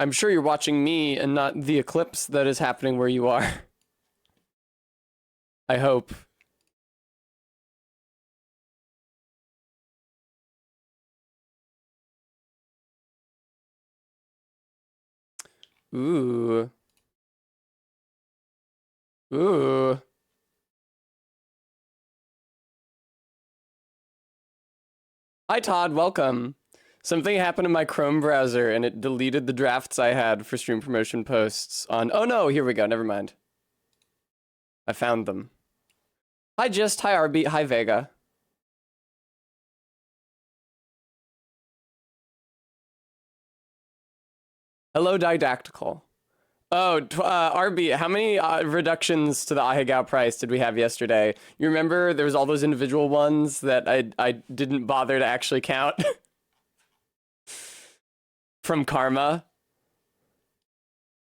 I'm sure you're watching me and not the eclipse that is happening where you are. I hope. Ooh. Ooh. Hi, Todd. Welcome. Something happened in my Chrome browser and it deleted the drafts I had for stream promotion posts on... Oh no, here we go. Never mind. I found them. Hi, Gist. Hi, Arby. Hi, Vega. Hello, Didactical. Oh, RB, how many reductions to the Ahegao price did we have yesterday? You remember there was all those individual ones that I didn't bother to actually count? From Karma.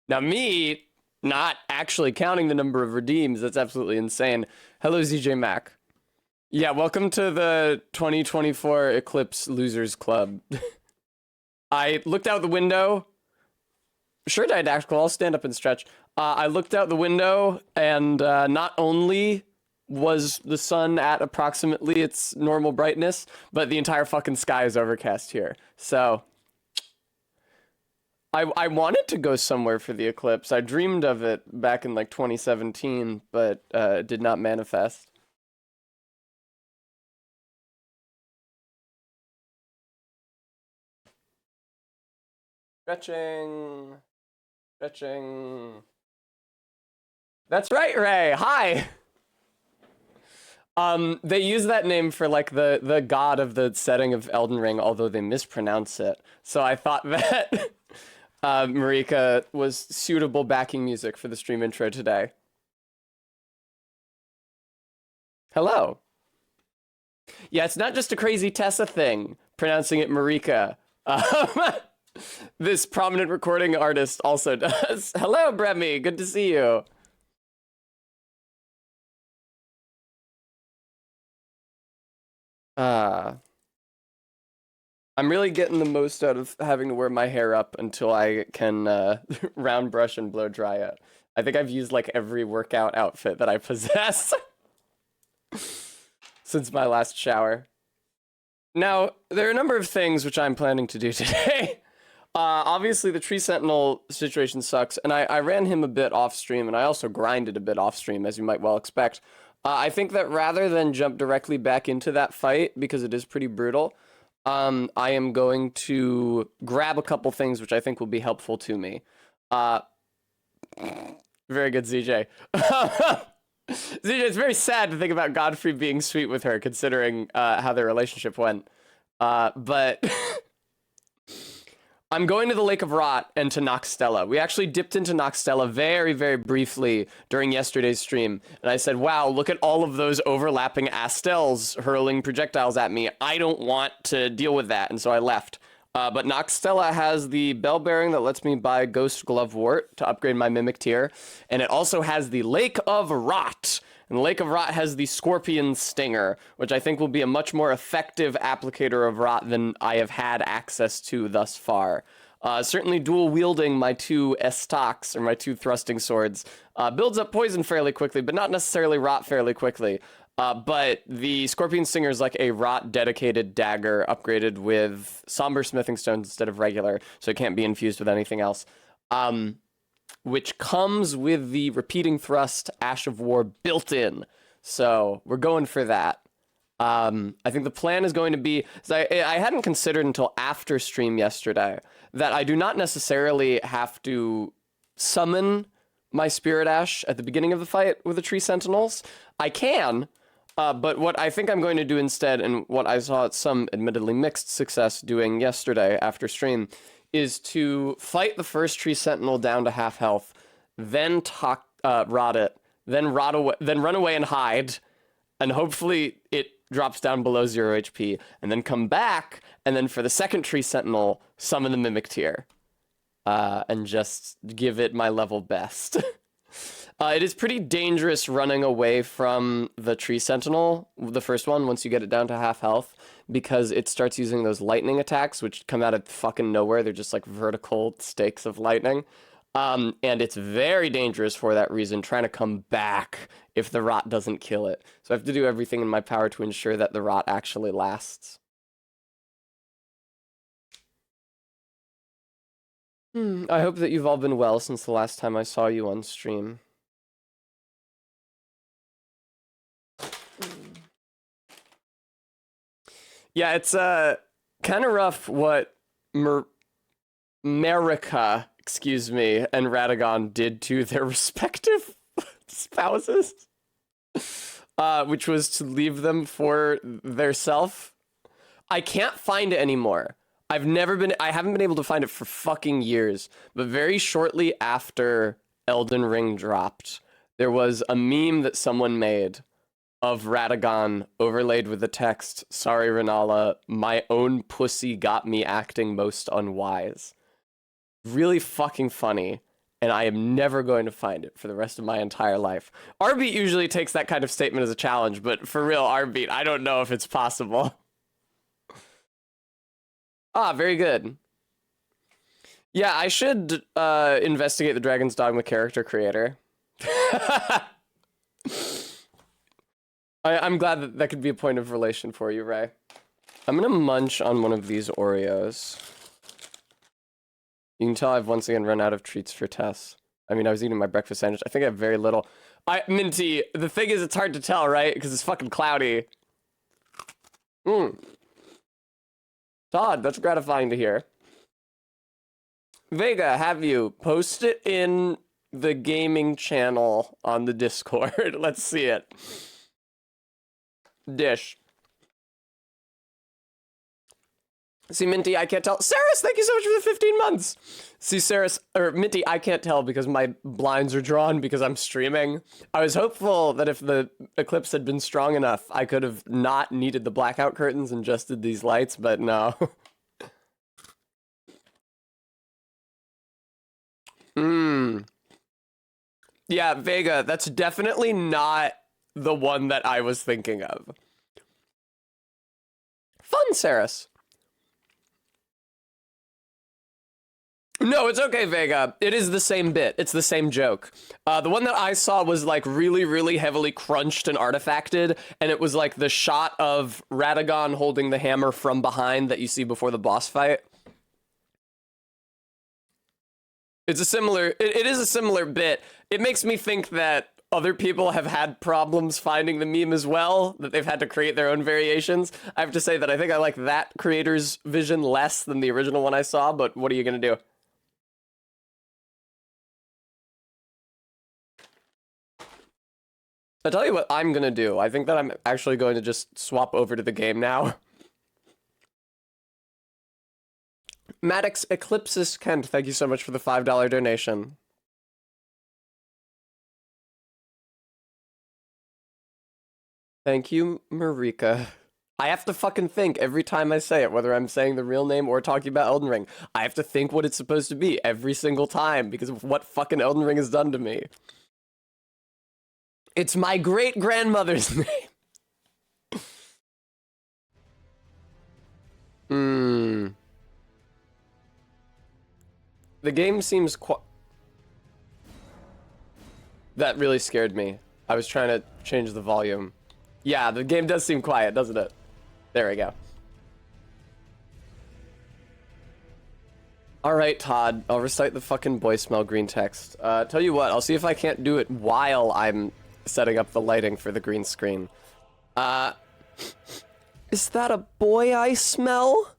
Now me, not actually counting the number of redeems, that's absolutely insane. Hello, ZJ Mac. Yeah, welcome to the 2024 Eclipse Losers Club. I looked out the window. Sure, Didactical, I'll stand up and stretch. I looked out the window, and not only was the sun at approximately its normal brightness, but the entire fucking sky is overcast here. So, I wanted to go somewhere for the eclipse. I dreamed of it back in, like, 2017, but it did not manifest. Stretching. Stretching. That's right, Ray. Hi. They use that name for like the god of the setting of Elden Ring, although they mispronounce it. So I thought that Marika was suitable backing music for the stream intro today. Hello. Yeah, it's not just a crazy Tessa thing, pronouncing it Marika. This prominent recording artist also does. Hello, Bremy. Good to see you. I'm really getting the most out of having to wear my hair up until I can round brush and blow dry it. I think I've used like every workout outfit that I possess since my last shower. Now, there are a number of things which I'm planning to do today. Obviously, the Tree Sentinel situation sucks, and I ran him a bit off stream, and I also grinded a bit off stream, as you might well expect. I think that rather than jump directly back into that fight, because it is pretty brutal, I am going to grab a couple things which I think will be helpful to me. Very good, ZJ. ZJ, it's very sad to think about Godfrey being sweet with her, considering how their relationship went. But I'm going to the Lake of Rot and to Noxtella. We actually dipped into Noxtella very, very briefly during yesterday's stream. And I said, wow, look at all of those overlapping Astels hurling projectiles at me. I don't want to deal with that. And so I left. But Noxtella has the bell bearing that lets me buy Ghost Glovewort to upgrade my Mimic tier. And it also has the Lake of Rot. And the Lake of Rot has the Scorpion Stinger, which I think will be a much more effective applicator of Rot than I have had access to thus far. Certainly dual wielding my two Estocs, or my two thrusting swords, builds up poison fairly quickly, but not necessarily Rot fairly quickly. But the Scorpion Stinger is like a Rot dedicated dagger upgraded with Somber Smithing Stones instead of regular, so it can't be infused with anything else. Which comes with the repeating thrust Ash of War built in. So we're going for that. I think the plan is going to be, I hadn't considered until after stream yesterday that I do not necessarily have to summon my Spirit Ash at the beginning of the fight with the Tree Sentinels. I can, but what I think I'm going to do instead, and what I saw some admittedly mixed success doing yesterday after stream, is to fight the first Tree Sentinel down to half health, then rot it, then run away and hide, and hopefully it drops down below 0 HP, and then come back, and then for the second Tree Sentinel, summon the Mimic tier, and just give it my level best. It is pretty dangerous running away from the tree sentinel, the first one, once you get it down to half health, because it starts using those lightning attacks, which come out of fucking nowhere. They're just like vertical stakes of lightning. And it's very dangerous for that reason, trying to come back if the rot doesn't kill it. So I have to do everything in my power to ensure that the rot actually lasts. I hope that you've all been well since the last time I saw you on stream. Yeah, it's kind of rough what Marika, excuse me, and Radagon did to their respective spouses, which was to leave them for their self. I can't find it anymore. I haven't been able to find it for fucking years, but very shortly after Elden Ring dropped, there was a meme that someone made of Radagon overlaid with the text, "Sorry, Renala, my own pussy got me acting most unwise." Really fucking funny, and I am never going to find it for the rest of my entire life. Arbeat usually takes that kind of statement as a challenge, but for real, Arbeat, I don't know if it's possible. Ah, very good. Yeah, I should investigate the Dragon's Dogma character creator. I'm glad that could be a point of relation for you, Ray. I'm gonna munch on one of these Oreos. You can tell I've once again run out of treats for Tess. I mean, I was eating my breakfast sandwich. I think I have very little. Minty, the thing is, it's hard to tell, right? Because it's fucking cloudy. Todd, that's gratifying to hear. Vega, have you post it in the gaming channel on the Discord? Let's see it. Dish. See, Minty, I can't tell. Saris, thank you so much for the 15 months. See, Saris, or Minty, I can't tell because my blinds are drawn because I'm streaming. I was hopeful that if the eclipse had been strong enough, I could have not needed the blackout curtains and just did these lights, but no. Yeah, Vega, that's definitely not the one that I was thinking of. Fun, Saris. No, it's okay, Vega. It is the same bit. It's the same joke. The one that I saw was like really, really heavily crunched and artifacted, and it was like the shot of Radagon holding the hammer from behind that you see before the boss fight. It's a similar, it is a similar bit. It makes me think that other people have had problems finding the meme as well, that they've had to create their own variations. I have to say that I think I like that creator's vision less than the original one I saw, but what are you gonna do? I'll tell you what I'm gonna do. I think that I'm actually going to just swap over to the game now. Maddox Eclipsis Kent, thank you so much for the $5 donation. Thank you, Marika. I have to fucking think every time I say it, whether I'm saying the real name or talking about Elden Ring. I have to think what it's supposed to be every single time because of what fucking Elden Ring has done to me. It's my great-grandmother's name. The game seems that really scared me. I was trying to change the volume. Yeah, the game does seem quiet, doesn't it? There we go. Alright, Todd. I'll recite the fucking voicemail green text. Tell you what, I'll see if I can't do it while I'm setting up the lighting for the green screen. Is that a boy I smell?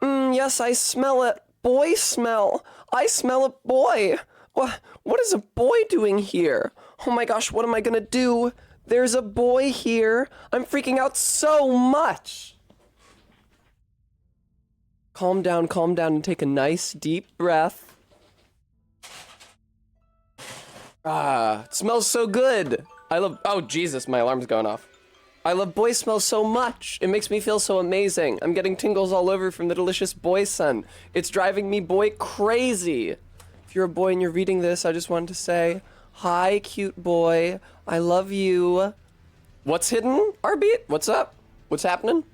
Yes, I smell it. Boy smell. I smell a boy. What is a boy doing here? Oh my gosh, what am I gonna do? There's a boy here. I'm freaking out so much. Calm down, and take a nice deep breath. It smells so good. Oh Jesus, my alarm's going off. I love boy smell so much. It makes me feel so amazing. I'm getting tingles all over from the delicious boy scent. It's driving me boy crazy. If you're a boy and you're reading this, I just wanted to say, Hi, cute boy. I love you. What's hidden, Arbeat? What's up? What's happening?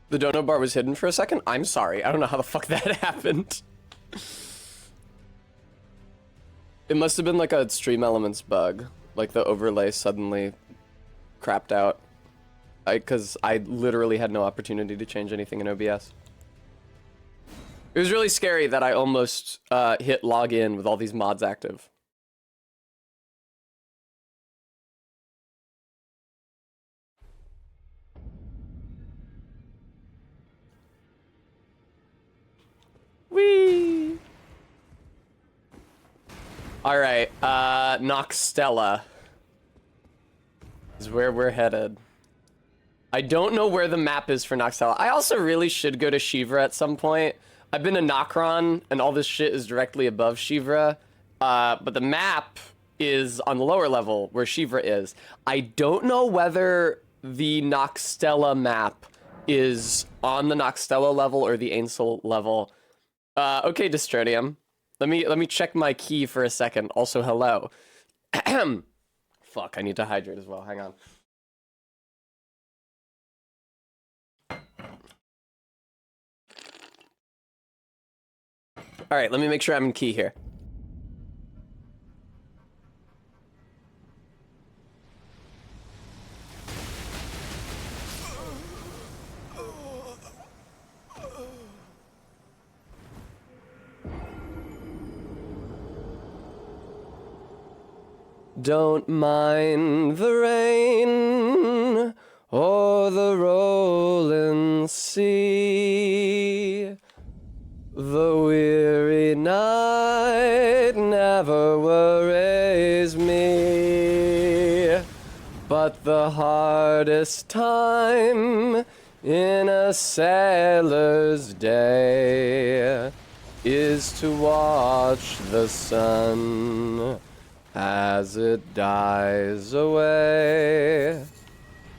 The dono bar was hidden for a second? I'm sorry. I don't know how the fuck that happened. It must have been like a Stream Elements bug. Like the overlay suddenly crapped out. Because I literally had no opportunity to change anything in OBS. It was really scary that I almost hit login with all these mods active. Whee! Alright, Noxtella is where we're headed. I don't know where the map is for Noxtella. I also really should go to Shivra at some point. I've been to Nokron, and all this shit is directly above Shivra. But the map is on the lower level, where Shivra is. I don't know whether the Noxtella map is on the Noxtella level or the Ainsel level. Okay, Dystronium. Let me check my key for a second. Also, hello. Fuck, I need to hydrate as well. Hang on. All right, let me make sure I'm in key here. Don't mind the rain or the rolling sea. The weary night never worries me. But the hardest time in a sailor's day is to watch the sun as it dies away.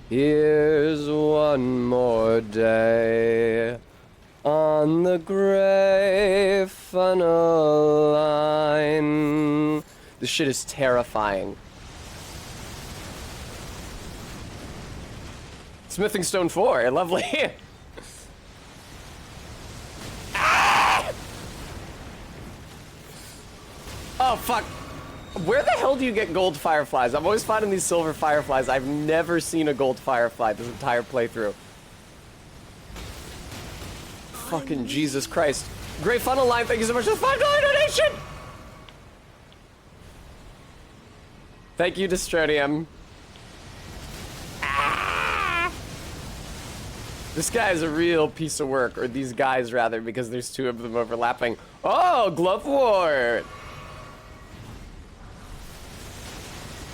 Here's one more day on the gray funnel line. This shit is terrifying. Smithing Stone 4, lovely. Ah! Oh, fuck. Where the hell do you get gold fireflies? I'm always finding these silver fireflies. I've never seen a gold firefly this entire playthrough. Fucking Jesus Christ. Great funnel line, thank you so much for the $5 donation! Thank you, Dystronium. Ah! This guy is a real piece of work, or these guys rather, because there's two of them overlapping. Oh, Glovewort!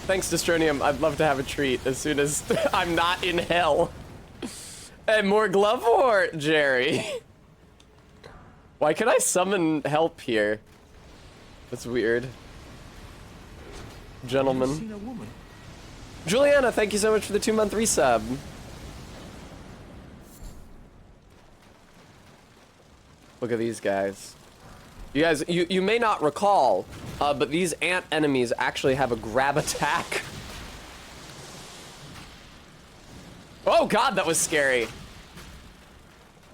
Thanks, Dystronium. I'd love to have a treat as soon as I'm not in hell. And more Glovewort, Jerry. Why can I summon help here? That's weird. Gentlemen. Juliana, thank you so much for the 2-month resub. Look at these guys. You guys, you may not recall, but these ant enemies actually have a grab attack. Oh god, that was scary.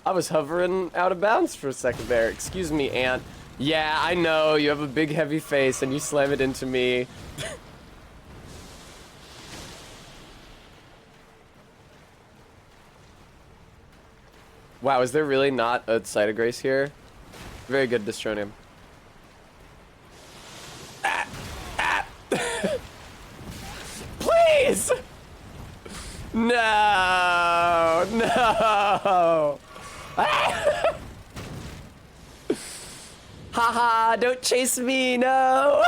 I was hovering out of bounds for a second there. Excuse me, ant. Yeah, I know, you have a big heavy face and you slam it into me. Wow, is there really not a Site of Grace here? Very good, Dystronium. Ah, ah. Please! No, no. Ah. Haha, don't chase me, no.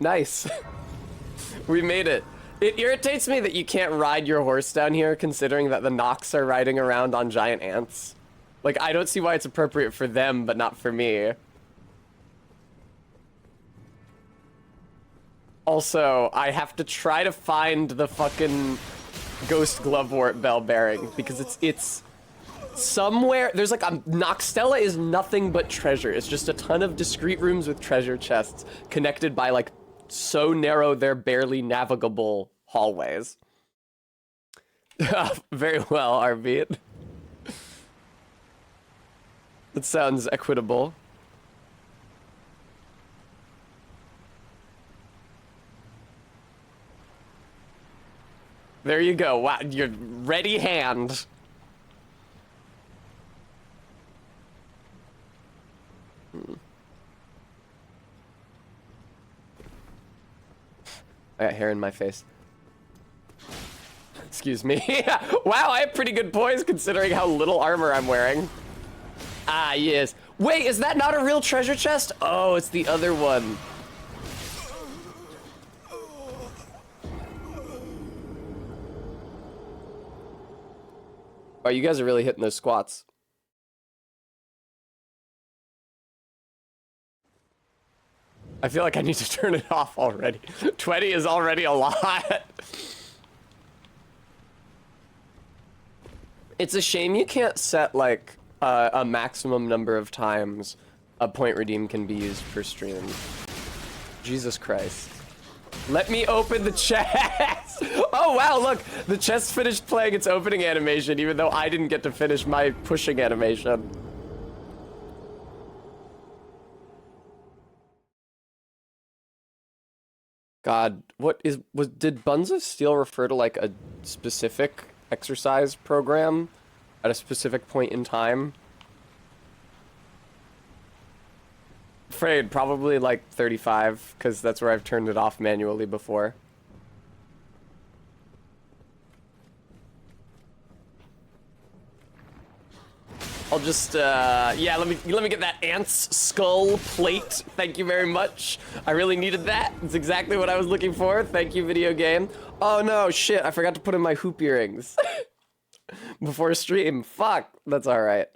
Nice. We made it. It irritates me that you can't ride your horse down here, considering that the Nox are riding around on giant ants. Like, I don't see why it's appropriate for them, but not for me. Also, I have to try to find the fucking ghost glovewort bell bearing because it's somewhere. There's like Noxtella is nothing but treasure. It's just a ton of discrete rooms with treasure chests connected by like so narrow they're barely navigable hallways. Very well, Arbeat. That sounds equitable. There you go. Wow, your ready hand. I got hair in my face. Excuse me. Wow, I have pretty good poise considering how little armor I'm wearing. Ah, yes. Wait, is that not a real treasure chest? Oh, it's the other one. Oh, you guys are really hitting those squats. I feel like I need to turn it off already. 20 is already a lot. It's a shame you can't set like a maximum number of times a point redeem can be used per stream. Jesus Christ. Let me open the chest. Oh wow, look, the chest finished playing its opening animation even though I didn't get to finish my pushing animation. God, did Buns of Steel refer to like a specific exercise program at a specific point in time? Afraid probably like 35, because that's where I've turned it off manually before. I'll just, yeah, let me get that ant's skull plate. Thank you very much. I really needed that. It's exactly what I was looking for. Thank you, video game. Oh no, shit, I forgot to put in my hoop earrings before stream. Fuck, that's all right.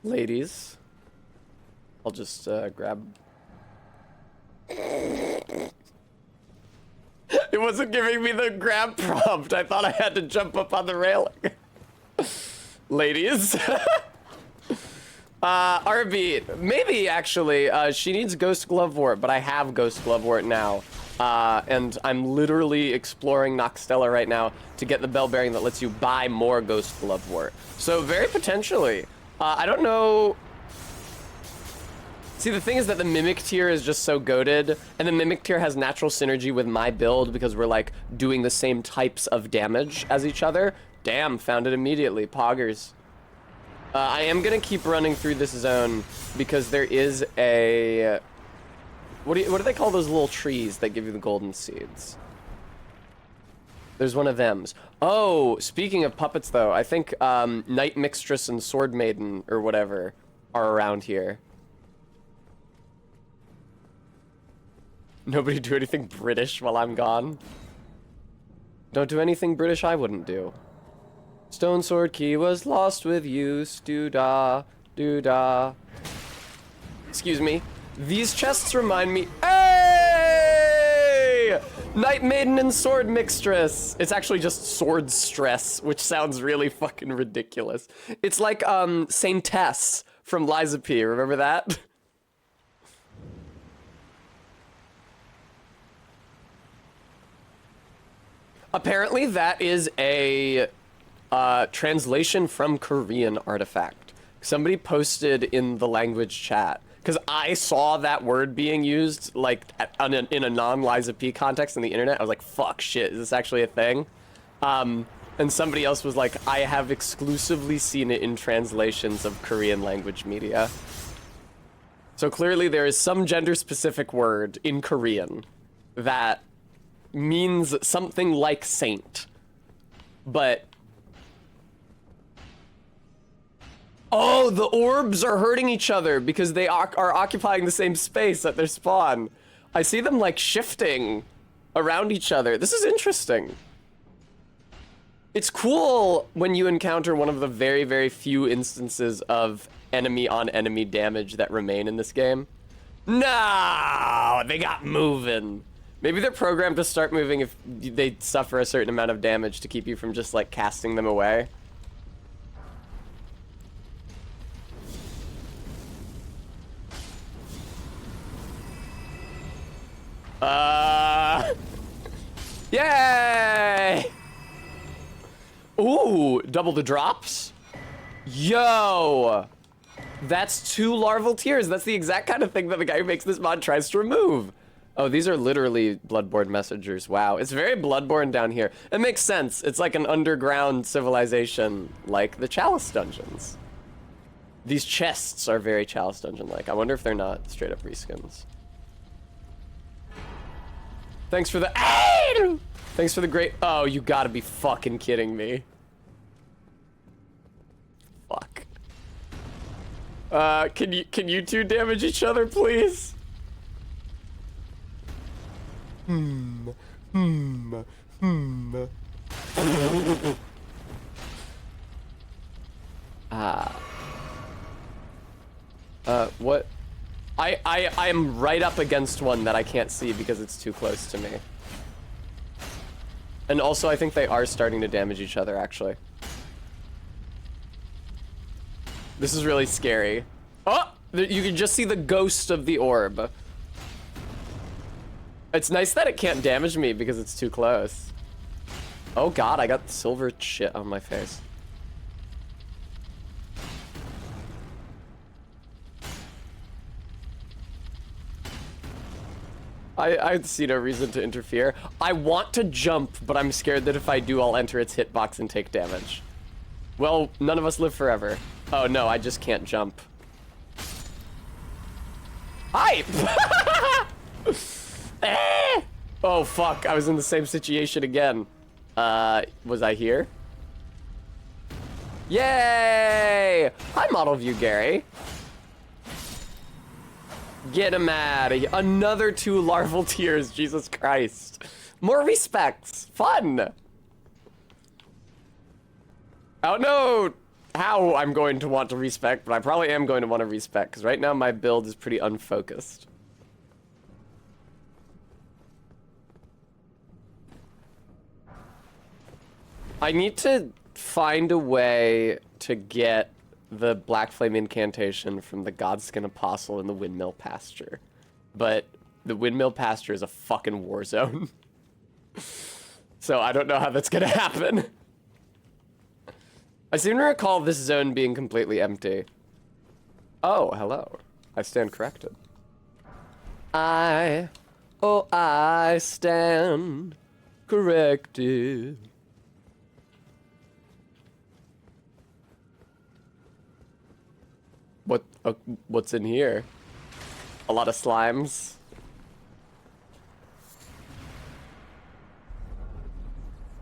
Ladies, I'll just grab. It wasn't giving me the grab prompt. I thought I had to jump up on the railing. Ladies. RB, maybe actually, she needs Ghost Glovewort, but I have Ghost Glovewort now. And I'm literally exploring Noxtella right now to get the bell bearing that lets you buy more Ghost Glovewort. So very potentially. I don't know. See, the thing is that the Mimic tier is just so goated, and the Mimic tier has natural synergy with my build because we're like doing the same types of damage as each other. Damn, found it immediately. Poggers. I am gonna keep running through this zone because there is a... What do they call those little trees that give you the golden seeds? There's one of them. Oh, speaking of puppets though, I think Night Mixtress and Sword Maiden or whatever are around here. Nobody do anything British while I'm gone. Don't do anything British I wouldn't do. Stone Sword Key was lost with use, doo-dah, doo-dah. Excuse me. These chests remind me... Hey! Night Maiden and Sword Mixtress. It's actually just Sword Stress, which sounds really fucking ridiculous. It's like, Saintess from Liza P. Remember that? Apparently that is a translation from Korean artifact. Somebody posted in the language chat, because I saw that word being used like in a non-Liza P context on the internet. I was like, fuck, shit, is this actually a thing? And somebody else was like, I have exclusively seen it in translations of Korean language media. So clearly there is some gender-specific word in Korean that means something like saint, but... Oh, the orbs are hurting each other because they are occupying the same space at their spawn. I see them like shifting around each other. This is interesting. It's cool when you encounter one of the very, very few instances of enemy-on-enemy damage that remain in this game. No! They got moving. Maybe they're programmed to start moving if they suffer a certain amount of damage to keep you from just, like, casting them away. Yay! Ooh, double the drops? Yo! That's 2 larval tears. That's the exact kind of thing that the guy who makes this mod tries to remove. Oh, these are literally Bloodborne messengers. Wow, it's very Bloodborne down here. It makes sense. It's like an underground civilization, like the Chalice dungeons. These chests are very Chalice dungeon-like. I wonder if they're not straight up reskins. Thanks for the aid! Thanks for the great... Oh, you gotta be fucking kidding me. Fuck. Can you two damage each other, please? What? I am right up against one that I can't see because it's too close to me. And also, I think they are starting to damage each other, actually. This is really scary. Oh! You can just see the ghost of the orb. It's nice that it can't damage me because it's too close. Oh god, I got silver shit on my face. I see no reason to interfere. I want to jump, but I'm scared that if I do, I'll enter its hitbox and take damage. Well, none of us live forever. Oh no, I just can't jump. Hi! Oh fuck, I was in the same situation again. Was I here? Yay! Hi, Model View Gary. Get him out of here. Another 2 larval tears, Jesus Christ. More respects. Fun. I don't know how I'm going to want to respect, but I probably am going to want to respect, because right now my build is pretty unfocused. I need to find a way to get the Black Flame incantation from the Godskin Apostle in the Windmill Pasture. But the Windmill Pasture is a fucking war zone. So I don't know how that's gonna happen. I seem to recall this zone being completely empty. Oh, hello. I stand corrected. I stand corrected. What's in here? A lot of slimes.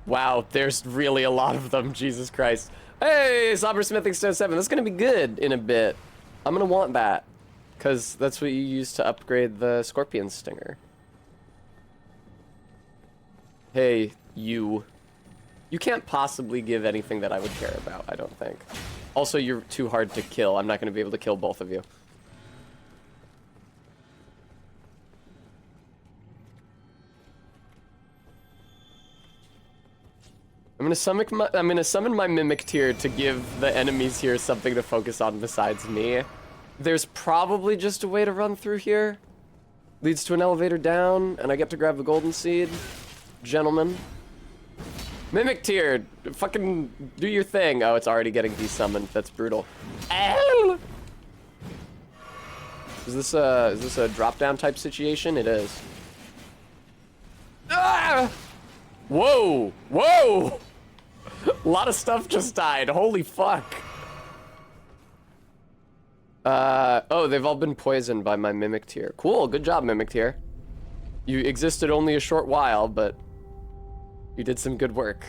Wow, there's really a lot of them, Jesus Christ. Hey, Sobersmithing Stone 7, that's gonna be good in a bit. I'm gonna want that, because that's what you use to upgrade the Scorpion Stinger. Hey, you. You can't possibly give anything that I would care about, I don't think. Also, you're too hard to kill. I'm not gonna be able to kill both of you. I'm gonna summon my Mimic Tier to give the enemies here something to focus on besides me. There's probably just a way to run through here. Leads to an elevator down, and I get to grab the golden seed. Gentlemen. Mimic Tier, fucking do your thing. Oh, it's already getting desummoned. That's brutal. Is this a drop-down type situation? It is. Ah! Whoa! Whoa! A lot of stuff just died. Holy fuck. Oh, they've all been poisoned by my Mimic Tier. Cool, good job, Mimic Tier. You existed only a short while, but you did some good work.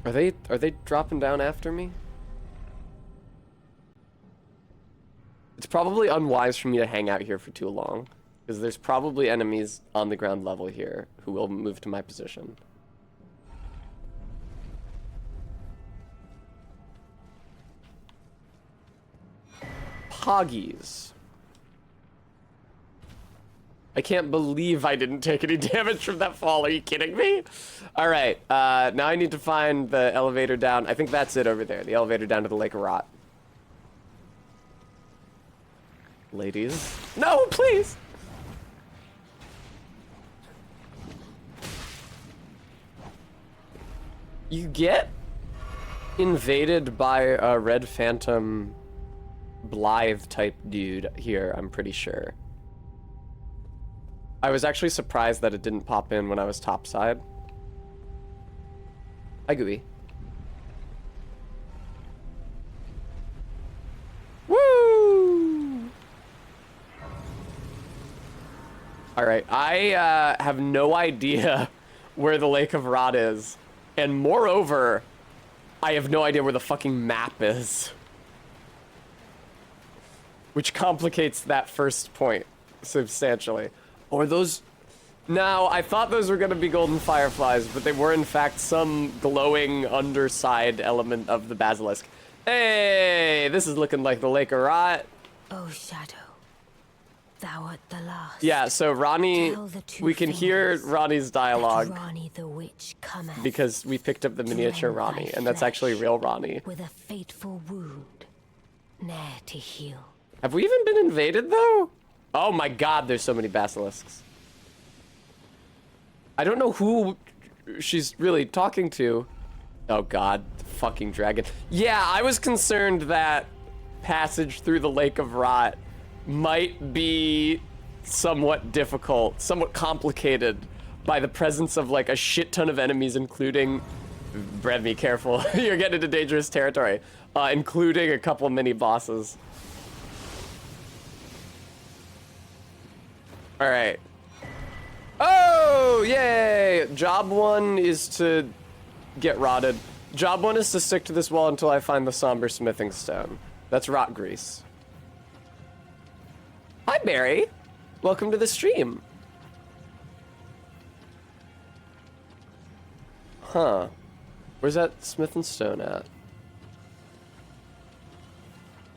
Are they dropping down after me? It's probably unwise for me to hang out here for too long, because there's probably enemies on the ground level here who will move to my position. Hoggies. I can't believe I didn't take any damage from that fall. Are you kidding me? All right, now I need to find the elevator down. I think that's it over there, the elevator down to the Lake of Rot. Ladies. No, please! You get invaded by a Red Phantom Blythe type dude here, I'm pretty sure. I was actually surprised that it didn't pop in when I was topside. Hi, Gooey. Woo! Alright, I have no idea where the Lake of Rot is. And moreover, I have no idea where the fucking map is. Which complicates that first point substantially. Or those... Now, I thought those were going to be golden fireflies, but they were in fact some glowing underside element of the basilisk. Hey, this is looking like the Lake of Rot. Oh, Shadow, thou art the last. Yeah, so Ronnie, we can hear Ronnie's dialogue Ronnie the witch cometh because we picked up the miniature Ronnie, and that's actually real Ronnie. with a fateful wound, ne'er to heal. Have we even been invaded, though? Oh my god, there's so many basilisks. I don't know who she's really talking to. Oh god, the fucking dragon. Yeah, I was concerned that passage through the Lake of Rot might be somewhat difficult, somewhat complicated by the presence of like a shit ton of enemies, including... Brevmy, careful. You're getting into dangerous territory. Including a couple mini bosses. All right. Oh, yay! Job 1 is to get rotted. Job 1 is to stick to this wall until I find the somber smithing stone. That's rot grease. Hi, Barry. Welcome to the stream. Huh. Where's that smithing stone at?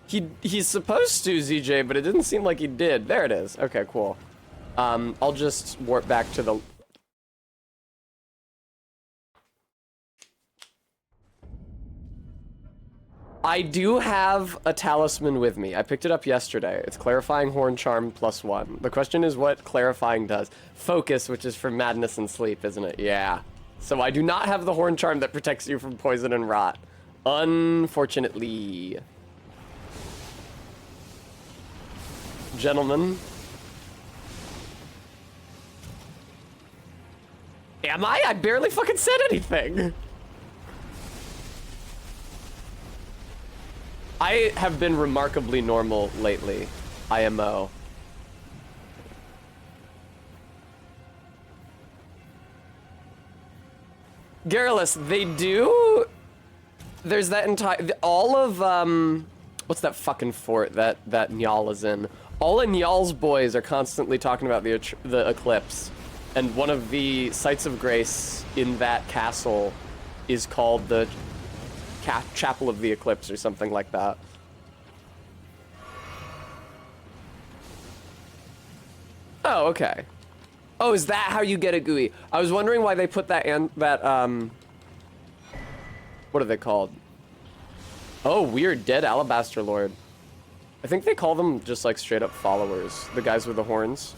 He's supposed to, ZJ, but it didn't seem like he did. There it is. Okay, cool. I'll just warp back to the... I do have a talisman with me. I picked it up yesterday. It's Clarifying Horn Charm +1. The question is what Clarifying does. Focus, which is for madness and sleep, isn't it? Yeah. So I do not have the Horn Charm that protects you from poison and rot. Unfortunately. Gentlemen. Am I? I barely fucking said anything. I have been remarkably normal lately. IMO. Garrulus, they do... There's that entire... All of, what's that fucking fort that Njal is in? All of Njal's boys are constantly talking about the eclipse. And one of the sites of grace in that castle is called the Chapel of the Eclipse or something like that. Oh, okay. Oh, is that how you get a GUI? I was wondering why they put that what are they called? Oh, weird, Dead Alabaster Lord. I think they call them just like straight up followers, the guys with the horns.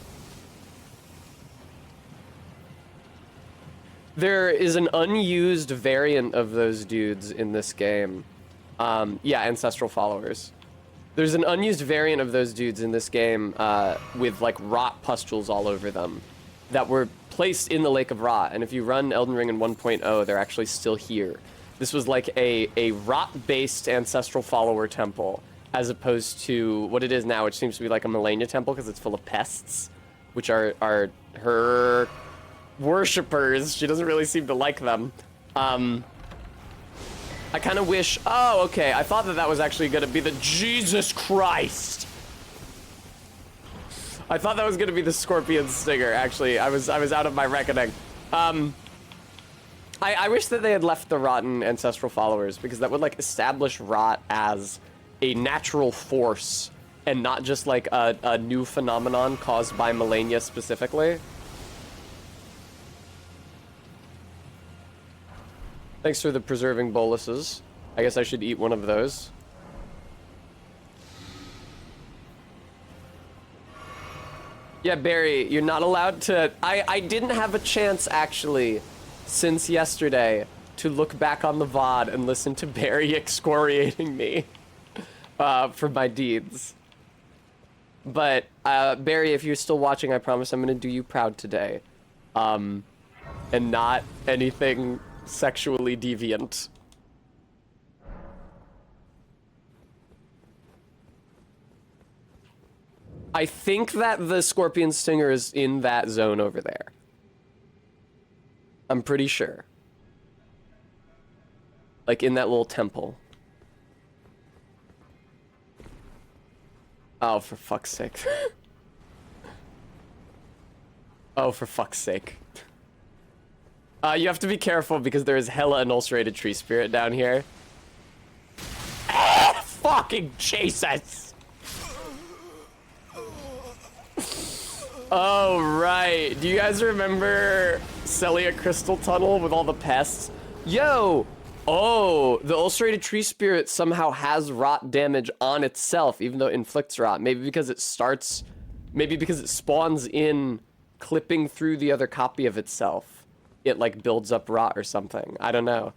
There is an unused variant of those dudes in this game. Yeah, Ancestral Followers. There's an unused variant of those dudes in this game with like rot pustules all over them that were placed in the Lake of Rot. And if you run Elden Ring in 1.0, they're actually still here. This was like a rot-based Ancestral Follower temple as opposed to what it is now, which seems to be like a Malenia temple because it's full of pests, which are her... worshippers. She doesn't really seem to like them. I kind of wish... Oh, okay. I thought that was actually going to be the... Jesus Christ! I thought that was going to be the Scorpion Stinger, actually. I was out of my reckoning. I wish that they had left the rotten Ancestral Followers, because that would, like, establish rot as a natural force and not just like a new phenomenon caused by Melania specifically. Thanks for the preserving boluses. I guess I should eat one of those. Yeah, Barry, you're not allowed to... I didn't have a chance, actually, since yesterday, to look back on the VOD and listen to Barry excoriating me for my deeds. But, Barry, if you're still watching, I promise I'm gonna do you proud today. And not anything sexually deviant. I think that the scorpion stinger is in that zone over there. I'm pretty sure. Like in that little temple. Oh, for fuck's sake. Oh, for fuck's sake. You have to be careful because there is hella an ulcerated tree spirit down here. Ah, fucking Jesus! Oh, right. Do you guys remember Celia Crystal Tunnel with all the pests? Yo! Oh, the ulcerated tree spirit somehow has rot damage on itself, even though it inflicts rot. Maybe because it spawns in clipping through the other copy of itself. It, like, builds up rot or something. I don't know.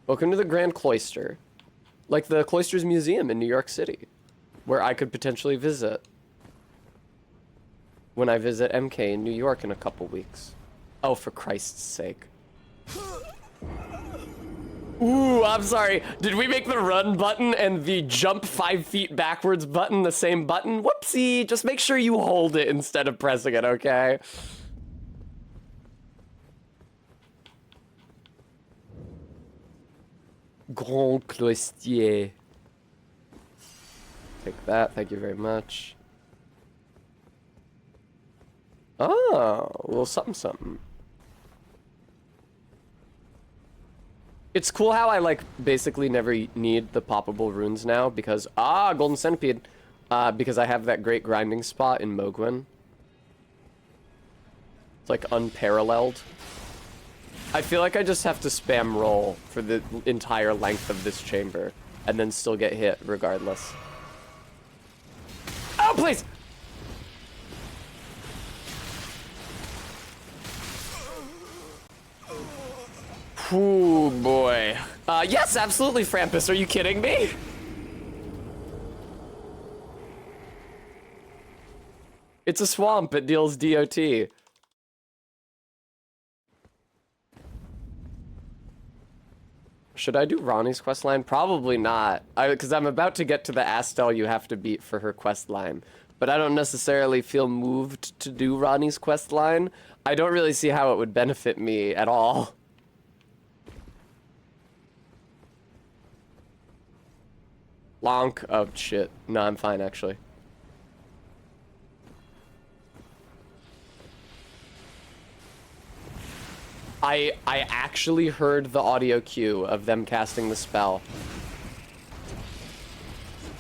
Welcome to the Grand Cloister. Like the Cloisters Museum in New York City, where I could potentially visit when I visit MK in New York in a couple weeks. Oh, for Christ's sake. Ooh, I'm sorry. Did we make the run button and the jump 5 feet backwards button the same button? Whoopsie. Just make sure you hold it instead of pressing it, okay? Grand Cloistier. Take that, thank you very much. Oh, a little something something. It's cool how I, like, basically never need the poppable runes now because... Ah, Golden Centipede! Because I have that great grinding spot in Mogwin. It's, like, unparalleled. I feel like I just have to spam roll for the entire length of this chamber and then still get hit regardless. Oh, please! Ooh, boy. Yes, absolutely, Frampus. Are you kidding me? It's a swamp. It deals DOT. Should I do Ronnie's questline? Probably not. Because I'm about to get to the Astel you have to beat for her questline. But I don't necessarily feel moved to do Ronnie's questline. I don't really see how it would benefit me at all. Lonk. Oh, shit. No, I'm fine, actually. I actually heard the audio cue of them casting the spell.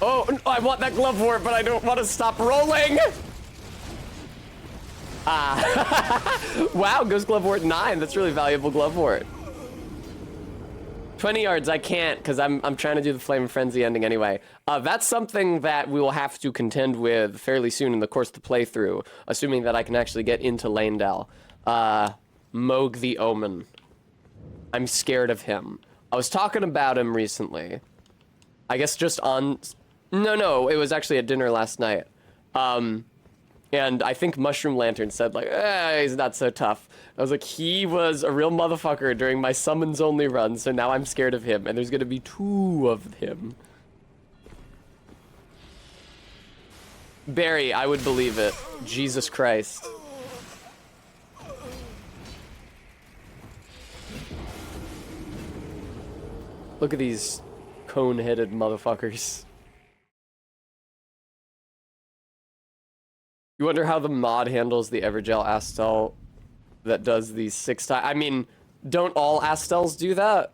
Oh, I want that glove wart, but I don't want to stop rolling! Ah. Wow, Ghost Glove Wart 9. That's really valuable glove wart. 20 yards, I can't, because I'm trying to do the Flame Frenzy ending anyway. That's something that we will have to contend with fairly soon in the course of the playthrough, assuming that I can actually get into Lanedale. Moog the Omen. I'm scared of him. I was talking about him recently. I guess just on... No, it was actually at dinner last night. And I think Mushroom Lantern said, like, he's not so tough. I was like, he was a real motherfucker during my summons only run, so now I'm scared of him, and there's gonna be 2 of him. Barry, I would believe it. Jesus Christ. Look at these cone-headed motherfuckers. You wonder how the mod handles the Evergel Astel that does these 6 times. I mean, don't all Astels do that?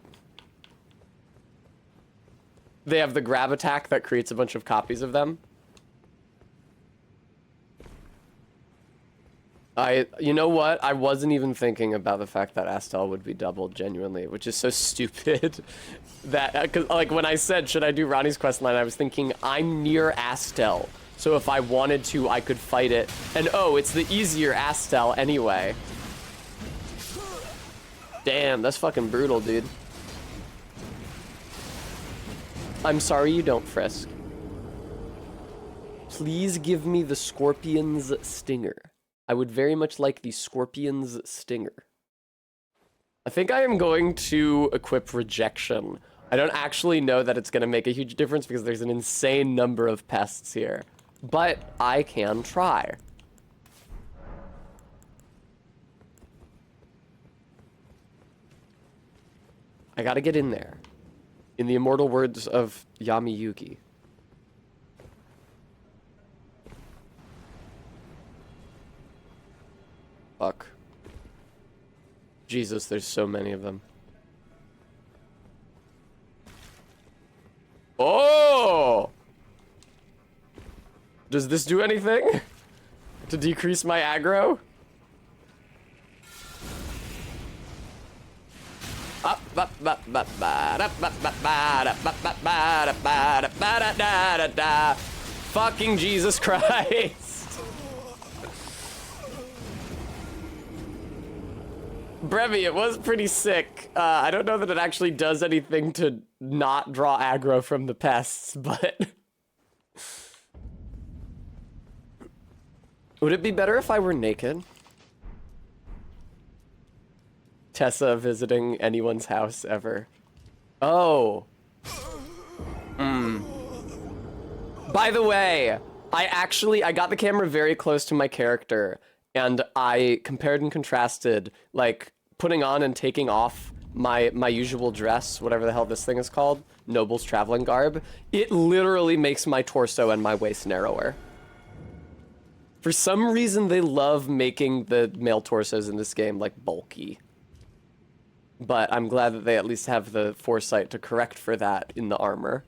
They have the grab attack that creates a bunch of copies of them. You know what? I wasn't even thinking about the fact that Astel would be doubled genuinely, which is so stupid. That, cause like when I said, should I do Ronnie's questline, I was thinking I'm near Astel. So if I wanted to, I could fight it. And oh, it's the easier Astel anyway. Damn, that's fucking brutal, dude. I'm sorry you don't, Frisk. Please give me the Scorpion's Stinger. I would very much like the Scorpion's Stinger. I think I am going to equip Rejection. I don't actually know that it's going to make a huge difference because there's an insane number of pests here. But I can try. I gotta get in there. In the immortal words of Yami Yugi. Fuck. Jesus, there's so many of them. Oh! Does this do anything? To decrease my aggro? Fucking Jesus Christ. Brevi, it was pretty sick. I don't know that it actually does anything to not draw aggro from the pests, but... Would it be better if I were naked? Tessa visiting anyone's house ever. Oh. By the way, I got the camera very close to my character, and I compared and contrasted, like, putting on and taking off my usual dress, whatever the hell this thing is called, Noble's traveling garb. It literally makes my torso and my waist narrower. For some reason, they love making the male torsos in this game, like, bulky. But I'm glad that they at least have the foresight to correct for that in the armor.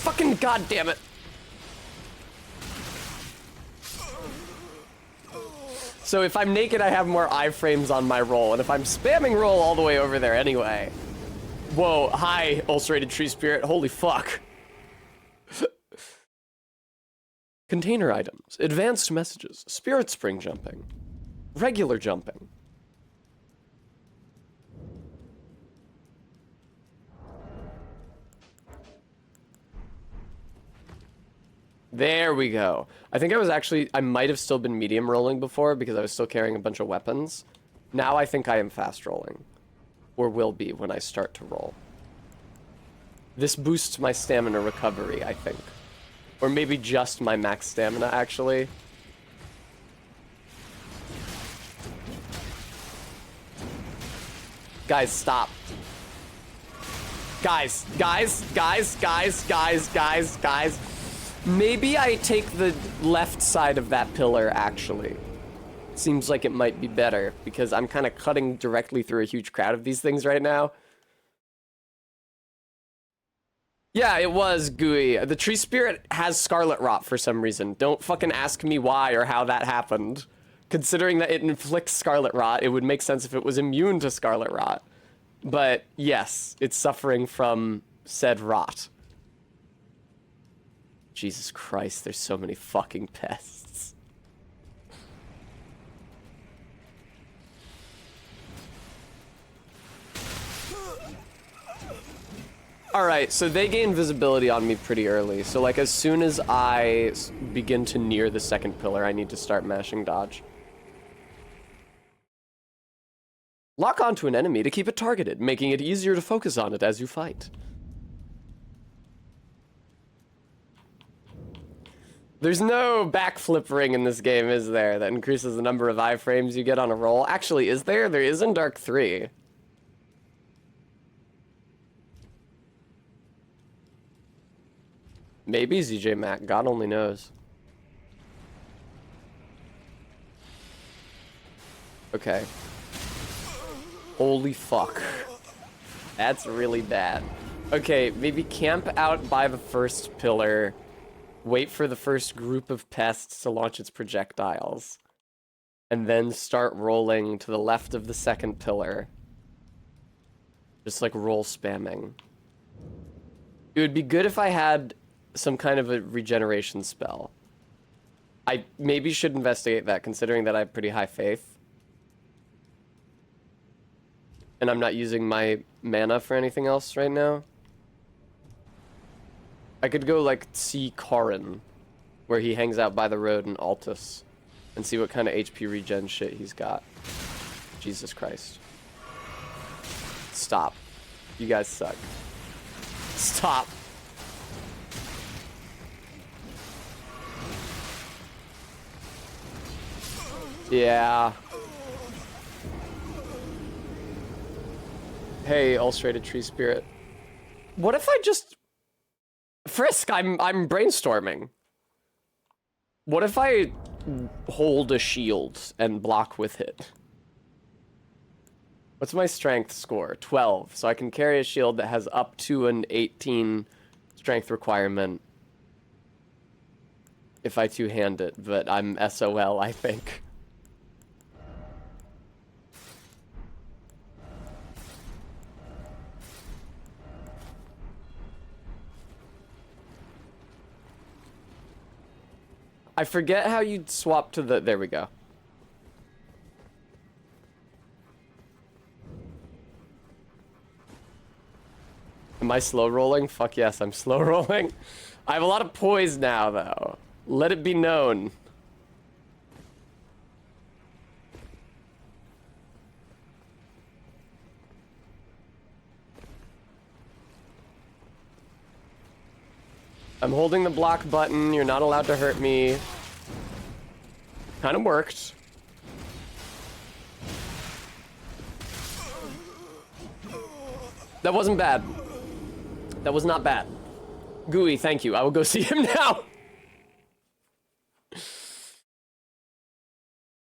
Fucking goddamn it! So if I'm naked, I have more iframes on my roll, and if I'm spamming roll all the way over there anyway... Whoa, hi, ulcerated tree spirit, holy fuck. Container items, advanced messages, spirit spring jumping, regular jumping. There we go. I think I might have still been medium rolling before because I was still carrying a bunch of weapons. Now I think I am fast rolling. Or will be when I start to roll. This boosts my stamina recovery, I think. Or maybe just my max stamina, actually. Guys, stop. Guys. Maybe I take the left side of that pillar, actually. Seems like it might be better, because I'm kind of cutting directly through a huge crowd of these things right now. Yeah, it was gooey. The tree spirit has scarlet rot for some reason. Don't fucking ask me why or how that happened. Considering that it inflicts scarlet rot, it would make sense if it was immune to scarlet rot. But yes, it's suffering from said rot. Jesus Christ, there's so many fucking pests. Alright, so they gain visibility on me pretty early. So like as soon as I begin to near the second pillar, I need to start mashing dodge. Lock onto an enemy to keep it targeted, making it easier to focus on it as you fight. There's no backflip ring in this game, is there, that increases the number of iframes you get on a roll? Actually, is there? There is in Dark 3. Maybe ZJ Mac, God only knows. Okay. Holy fuck. That's really bad. Okay, maybe camp out by the first pillar. Wait for the first group of pests to launch its projectiles. And then start rolling to the left of the second pillar. Just like roll spamming. It would be good if I had some kind of a regeneration spell. I maybe should investigate that, considering that I have pretty high faith. And I'm not using my mana for anything else right now. I could go, like, see Karin, where he hangs out by the road in Altus, and see what kind of HP regen shit he's got. Jesus Christ. Stop. You guys suck. Stop. Yeah. Hey, ulcerated tree spirit. What if I just... Frisk, I'm brainstorming. What if I hold a shield and block with it? What's my strength score? 12. So I can carry a shield that has up to an 18 strength requirement if I two-hand it, but I'm SOL, I think. I forget how you'd swap to the... There we go. Am I slow rolling? Fuck yes, I'm slow rolling. I have a lot of poise now, though. Let it be known. I'm holding the block button. You're not allowed to hurt me. Kind of worked. That wasn't bad. That was not bad. Gooey, thank you. I will go see him now.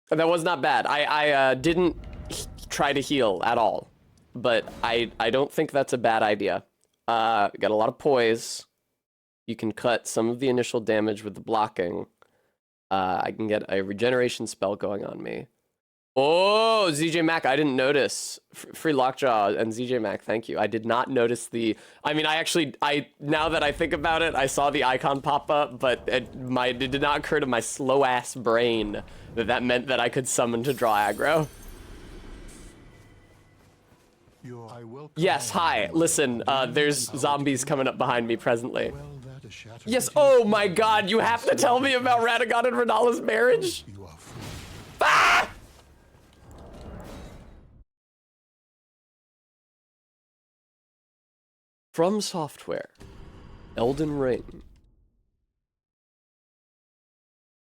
That was not bad. I didn't try to heal at all. But I don't think that's a bad idea. Got a lot of poise. You can cut some of the initial damage with the blocking. I can get a regeneration spell going on me. Oh, ZJ Mac, I didn't notice. Free Lockjaw and ZJ Mac, thank you. I did not notice the... I mean, now that I think about it, I saw the icon pop up, but it did not occur to my slow-ass brain that meant that I could summon to draw aggro. Yes, hi. Listen, there's zombies coming up behind me presently. Yes, oh my god, you have to tell me about Radagon and Renala's marriage? Ah! From Software. Elden Ring.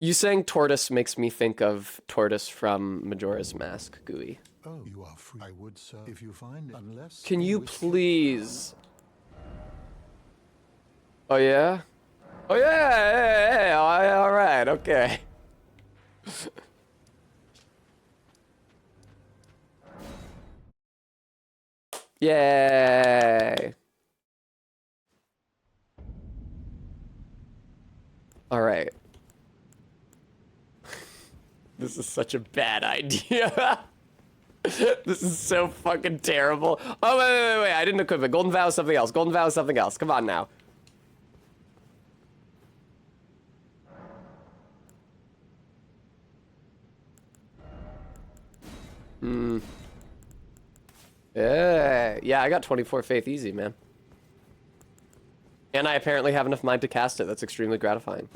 You saying tortoise makes me think of Tortoise from Majora's Mask, Gooey. Oh, you are free. I would, sir, if you find it. Unless can you please... Oh, yeah? Oh, yeah, all right, okay. Yay. All right. This is such a bad idea. This is so fucking terrible. Oh, wait, I didn't equip it. Golden Vow is something else. Golden Vow is something else. Come on now. Yeah, I got 24 faith easy, man. And I apparently have enough mind to cast it. That's extremely gratifying.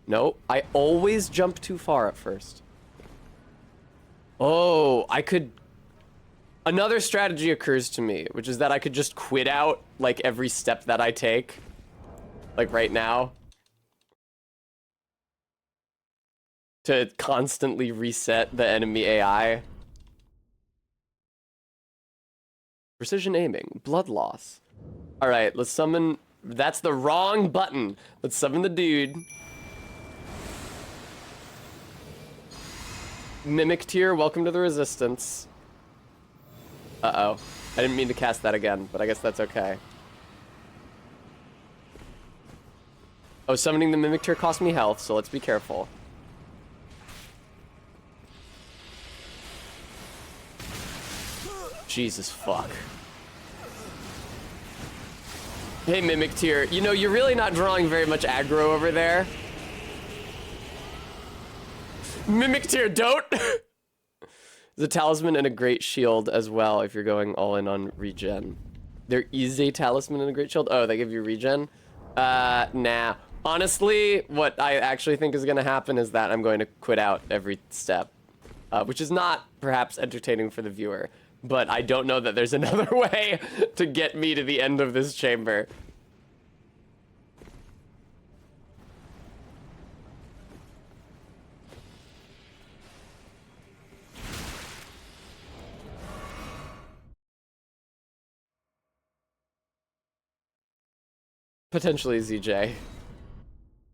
No, I always jump too far at first. Oh, I could... Another strategy occurs to me, which is that I could just quit out, like, every step that I take. Like, right now. To constantly reset the enemy AI. Precision aiming, blood loss. Alright, let's summon That's the wrong button. Let's summon the dude. Mimic tier, welcome to the resistance. Uh-oh. I didn't mean to cast that again, but I guess that's okay. Oh, summoning the Mimic tier cost me health, so let's be careful. Jesus fuck. Hey, Mimic tier. You know, you're really not drawing very much aggro over there. Mimic tier, don't! There's a talisman and a great shield as well if you're going all in on regen. There is a talisman and a great shield? Oh, they give you regen? Nah. Honestly, what I actually think is gonna happen is that I'm going to quit out every step. Which is not perhaps entertaining for the viewer. But I don't know that there's another way to get me to the end of this chamber. Potentially ZJ.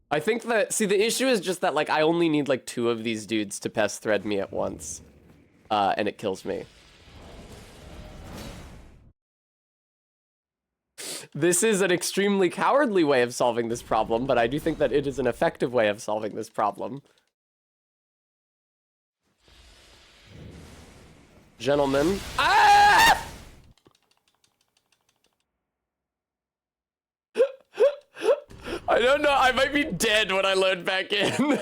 I think that, see, the issue is just that, like, I only need, like, 2 of these dudes to pest thread me at once. And it kills me. This is an extremely cowardly way of solving this problem, but I do think that it is an effective way of solving this problem. Gentlemen. Ah! I don't know, I might be dead when I load back in.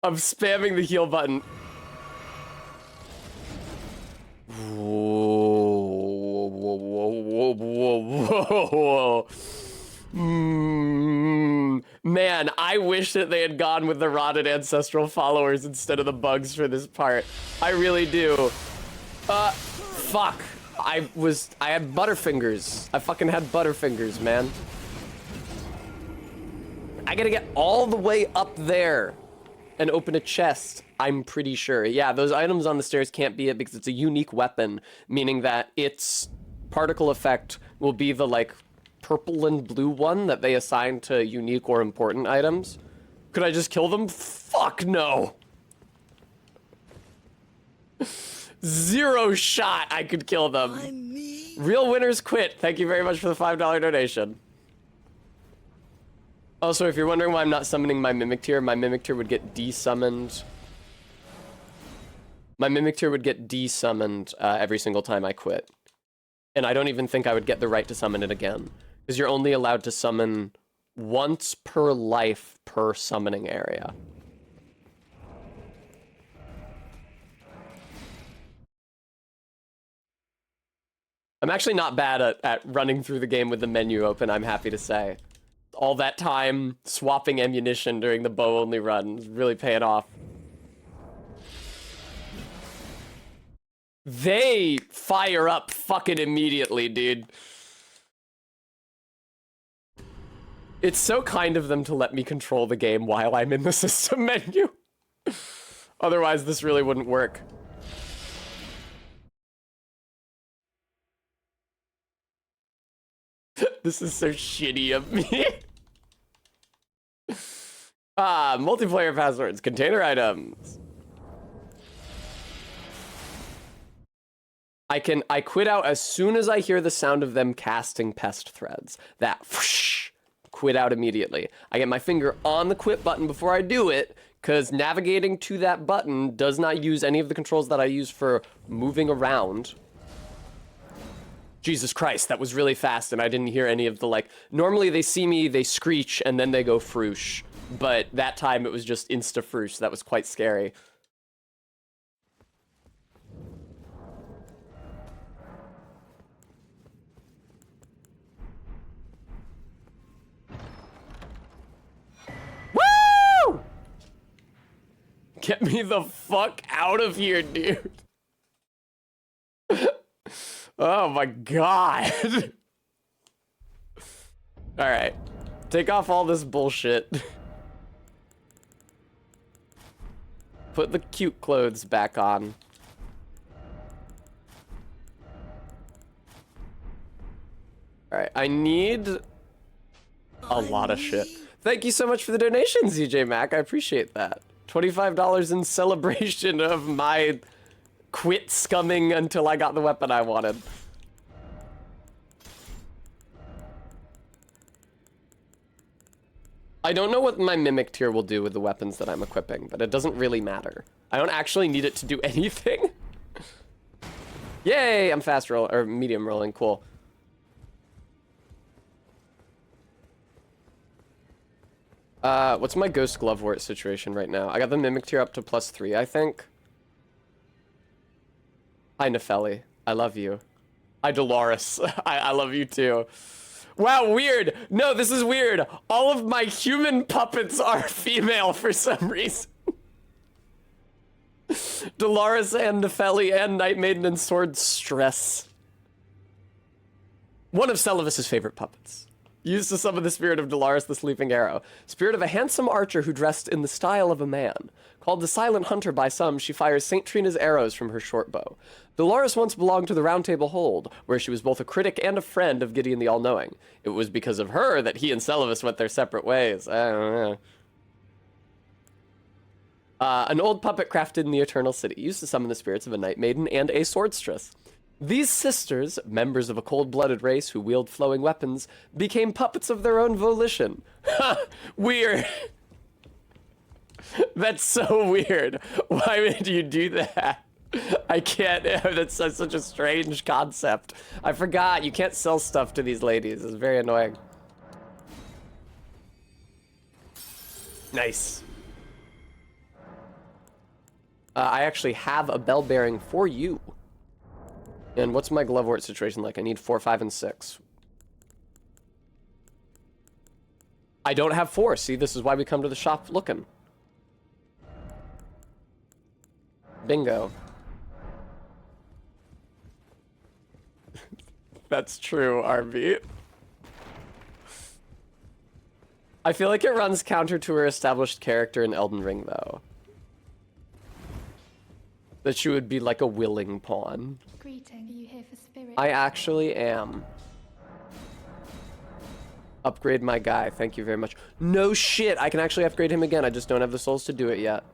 I'm spamming the heal button. Whoa, whoa, whoa, whoa, whoa, whoa. Man, I wish that they had gone with the rotted ancestral followers instead of the bugs for this part. I really do. Fuck. I had butterfingers. I fucking had butterfingers, man. I gotta get all the way up there and open a chest, I'm pretty sure. Yeah, those items on the stairs can't be it because it's a unique weapon, meaning that its particle effect will be the, like, purple and blue one that they assign to unique or important items. Could I just kill them? Fuck no! 0 shot I could kill them. Real winners quit. Thank you very much for the $5 donation. Also, if you're wondering why I'm not summoning my Mimic tier would get desummoned. My Mimic tier would get desummoned every single time I quit. And I don't even think I would get the right to summon it again. Because you're only allowed to summon once per life per summoning area. I'm actually not bad at running through the game with the menu open, I'm happy to say. All that time swapping ammunition during the bow-only run is really paying off. They fire up fucking immediately, dude. It's so kind of them to let me control the game while I'm in the system menu. Otherwise, this really wouldn't work. This is so shitty of me. Multiplayer passwords, container items. I quit out as soon as I hear the sound of them casting pest threads. That whoosh, quit out immediately. I get my finger on the quit button before I do it, because navigating to that button does not use any of the controls that I use for moving around. Jesus Christ, that was really fast, and I didn't hear any of the, like... Normally they see me, they screech, and then they go froosh. But that time it was just insta-froosh. That was quite scary. Woo! Get me the fuck out of here, dude. Oh my god. Alright. Take off all this bullshit. Put the cute clothes back on. Alright, I need a lot of shit. Thank you so much for the donation, ZJ Mac. I appreciate that. $25 in celebration of my quit scumming until I got the weapon I wanted. I don't know what my mimic tier will do with the weapons that I'm equipping, but it doesn't really matter. I don't actually need it to do anything. Yay, I'm fast roll or medium rolling, cool. What's my ghost glovewort situation right now? I got the mimic tier up to +3, I think. Hi, Nefeli. I love you. Hi, Dolores. I love you too. Wow, weird. No, this is weird. All of my human puppets are female for some reason. Dolores and Nefeli and Night Maiden and Sword Stress. One of Celavis's favorite puppets. Used to summon the spirit of Dolores the Sleeping Arrow. Spirit of a handsome archer who dressed in the style of a man. Called the Silent Hunter by some, she fires St. Trina's arrows from her short bow. Dolores once belonged to the Round Table Hold, where she was both a critic and a friend of Gideon the All-Knowing. It was because of her that he and Celavis went their separate ways. I don't know. An old puppet crafted in the Eternal City, used to summon the spirits of a Night Maiden and a Swordstress. These sisters, members of a cold-blooded race who wield flowing weapons, became puppets of their own volition. Ha! Weird. That's so weird. Why would you do that? I can't. That's such a strange concept. I forgot. You can't sell stuff to these ladies. It's very annoying. Nice. I actually have a bell bearing for you. And what's my glovewort situation like? I need 4, 5, and 6. I don't have 4. See, this is why we come to the shop looking. Bingo. That's true, RB. I feel like it runs counter to her established character in Elden Ring, though. That she would be like a willing pawn. Greeting. Are you here for spirit? I actually am. Upgrade my guy. Thank you very much. No shit. I can actually upgrade him again. I just don't have the souls to do it yet.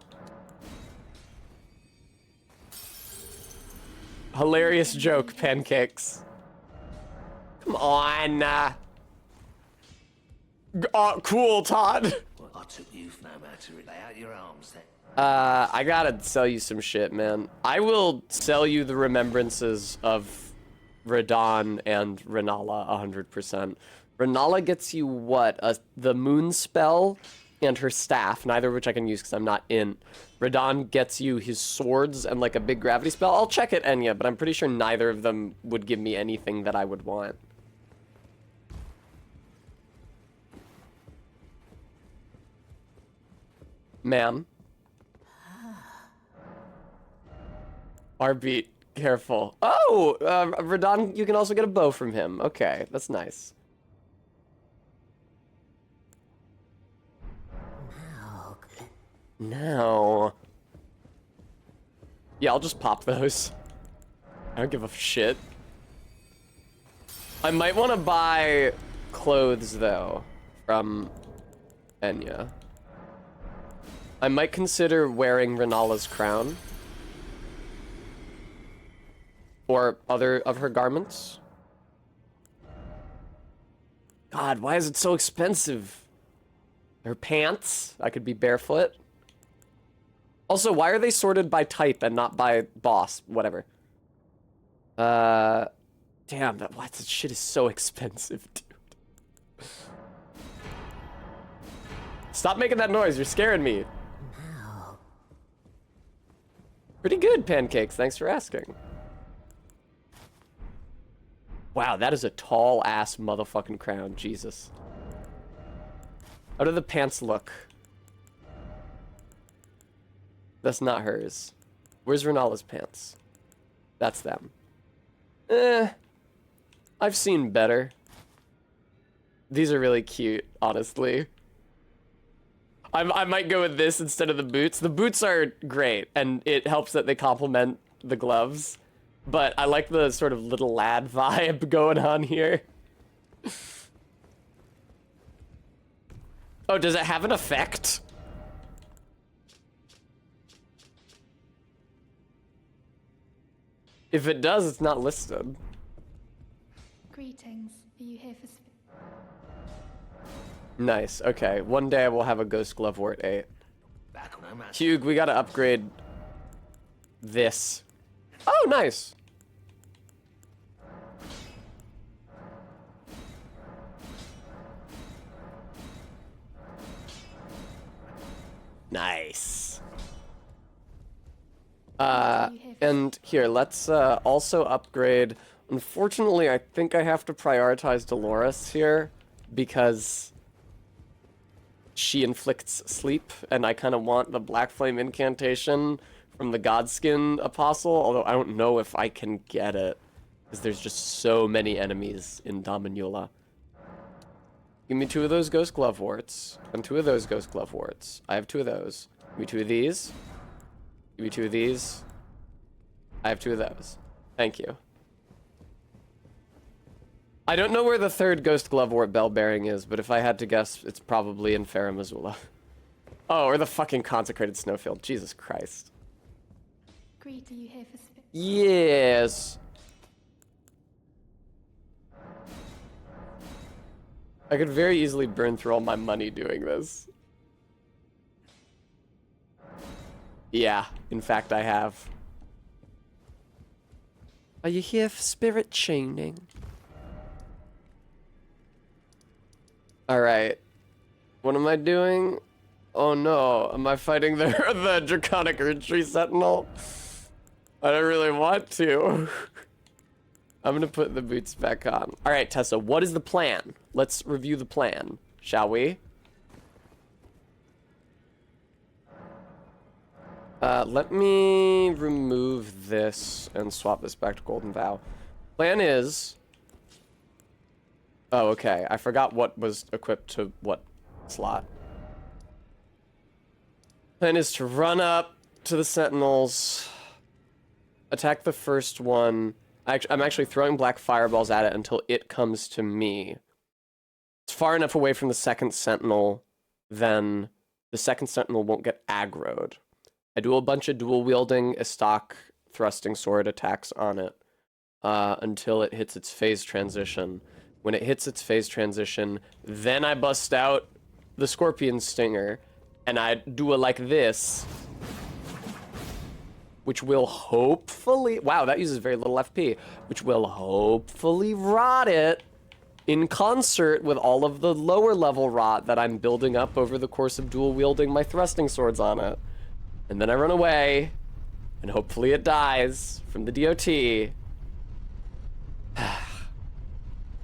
Hilarious joke, pancakes. Come on. Cool, Todd. Well, I took you for no matter. Lay out your arms then. I gotta sell you some shit, man. I will sell you the remembrances of Radon and Renala 100%. Renala gets you what? The moon spell and her staff, neither of which I can use because I'm not in. Radon gets you his swords and like a big gravity spell. I'll check it, Enya, but I'm pretty sure neither of them would give me anything that I would want. Ma'am. R-beat, careful. Oh, Radon, you can also get a bow from him. Okay, that's nice. No. Yeah, I'll just pop those. I don't give a shit. I might want to buy clothes, though, from Enya. I might consider wearing Renala's crown. Or other of her garments. God, why is it so expensive? Her pants? I could be barefoot. Also, why are they sorted by type and not by boss? Whatever. Damn, that shit is so expensive, dude. Stop making that noise, you're scaring me. Pretty good, pancakes, thanks for asking. Wow, that is a tall-ass motherfucking crown. Jesus. How do the pants look? That's not hers. Where's Renala's pants? That's them. I've seen better. These are really cute, honestly. I might go with this instead of the boots. The boots are great, and it helps that they complement the gloves. But I like the sort of little lad vibe going on here. Oh, does it have an effect? If it does, it's not listed. Greetings. Are you here for Nice. Okay. One day I will have a Ghost Glovewort 8. Back on our master. Hugh, we gotta upgrade this. Oh, nice. Nice. And here, let's also upgrade. Unfortunately, I think I have to prioritize Dolores here because she inflicts sleep, and I kind of want the Black Flame incantation from the Godskin Apostle, although I don't know if I can get it because there's just so many enemies in Dominula. Give me 2 of those Ghost Gloveworts, and 2 of those Ghost Gloveworts. I have 2 of those. Give me 2 of these. Give me 2 of these. I have 2 of those. Thank you. I don't know where the 3rd Ghost Glovewort bell bearing is, but if I had to guess, it's probably in Farum Azula. Oh, or the fucking Consecrated Snowfield. Jesus Christ. Greet, are you here for spirit? Yes. I could very easily burn through all my money doing this. Yeah, in fact I have. Are you here for spirit chaining? Alright. What am I doing? Oh no, am I fighting the Draconic Erdtree Sentinel? I don't really want to. I'm gonna put the boots back on. Alright, Tessa, what is the plan? Let's review the plan, shall we? Let me remove this and swap this back to Golden Vow. Plan is... Oh, okay. I forgot what was equipped to what slot. Plan is to run up to the Sentinels, attack the first one. I'm actually throwing black fireballs at it until it comes to me. It's far enough away from the second Sentinel, then the second Sentinel won't get aggroed. I do a bunch of dual-wielding Istok thrusting sword attacks on it until it hits its phase transition. When it hits its phase transition, then I bust out the Scorpion Stinger, and I do it like this, which will hopefully... Wow, that uses very little FP. Which will hopefully rot it in concert with all of the lower level rot that I'm building up over the course of dual-wielding my thrusting swords on it. And then I run away, and hopefully it dies from the DOT.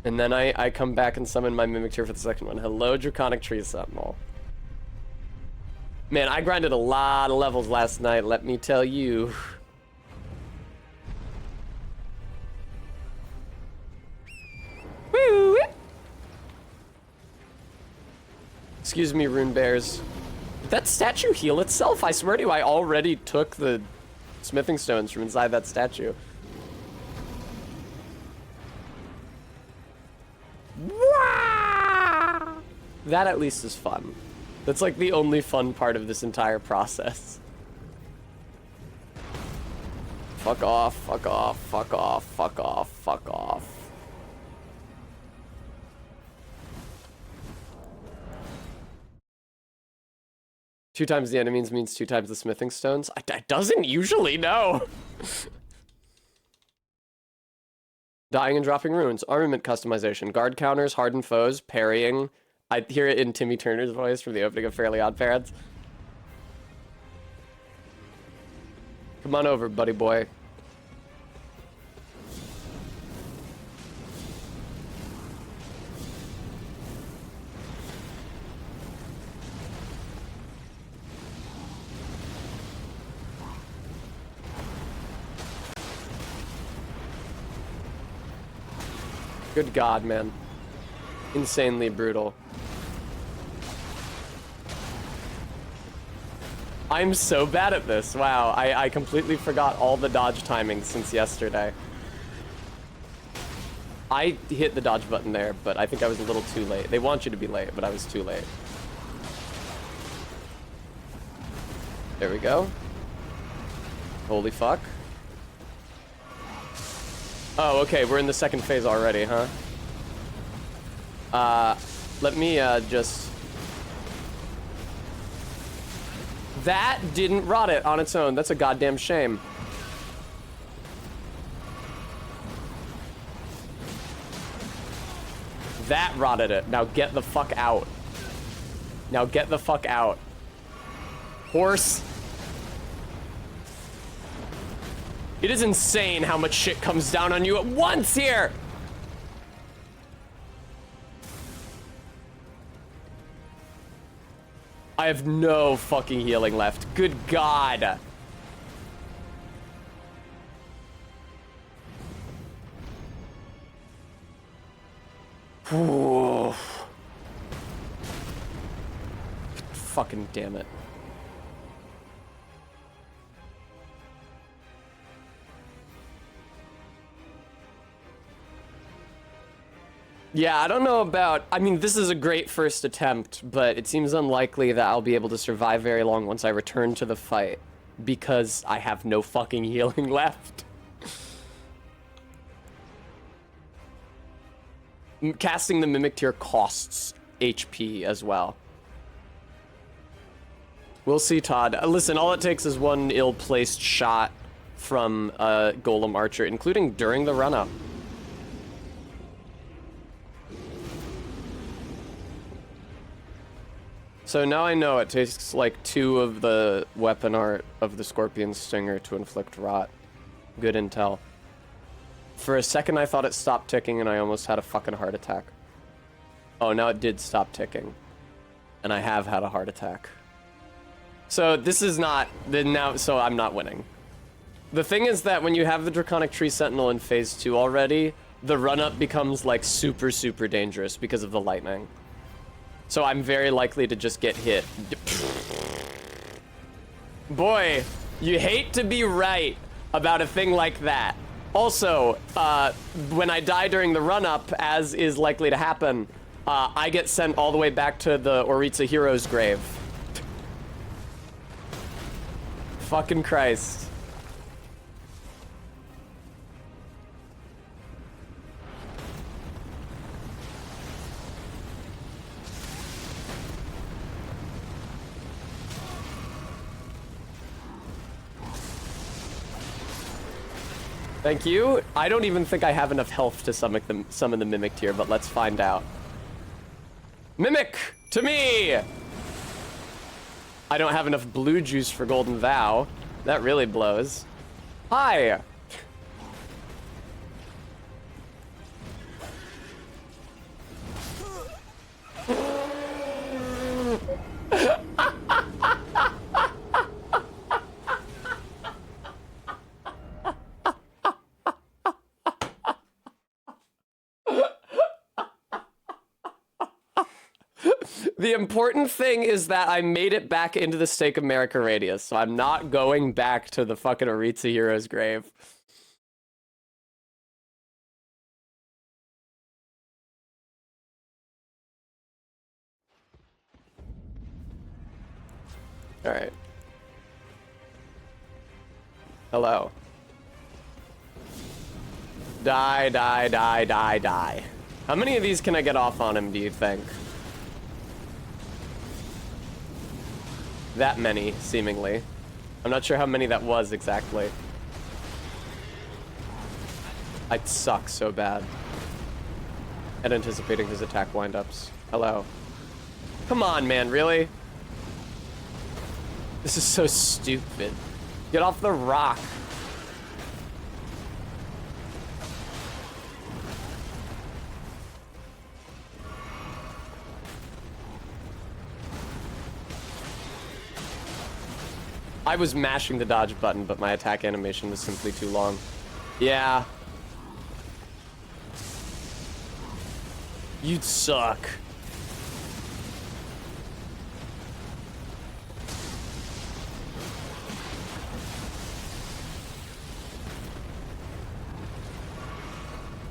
And then I come back and summon my Mimic Tear for the second one. Hello, Draconic Tree Sentinel. Man, I grinded a lot of levels last night, let me tell you. Woo! Excuse me, Rune Bears. Did that statue heal itself? I swear to you, I already took the smithing stones from inside that statue. Wah! That at least is fun. That's like the only fun part of this entire process. Fuck off, fuck off, fuck off, fuck off, fuck off. Two times the enemies means 2 times the smithing stones? It doesn't usually, no. Dying and dropping runes, armament customization, guard counters, hardened foes, parrying. I hear it in Timmy Turner's voice from the opening of Fairly Odd Parents. Come on over, buddy boy. Good God, man. Insanely brutal. I'm so bad at this. Wow, I completely forgot all the dodge timings since yesterday. I hit the dodge button there, but I think I was a little too late. They want you to be late, but I was too late. There we go. Holy fuck. Oh, okay, we're in the second phase already, huh? Let me, just... That didn't rot it on its own. That's a goddamn shame. That rotted it. Now get the fuck out. Now get the fuck out. Horse. It is insane how much shit comes down on you at once here. I have no fucking healing left. Good God. Ooh. Fucking damn it. Yeah, I don't know about... I mean, this is a great first attempt, but it seems unlikely that I'll be able to survive very long once I return to the fight, because I have no fucking healing left. Casting the Mimic Tier costs HP as well. We'll see, Todd. Listen, all it takes is one ill-placed shot from a Golem Archer, including during the run-up. So now I know it takes like 2 of the weapon art of the Scorpion Stinger to inflict rot. Good intel. For a second I thought it stopped ticking and I almost had a fucking heart attack. Oh, now it did stop ticking. And I have had a heart attack. So this is not... so I'm not winning. The thing is that when you have the Draconic Tree Sentinel in phase 2 already, the run-up becomes like super, super dangerous because of the lightning. So I'm very likely to just get hit. Boy, you hate to be right about a thing like that. Also, when I die during the run-up, as is likely to happen, I get sent all the way back to the Oritza hero's grave. Fucking Christ. Thank you. I don't even think I have enough health to summon the Mimic Tier, but let's find out. Mimic! To me! I don't have enough blue juice for Golden Vow. That really blows. Hi! The important thing is that I made it back into the Stake America radius, so I'm not going back to the fucking Oritza hero's grave. Alright. Hello. Die, die, die, die, die. How many of these can I get off on him, do you think? That many, seemingly. I'm not sure how many that was exactly. I suck so bad at anticipating his attack windups. Hello. Come on, man, really? This is so stupid. Get off the rock. I was mashing the dodge button, but my attack animation was simply too long. Yeah. You'd suck.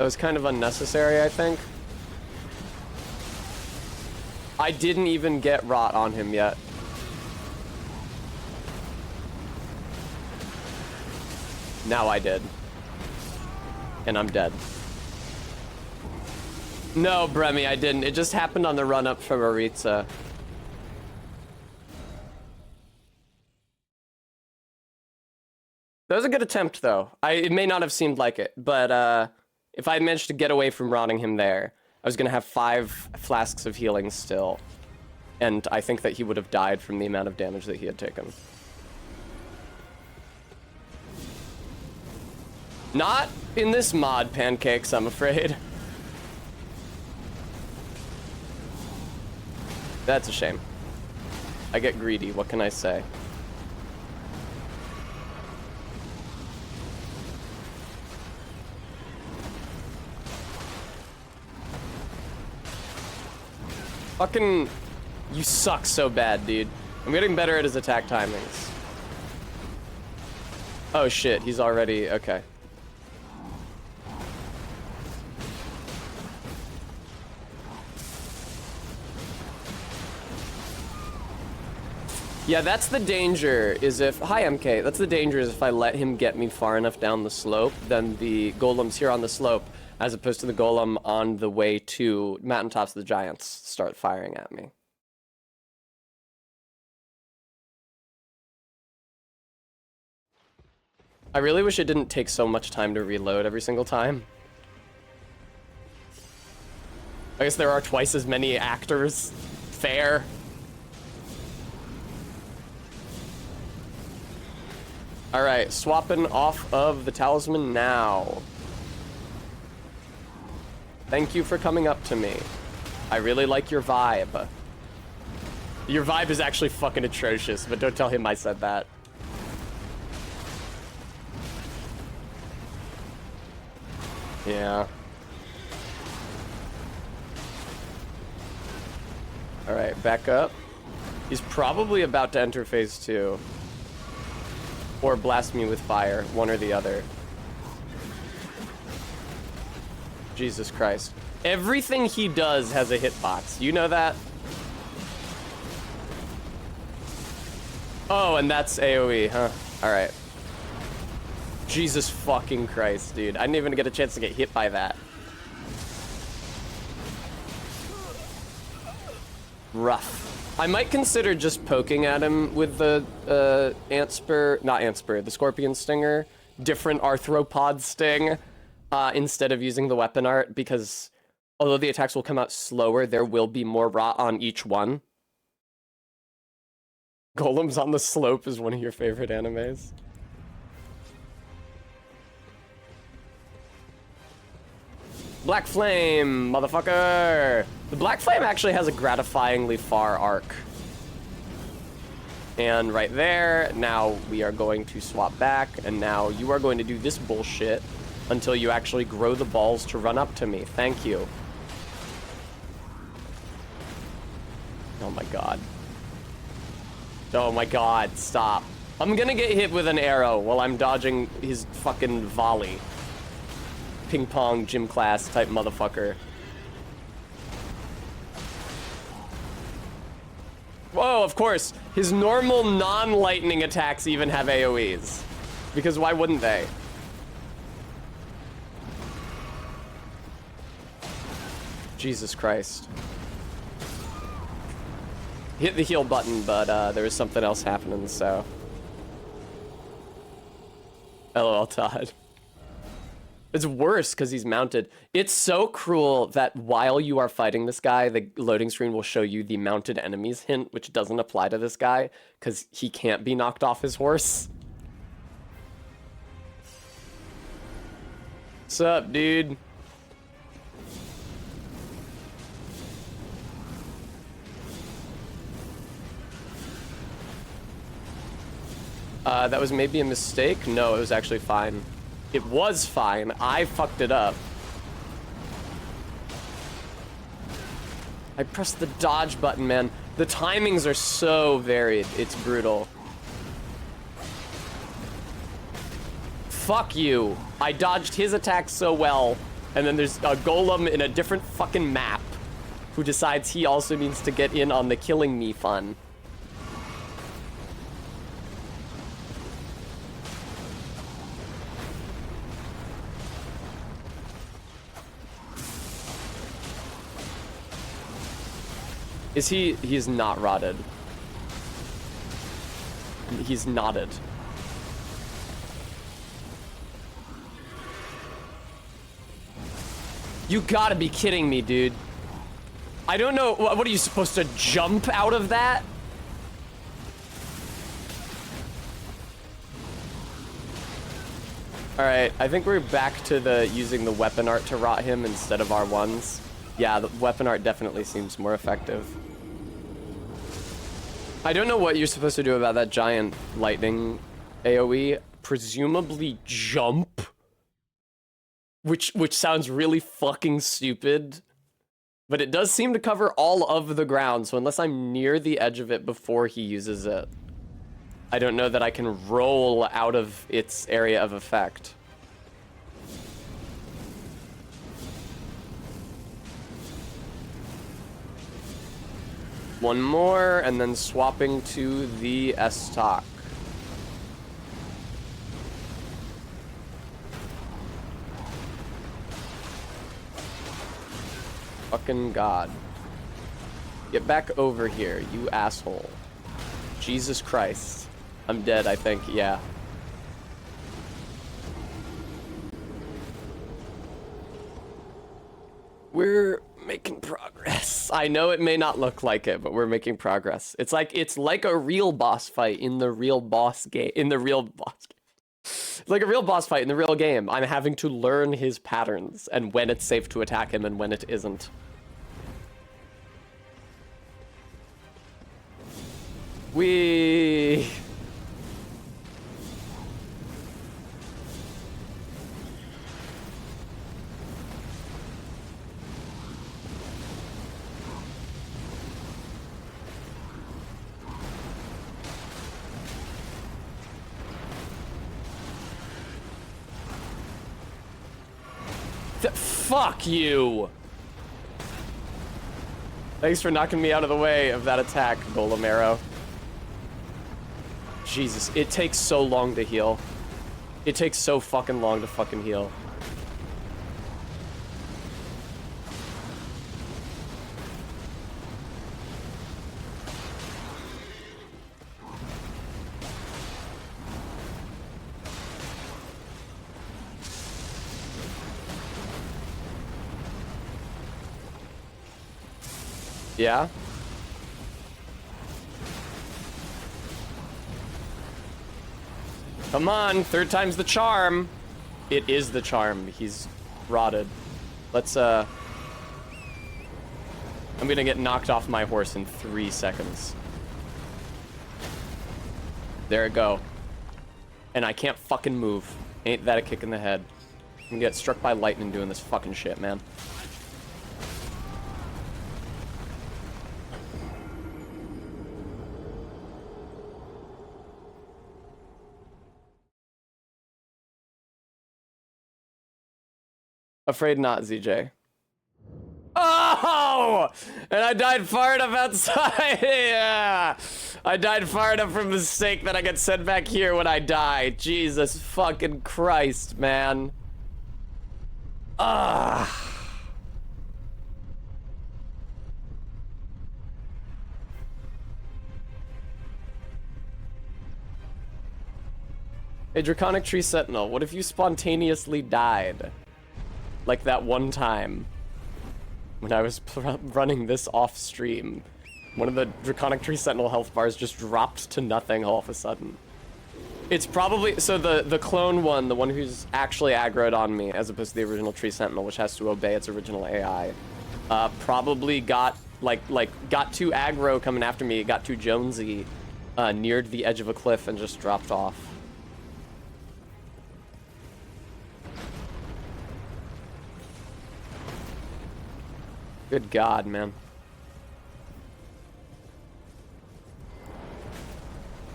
That was kind of unnecessary, I think. I didn't even get rot on him yet. Now I did. And I'm dead. No, Bremy, I didn't. It just happened on the run up from Aritza. That was a good attempt, though. It may not have seemed like it, but if I managed to get away from rotting him there, I was going to have 5 flasks of healing still. And I think that he would have died from the amount of damage that he had taken. Not in this mod, Pancakes, I'm afraid. That's a shame. I get greedy, what can I say? Fucking... You suck so bad, dude. I'm getting better at his attack timings. Oh shit, he's already... Okay. Yeah, that's the danger, is if... Hi, MK. That's the danger, is if I let him get me far enough down the slope, then the golems here on the slope, as opposed to the golem on the way to Mountaintops of the Giants, start firing at me. I really wish it didn't take so much time to reload every single time. I guess there are twice as many actors. Fair. Alright, swapping off of the talisman now. Thank you for coming up to me. I really like your vibe. Your vibe is actually fucking atrocious, but don't tell him I said that. Yeah. Alright, back up. He's probably about to enter phase 2. Or blast me with fire, one or the other. Jesus Christ. Everything he does has a hitbox. You know that? Oh, and that's AoE, huh? Alright. Jesus fucking Christ, dude. I didn't even get a chance to get hit by that. Rough. I might consider just poking at him with the the scorpion stinger, different arthropod sting, instead of using the weapon art, because although the attacks will come out slower, there will be more rot on each one. Golems on the Slope is one of your favorite animes. Black Flame, motherfucker! The Black Flame actually has a gratifyingly far arc. And right there, now we are going to swap back, and now you are going to do this bullshit until you actually grow the balls to run up to me. Thank you. Oh my god. Oh my god, stop. I'm gonna get hit with an arrow while I'm dodging his fucking volley. Ping pong gym class type motherfucker. Whoa, of course. His normal non-lightning attacks even have AoEs. Because why wouldn't they? Jesus Christ. Hit the heal button, but there was something else happening, so. LOL, Todd. It's worse because he's mounted. It's so cruel that while you are fighting this guy, the loading screen will show you the mounted enemies hint, which doesn't apply to this guy because he can't be knocked off his horse. What's up, dude? That was maybe a mistake? No, it was actually fine. It was fine. I fucked it up. I pressed the dodge button, man. The timings are so varied. It's brutal. Fuck you. I dodged his attack so well, And then there's a golem in a different fucking map who decides he also needs to get in on the killing me fun. Is he? He's not rotted. He's knotted. You gotta be kidding me, dude. I don't know. What are you supposed to jump out of that? Alright, I think we're back to the using the weapon art to rot him instead of R1s. Yeah, the weapon art definitely seems more effective. I don't know what you're supposed to do about that giant lightning AoE. Presumably jump. Which sounds really fucking stupid. But it does seem to cover all of the ground, so unless I'm near the edge of it before he uses it, I don't know that I can roll out of its area of effect. One more, and then swapping to the S-Talk. Fucking God. Get back over here, you asshole. Jesus Christ. I'm dead, I think, yeah. We're making progress. I know it may not look like it, but we're making progress. It's like a real boss fight in the real boss game. It's like a real boss fight in the real game. I'm having to learn his patterns and when it's safe to attack him and when it isn't. Wee. Fuck you! Thanks for knocking me out of the way of that attack, Golem Arrow. Jesus, it takes so long to heal. It takes so fucking long to fucking heal. Yeah? Come on, third time's the charm. It is the charm. He's rotted. Let's, I'm gonna get knocked off my horse in 3 seconds. There it go. And I can't fucking move. Ain't that a kick in the head. I'm gonna get struck by lightning doing this fucking shit, man. Afraid not, ZJ. Oh! And I died far enough outside. Yeah. I died far enough from mistake that I get sent back here when I die. Jesus fucking Christ, man. Ah. A Draconic Tree Sentinel, what if you spontaneously died? Like that one time when I was running this off stream. One of the Draconic Tree Sentinel health bars just dropped to nothing all of a sudden. It's probably, so the clone one, the one who's actually aggroed on me, as opposed to the original Tree Sentinel, which has to obey its original AI, probably got, got too aggro coming after me, got too Jonesy, neared the edge of a cliff and just dropped off. Good God, man.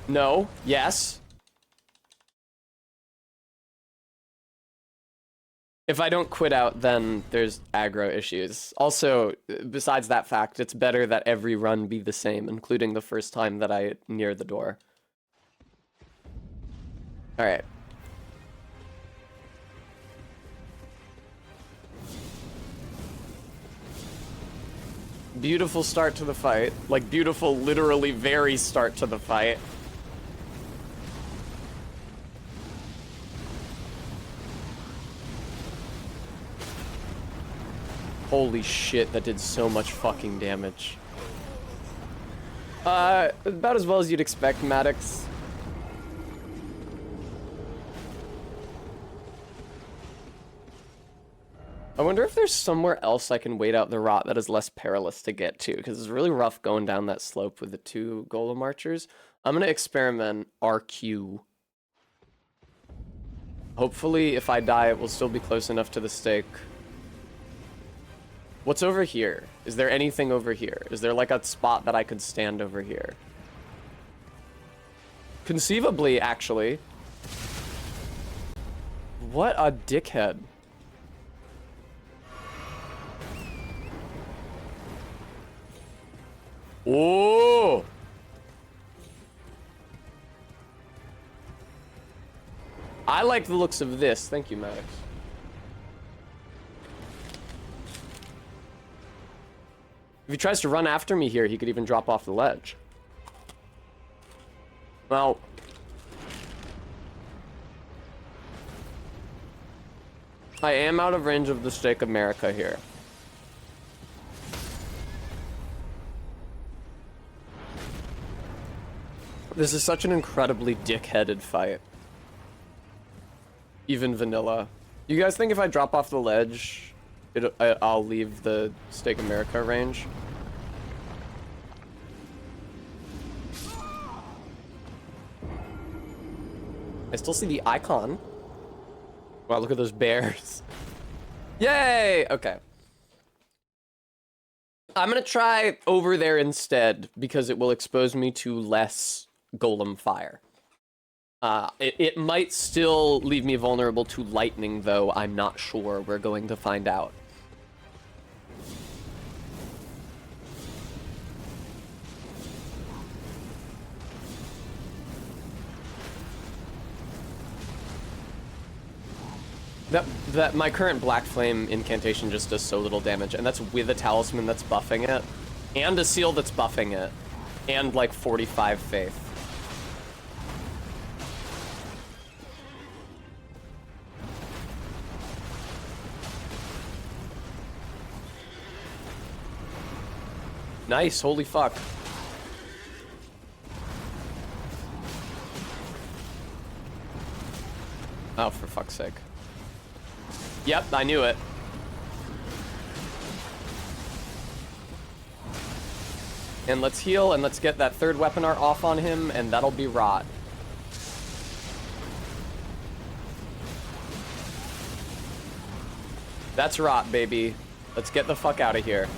No. Yes. If I don't quit out, then there's aggro issues. Also, besides that fact, it's better that every run be the same, including the first time that I near the door. Alright. Beautiful start to the fight. Like, beautiful, literally very start to the fight. Holy shit, that did so much fucking damage. About as well as you'd expect, Maddox. I wonder if there's somewhere else I can wait out the rot that is less perilous to get to, because it's really rough going down that slope with the 2 golem archers. I'm gonna experiment RQ. Hopefully, if I die, it will still be close enough to the stake. What's over here? Is there anything over here? Is there like a spot that I could stand over here? Conceivably, actually. What a dickhead. Oh! I like the looks of this. Thank you, Maddox. If he tries to run after me here, he could even drop off the ledge. Well... I am out of range of the Stake America here. This is such an incredibly dick-headed fight. Even vanilla. You guys think if I drop off the ledge, I'll leave the Stake America range? I still see the icon. Wow, look at those bears. Yay! Okay. I'm gonna try over there instead, because it will expose me to less golem fire. It might still leave me vulnerable to lightning, though. I'm not sure. We're going to find out. That my current Black Flame incantation just does so little damage, and that's with a talisman that's buffing it, and a seal that's buffing it, and like 45 faith. Nice, holy fuck. Oh, for fuck's sake. Yep, I knew it. And let's heal, and let's get that third weapon art off on him, and that'll be rot. That's rot, baby. Let's get the fuck out of here.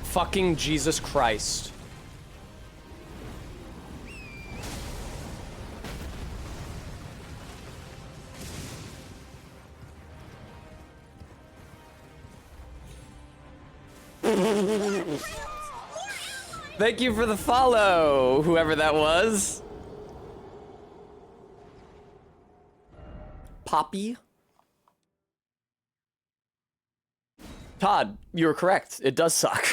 Fucking Jesus Christ. Thank you for the follow, whoever that was. Poppy? Todd, you were correct. It does suck.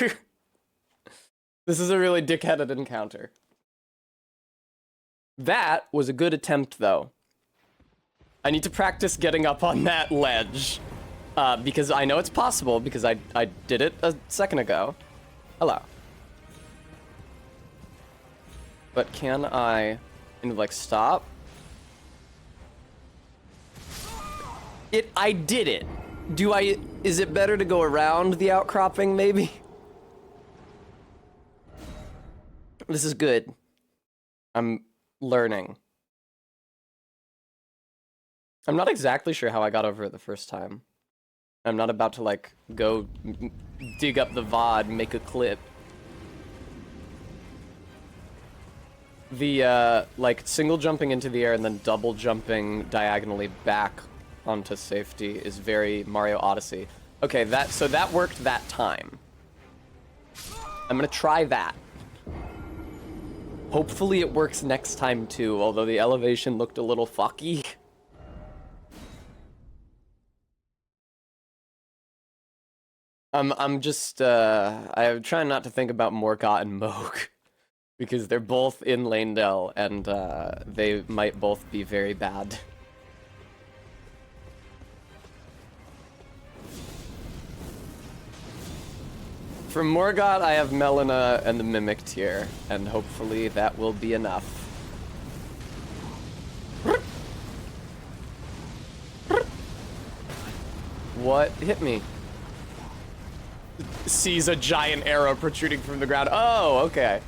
This is a really dickheaded encounter. That was a good attempt, though. I need to practice getting up on that ledge. Because I know it's possible, because I did it a second ago. Hello. But can I, like, stop? I did it. Is it better to go around the outcropping, maybe? This is good. I'm learning. I'm not exactly sure how I got over it the first time. I'm not about to, like, go dig up the VOD, make a clip. The, like, single jumping into the air and then double jumping diagonally back onto safety is very Mario Odyssey. Okay, so that worked that time. I'm gonna try that. Hopefully it works next time too, although the elevation looked a little fucky. I'm just, I'm trying not to think about Morgott and Moog. Because they're both in Lanedell, and, they might both be very bad. For Morgott, I have Melina and the Mimic tier, and hopefully that will be enough. What hit me? Sees a giant arrow protruding from the ground. Oh, okay.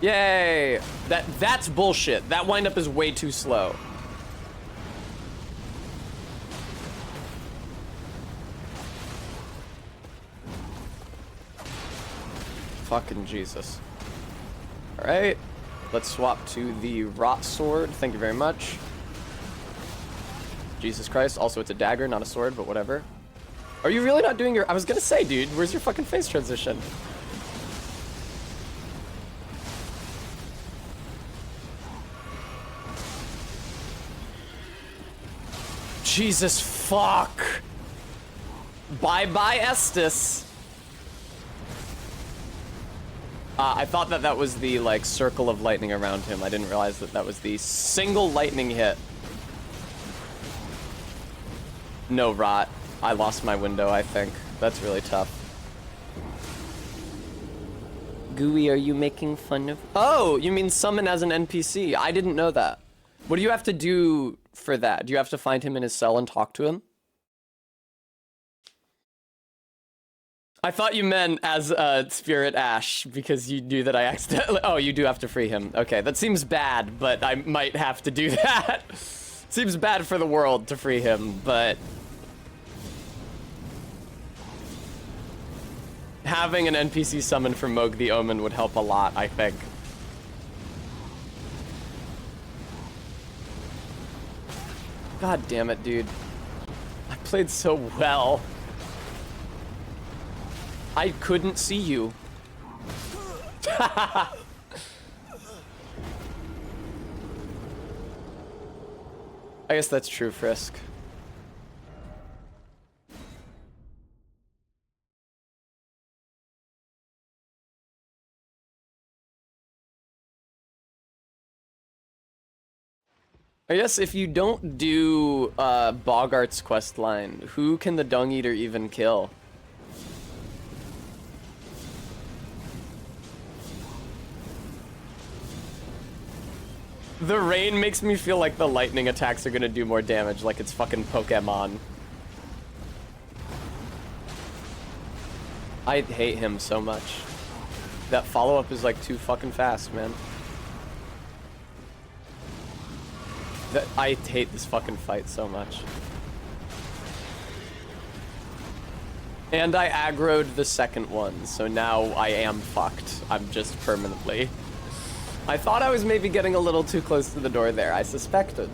Yay! That's bullshit. That windup is way too slow. Fucking Jesus. Alright. Let's swap to the Rot Sword. Thank you very much. Jesus Christ. Also, it's a dagger, not a sword, but whatever. Are you really not doing your... I was gonna say, dude, where's your fucking face transition? Jesus fuck. Bye-bye, Estus. I thought that was the, like, circle of lightning around him. I didn't realize that was the single lightning hit. No, Rot. I lost my window, I think. That's really tough. Gooey, are you making fun of... Oh, you mean summon as an NPC. I didn't know that. What do you have to do for that? Do you have to find him in his cell and talk to him? I thought you meant as Spirit Ash, because you knew that I accidentally... Oh, you do have to free him. Okay, that seems bad, but I might have to do that. Seems bad for the world to free him, but... having an NPC summon for Moog the Omen would help a lot, I think. God damn it, dude. I played so well. I couldn't see you. I guess that's true, Frisk. I guess if you don't do Bogart's questline, who can the Dung Eater even kill? The rain makes me feel like the lightning attacks are gonna do more damage, like it's fucking Pokemon. I hate him so much. That follow-up is like too fucking fast, man. I hate this fucking fight so much. And I aggroed the second one, so now I am fucked. I'm just permanently. I thought I was maybe getting a little too close to the door there. I suspected.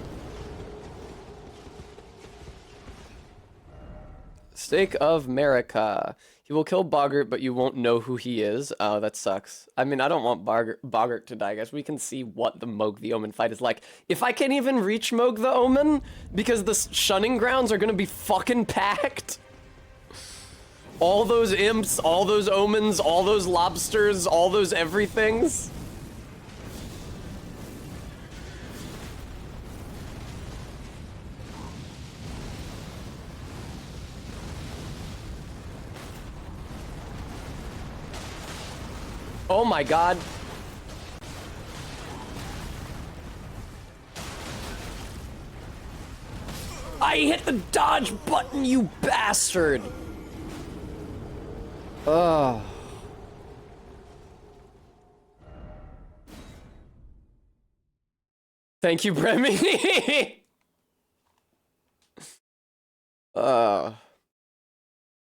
Stake of Marika. He will kill Boggart, but you won't know who he is. Oh, that sucks. I mean, I don't want Boggart to die, guys. We can see what the Moog the Omen fight is like. If I can't even reach Moog the Omen, because the shunning grounds are gonna be fucking packed. All those imps, all those omens, all those lobsters, all those everythings. Oh my god. I hit the dodge button, you bastard! Ugh. Thank you, Bremy.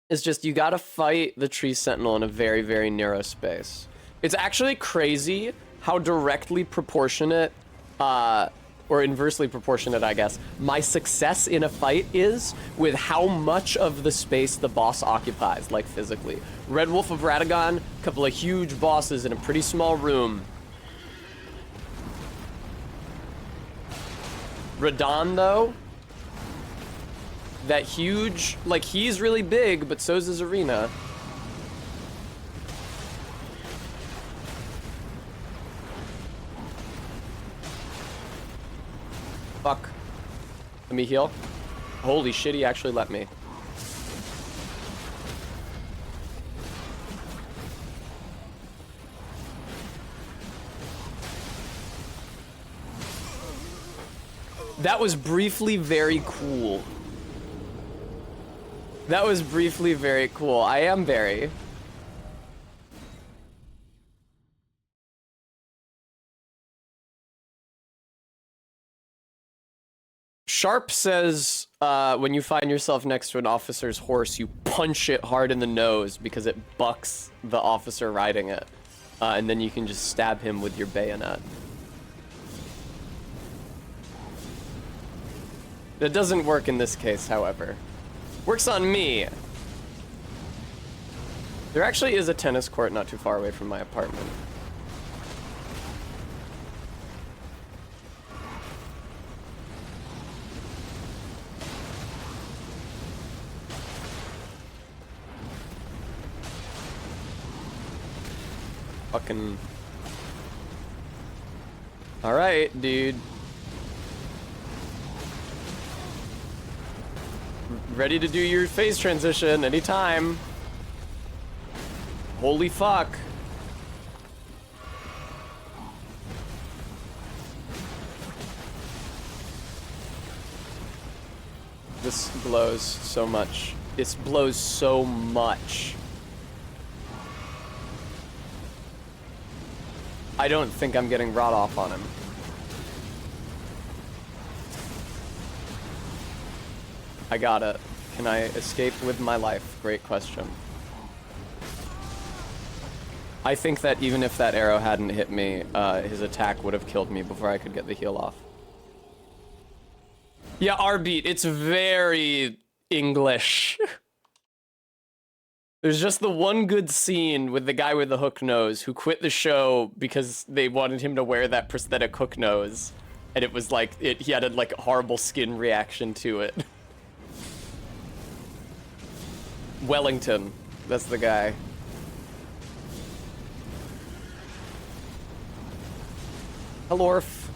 It's just, you gotta fight the Tree Sentinel in a very, very narrow space. It's actually crazy how directly proportionate, or inversely proportionate, I guess, my success in a fight is with how much of the space the boss occupies, like physically. Red Wolf of Radagon, a couple of huge bosses in a pretty small room. Radon, though, that huge, like, he's really big, but so's his arena. Fuck. Let me heal. Holy shit, he actually let me. That was briefly very cool. That was briefly very cool. I am very. Sharp says, when you find yourself next to an officer's horse, you punch it hard in the nose because it bucks the officer riding it. And then you can just stab him with your bayonet. That doesn't work in this case, however. Works on me. There actually is a tennis court not too far away from my apartment. Fucking... Alright, dude. Ready to do your phase transition anytime. Holy fuck. This blows so much. This blows so much. I don't think I'm getting rot off on him. I got it. Can I escape with my life? Great question. I think that even if that arrow hadn't hit me, his attack would have killed me before I could get the heal off. Yeah, R-beat. It's very English. There's just the one good scene with the guy with the hook nose who quit the show because they wanted him to wear that prosthetic hook nose. And it was like, he had a like horrible skin reaction to it. Wellington, that's the guy. Helorf.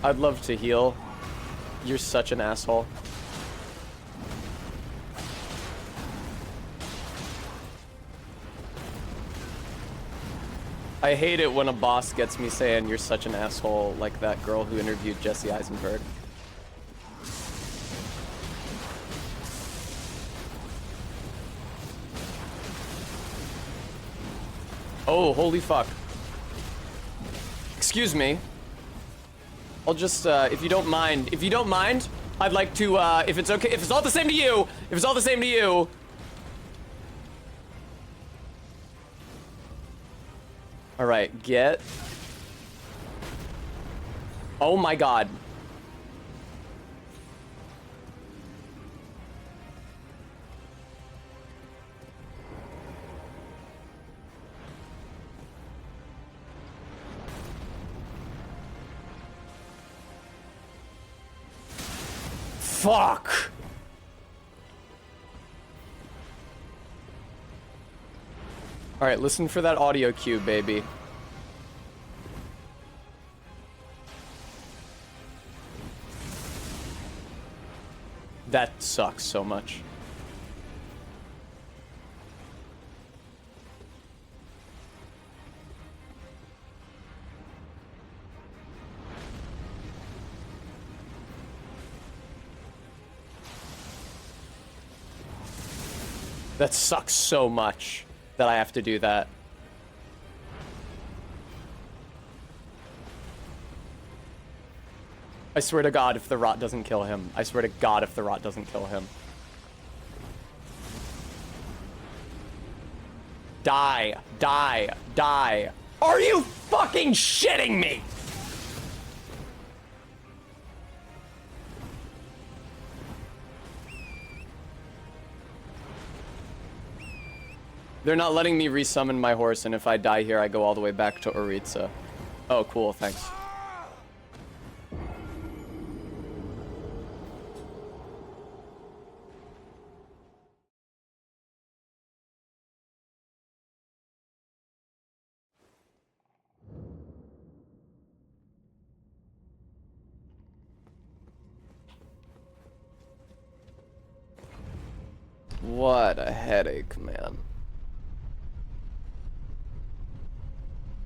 I'd love to heal. You're such an asshole. I hate it when a boss gets me saying you're such an asshole, like that girl who interviewed Jesse Eisenberg. Oh, holy fuck. Excuse me. I'll just, if you don't mind, I'd like to, if it's okay, if it's all the same to you, All right, get. Oh my god. Fuck. All right, listen for that audio cue, baby. That sucks so much. That sucks so much that I have to do that. I swear to God if the rot doesn't kill him. I swear to God if the rot doesn't kill him. Die. Die. Die. Are you fucking shitting me? They're not letting me resummon my horse, and if I die here, I go all the way back to Oritsa. Oh, cool, thanks. What a headache, man.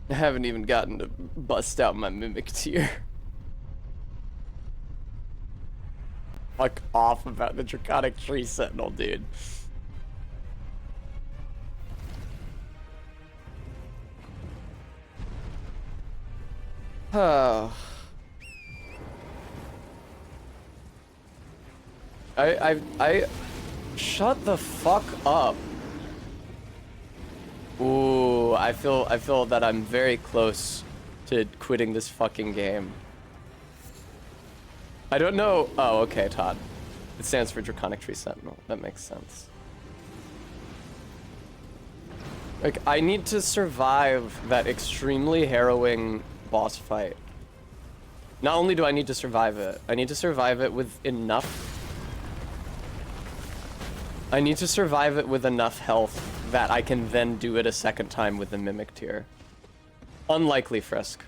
I haven't even gotten to bust out my mimic tier. Fuck off about the Draconic Tree Sentinel, dude. Oh. I shut the fuck up. Ooh, I feel that I'm very close to quitting this fucking game. I don't know. Oh, okay, Todd. It stands for Draconic Tree Sentinel. That makes sense. Like, I need to survive that extremely harrowing boss fight. Not only do I need to survive it, I need to survive it with enough... I need to survive it with enough health that I can then do it a second time with the Mimic tier. Unlikely, Frisk.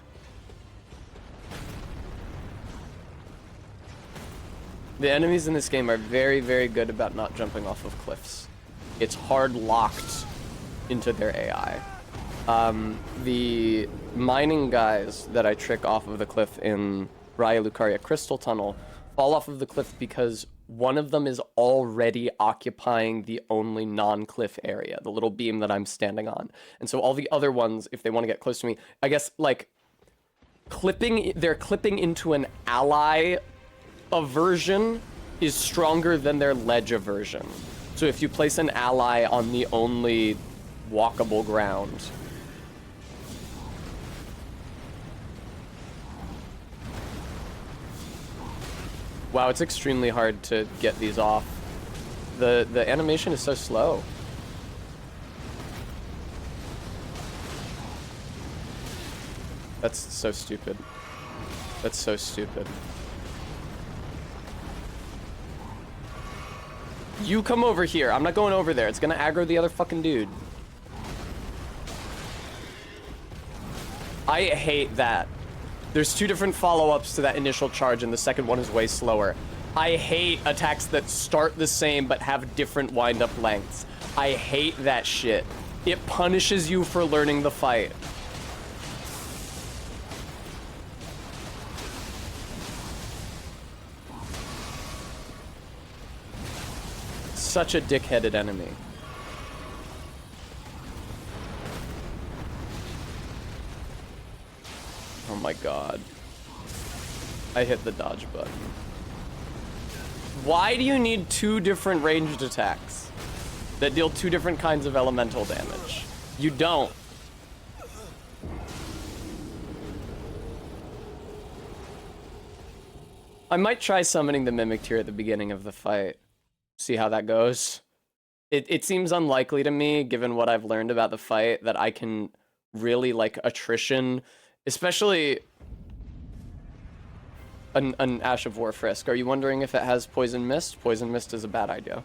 The enemies in this game are very, very good about not jumping off of cliffs. It's hard locked into their AI. The mining guys that I trick off of the cliff in Raya Lucaria Crystal Tunnel fall off of the cliff because one of them is already occupying the only non-cliff area, the little beam that I'm standing on. And so all the other ones, if they want to get close to me, I guess, like, they're clipping into an ally aversion is stronger than their ledge aversion. So if you place an ally on the only walkable ground, wow, it's extremely hard to get these off. The animation is so slow. That's so stupid. That's so stupid. You come over here. I'm not going over there. It's gonna aggro the other fucking dude. I hate that. There's two different follow-ups to that initial charge, and the second one is way slower. I hate attacks that start the same but have different wind-up lengths. I hate that shit. It punishes you for learning the fight. Such a dick-headed enemy. Oh my god. I hit the dodge button. Why do you need two different ranged attacks that deal two different kinds of elemental damage? You don't. I might try summoning the Mimic tier at the beginning of the fight. See how that goes. It seems unlikely to me, given what I've learned about the fight, that I can really, like, attrition, especially an Ash of War Frisk. Are you wondering if it has Poison Mist? Poison Mist is a bad idea.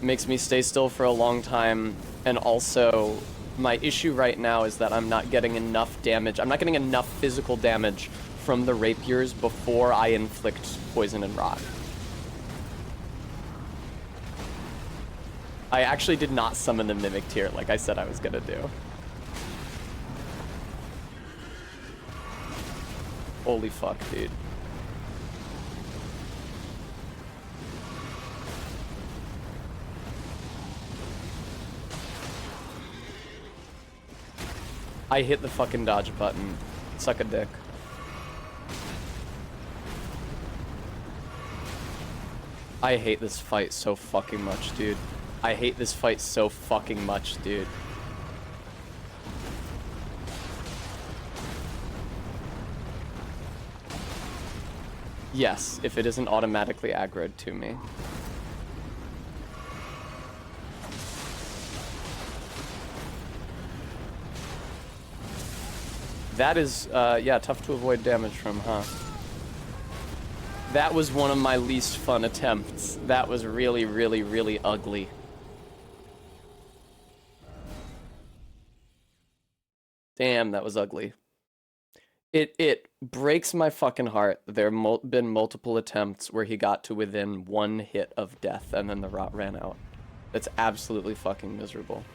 It makes me stay still for a long time, and also, my issue right now is that I'm not getting enough damage. I'm not getting enough physical damage from the rapiers before I inflict poison and rot. I actually did not summon the Mimic tier like I said I was gonna do. Holy fuck, dude. I hit the fucking dodge button. Suck a dick. I hate this fight so fucking much, dude. I hate this fight so fucking much, dude. Yes, if it isn't automatically aggroed to me. That is, yeah, tough to avoid damage from, huh? That was one of my least fun attempts. That was really, really, really ugly. Damn, that was ugly. It breaks my fucking heart. There have been multiple attempts where he got to within one hit of death and then the rot ran out. That's absolutely fucking miserable.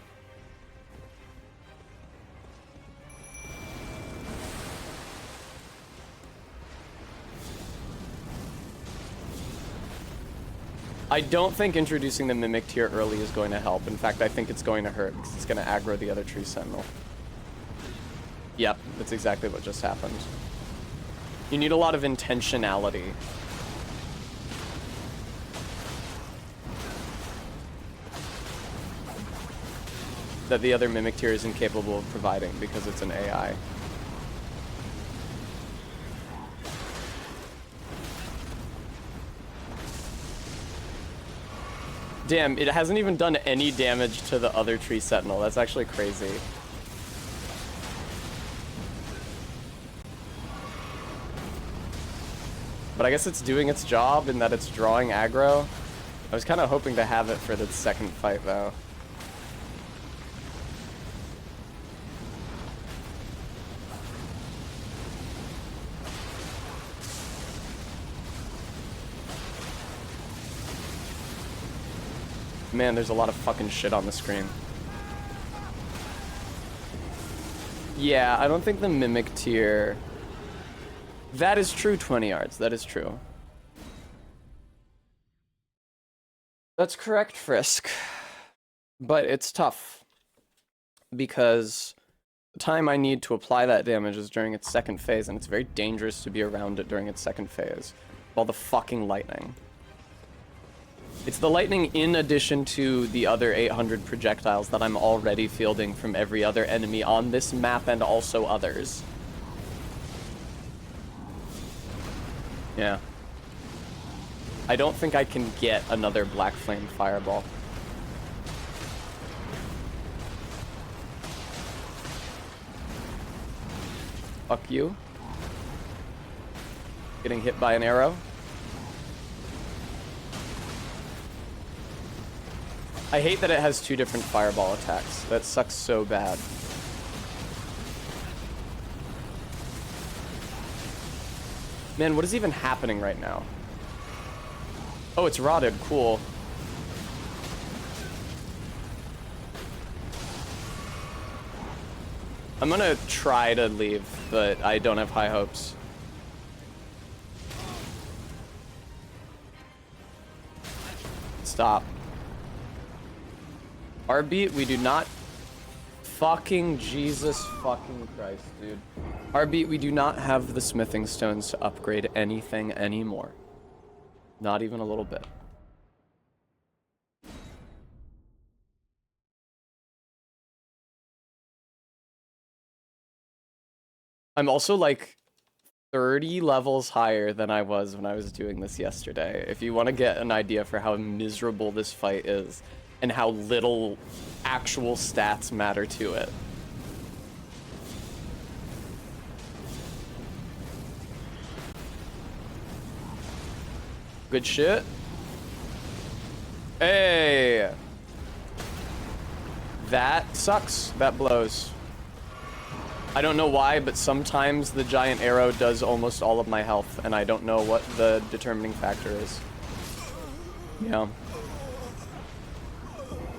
I don't think introducing the Mimic tier early is going to help. In fact, I think it's going to hurt because it's going to aggro the other Tree Sentinel. Yep, that's exactly what just happened. You need a lot of intentionality. That the other Mimic tier is incapable of providing because it's an AI. Damn, it hasn't even done any damage to the other Tree Sentinel. That's actually crazy. But I guess it's doing its job in that it's drawing aggro. I was kind of hoping to have it for the second fight, though. Man, there's a lot of fucking shit on the screen. Yeah, I don't think the Mimic tier... That is true, 20 yards. That is true. That's correct, Frisk. But it's tough. Because the time I need to apply that damage is during its second phase, and it's very dangerous to be around it during its second phase. While the fucking lightning. It's the lightning in addition to the other 800 projectiles that I'm already fielding from every other enemy on this map and also others. Yeah. I don't think I can get another Black Flame Fireball. Fuck you. Getting hit by an arrow. I hate that it has two different fireball attacks. That sucks so bad. Man, what is even happening right now? Oh, it's rotted. Cool. I'm gonna try to leave, but I don't have high hopes. Stop. Our beat, we do not... Fucking Jesus fucking Christ, dude. Our beat, we do not have the smithing stones to upgrade anything anymore. Not even a little bit. I'm also like 30 levels higher than I was when I was doing this yesterday. If you want to get an idea for how miserable this fight is and how little actual stats matter to it. Good shit. Hey. That sucks. That blows. I don't know why, but sometimes the giant arrow does almost all of my health, and I don't know what the determining factor is. Yeah.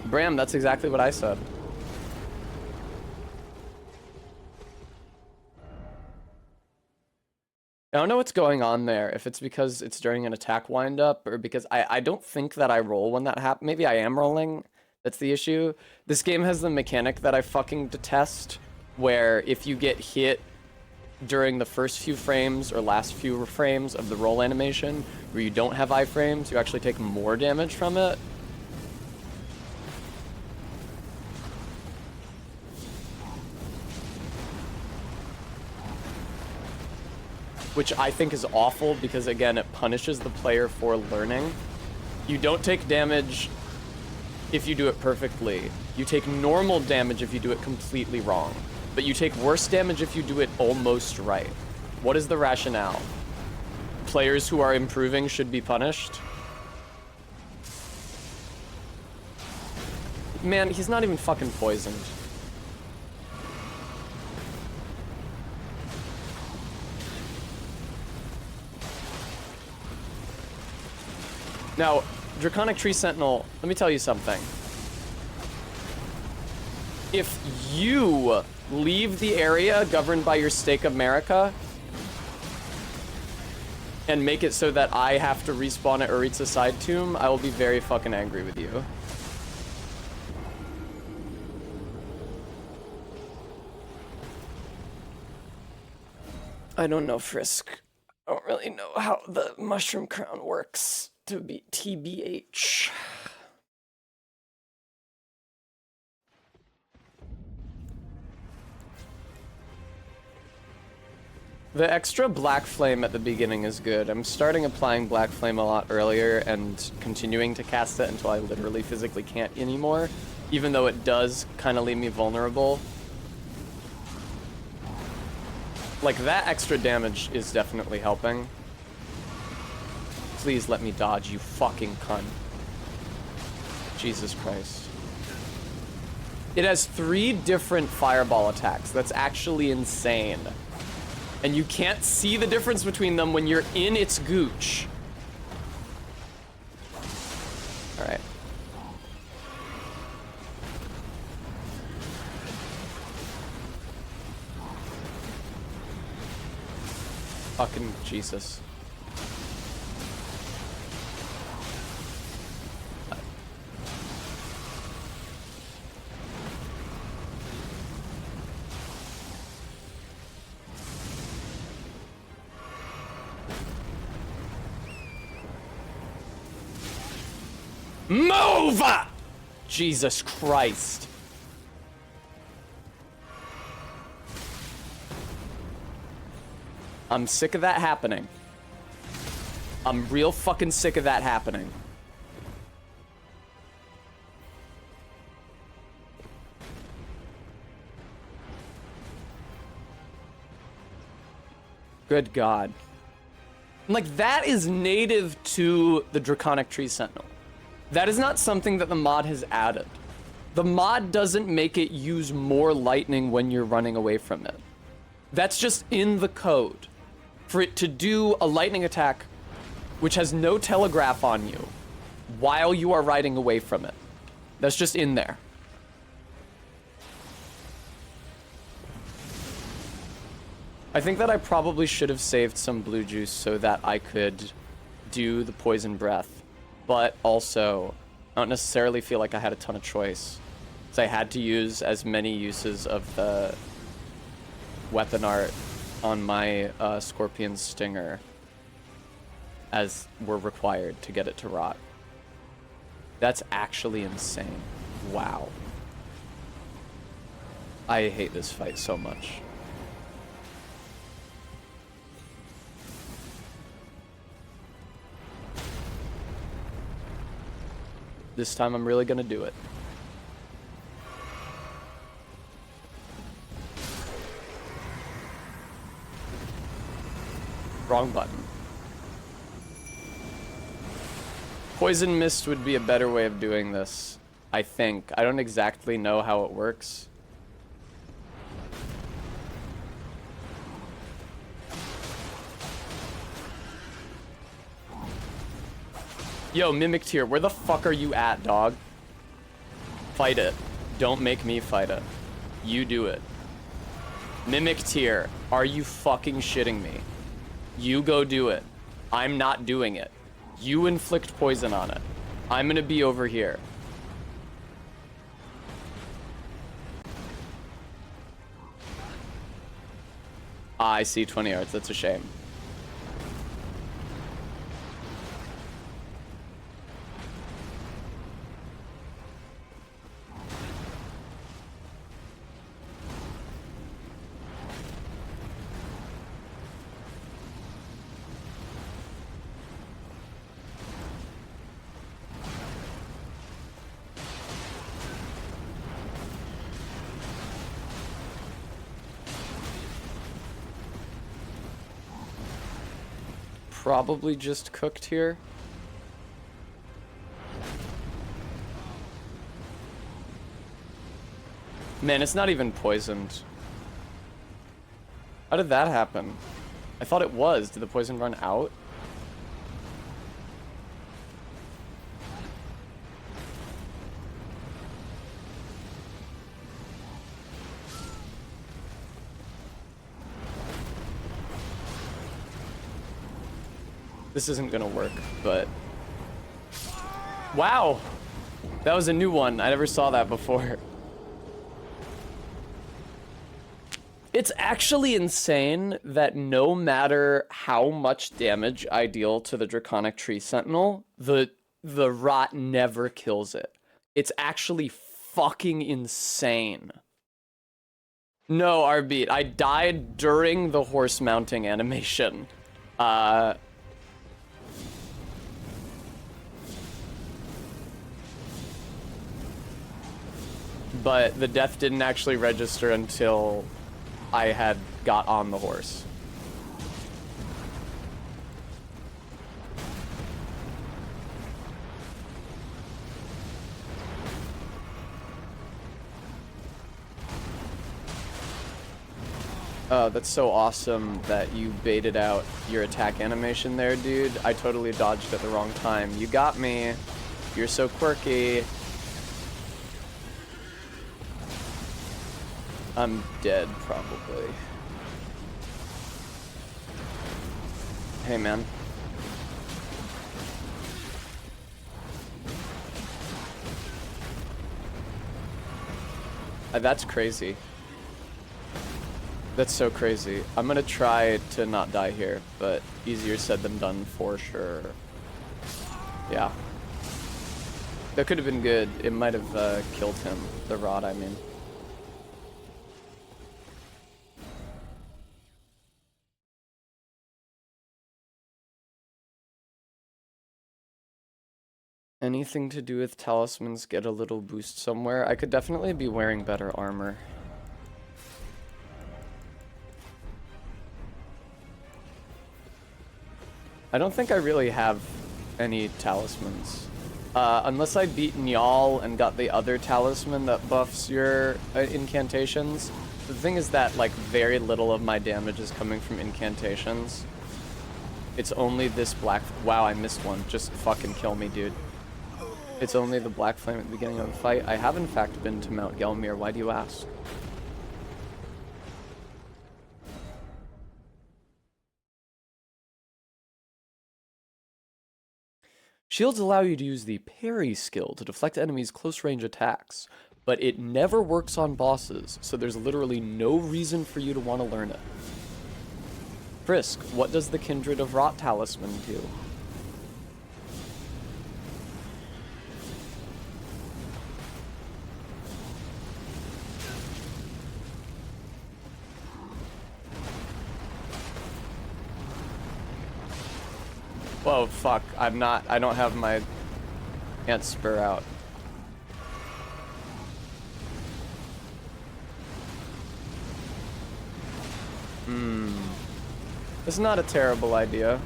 Bram, that's exactly what I said. I don't know what's going on there, if it's because it's during an attack windup, or because I don't think that I roll when that happens. Maybe I am rolling. That's the issue. This game has the mechanic that I fucking detest, where if you get hit during the first few frames or last few frames of the roll animation, where you don't have iframes, you actually take more damage from it. which I think is awful because, again, it punishes the player for learning. You don't take damage if you do it perfectly. You take normal damage if you do it completely wrong. But you take worse damage if you do it almost right. What is the rationale? Players who are improving should be punished? Man, he's not even fucking poisoned. Now, Draconic Tree Sentinel, let me tell you something. If you leave the area governed by your Stake of Marika and make it so that I have to respawn at Uritza's side tomb, I will be very fucking angry with you. I don't know, Frisk. I don't really know how the Mushroom Crown works, to be TBH. The extra Black Flame at the beginning is good. I'm starting applying Black Flame a lot earlier and continuing to cast it until I literally physically can't anymore, even though it does kind of leave me vulnerable. Like, that extra damage is definitely helping. Please let me dodge, you fucking cunt. Jesus Christ. It has 3 different fireball attacks. That's actually insane. And you can't see the difference between them when you're in its gooch. Alright. Fucking Jesus. Move! Jesus Christ. I'm sick of that happening. I'm real fucking sick of that happening. Good God. Like, that is native to the Draconic Tree Sentinel. That is not something that the mod has added. The mod doesn't make it use more lightning when you're running away from it. That's just in the code. For it to do a lightning attack which has no telegraph on you while you are riding away from it. That's just in there. I think that I probably should have saved some blue juice so that I could do the poison breath. But also, I don't necessarily feel like I had a ton of choice. So I had to use as many uses of the weapon art on my Scorpion Stinger as were required to get it to rot. That's actually insane. Wow. I hate this fight so much. This time I'm really gonna do it. Wrong button. Poison Mist would be a better way of doing this, I think. I don't exactly know how it works. Yo, Mimic Tier, where the fuck are you at, dog? Fight it. Don't make me fight it. You do it. Mimic Tier, are you fucking shitting me? You go do it. I'm not doing it. You inflict poison on it. I'm gonna be over here. Ah, I see 20 yards. That's a shame. probably just cooked here. Man, it's not even poisoned. How did that happen? I thought it was. Did the poison run out? This isn't gonna work, but... Wow! That was a new one. I never saw that before. It's actually insane that no matter how much damage I deal to the Draconic Tree Sentinel, the rot never kills it. It's actually fucking insane. No, Arbeat, I died during the horse mounting animation. But the death didn't actually register until I had got on the horse. Oh, that's so awesome that you baited out your attack animation there, dude. I totally dodged at the wrong time. You got me. You're so quirky. I'm dead, probably. Hey, man. That's crazy. That's so crazy. I'm gonna try to not die here, but easier said than done for sure. Yeah. That could have been good. It might have killed him. The rod, I mean. Anything to do with talismans get a little boost somewhere? I could definitely be wearing better armor. I don't think I really have any talismans. Unless I beat Njal and got the other talisman that buffs your incantations. The thing is that, like, very little of my damage is coming from incantations. It's only this black... Wow, I missed one. Just fucking kill me, dude. It's only the black flame at the beginning of the fight. I have, in fact, been to Mount Gelmir. Why do you ask? Shields allow you to use the parry skill to deflect enemies' close-range attacks, but it never works on bosses, so there's literally no reason for you to want to learn it. Frisk, what does the Kindred of Rot Talisman do? Whoa, fuck. I don't have my ant spur out. It's not a terrible idea.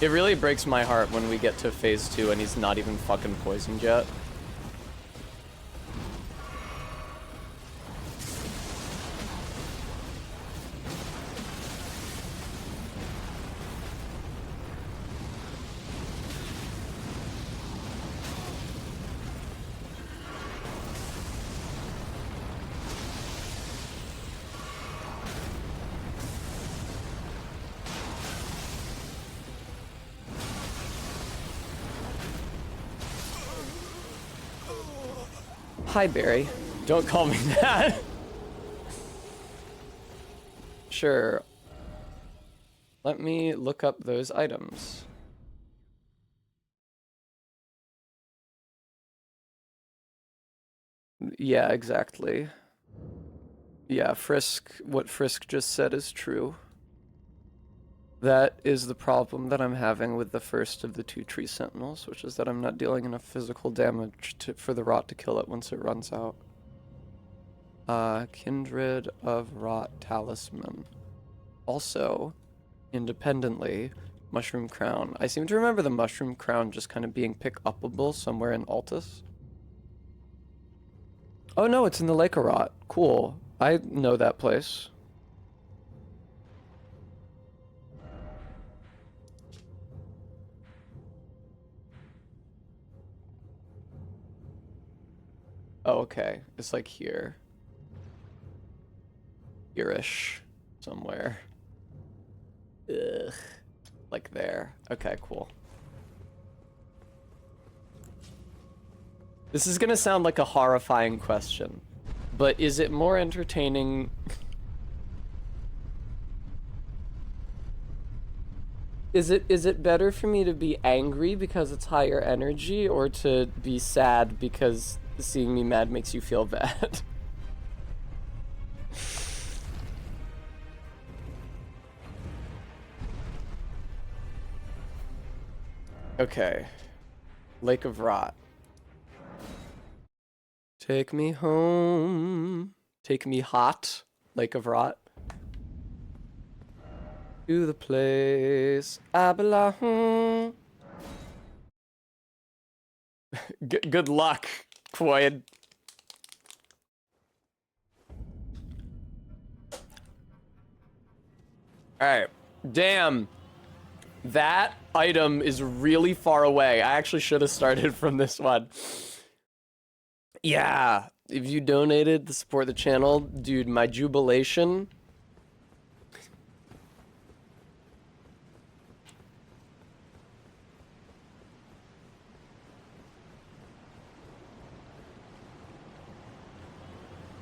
It really breaks my heart when we get to phase 2 and he's not even fucking poisoned yet. Hi, Barry. Don't call me that. Sure. Let me look up those items. Yeah, exactly. Yeah, Frisk, what Frisk just said is true. That is the problem that I'm having with the first of the 2 tree sentinels, which is that I'm not dealing enough physical damage for the rot to kill it once it runs out. Kindred of Rot Talisman. Also, independently, Mushroom Crown. I seem to remember the Mushroom Crown just kind of being pick-upable somewhere in Altus. Oh no, it's in the Lake of Rot. Cool. I know that place. Oh, okay. It's like here. Here-ish. Somewhere. Ugh. Like there. Okay, cool. This is gonna sound like a horrifying question, but is it more entertaining... Is it better for me to be angry because it's higher energy, or to be sad because seeing me mad makes you feel bad? Okay. Lake of Rot. Take me home. Take me hot. Lake of Rot. To the place I belong. Good luck, Quoid. Alright. Damn. That item is really far away. I actually should have started from this one. Yeah. If you donated to support the channel, dude, my jubilation...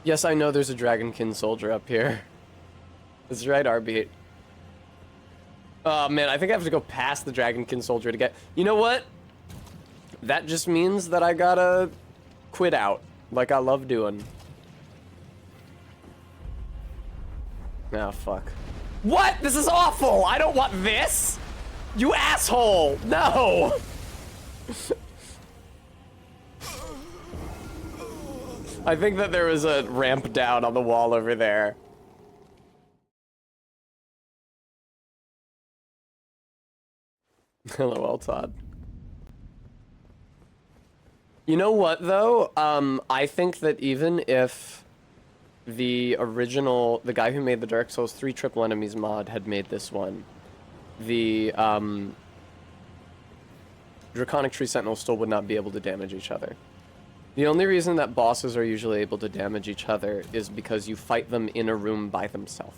Yes, I know there's a Dragonkin soldier up here. That's right, Arbeat. Oh man, I think I have to go past the Dragonkin soldier to get... You know what? That just means that I gotta quit out, like I love doing. Ah, fuck. What? This is awful! I don't want this! You asshole! No! I think that there was a ramp down on the wall over there. LOL, Todd. You know what, though? I think that even if the original, the guy who made the Dark Souls 3 Triple Enemies mod had made this one, the, Draconic Tree Sentinels still would not be able to damage each other. The only reason that bosses are usually able to damage each other is because you fight them in a room by themselves.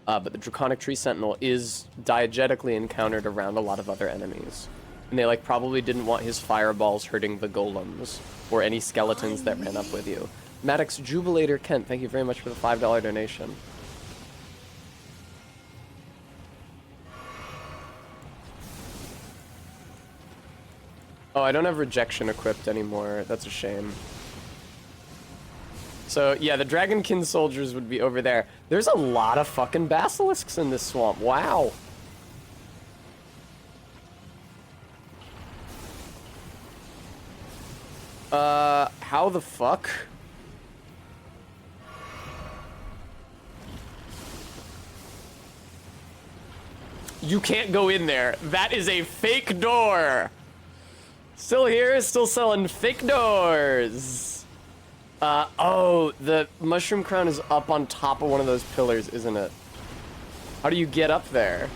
But the Draconic Tree Sentinel is diegetically encountered around a lot of other enemies. And they, like, probably didn't want his fireballs hurting the golems, or any skeletons that ran up with you. Maddox Jubilator Kent, thank you very much for the $5 donation. Oh, I don't have rejection equipped anymore. That's a shame. So, yeah, the Dragonkin soldiers would be over there. There's a lot of fucking basilisks in this swamp. Wow. How the fuck? You can't go in there. That is a fake door. Still here, still selling fake doors. Oh, the Mushroom Crown is up on top of one of those pillars, isn't it? How do you get up there?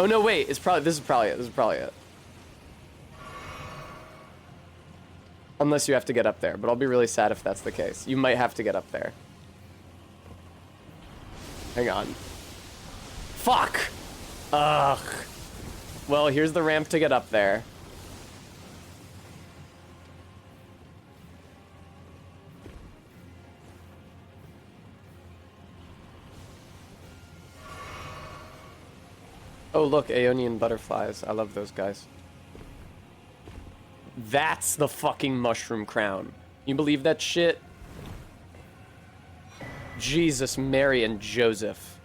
Oh no, wait, this is probably it. Unless you have to get up there, but I'll be really sad if that's the case. You might have to get up there. Hang on. Fuck! Ugh. Well, here's the ramp to get up there. Oh, look, Aeonian butterflies. I love those guys. That's the fucking Mushroom Crown. You believe that shit? Jesus, Mary, and Joseph.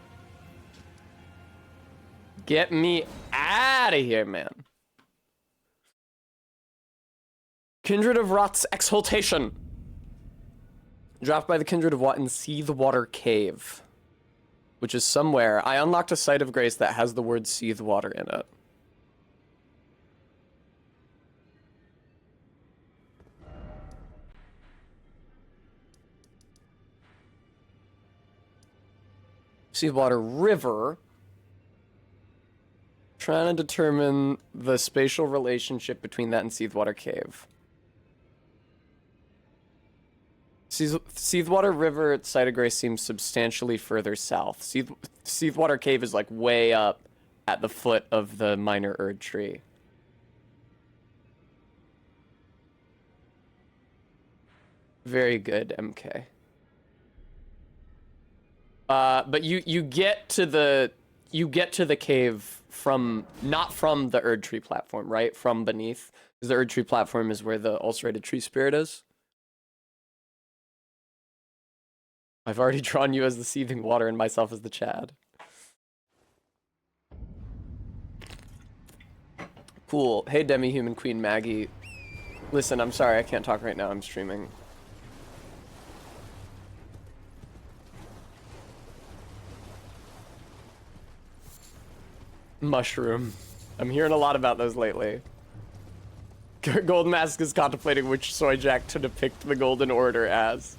Get me out of here, man. Kindred of Rot's exaltation. Dropped by the Kindred of Wat in Seethwater Cave, which is somewhere. I unlocked a site of grace that has the word Seethwater in it. Seethwater River. Trying to determine the spatial relationship between that and Seethwater Cave. Seethwater River at Site of Grace seems substantially further south. Seethwater Cave is like way up at the foot of the minor Erd tree. Very good, MK. But you get to the cave from not from the Erd tree platform, right? From beneath. Because the Erd tree platform is where the ulcerated tree spirit is. I've already drawn you as the seething water and myself as the Chad. Cool. Hey, Demi-Human Queen Maggie. Listen, I'm sorry, I can't talk right now. I'm streaming. Mushroom. I'm hearing a lot about those lately. Golden Mask is contemplating which soy jack to depict the Golden Order as.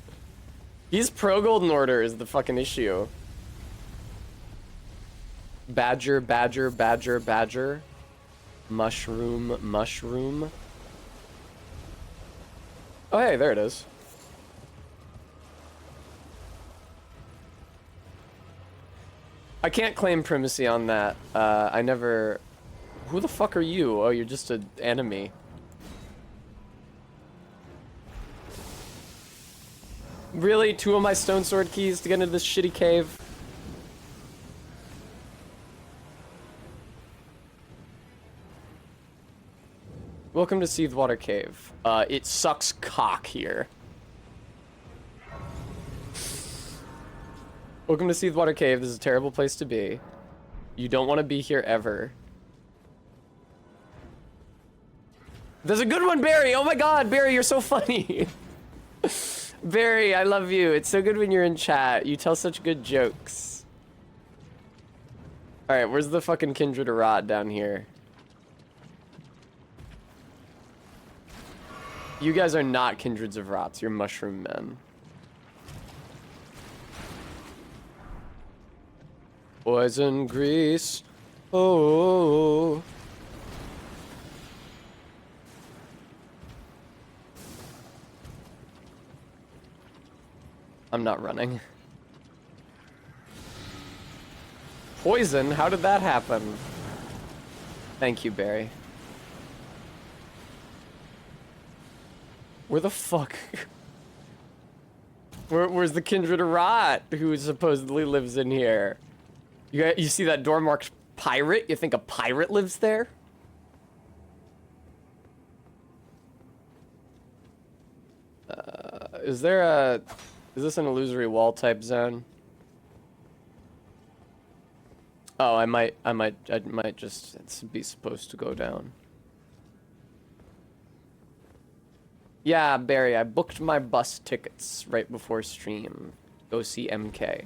He's pro-Golden Order is the fucking issue. Badger, badger, badger, badger. Mushroom, mushroom. Oh, hey, there it is. I can't claim primacy on that. I never... Who the fuck are you? Oh, you're just an enemy. Really? 2 of my stone sword keys to get into this shitty cave? Welcome to Seethwater Cave. It sucks cock here. Welcome to Seethwater Cave. This is a terrible place to be. You don't want to be here ever. There's a good one, Barry! Oh my god, Barry, you're so funny! Barry, I love you. It's so good when you're in chat. You tell such good jokes. Alright, where's the fucking Kindred of Rot down here? You guys are not Kindreds of Rots. You're mushroom men. Poison grease. Oh. I'm not running. Poison? How did that happen? Thank you, Barry. Where the fuck? Where's the Kindred of Rot who supposedly lives in here? You see that door marked pirate? You think a pirate lives there? Is this an illusory wall type zone? Oh, I might just be supposed to go down. Yeah, Barry, I booked my bus tickets right before stream. Go see MK.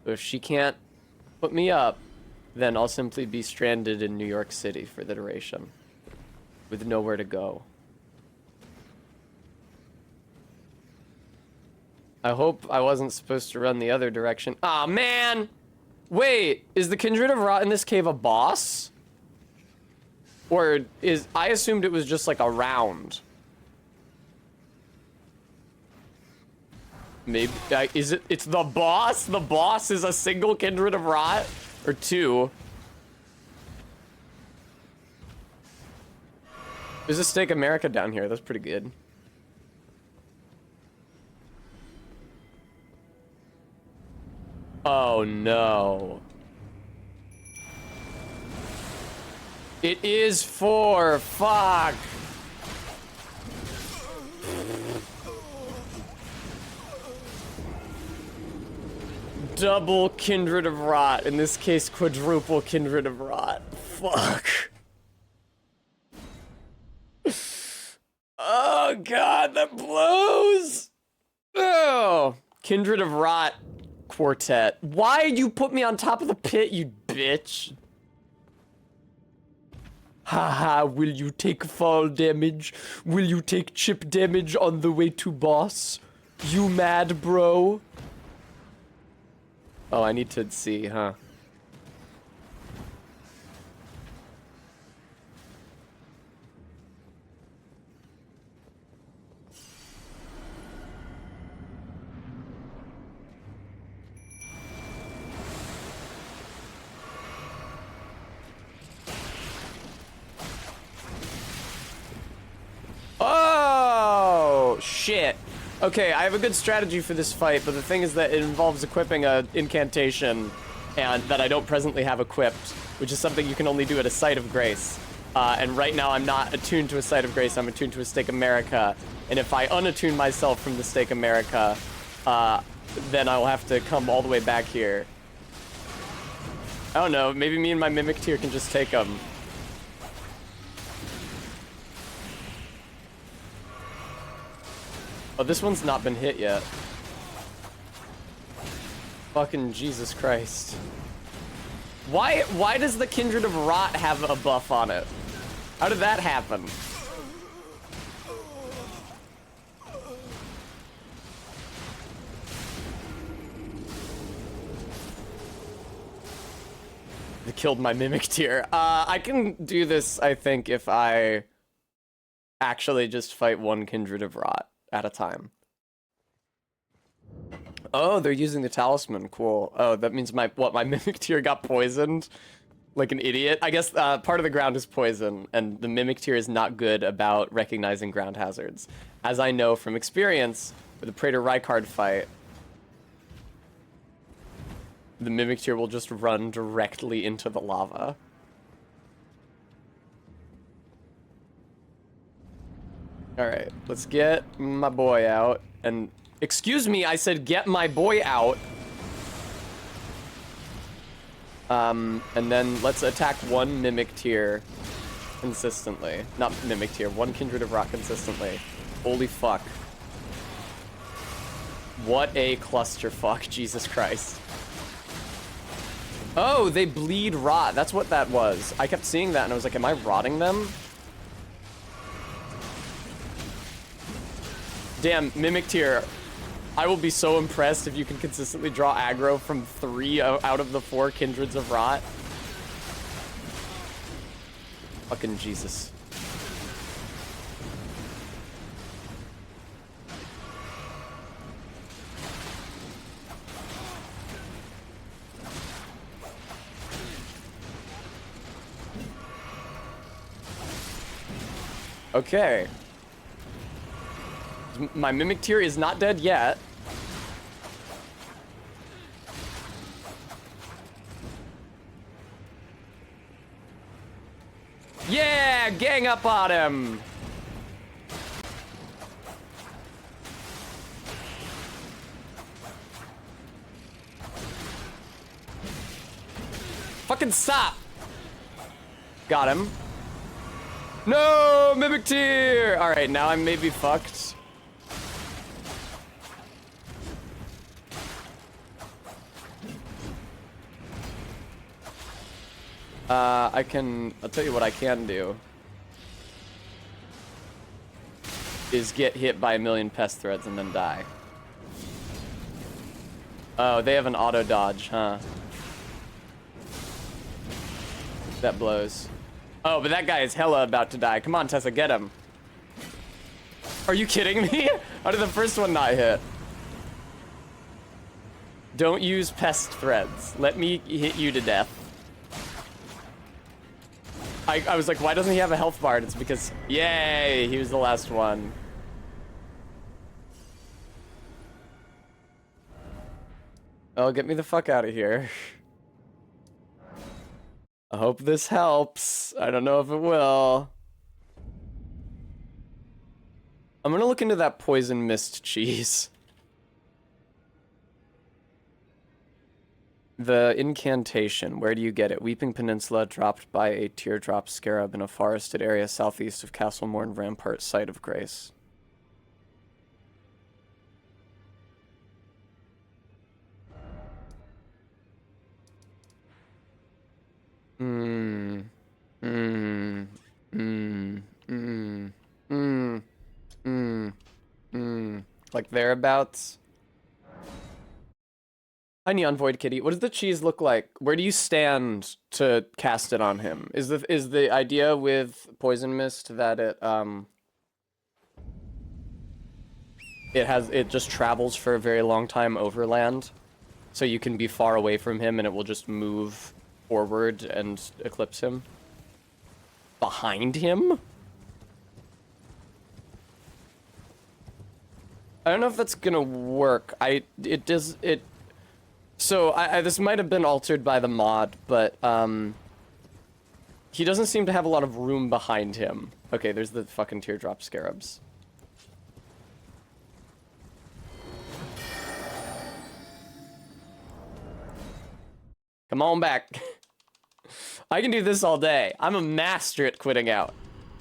So if she can't put me up, then I'll simply be stranded in New York City for the duration. With nowhere to go. I hope I wasn't supposed to run the other direction. Aw, man! Wait, is the Kindred of Rot in this cave a boss? Or is... I assumed it was just like a round. Maybe... is it... It's the boss? The boss is a single Kindred of Rot? Or 2? There's a Steak America down here. That's pretty good. Oh no. It is 4. Fuck. Double Kindred of Rot. In this case, quadruple Kindred of Rot. Fuck. Oh god, that blows. Oh, Kindred of Rot quartet. Why you put me on top of the pit, you bitch? Haha, will you take fall damage? Will you take chip damage on the way to boss? You mad, bro? Oh, I need to see, huh? Oh, shit. Okay, I have a good strategy for this fight, but the thing is that it involves equipping a incantation and that I don't presently have equipped, which is something you can only do at a Site of Grace. And right now I'm not attuned to a Site of Grace, I'm attuned to a Stake America. And if I unattune myself from the Stake America, then I'll have to come all the way back here. I don't know, maybe me and my Mimic Tier can just take them. Oh, this one's not been hit yet. Fucking Jesus Christ. Why does the Kindred of Rot have a buff on it? How did that happen? They killed my Mimic Tier. I can do this, I think, if I actually just fight one Kindred of Rot at a time. Oh, they're using the talisman. Cool. Oh, that means my Mimic Tier got poisoned like an idiot. I guess part of the ground is poison, and the Mimic Tier is not good about recognizing ground hazards. As I know from experience with the Praetor Rykard fight, the Mimic Tier will just run directly into the lava. Alright, let's get my boy out. And, excuse me, I said get my boy out. And then let's attack one Mimic Tier consistently. Not Mimic Tier, one Kindred of Rot consistently. Holy fuck. What a clusterfuck, Jesus Christ. Oh, they bleed rot. That's what that was. I kept seeing that and I was like, am I rotting them? Damn, Mimic Tier, I will be so impressed if you can consistently draw aggro from 3 out of the 4 Kindreds of Rot. Fucking Jesus. Okay. My Mimic Tier is not dead yet. Yeah, gang up on him. Fucking stop. Got him. No, Mimic Tier. All right, now I may be fucked. I'll tell you what I can do. Is get hit by a million pest threads and then die. Oh, they have an auto dodge, huh? That blows. Oh, but that guy is hella about to die. Come on, Tessa, get him. Are you kidding me? How did the first one not hit? Don't use pest threads. Let me hit you to death. I was like, why doesn't he have a health bar? And it's because, yay, he was the last one. Oh, get me the fuck out of here. I hope this helps. I don't know if it will. I'm gonna look into that poison mist cheese. The incantation, where do you get it? Weeping Peninsula, dropped by a teardrop scarab in a forested area southeast of Castlemorn Rampart, Site of Grace. like thereabouts. Hi, Neon Void Kitty. What does the cheese look like? Where do you stand to cast it on him? Is the idea with Poison Mist that it just travels for a very long time overland, so you can be far away from him and it will just move forward and eclipse him? Behind him? I don't know if that's gonna work. So this might have been altered by the mod, but he doesn't seem to have a lot of room behind him. Okay, there's the fucking teardrop scarabs. Come on back. I can do this all day. I'm a master at quitting out.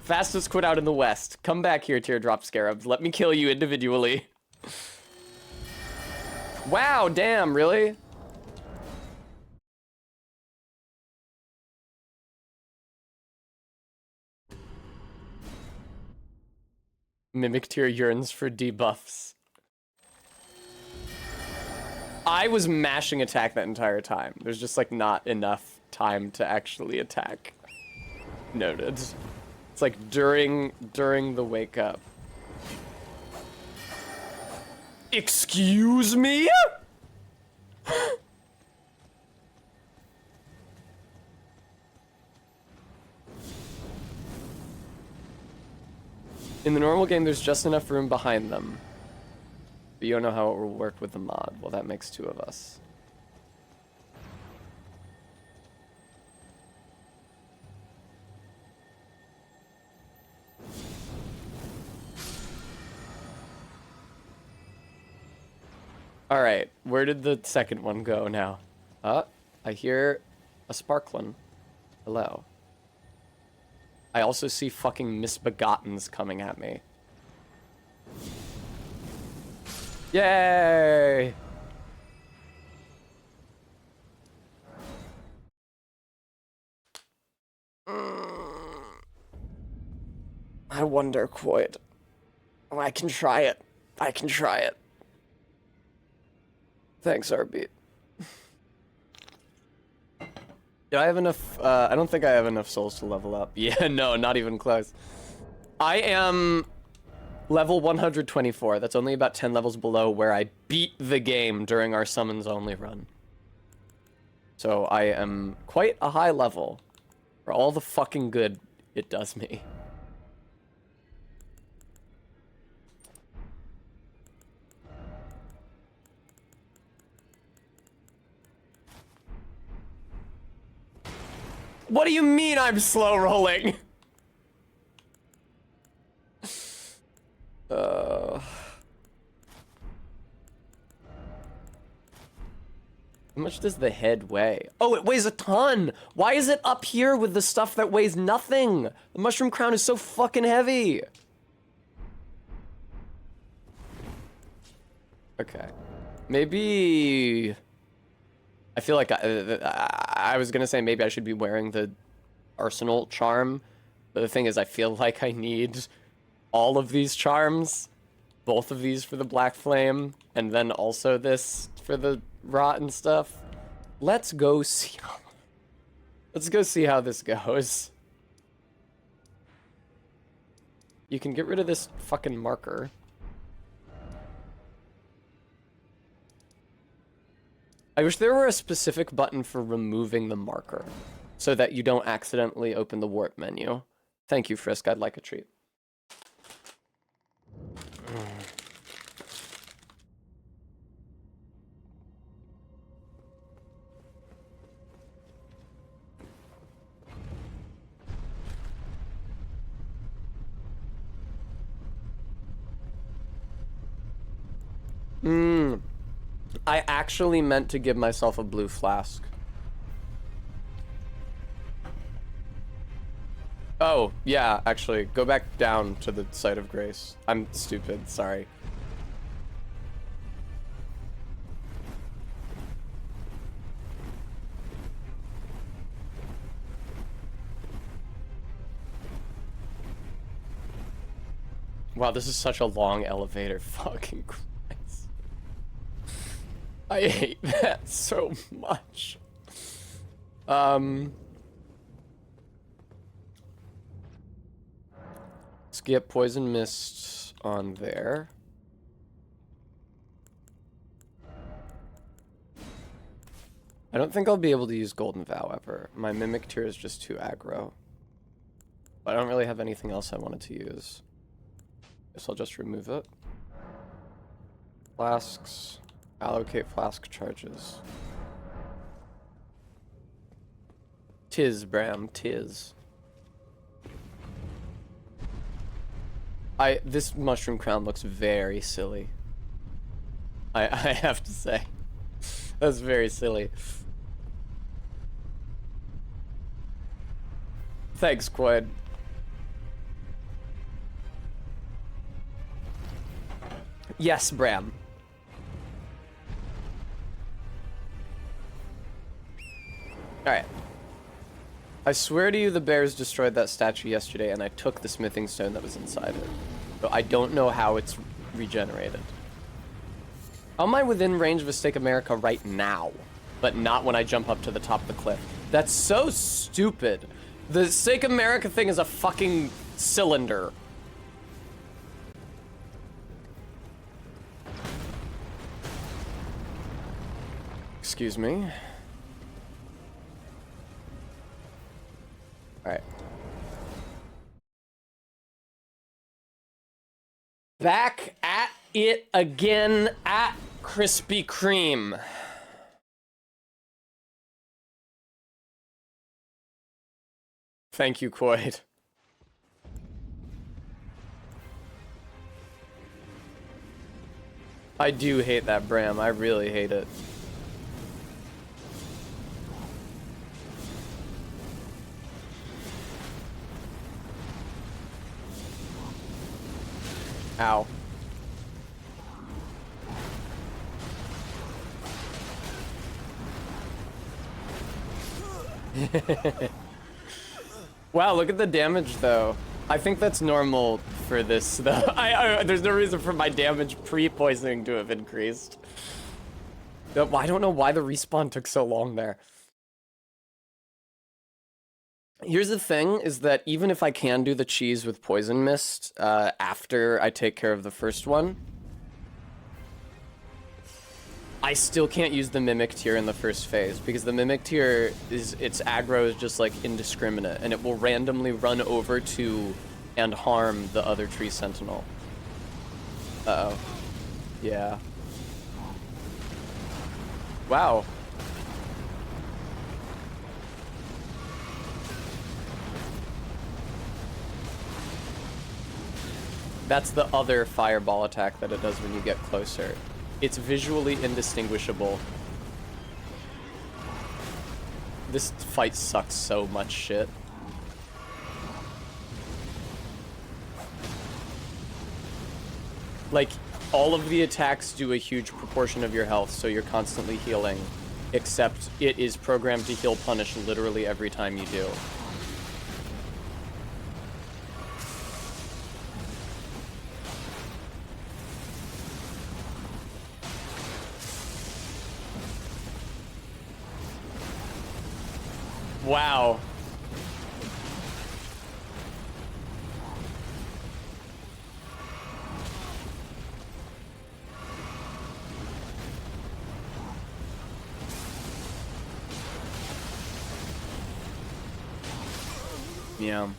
Fastest quit out in the West. Come back here, teardrop scarabs. Let me kill you individually. Wow, damn, really? Mimic Tear yearns for debuffs. I was mashing attack that entire time. There's just like not enough time to actually attack. Noted. It's like during the wake up. Excuse me? In the normal game, there's just enough room behind them. But you don't know how it will work with the mod. Well, that makes two of us. Alright, where did the second one go now? I hear a sparklin. Hello. I also see fucking misbegottens coming at me. Yay! I wonder, Quoid. Oh, I can try it. I can try it. Thanks, Arbeat. Do I have enough? I don't think I have enough souls to level up. Yeah, no, not even close. I am level 124. That's only about 10 levels below where I beat the game during our summons only run. So I am quite a high level for all the fucking good it does me. What do you mean I'm slow rolling? How much does the head weigh? Oh, it weighs a ton! Why is it up here with the stuff that weighs nothing? The mushroom crown is so fucking heavy! Okay. Maybe... I feel like I was gonna say maybe I should be wearing the arsenal charm, but the thing is I feel like I need all of these charms, both of these for the black flame, and then also this for the rot and stuff. Let's go see how this goes. You can get rid of this fucking marker. I wish there were a specific button for removing the marker, so that you don't accidentally open the warp menu. Thank you, Frisk. I'd like a treat. I actually meant to give myself a blue flask. Oh, yeah, actually, go back down to the site of grace. I'm stupid, sorry. Wow, this is such a long elevator. Fucking Christ. I hate that so much. Let's get poison mist on there. I don't think I'll be able to use Golden Vow ever. My Mimic Tear is just too aggro. I don't really have anything else I wanted to use. Guess I'll just remove it. Flasks. Allocate flask charges. Tis, Bram, tis. This mushroom crown looks very silly. I have to say. That's very silly. Thanks, Quid. Yes, Bram. Alright. I swear to you the bears destroyed that statue yesterday and I took the smithing stone that was inside it. But I don't know how it's regenerated. How am I within range of a Stake America right now, but not when I jump up to the top of the cliff? That's so stupid. The Stake America thing is a fucking cylinder. Excuse me. Alright. Back at it again at Krispy Kreme. Thank you, Quaid. I do hate that Bram. I really hate it. Ow. Wow, look at the damage though. I think that's normal for this though. There's no reason for my damage pre-poisoning to have increased. I don't know why the respawn took so long there. Here's the thing, is that even if I can do the cheese with poison mist after I take care of the first one, I still can't use the Mimic Tear in the first phase, because the Mimic Tear, its aggro is just like indiscriminate, and it will randomly run over to and harm the other tree sentinel. Uh-oh. Yeah. Wow. That's the other fireball attack that it does when you get closer. It's visually indistinguishable. This fight sucks so much shit. Like, all of the attacks do a huge proportion of your health, so you're constantly healing. Except it is programmed to heal punish literally every time you do. Wow. Yeah.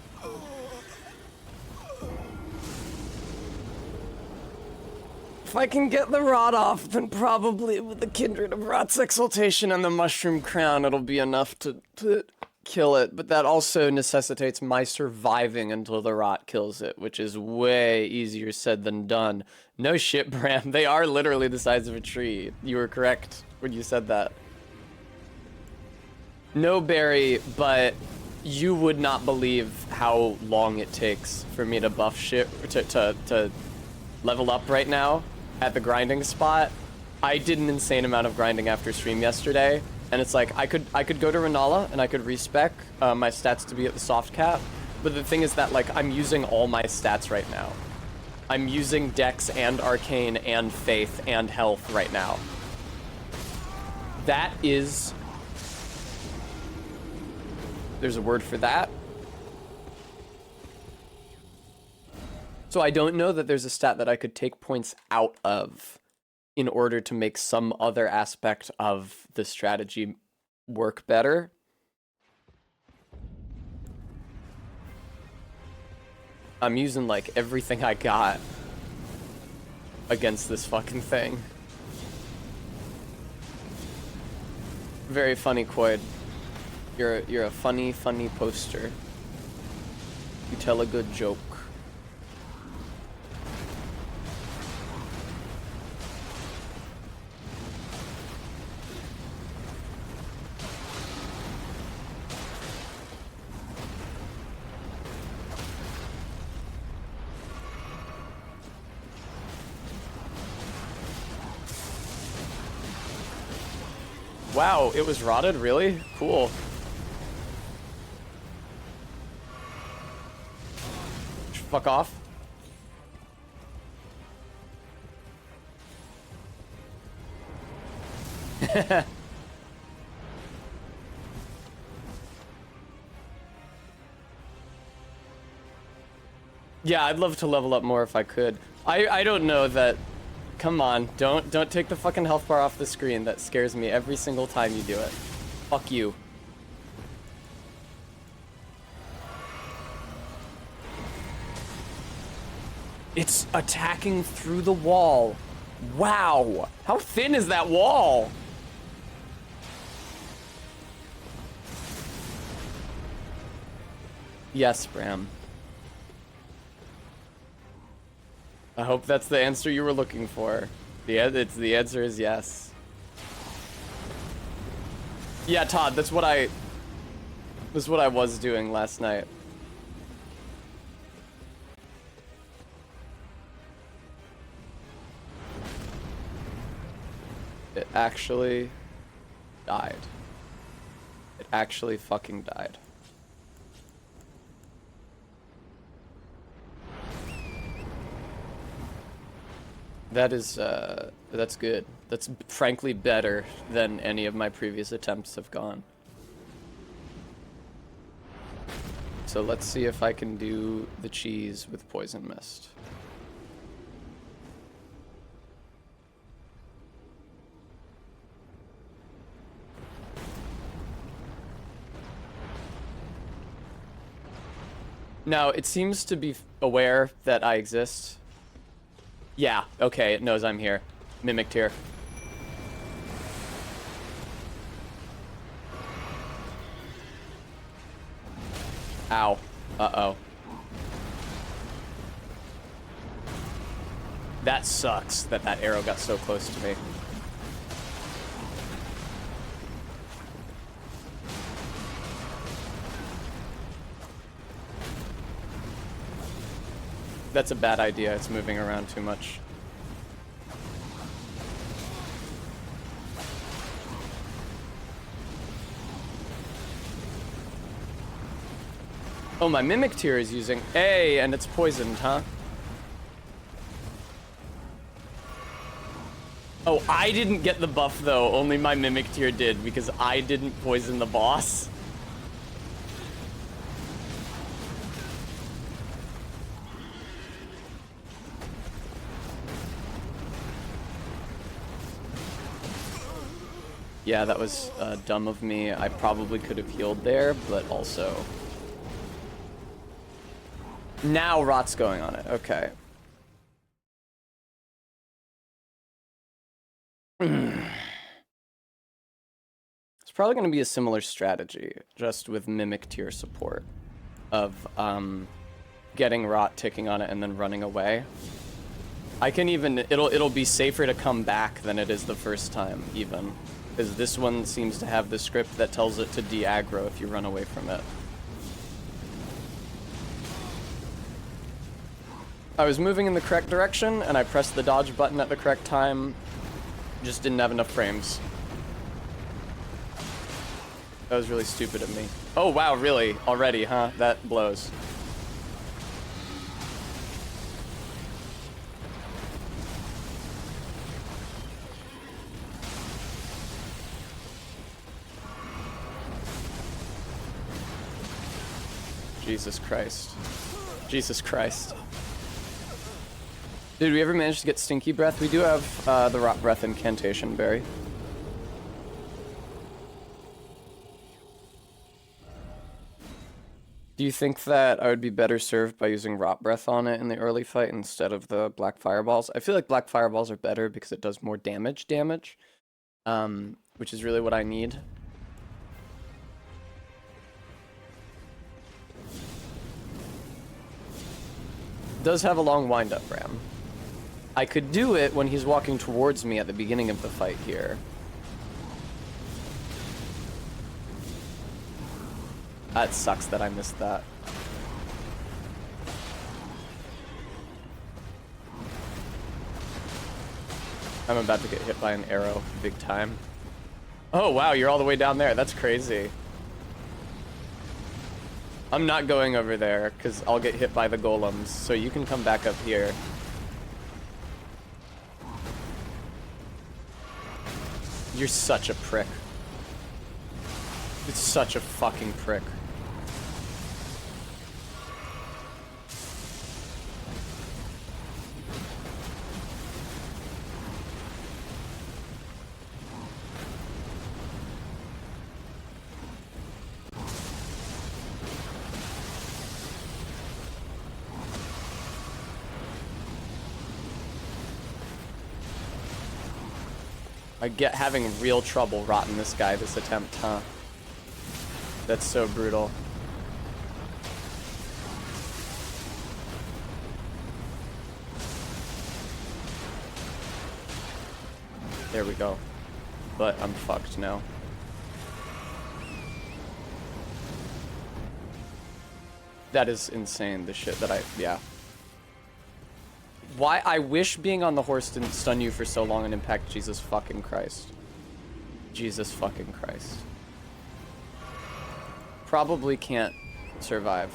If I can get the rod off, then probably with the Kindred of Rot's Exaltation and the Mushroom Crown, it'll be enough to kill it. But that also necessitates my surviving until the rot kills it, which is way easier said than done. No shit, Bram. They are literally the size of a tree. You were correct when you said that. No, Barry, but you would not believe how long it takes for me to buff shit, to level up right now at the grinding spot. I did an insane amount of grinding after stream yesterday, and it's like I could go to Renala and I could respec my stats to be at the soft cap, but the thing is that like I'm using all my stats right now. I'm using Dex and Arcane and Faith and Health right now. That is... There's a word for that. So I don't know that there's a stat that I could take points out of in order to make some other aspect of the strategy work better. I'm using, like, everything I got against this fucking thing. Very funny, Quoid. You're a funny poster. You tell a good joke. Wow, it was rotted? Really? Cool. Fuck off. Yeah, I'd love to level up more if I could. I don't know that... Come on, don't take the fucking health bar off the screen. That scares me every single time you do it. Fuck you. It's attacking through the wall. Wow. How thin is that wall? Yes, Bram. I hope that's the answer you were looking for. The answer is yes. Yeah, Todd, that's what I was doing last night. It actually died. It actually fucking died. That is, that's good. That's frankly better than any of my previous attempts have gone. So let's see if I can do the cheese with poison mist. Now, it seems to be aware that I exist. Yeah, okay, it knows I'm here. Mimicked here. Ow. Uh-oh. That sucks that that arrow got so close to me. That's a bad idea. It's moving around too much. Oh, my Mimic Tier is using A, and it's poisoned, huh? Oh, I didn't get the buff, though. Only my Mimic Tier did, because I didn't poison the boss. Yeah, that was dumb of me. I probably could have healed there, but also... Now Rot's going on it. Okay. It's probably going to be a similar strategy, just with Mimic Tier support. Of getting Rot, ticking on it, and then running away. I can even... It'll be safer to come back than it is the first time, even. Because this one seems to have the script that tells it to de-aggro if you run away from it. I was moving in the correct direction, and I pressed the dodge button at the correct time. Just didn't have enough frames. That was really stupid of me. Oh, wow, really? Already, huh? That blows. Jesus Christ. Jesus Christ. Did we ever manage to get Stinky Breath? We do have the Rot Breath incantation, Barry. Do you think that I would be better served by using Rot Breath on it in the early fight instead of the Black Fireballs? I feel like Black Fireballs are better because it does more damage, which is really what I need. It does have a long wind-up, Ram. I could do it when he's walking towards me at the beginning of the fight here. That sucks that I missed that. I'm about to get hit by an arrow big time. Oh wow, you're all the way down there. That's crazy. I'm not going over there because I'll get hit by the golems, so you can come back up here. You're such a prick. It's such a fucking prick. I get having real trouble rotting this guy this attempt, huh? That's so brutal. There we go. But I'm fucked now. That is insane, the shit that yeah. Why? I wish being on the horse didn't stun you for so long and impact. Jesus fucking Christ. Jesus fucking Christ. Probably can't survive.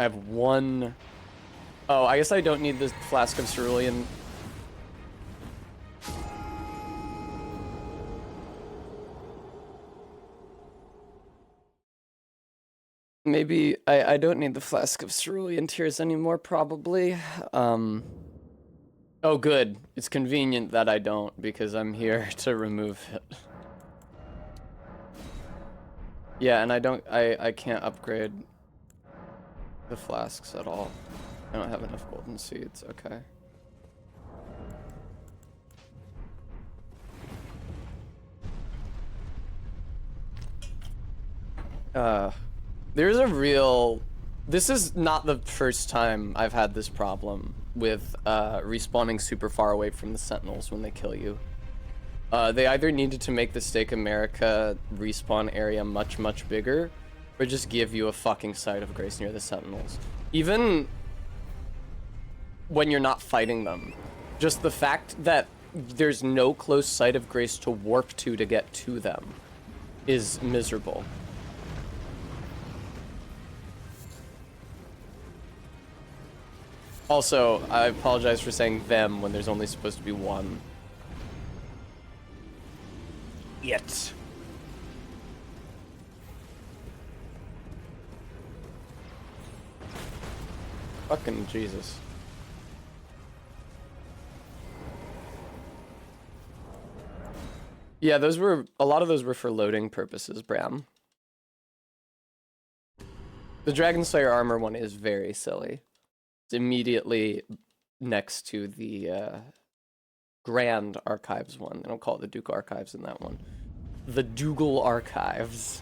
I have one... Oh, I guess I don't need the Flask of Cerulean. Maybe I don't need the Flask of Cerulean Tears anymore, probably. Oh, good. It's convenient that I don't, because I'm here to remove it. Yeah, and I can't upgrade the flasks at all. I don't have enough golden seeds, okay. There's a real... This is not the first time I've had this problem with respawning super far away from the Sentinels when they kill you. They either needed to make the Stake America respawn area much, much bigger, or just give you a fucking site of grace near the Sentinels. Even when you're not fighting them, just the fact that there's no close site of grace to warp to get to them is miserable. Also, I apologize for saying them when there's only supposed to be one. Yet. Fucking Jesus. Yeah, those were, a lot of those were for loading purposes, Bram. The Dragon Slayer armor one is very silly. It's immediately next to the Grand Archives one. They don't call it the Duke Archives in that one. The Dougal Archives.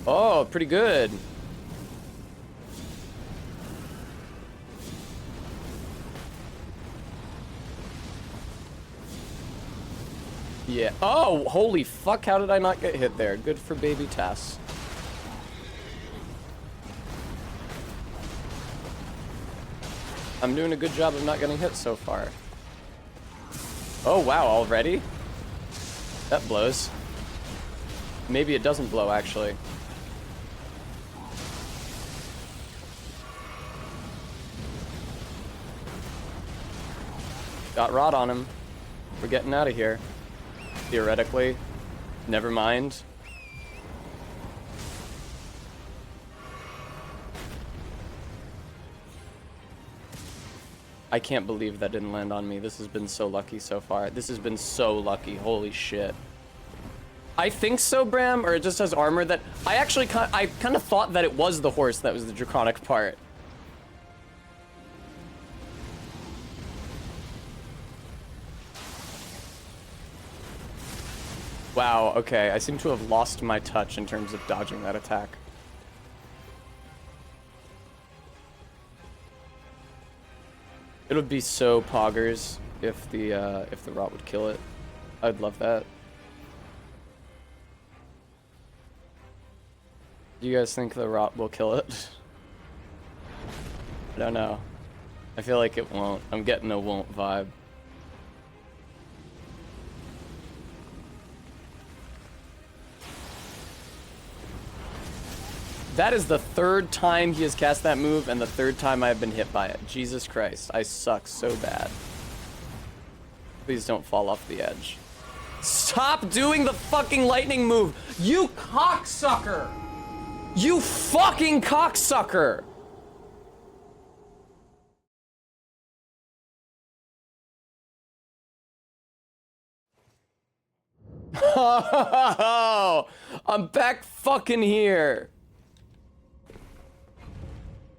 Oh, pretty good. Yeah. Oh, holy fuck, how did I not get hit there? Good for baby Tess. I'm doing a good job of not getting hit so far. Oh, wow, already? That blows. Maybe it doesn't blow, actually. Got rot on him. We're getting out of here. Theoretically. Never mind. I can't believe that didn't land on me. This has been so lucky so far. This has been so lucky. Holy shit. I think so, Bram, or it just has armor that... I kind of thought that it was the horse that was the draconic part. Wow, okay. I seem to have lost my touch in terms of dodging that attack. It would be so poggers if the rot would kill it. I'd love that. Do you guys think the rot will kill it? I don't know. I feel like it won't. I'm getting a won't vibe. That is the third time he has cast that move and the third time I have been hit by it. Jesus Christ, I suck so bad. Please don't fall off the edge. Stop doing the fucking lightning move! You cocksucker! You fucking cocksucker! Oh, I'm back fucking here.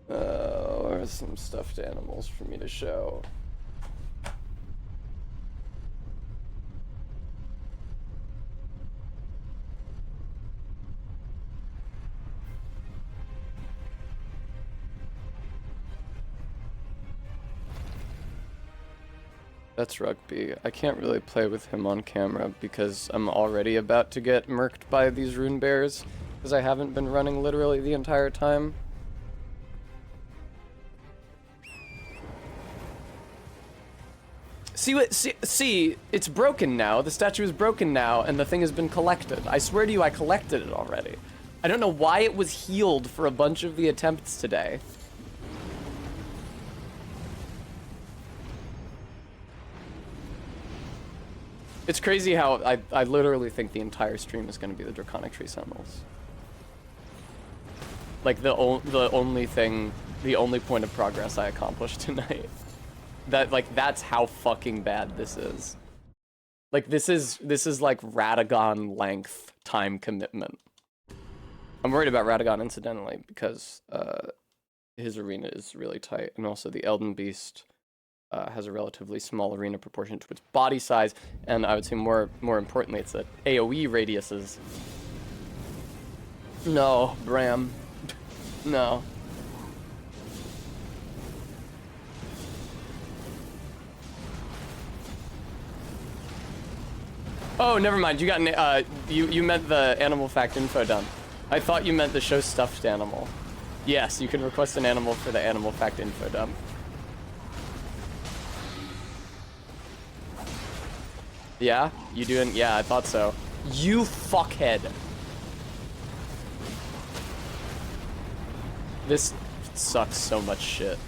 Where's some stuffed animals for me to show? That's Rugby. I can't really play with him on camera because I'm already about to get murked by these rune bears because I haven't been running literally the entire time. See, it's broken now. The statue is broken now, and the thing has been collected. I swear to you, I collected it already. I don't know why it was healed for a bunch of the attempts today. It's crazy how I literally think the entire stream is going to be the Draconic Tree Sentinels. Like, the only point of progress I accomplished tonight. That's how fucking bad this is. Like, this is like Radagon length time commitment. I'm worried about Radagon incidentally because his arena is really tight, and also the Elden Beast has a relatively small arena proportion to its body size, and I would say more importantly, it's that AoE radiuses. No, Bram. No. Oh, never mind. You got you meant the animal fact info dump. I thought you meant the show stuffed animal. Yes, you can request an animal for the animal fact info dump. Yeah, you doing? Yeah, I thought so. You fuckhead. This sucks so much shit.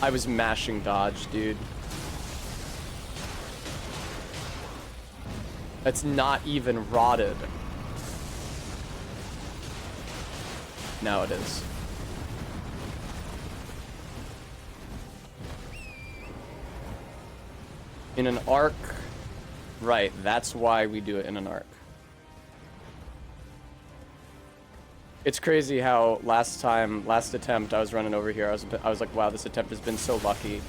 I was mashing dodge, dude. That's not even rotted. Now it is. In an arc, right, that's why we do it in an arc. It's crazy how last attempt, I was running over here, I was like, wow, this attempt has been so lucky.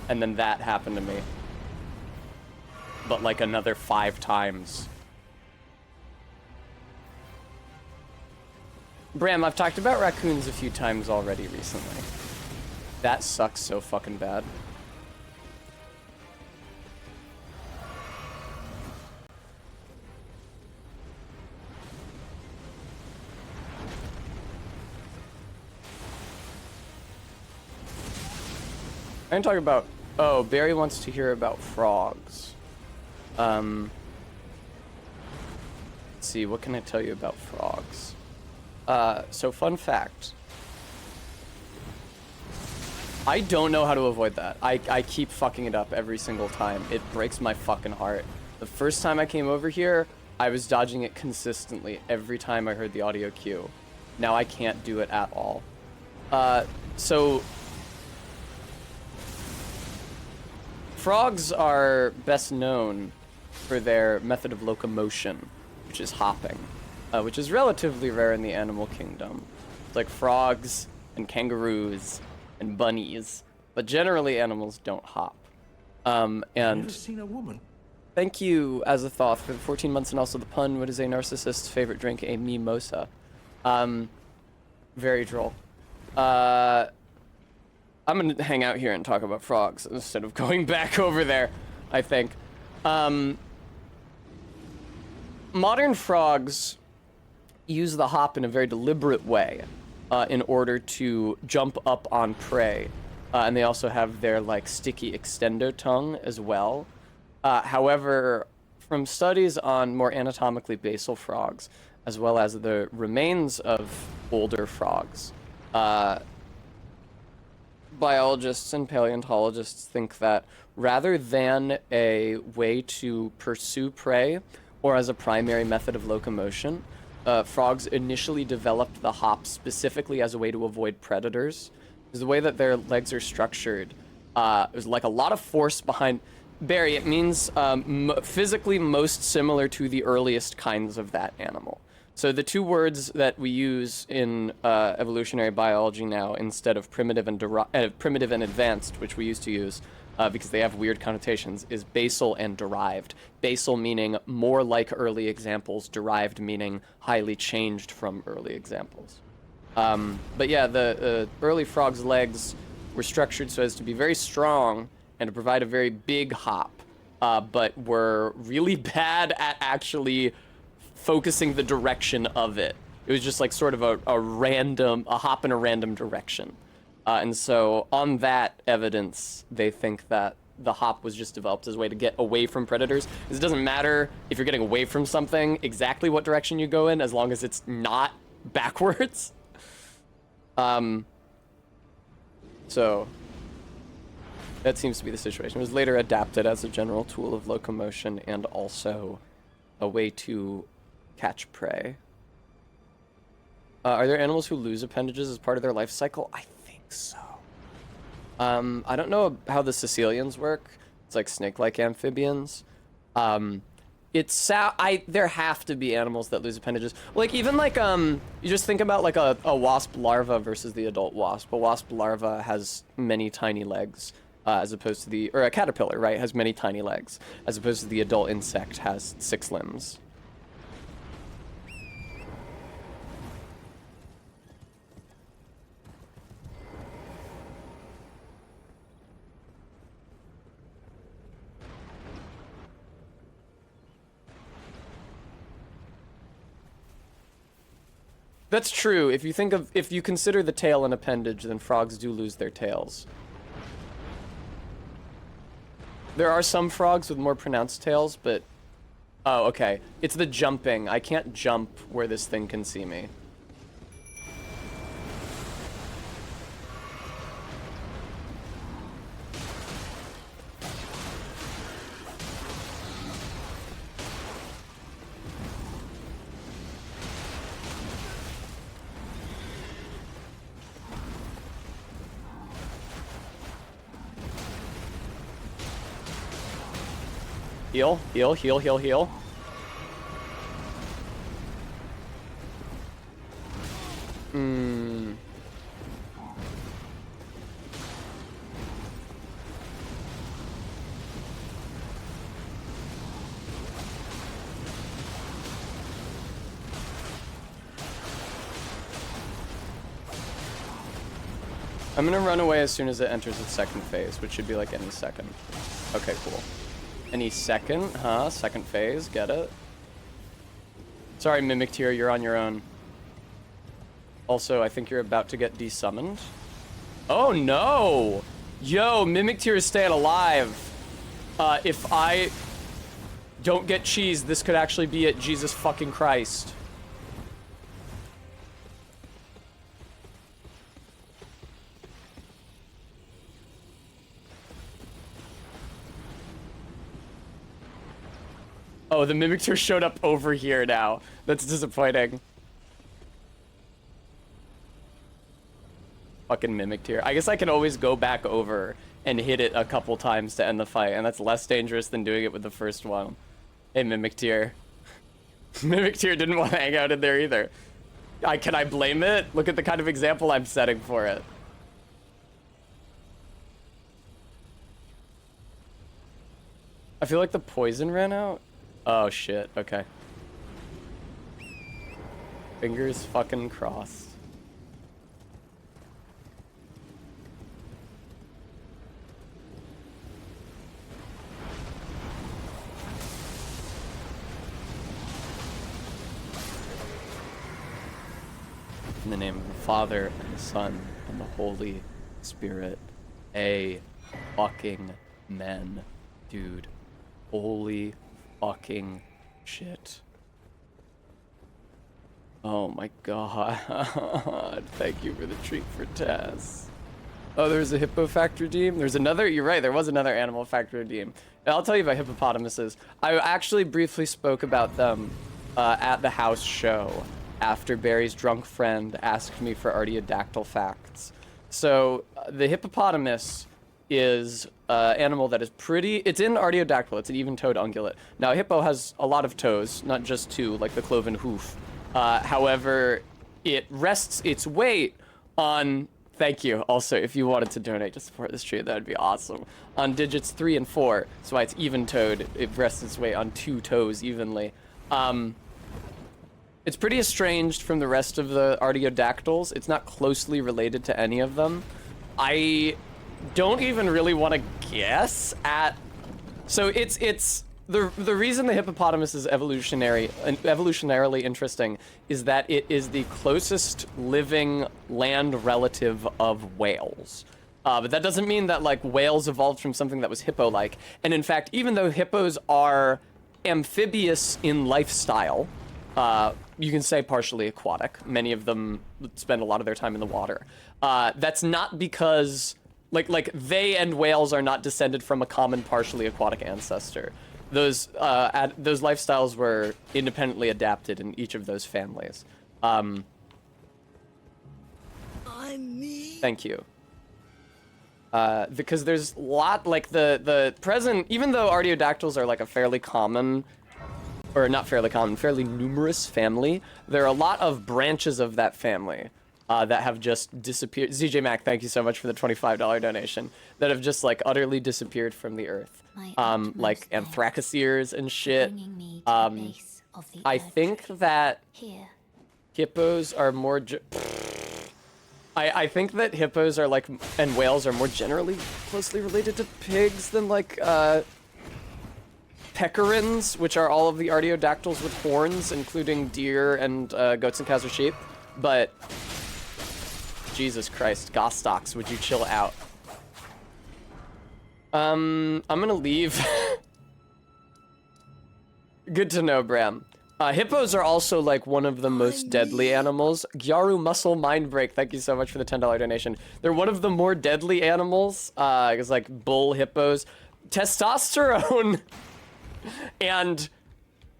And then that happened to me. But like another 5 times. Bram, I've talked about raccoons a few times already recently. That sucks so fucking bad. I'm talking about... Oh, Barry wants to hear about frogs. Let's see, what can I tell you about frogs? So fun fact. I don't know how to avoid that. I keep fucking it up every single time. It breaks my fucking heart. The first time I came over here, I was dodging it consistently every time I heard the audio cue. Now I can't do it at all. So frogs are best known for their method of locomotion, which is hopping, which is relatively rare in the animal kingdom. It's like frogs and kangaroos and bunnies, but generally animals don't hop. And Never seen a woman. thank you, Azathoth, for the 14 months and also the pun. What is a narcissist's favorite drink? A mimosa. Very droll. I'm gonna hang out here and talk about frogs instead of going back over there, I think. Modern frogs use the hop in a very deliberate way in order to jump up on prey. And they also have their, like, sticky extendo tongue as well. However, from studies on more anatomically basal frogs, as well as the remains of older frogs, biologists and paleontologists think that rather than a way to pursue prey or as a primary method of locomotion, frogs initially developed the hop specifically as a way to avoid predators. Because the way that their legs are structured, there's like a lot of force behind. Barry, it means physically most similar to the earliest kinds of that animal. So the two words that we use in evolutionary biology now, instead of primitive and advanced, which we used to use because they have weird connotations, is basal and derived. Basal meaning more like early examples, derived meaning highly changed from early examples. But yeah, the early frog's legs were structured so as to be very strong and to provide a very big hop, but were really bad at actually focusing the direction of it. It was just like sort of a hop in a random direction. And so on that evidence, they think that the hop was just developed as a way to get away from predators. It doesn't matter if you're getting away from something, exactly what direction you go in, as long as it's not backwards. So that seems to be the situation. It was later adapted as a general tool of locomotion and also a way to catch prey. Are there animals who lose appendages as part of their life cycle? I think so. I don't know how the Sicilians work. It's like snake-like amphibians. There have to be animals that lose appendages. Like even like you just think about like a wasp larva versus the adult wasp. A wasp larva has many tiny legs, as opposed to a caterpillar, right, has many tiny legs, as opposed to the adult insect has 6 limbs. That's true. If you consider the tail an appendage, then frogs do lose their tails. There are some frogs with more pronounced tails, but... Oh, okay. It's the jumping. I can't jump where this thing can see me. Heal, heal, heal, heal, heal. I'm gonna run away as soon as it enters its second phase, which should be like any second. Okay, cool. Any second, huh? Second phase, get it? Sorry, Mimic Tier, you're on your own. Also, I think you're about to get desummoned. Oh no! Yo, Mimic Tier is staying alive. If I don't get cheese, this could actually be it. Jesus fucking Christ. Oh, the Mimicture showed up over here now. That's disappointing. Fucking Mimicture. I guess I can always go back over and hit it a couple times to end the fight, and that's less dangerous than doing it with the first one. Hey, Mimicture. Mimicture didn't want to hang out in there either. Can I blame it? Look at the kind of example I'm setting for it. I feel like the poison ran out. Oh shit, okay. Fingers fucking crossed. In the name of the Father, and the Son, and the Holy Spirit. A fucking men. Dude. Holy fucking shit. Oh my god. Thank you for the treat for Tess. Oh, there's a hippo fact redeem? There's another? You're right, there was another animal fact redeem. I'll tell you about hippopotamuses. I actually briefly spoke about them at the house show after Barry's drunk friend asked me for artiodactyl facts. So, the hippopotamus is an animal that is pretty... It's in artiodactyl. It's an even-toed ungulate. Now, a hippo has a lot of toes, not just two, like the cloven hoof. However, it rests its weight on... Thank you. Also, if you wanted to donate to support this tree, that would be awesome. On digits 3 and 4, that's why it's even-toed. It rests its weight on 2 toes evenly. It's pretty estranged from the rest of the artiodactyls. It's not closely related to any of them. I don't even really want to guess at... So it's the reason the hippopotamus is evolutionarily interesting is that it is the closest living land relative of whales. But that doesn't mean that like whales evolved from something that was hippo-like. And in fact, even though hippos are amphibious in lifestyle, you can say partially aquatic. Many of them spend a lot of their time in the water. That's not because, like they and whales are not descended from a common partially aquatic ancestor. Those lifestyles were independently adapted in each of those families. Thank you. Because there's a lot, like the present, even though artiodactyls are like a fairly common, or not fairly common, fairly numerous family, there are a lot of branches of that family that have just disappeared. ZJ Mac, thank you so much for the $25 donation. That have just like utterly disappeared from the earth. Like anthracosaurs and shit. I think that hippos are more... I think that hippos are like, and whales are more generally closely related to pigs than like, pecorins, which are all of the artiodactyls with horns, including deer and goats and cows or sheep. But Jesus Christ, Gostox, would you chill out? I'm gonna leave. Good to know, Bram. Hippos are also like one of the most deadly animals. Gyaru Muscle Mindbreak, thank you so much for the $10 donation. They're one of the more deadly animals. It's like bull hippos. Testosterone and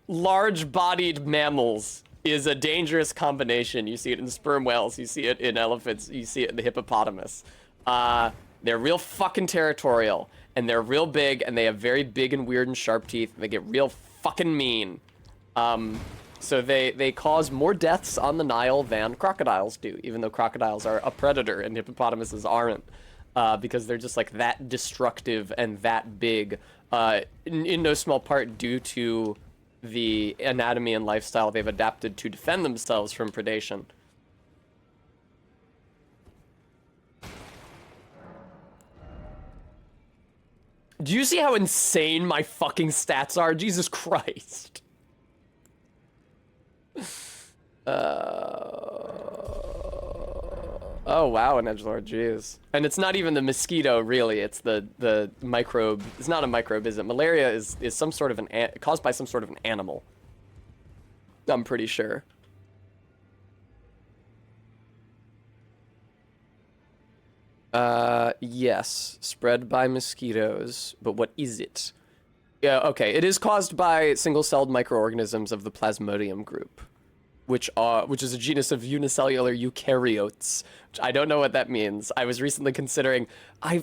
large-bodied mammals is a dangerous combination. You see it in sperm whales, you see it in elephants, you see it in the hippopotamus. They're real fucking territorial, and they're real big, and they have very big and weird and sharp teeth, and they get real fucking mean. So they cause more deaths on the Nile than crocodiles do, even though crocodiles are a predator and hippopotamuses aren't, because they're just like that destructive and that big, in no small part due to the anatomy and lifestyle they've adapted to defend themselves from predation. Do you see how insane my fucking stats are? Jesus Christ. Oh wow, an edgelord, jeez. And it's not even the mosquito, really. It's the microbe. It's not a microbe, is it? Malaria is some sort of caused by some sort of an animal. I'm pretty sure. Yes, spread by mosquitoes. But what is it? Yeah, okay. It is caused by single-celled microorganisms of the Plasmodium group, which is a genus of unicellular eukaryotes. Which I don't know what that means. I was recently considering. I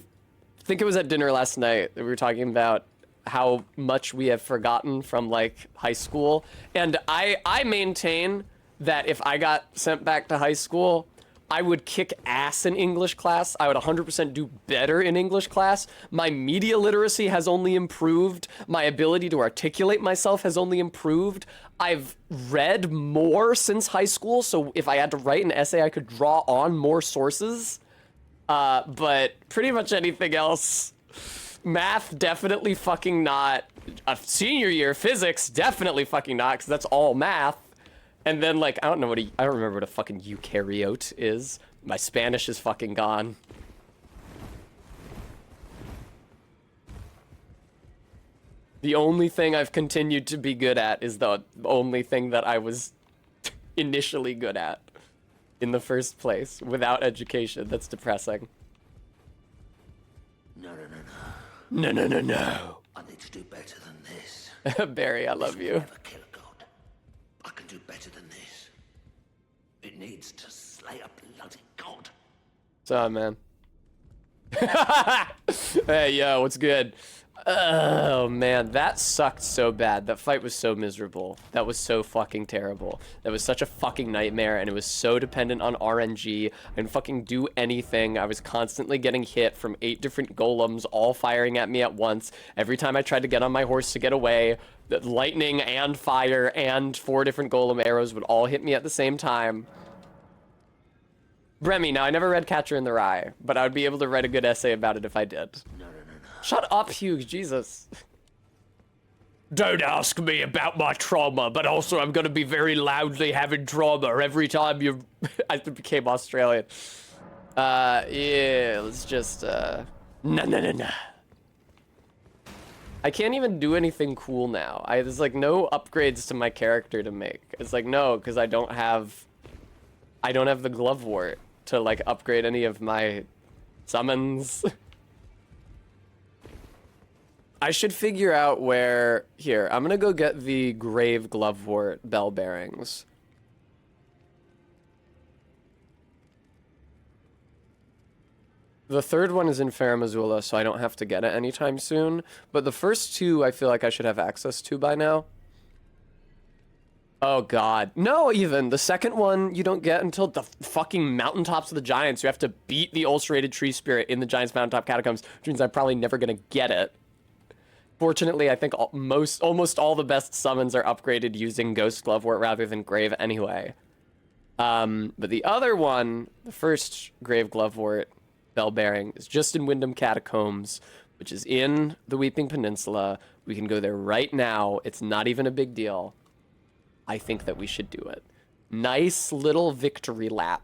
think it was at dinner last night that we were talking about how much we have forgotten from like high school, and I maintain that if I got sent back to high school, I would kick ass in English class. I would 100% do better in English class. My media literacy has only improved. My ability to articulate myself has only improved. I've read more since high school, so if I had to write an essay, I could draw on more sources. But pretty much anything else, math, definitely fucking not. Senior year, physics, definitely fucking not, because that's all math. And then, like, I don't remember what a fucking eukaryote is. My Spanish is fucking gone. The only thing I've continued to be good at is the only thing that I was initially good at in the first place, without education. That's depressing. No. No. I need to do better than this. Barry, I love you. Never kill a god. I can do better than this. It needs to slay a bloody god. What's up, man? Hey, yo, what's good? Oh, man, that sucked so bad. That fight was so miserable. That was so fucking terrible. That was such a fucking nightmare, and it was so dependent on RNG. I didn't fucking do anything. I was constantly getting hit from 8 different golems, all firing at me at once. Every time I tried to get on my horse to get away, the lightning and fire and 4 different golem arrows would all hit me at the same time. Bremy, now I never read Catcher in the Rye, but I would be able to write a good essay about it if I did. No. Shut up, Hugh, Jesus. Don't ask me about my trauma, but also I'm gonna be very loudly having trauma every time you... I became Australian. Yeah, let's just, No. I can't even do anything cool now. There's, like, no upgrades to my character to make. It's like, no, because I don't have the Glovewort to, like, upgrade any of my summons. I should figure out where... Here, I'm gonna go get the Grave Glovewort bell bearings. The third one is in Faramazula, so I don't have to get it anytime soon. But the first 2, I feel like I should have access to by now. Oh, God. No, even. The second one, you don't get until the fucking Mountaintops of the Giants. You have to beat the ulcerated tree spirit in the Giants Mountaintop Catacombs, which means I'm probably never gonna get it. Fortunately, I think almost all the best summons are upgraded using Ghost Glovewort rather than Grave anyway. But the other one, the first Grave Glovewort bell bearing, is just in Wyndham Catacombs, which is in the Weeping Peninsula. We can go there right now. It's not even a big deal. I think that we should do it. Nice little victory lap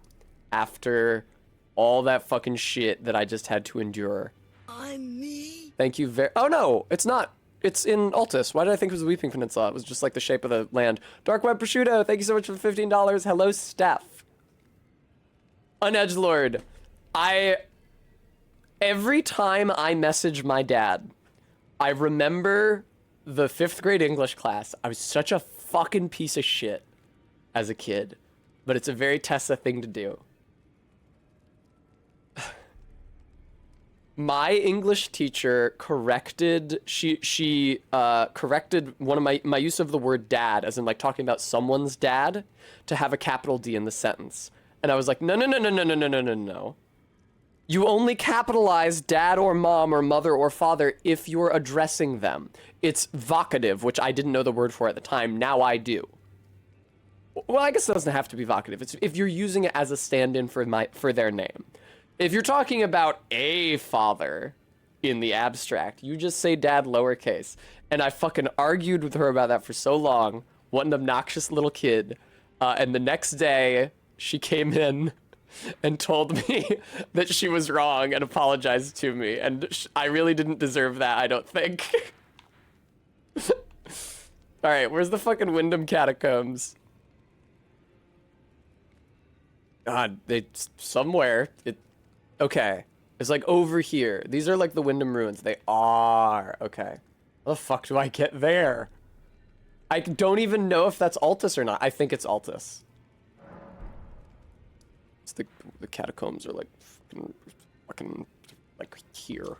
after all that fucking shit that I just had to endure. I'm me. Thank you very... Oh, no, it's not. It's in Altus. Why did I think it was the Weeping Peninsula? It was just like the shape of the land. Dark Web Prosciutto, thank you so much for the $15. Hello, Steph. Unedgelord. Every time I message my dad, I remember the 5th grade English class. I was such a fucking piece of shit as a kid. But it's a very Tessa thing to do. My English teacher corrected, she corrected one of my use of the word dad, as in like talking about someone's dad, to have a capital D in the sentence. And I was like, no. You only capitalize dad or mom or mother or father if you're addressing them. It's vocative, which I didn't know the word for at the time. Now I do. Well, I guess it doesn't have to be vocative. It's if you're using it as a stand-in for their name. If you're talking about a father in the abstract, you just say dad lowercase. And I fucking argued with her about that for so long. What an obnoxious little kid. And the next day, she came in and told me that she was wrong and apologized to me. And I really didn't deserve that, I don't think. All right, where's the fucking Wyndham Catacombs? God, somewhere. Okay. It's like over here. These are like the Wyndham ruins. They are. Okay. How the fuck do I get there? I don't even know if that's Altus or not. I think it's Altus. It's the catacombs are like fucking like here.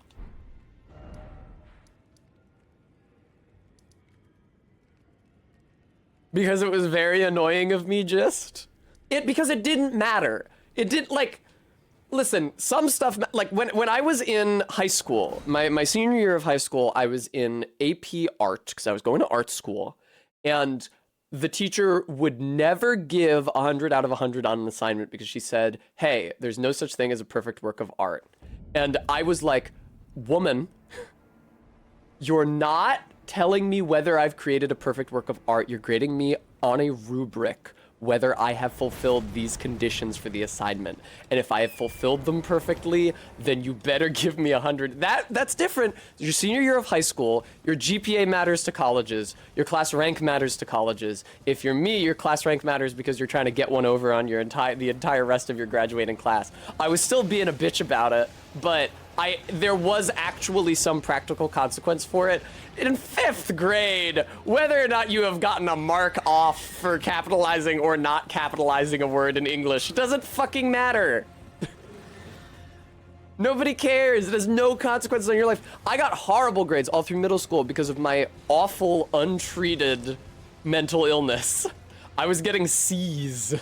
Because it was very annoying of me because it didn't matter. It didn't like, listen, some stuff, like when I was in high school, my senior year of high school, I was in AP art because I was going to art school, and the teacher would never give 100 out of 100 on an assignment because she said, hey, there's no such thing as a perfect work of art. And I was like, woman, you're not telling me whether I've created a perfect work of art. You're grading me on a rubric whether I have fulfilled these conditions for the assignment. And if I have fulfilled them perfectly, then you better give me 100. That's different. Your senior year of high school, your GPA matters to colleges, your class rank matters to colleges. If you're me, your class rank matters because you're trying to get one over on your the entire rest of your graduating class. I was still being a bitch about it, but there was actually some practical consequence for it. In 5th grade, whether or not you have gotten a mark off for capitalizing or not capitalizing a word in English doesn't fucking matter. Nobody cares. It has no consequences on your life. I got horrible grades all through middle school because of my awful, untreated mental illness. I was getting C's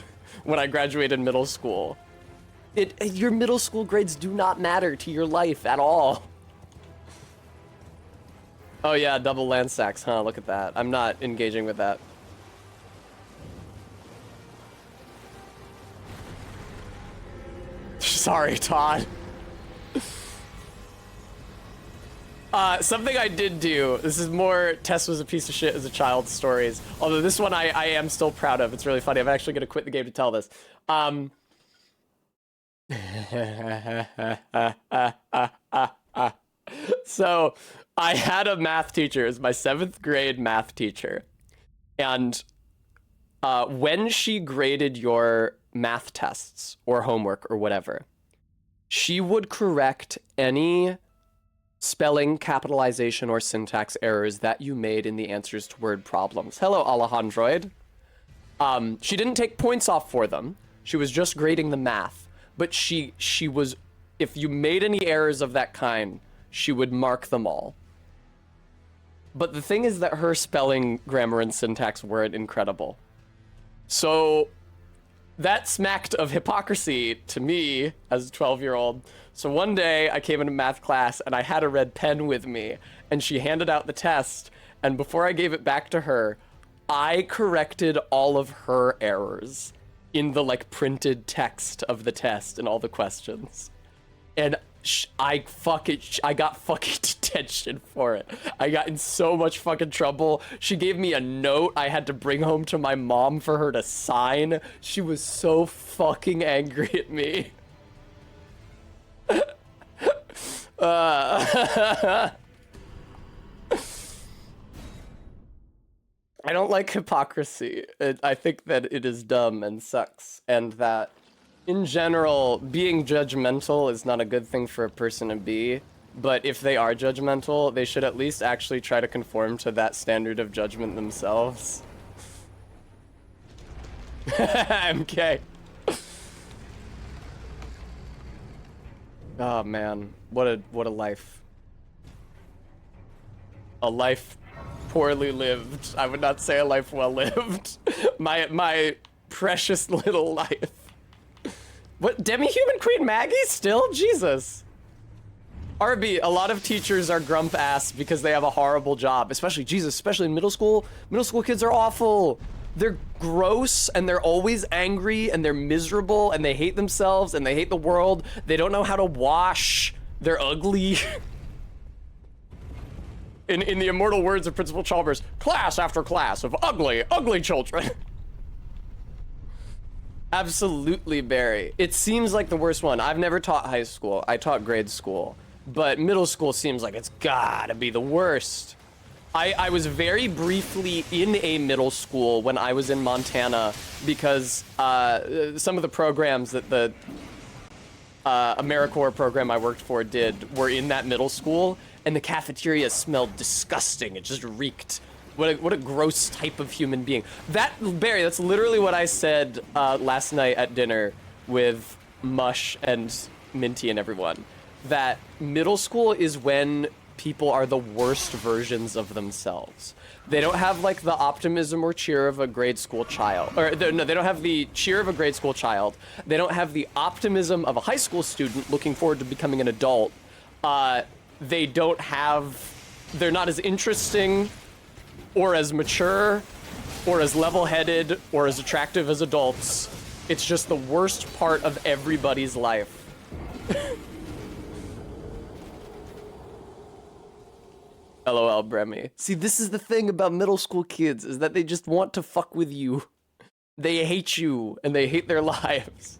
when I graduated middle school. Your middle school grades do not matter to your life at all. Oh yeah, double land stacks, huh? Look at that. I'm not engaging with that. Sorry, Todd. Something I did do, this is more Tess was a piece of shit as a child stories, although this one I am still proud of. It's really funny. I'm actually gonna quit the game to tell this. So I had a math teacher. It was my 7th grade math teacher, and when she graded your math tests or homework or whatever, she would correct any spelling, capitalization, or syntax errors that you made in the answers to word problems. Hello, Alejandroid. She didn't take points off for them. She was just grading the math. But she was, if you made any errors of that kind, she would mark them all. But the thing is that her spelling, grammar, and syntax weren't incredible. So that smacked of hypocrisy to me as a 12-year-old. So one day I came into math class and I had a red pen with me, and she handed out the test, and before I gave it back to her, I corrected all of her errors in the like printed text of the test and all the questions. And I got fucking detention for it. I got in so much fucking trouble. She gave me a note I had to bring home to my mom for her to sign. She was so fucking angry at me. I don't like hypocrisy. I think that it is dumb and sucks, and that in general, being judgmental is not a good thing for a person to be, but if they are judgmental, they should at least actually try to conform to that standard of judgment themselves. MK. Oh man, what a life. A life poorly lived. I would not say a life well lived. My precious little life. What, demi-human Queen Maggie still? Jesus. RB, a lot of teachers are grump ass because they have a horrible job, especially in middle school. Middle school kids are awful. They're gross, and they're always angry, and they're miserable, and they hate themselves, and they hate the world. They don't know how to wash. They're ugly. In the immortal words of Principal Chalmers, class after class of ugly, ugly children. Absolutely, Barry. It seems like the worst one. I've never taught high school. I taught grade school. But middle school seems like it's gotta be the worst. I was very briefly in a middle school when I was in Montana because some of the programs that the AmeriCorps program I worked for did were in that middle school, and the cafeteria smelled disgusting. It just reeked. What a gross type of human being. Barry, that's literally what I said last night at dinner with Mush and Minty and everyone. That middle school is when people are the worst versions of themselves. They don't have like the optimism or cheer of a grade school child. No, they don't have the cheer of a grade school child. They don't have the optimism of a high school student looking forward to becoming an adult. They're not as interesting or as mature or as level-headed or as attractive as adults. It's just the worst part of everybody's life. LOL, Bremy. See, this is the thing about middle school kids, is that they just want to fuck with you. They hate you, and they hate their lives.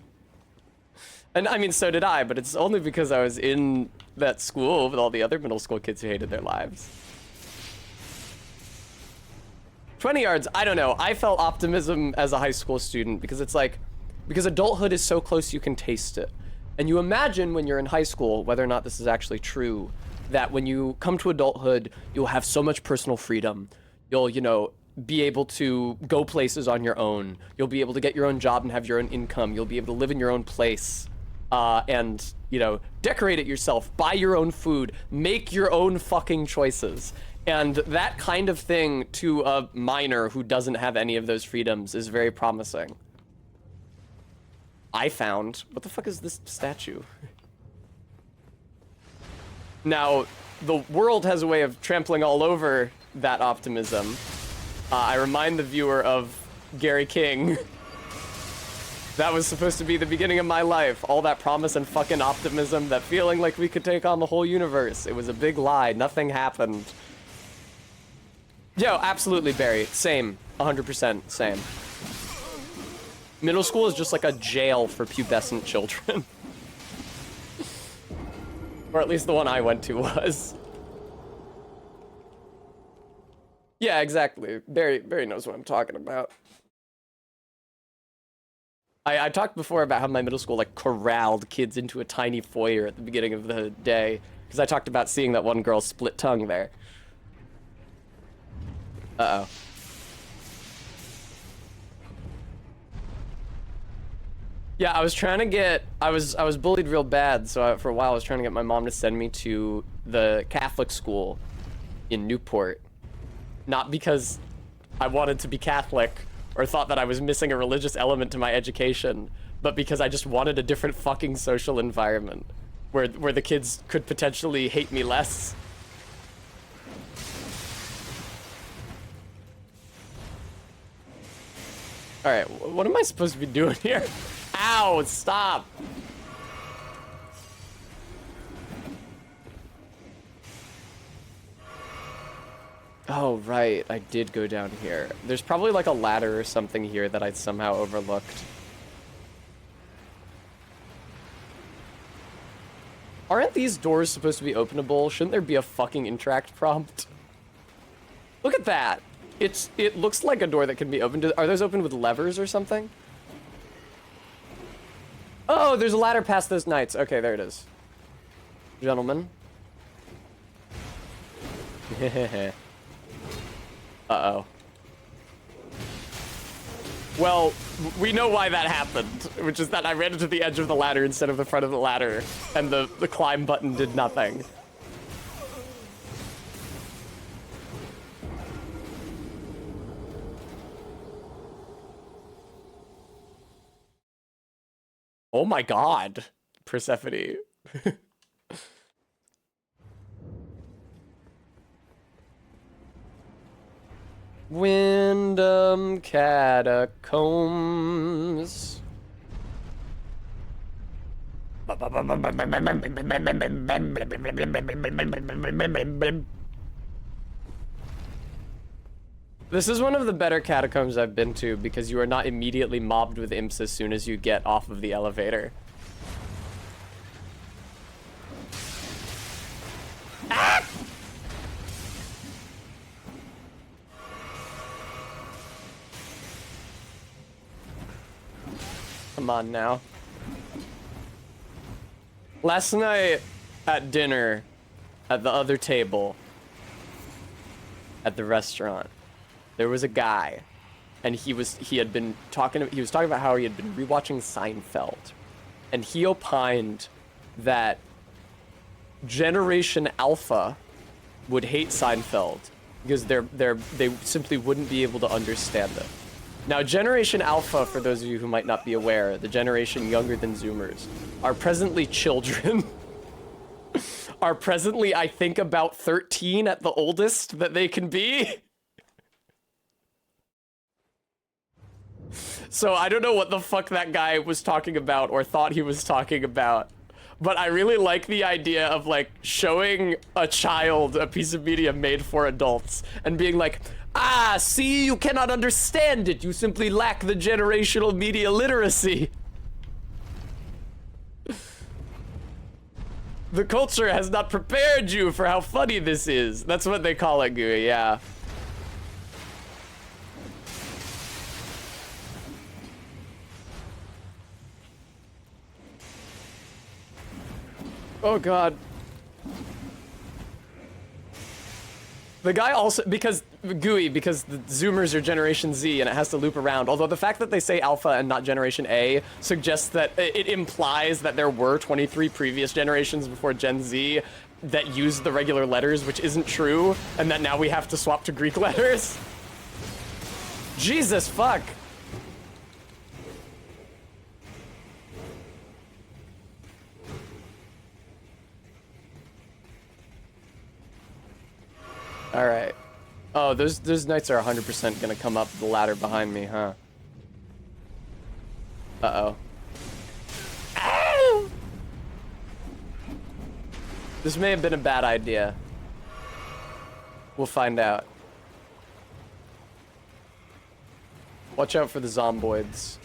And I mean, so did I, but it's only because I was in that school with all the other middle school kids who hated their lives. 20 yards, I don't know. I felt optimism as a high school student because it's like, because adulthood is so close you can taste it. And you imagine when you're in high school, whether or not this is actually true, that when you come to adulthood, you'll have so much personal freedom. You'll, you know, be able to go places on your own. You'll be able to get your own job and have your own income. You'll be able to live in your own place and, you know, decorate it yourself, buy your own food, make your own fucking choices. And that kind of thing to a minor who doesn't have any of those freedoms is very promising. I found, what the fuck is this statue? Now, the world has a way of trampling all over that optimism. I remind the viewer of Gary King. That was supposed to be the beginning of my life. All that promise and fucking optimism, that feeling like we could take on the whole universe. It was a big lie. Nothing happened. Yo, absolutely, Barry. Same. 100% same. Middle school is just like a jail for pubescent children. Or at least the one I went to was. Yeah, exactly. Barry knows what I'm talking about. I talked before about how my middle school like corralled kids into a tiny foyer at the beginning of the day, because I talked about seeing that one girl split tongue there. Uh-oh. Yeah, I was trying to get, I was bullied real bad, so for a while I was trying to get my mom to send me to the Catholic school in Newport. Not because I wanted to be Catholic or thought that I was missing a religious element to my education, but because I just wanted a different fucking social environment where the kids could potentially hate me less. All right, what am I supposed to be doing here? Ow, stop. Oh, right, I did go down here. There's probably like a ladder or something here that I somehow overlooked. Aren't these doors supposed to be openable? Shouldn't there be a fucking interact prompt? Look at that. It looks like a door that can be opened. Are those opened with levers or something? Oh, there's a ladder past those knights. Okay, there it is. Gentlemen. Uh-oh. Well, we know why that happened, which is that I ran into the edge of the ladder instead of the front of the ladder, and the climb button did nothing. Oh my god, Persephone. Wyndham Catacombs. This is one of the better catacombs I've been to because you are not immediately mobbed with imps as soon as you get off of the elevator. Ah! Come on now. Last night at dinner, at the other table at the restaurant, there was a guy, and he was talking about how he had been rewatching Seinfeld, and he opined that Generation Alpha would hate Seinfeld because they simply wouldn't be able to understand it. Now, Generation Alpha, for those of you who might not be aware, the generation younger than Zoomers, are presently children. Are presently, I think, about 13 at the oldest that they can be. So I don't know what the fuck that guy was talking about or thought he was talking about. But I really like the idea of, like, showing a child a piece of media made for adults and being like, ah, see, you cannot understand it. You simply lack the generational media literacy. The culture has not prepared you for how funny this is. That's what they call it, Gooey, yeah. Oh god. The guy also, because the Zoomers are Generation Z and it has to loop around, although the fact that they say Alpha and not Generation A suggests that it implies that there were 23 previous generations before Gen Z that used the regular letters, which isn't true, and that now we have to swap to Greek letters. Jesus fuck. All right. Oh, those knights are 100% gonna come up the ladder behind me, huh? Uh-oh. Ow! This may have been a bad idea. We'll find out. Watch out for the zomboids.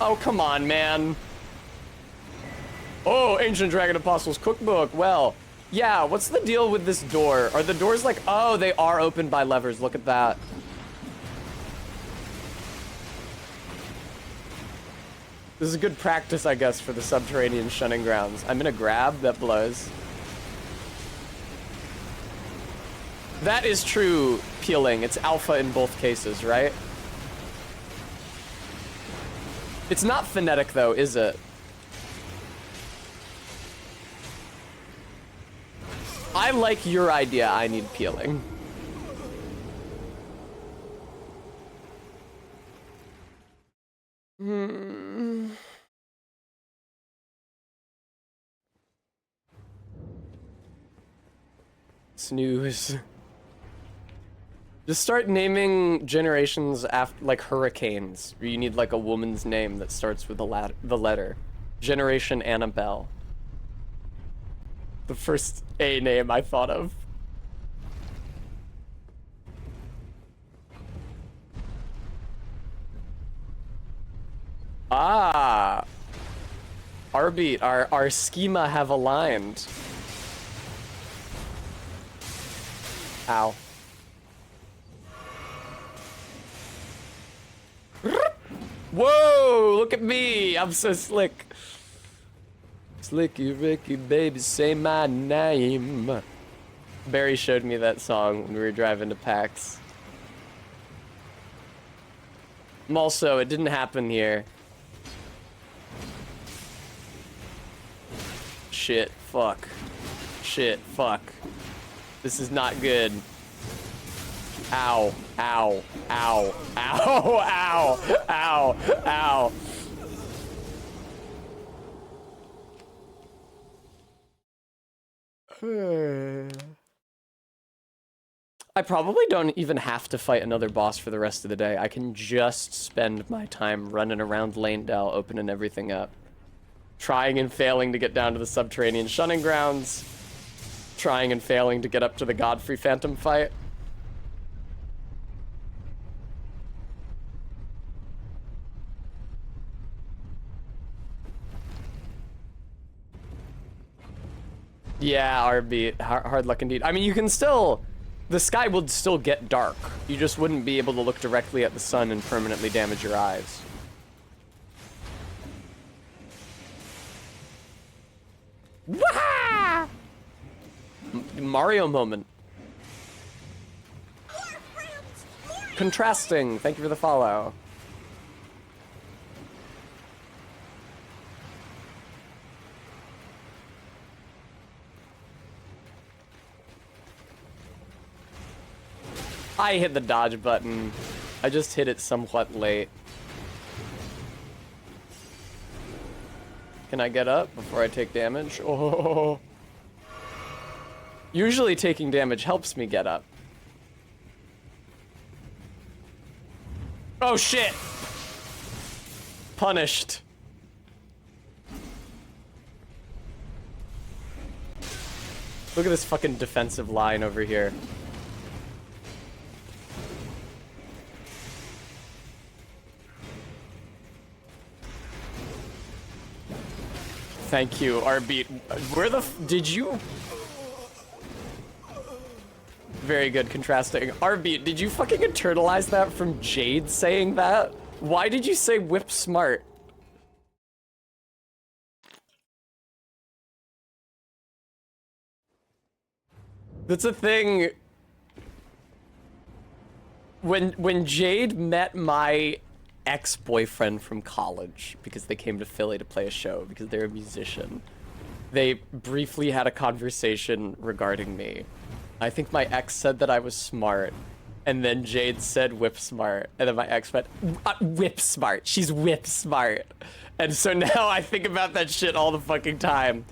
Oh, come on, man. Oh, Ancient Dragon Apostles Cookbook. Well, yeah, what's the deal with this door? Are the doors like... Oh, they are opened by levers. Look at that. This is good practice, I guess, for the subterranean shunning grounds. I'm in a grab. That blows. That is true, peeling. It's alpha in both cases, right? It's not phonetic, though, is it? I like your idea. I need peeling. Snooze. Just start naming generations after, like, hurricanes. Where you need, like, a woman's name that starts with the letter. Generation Annabelle. The first A name I thought of. Ah. Arbeat, our schema have aligned. Ow. Whoa, look at me. I'm so slick. Slicky Ricky, baby, say my name. Barry showed me that song when we were driving to PAX. Also, it didn't happen here. Shit, fuck. Shit, fuck. This is not good. Ow, ow, ow, ow, ow, ow, ow. I probably don't even have to fight another boss for the rest of the day. I can just spend my time running around Lanedale, opening everything up. Trying and failing to get down to the subterranean shunning grounds. Trying and failing to get up to the Godfrey Phantom fight. Yeah, RB, hard luck indeed. I mean, you can still... The sky would still get dark. You just wouldn't be able to look directly at the sun and permanently damage your eyes. Mario moment. Contrasting, thank you for the follow. I hit the dodge button. I just hit it somewhat late. Can I get up before I take damage? Oh. Usually taking damage helps me get up. Oh shit! Punished. Look at this fucking defensive line over here. Thank you, Arbeat. Where the did you? Very good, contrasting. Arbeat, did you fucking internalize that from Jade saying that? Why did you say whip smart? That's a thing. When Jade met my ex-boyfriend from college, because they came to Philly to play a show because they're a musician, they briefly had a conversation regarding me. I think my ex said that I was smart, and then Jade said whip smart, and then my ex went, whip smart, she's whip smart. And so now I think about that shit all the fucking time.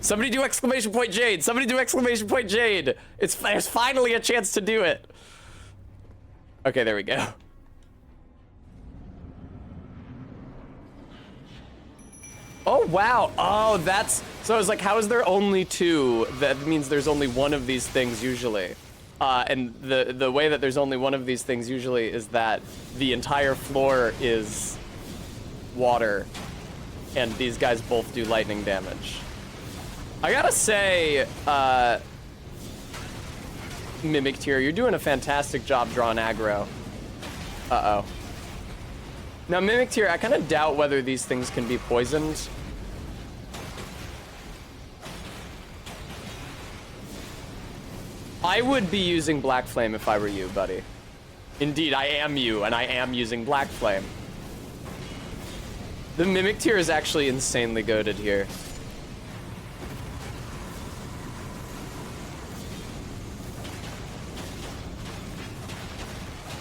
Somebody do exclamation point Jade, somebody do exclamation point Jade. There's finally a chance to do it. Okay, there we go. Oh, wow. Oh, that's... So I was like, how is there only two? That means there's only one of these things usually. And the way that there's only one of these things usually is that the entire floor is water. And these guys both do lightning damage. I gotta say, Mimic Tier, you're doing a fantastic job drawing aggro. Uh-oh. Now, Mimic Tier, I kind of doubt whether these things can be poisoned. I would be using Black Flame if I were you, buddy. Indeed, I am you, and I am using Black Flame. The Mimic Tier is actually insanely goated here.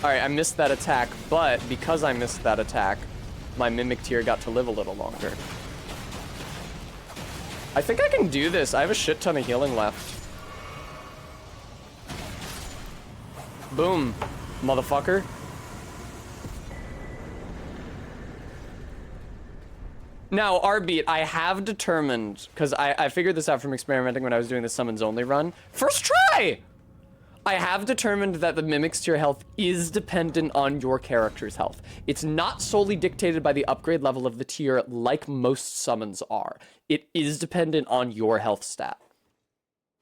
Alright, I missed that attack, but because I missed that attack, my Mimic Tier got to live a little longer. I think I can do this. I have a shit ton of healing left. Boom, motherfucker. Now, Arbeat, I have determined, because I figured this out from experimenting when I was doing the summons only run. First try! I have determined that the Mimic's tier health is dependent on your character's health. It's not solely dictated by the upgrade level of the tier like most summons are. It is dependent on your health stat.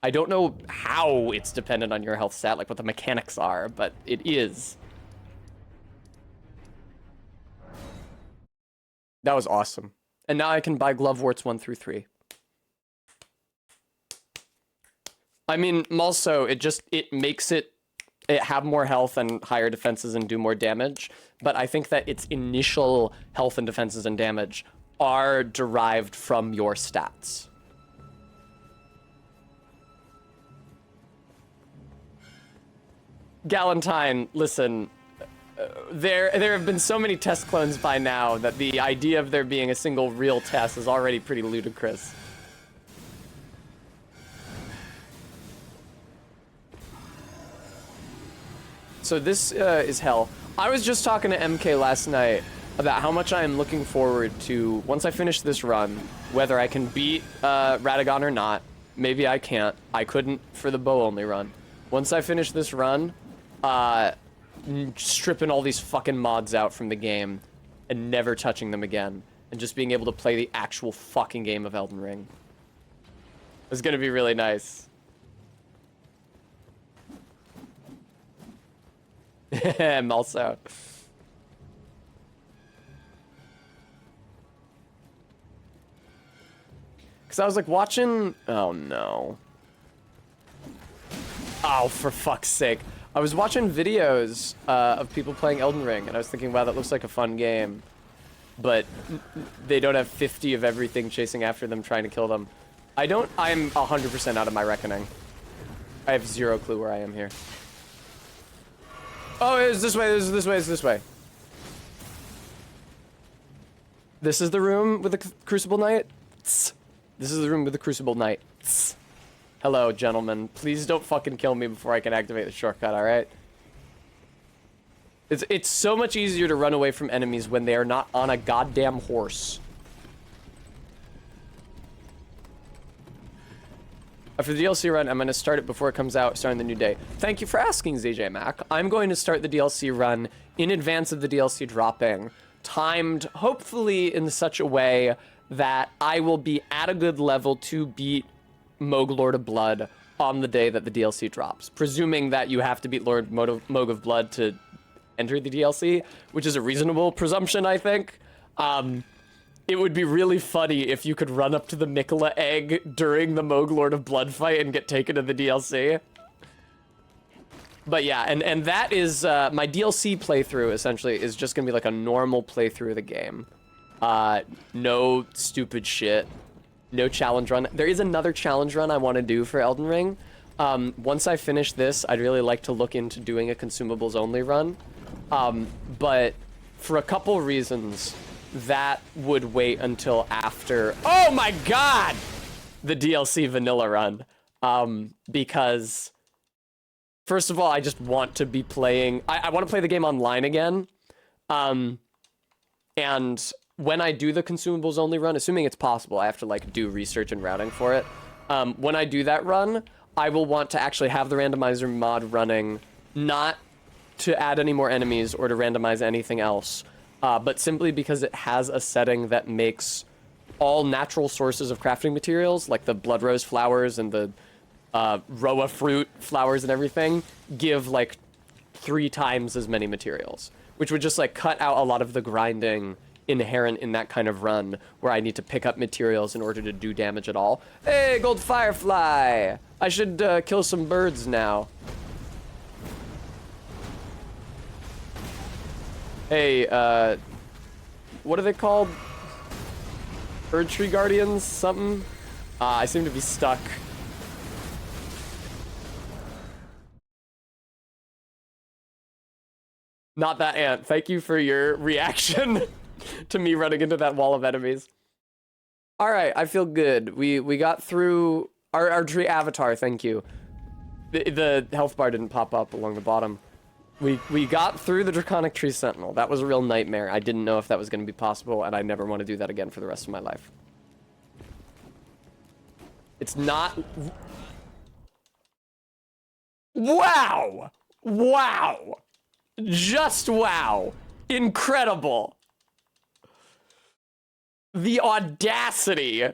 I don't know how it's dependent on your health stat, like what the mechanics are, but it is. That was awesome. And now I can buy Gloveworts 1 through 3. I mean, also, it makes it have more health and higher defenses and do more damage, but I think that its initial health and defenses and damage are derived from your stats. Galentine, listen, there have been so many test clones by now that the idea of there being a single real test is already pretty ludicrous. So this is hell. I was just talking to MK last night about how much I am looking forward to, once I finish this run, whether I can beat Radagon or not. Maybe I can't. I couldn't for the bow-only run. Once I finish this run, stripping all these fucking mods out from the game and never touching them again, and just being able to play the actual fucking game of Elden Ring. It's gonna be really nice. I'm also. Because I was like watching. Oh no. Oh, for fuck's sake. I was watching videos of people playing Elden Ring, and I was thinking, wow, that looks like a fun game. But they don't have 50 of everything chasing after them, trying to kill them. I'm 100% out of my reckoning. I have zero clue where I am here. Oh, it's this way, it's this way, it's this way. This is the room with the Crucible Knight. This is the room with the Crucible Knight. Hello, gentlemen. Please don't fucking kill me before I can activate the shortcut, alright? It's so much easier to run away from enemies when they are not on a goddamn horse. After the DLC run, I'm going to start it before it comes out, starting the new day. Thank you for asking, ZJ Mac. I'm going to start the DLC run in advance of the DLC dropping, timed hopefully in such a way that I will be at a good level to beat Moog Lord of Blood on the day that the DLC drops. Presuming that you have to beat Lord Moog of Blood to enter the DLC, which is a reasonable presumption, I think. It would be really funny if you could run up to the Mikola egg during the Moog Lord of Blood fight and get taken to the DLC. But yeah, and that is, my DLC playthrough, essentially, is just gonna be like a normal playthrough of the game. No stupid shit. No challenge run. There is another challenge run I want to do for Elden Ring. Once I finish this, I'd really like to look into doing a consumables only run. But for a couple reasons, that would wait until after, oh my god, the DLC vanilla run. Because first of all, I just want to be playing, I want to play the game online again. And when I do the consumables only run, assuming it's possible, I have to like do research and routing for it. When I do that run, I will want to actually have the randomizer mod running, not to add any more enemies or to randomize anything else, but simply because it has a setting that makes all natural sources of crafting materials, like the blood rose flowers and the Roa fruit flowers and everything, give like 3 times as many materials, which would just like cut out a lot of the grinding inherent in that kind of run where I need to pick up materials in order to do damage at all. Hey, gold firefly! I should kill some birds now. Hey, what are they called? Bird tree guardians? Something? I seem to be stuck. Not that ant. Thank you for your reaction to me running into that wall of enemies. All right, I feel good. We got through our tree avatar. Thank you. The health bar didn't pop up along the bottom. We got through the Draconic Tree Sentinel. That was a real nightmare. I didn't know if that was going to be possible, and I never want to do that again for the rest of my life. It's not... Wow! Wow! Just wow! Incredible! The audacity!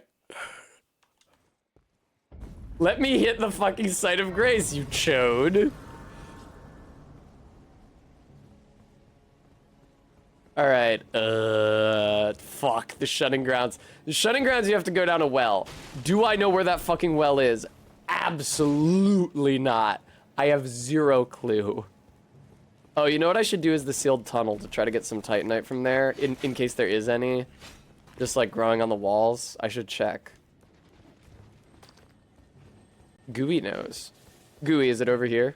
Let me hit the fucking Site of Grace, you chode! Alright, fuck, the shunning grounds. The shunning grounds, you have to go down a well. Do I know where that fucking well is? Absolutely not. I have zero clue. Oh, you know what I should do is the sealed tunnel to try to get some titanite from there, in case there is any. Just like growing on the walls. I should check. Gooey knows. Gooey, is it over here?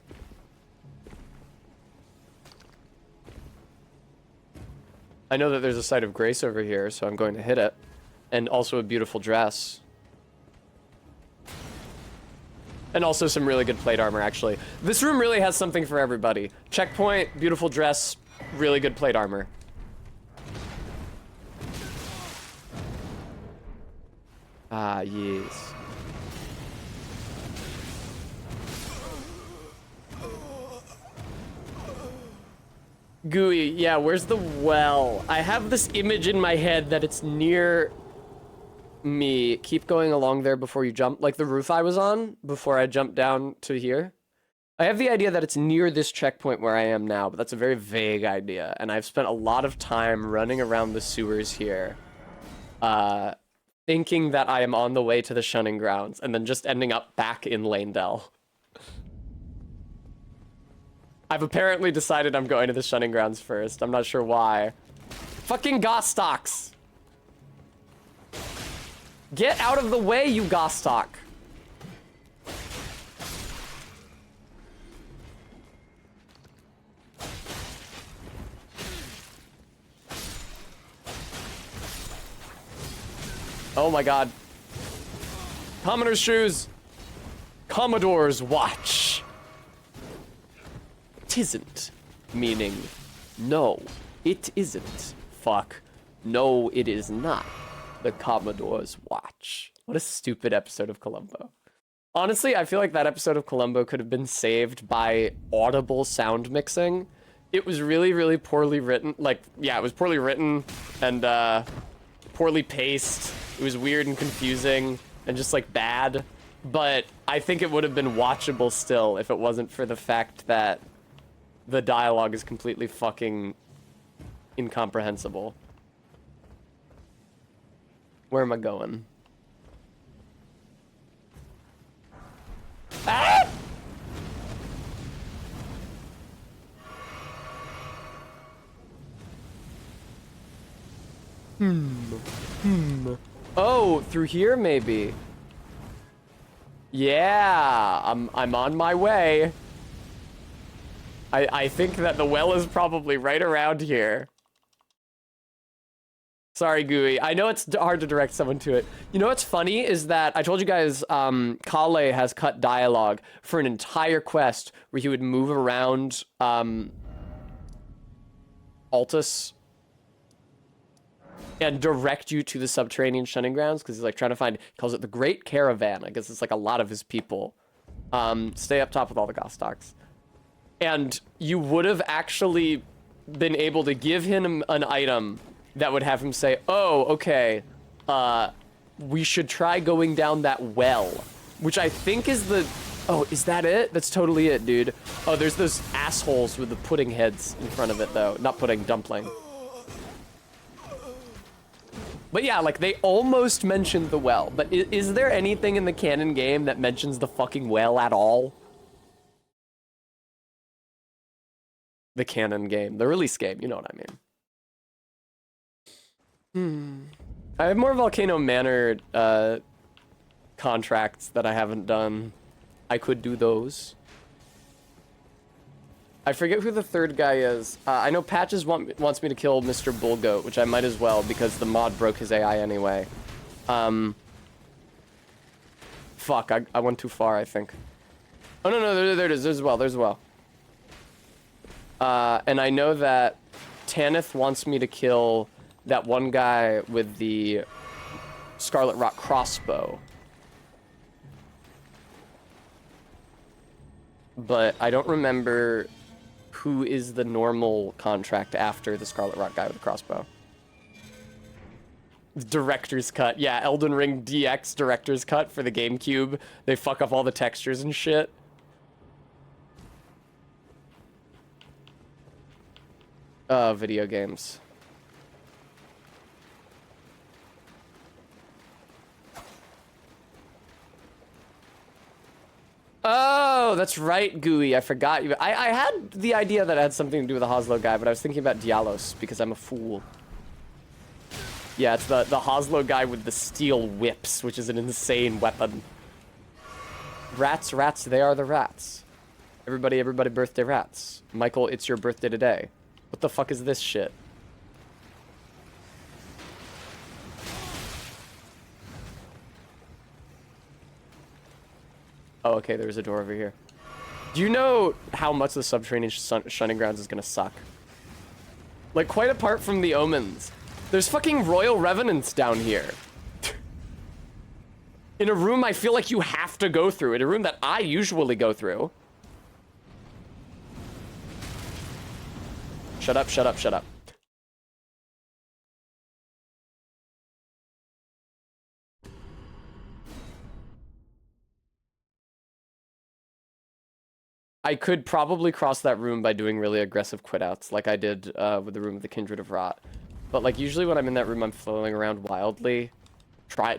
I know that there's a Site of Grace over here, so I'm going to hit it. And also a beautiful dress. And also some really good plate armor, actually. This room really has something for everybody. Checkpoint, beautiful dress, really good plate armor. Ah, yes. Gooey, yeah, where's the well? I have this image in my head that it's near me. Keep going along there before you jump, like the roof I was on before I jumped down to here. I have the idea that it's near this checkpoint where I am now, but that's a very vague idea, and I've spent a lot of time running around the sewers here, thinking that I am on the way to the shunning grounds, and then just ending up back in Lanedell. I've apparently decided I'm going to the Shunning Grounds first. I'm not sure why. Fucking Gostoks! Get out of the way, you Gostok! Oh my god. Commodore's shoes! Commodore's watch! Tisn't. Meaning, no, it isn't. Fuck. No, it is not. The Commodore's watch. What a stupid episode of Columbo. Honestly, I feel like that episode of Columbo could have been saved by audible sound mixing. It was really, really poorly written. Like, yeah, it was poorly written and poorly paced. It was weird and confusing and just like bad. But I think it would have been watchable still if it wasn't for the fact that the dialogue is completely fucking incomprehensible. Where am I going? Ah! Oh, through here maybe. Yeah, I'm on my way. I think that the well is probably right around here. Sorry, Gooey. I know it's hard to direct someone to it. You know what's funny is that I told you guys Kale has cut dialogue for an entire quest where he would move around Altus and direct you to the subterranean shunning grounds because he's like trying to find, he calls it the Great Caravan. I guess it's like a lot of his people. Stay up top with all the Gostoks. And you would have actually been able to give him an item that would have him say, oh, okay, we should try going down that well, which I think is the, oh, is that it? That's totally it, dude. Oh, there's those assholes with the pudding heads in front of it, though. Not pudding, dumpling. But yeah, like, they almost mentioned the well, but is there anything in the canon game that mentions the fucking well at all? The canon game, the release game, you know what I mean. I have more Volcano Manor contracts that I haven't done. I could do those. I forget who the third guy is. I know Patches wants me to kill Mr. Bullgoat, which I might as well because the mod broke his AI anyway. Fuck, I went too far, I think. Oh, no, there it is. There's a well, there's a well. And I know that Tanith wants me to kill that one guy with the Scarlet Rock crossbow. But I don't remember who is the normal contract after the Scarlet Rock guy with the crossbow. Director's cut. Yeah, Elden Ring DX director's cut for the GameCube. They fuck up all the textures and shit. Video games. Oh, that's right, Gooey. I forgot you. I had the idea that it had something to do with the Hoslo guy, but I was thinking about Dialos because I'm a fool. Yeah, it's the Hoslo guy with the steel whips, which is an insane weapon. Rats, rats, they are the rats. Everybody, birthday rats. Michael, it's your birthday today. What the fuck is this shit? Oh, okay, there's a door over here. Do you know how much the subterranean shunning grounds is gonna suck? Like, quite apart from the omens, there's fucking royal revenants down here. In a room I feel like you have to go through, in a room that I usually go through. Shut up, shut up, shut up. I could probably cross that room by doing really aggressive quit-outs, like I did with the room of the Kindred of Rot. But like usually when I'm in that room, I'm flailing around wildly,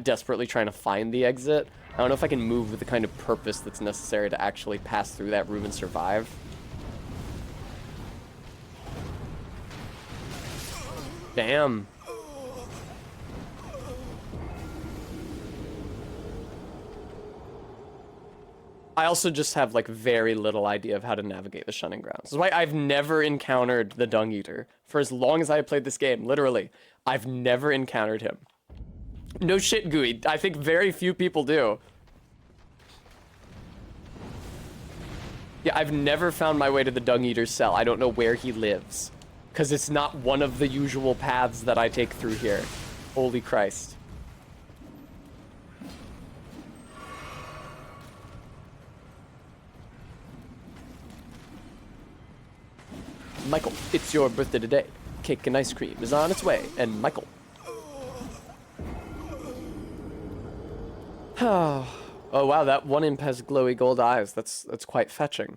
desperately trying to find the exit. I don't know if I can move with the kind of purpose that's necessary to actually pass through that room and survive. Damn. I also just have like very little idea of how to navigate the Shunning Grounds. That's why I've never encountered the Dung Eater. For as long as I have played this game, literally, I've never encountered him. No shit, Gooey. I think very few people do. Yeah, I've never found my way to the Dung Eater's cell. I don't know where he lives. Because it's not one of the usual paths that I take through here. Holy Christ. Michael, it's your birthday today. Cake and ice cream is on its way. And Michael. Oh wow, that one imp has glowy gold eyes. That's quite fetching.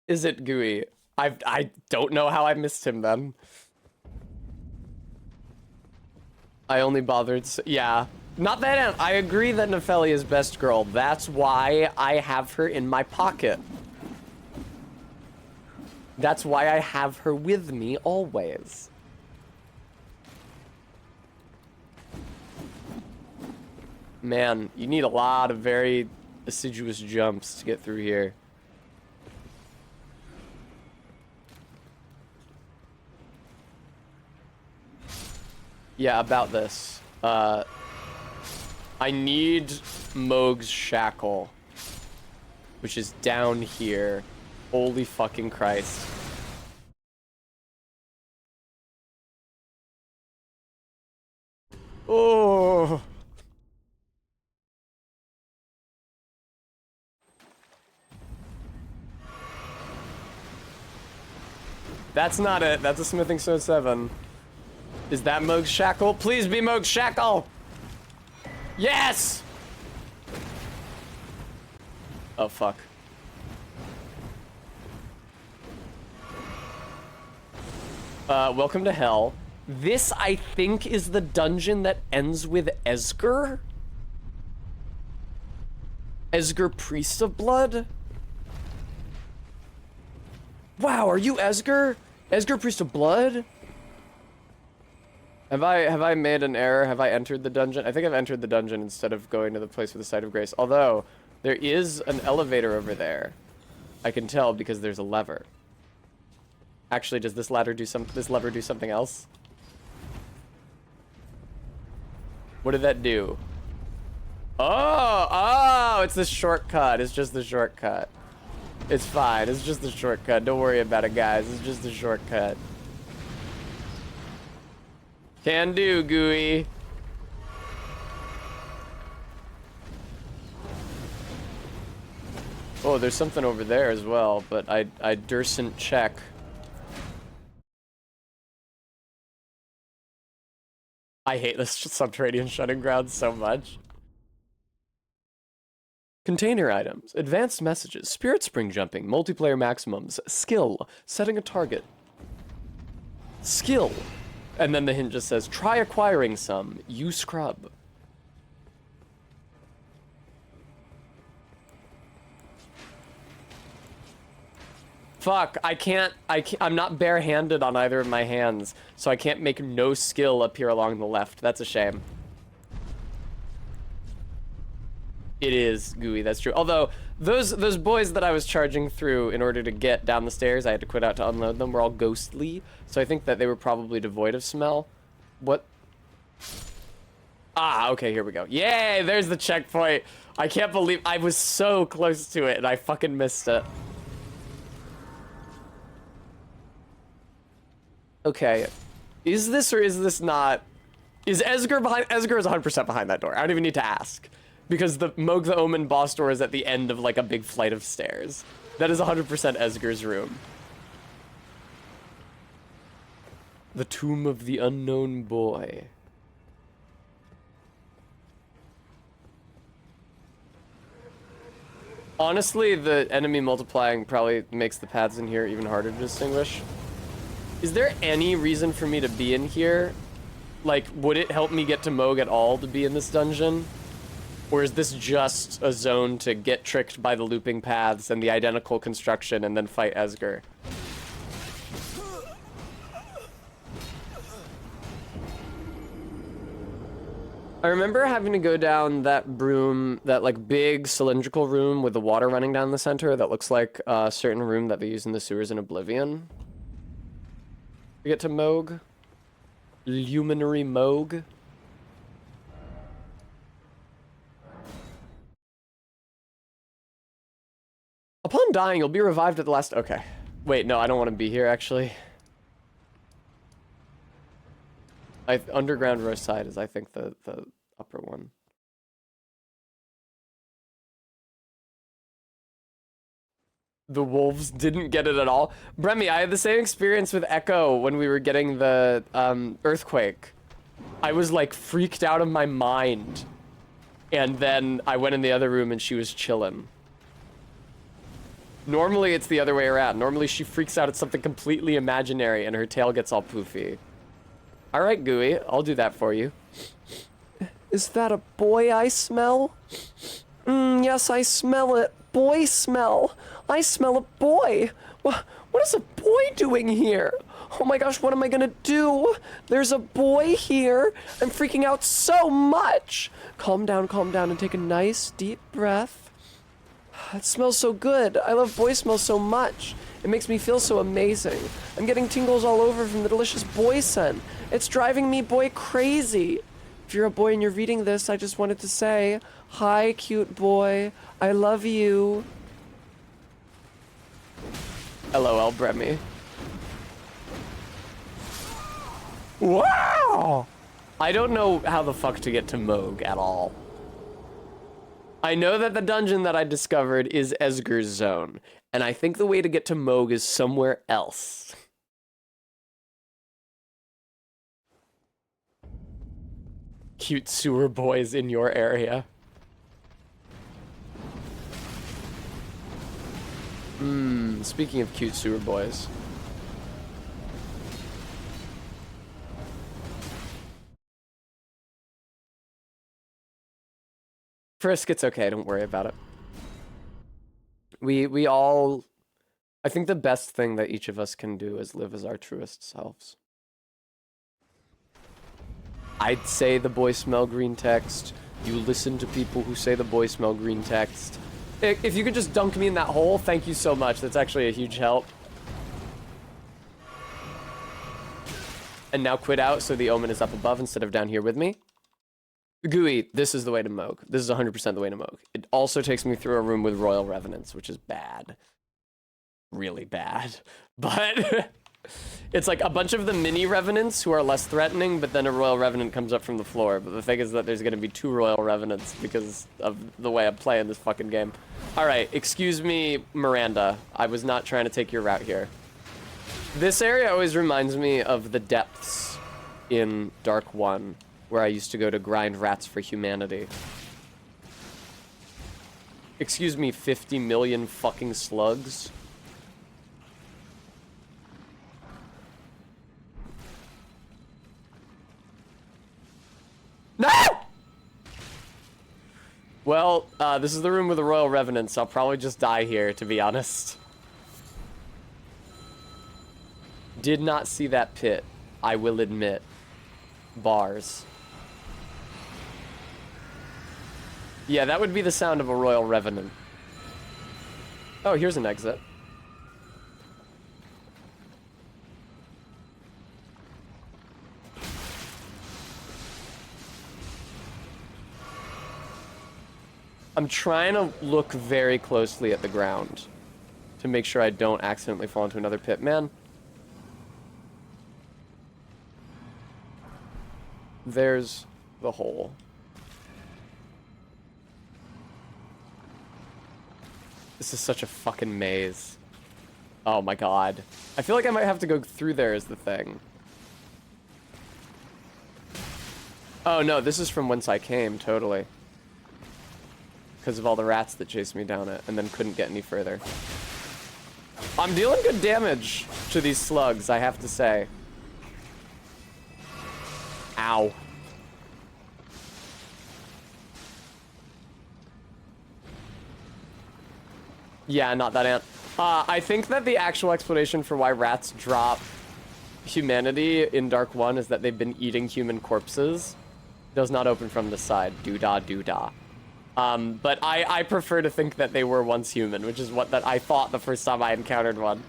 Is it Gooey? I don't know how I missed him then. I only bothered. Yeah. Not that I agree that Nepheli is best girl. That's why I have her in my pocket. That's why I have her with me always. Man, you need a lot of very assiduous jumps to get through here. Yeah, about this. I need Moog's Shackle, which is down here. Holy fucking Christ. Oh. That's not it. That's a Smithing Stone 7. Is that Moog's Shackle? Please be Moog's Shackle! Yes! Oh, fuck. Welcome to hell. This, I think, is the dungeon that ends with Esger? Esger, Priest of Blood? Wow, are you Esger? Esger, Priest of Blood? Have I made an error? Have I entered the dungeon? I think I've entered the dungeon instead of going to the place with the Site of Grace. Although, there is an elevator over there. I can tell because there's a lever. Actually, does this lever do something else? What did that do? Oh, it's the shortcut. It's just the shortcut. It's fine. It's just the shortcut. Don't worry about it, guys. It's just the shortcut. Can do, Gooey. Oh, there's something over there as well, but I dursn't check. I hate this subterranean shutting ground so much. Container items, advanced messages, spirit spring jumping, multiplayer maximums, skill, setting a target. Skill. And then the hint just says, try acquiring some, you scrub. Fuck, I'm not barehanded on either of my hands, so I can't make no skill appear along the left. That's a shame. It is Gooey, that's true. Although, those boys that I was charging through in order to get down the stairs, I had to quit out to unload them, were all ghostly, so I think that they were probably devoid of smell. What? Ah, okay, here we go. Yay, there's the checkpoint. I can't believe I was so close to it and I fucking missed it. Okay, is this or is this not? Is Esger behind? Esger is 100% behind that door. I don't even need to ask. Because the Moog the Omen boss door is at the end of like a big flight of stairs. That is 100% Esger's room. The Tomb of the Unknown Boy. Honestly, the enemy multiplying probably makes the paths in here even harder to distinguish. Is there any reason for me to be in here? Like, would it help me get to Moog at all to be in this dungeon? Or is this just a zone to get tricked by the looping paths and the identical construction and then fight Esger? I remember having to go down that broom, that like big cylindrical room with the water running down the center that looks like a certain room that they use in the sewers in Oblivion. We get to Moog. Luminary Moog. Upon dying, you'll be revived at the last... Okay. Wait, no, I don't want to be here, actually. Underground Roast Side is, I think, the upper one. The wolves didn't get it at all. Bremy, I had the same experience with Echo when we were getting the earthquake. I was, like, freaked out of my mind. And then I went in the other room and she was chilling. Normally, it's the other way around. Normally, she freaks out at something completely imaginary and her tail gets all poofy. All right, Gooey, I'll do that for you. Is that a boy I smell? Yes, I smell it. Boy smell. I smell a boy. What is a boy doing here? Oh my gosh, what am I gonna do? There's a boy here. I'm freaking out so much. Calm down, and take a nice deep breath. It smells so good. I love boy smell so much. It makes me feel so amazing. I'm getting tingles all over from the delicious boy scent. It's driving me boy crazy. If you're a boy and you're reading this, I just wanted to say, hi, cute boy. I love you. LOL, Bremy. Wow! I don't know how the fuck to get to Moog at all. I know that the dungeon that I discovered is Esger's Zone, and I think the way to get to Moog is somewhere else. Cute sewer boys in your area. Speaking of cute sewer boys. Frisk, it's okay, don't worry about it. We all... I think the best thing that each of us can do is live as our truest selves. I'd say the boys smell green text. You listen to people who say the boys smell green text. If you could just dunk me in that hole, thank you so much. That's actually a huge help. And now quit out so the omen is up above instead of down here with me. Gooey, this is the way to Moog. This is 100% the way to Moog. It also takes me through a room with Royal Revenants, which is bad. Really bad. But it's like a bunch of the mini Revenants who are less threatening, but then a Royal Revenant comes up from the floor. But the thing is that there's going to be 2 Royal Revenants because of the way I'm playing this fucking game. Alright, excuse me, Miranda. I was not trying to take your route here. This area always reminds me of the depths in Dark 1, where I used to go to grind rats for humanity. Excuse me, 50 million fucking slugs. No! Well, this is the room with the Royal Revenants. I'll probably just die here, to be honest. Did not see that pit, I will admit. Bars. Yeah, that would be the sound of a Royal Revenant. Oh, here's an exit. I'm trying to look very closely at the ground to make sure I don't accidentally fall into another pit. Man. There's the hole. This is such a fucking maze. Oh my god. I feel like I might have to go through there is the thing. Oh no, this is from whence I came, totally. Because of all the rats that chased me down it and then couldn't get any further. I'm dealing good damage to these slugs, I have to say. Ow. Yeah, not that ant. I think that the actual explanation for why rats drop humanity in Dark 1 is that they've been eating human corpses. Does not open from the side. Doo-dah, doo-dah. But I prefer to think that they were once human, which is what that I thought the first time I encountered one.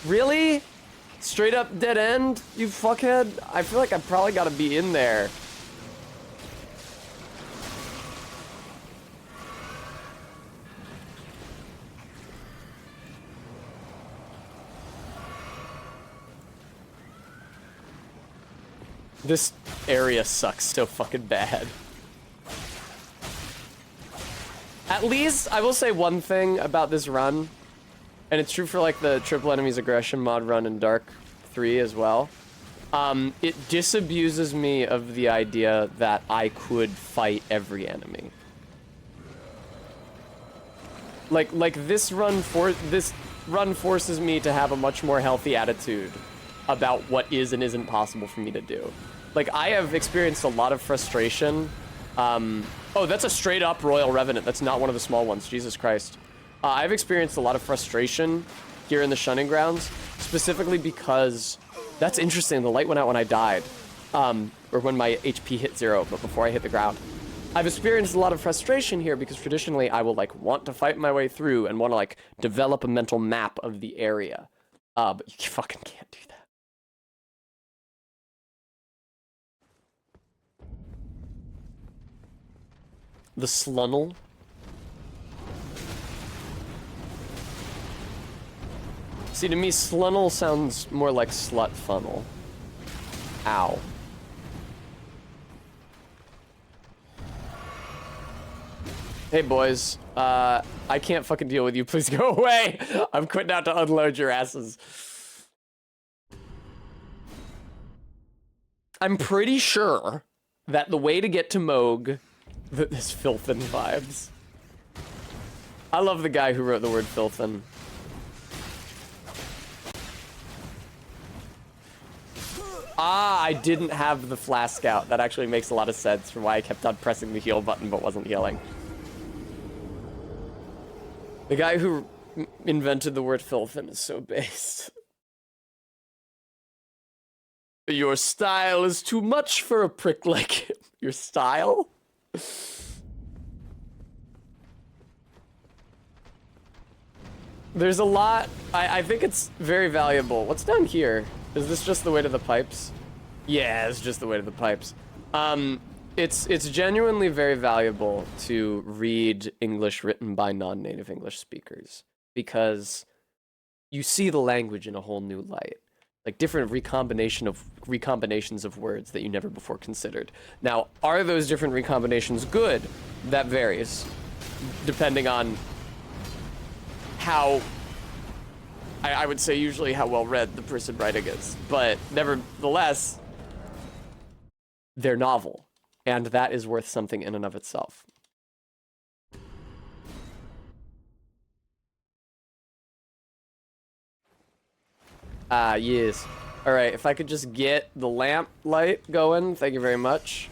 Really? Straight up dead end, you fuckhead? I feel like I probably gotta be in there. This area sucks so fucking bad. At least, I will say one thing about this run, and it's true for like the Triple Enemies Aggression mod run in Dark 3 as well. It disabuses me of the idea that I could fight every enemy. Like this run forces me to have a much more healthy attitude about what is and isn't possible for me to do. Like, I have experienced a lot of frustration. Oh, that's a straight up Royal Revenant. That's not one of the small ones. Jesus Christ. I've experienced a lot of frustration here in the Shunning Grounds, specifically because that's interesting. The light went out when I died, or when my HP hit 0, but before I hit the ground. I've experienced a lot of frustration here because traditionally I will like want to fight my way through and want to like develop a mental map of the area. But you fucking can't do that. The Slunnel. See, to me, Slunnel sounds more like Slut Funnel. Ow. Hey, boys. I can't fucking deal with you. Please go away. I'm quitting out to unload your asses. I'm pretty sure that the way to get to Moog... This Filthin vibes. I love the guy who wrote the word Filthin. Ah, I didn't have the flask out. That actually makes a lot of sense for why I kept on pressing the heal button but wasn't healing. The guy who invented the word Filthin is so based. Your style is too much for a prick like him. Your style? There's a lot. I think it's very valuable. What's down here? Is this just the way to the pipes? Yeah, it's just the way to the pipes. It's genuinely very valuable to read English written by non-native English speakers because you see the language in a whole new light. Like different recombinations of words that you never before considered. Now, are those different recombinations good? That varies, depending on how, I would say usually how well read the person writing is. But nevertheless, they're novel, and that is worth something in and of itself. Ah, yes. All right, if I could just get the lamp light going, thank you very much.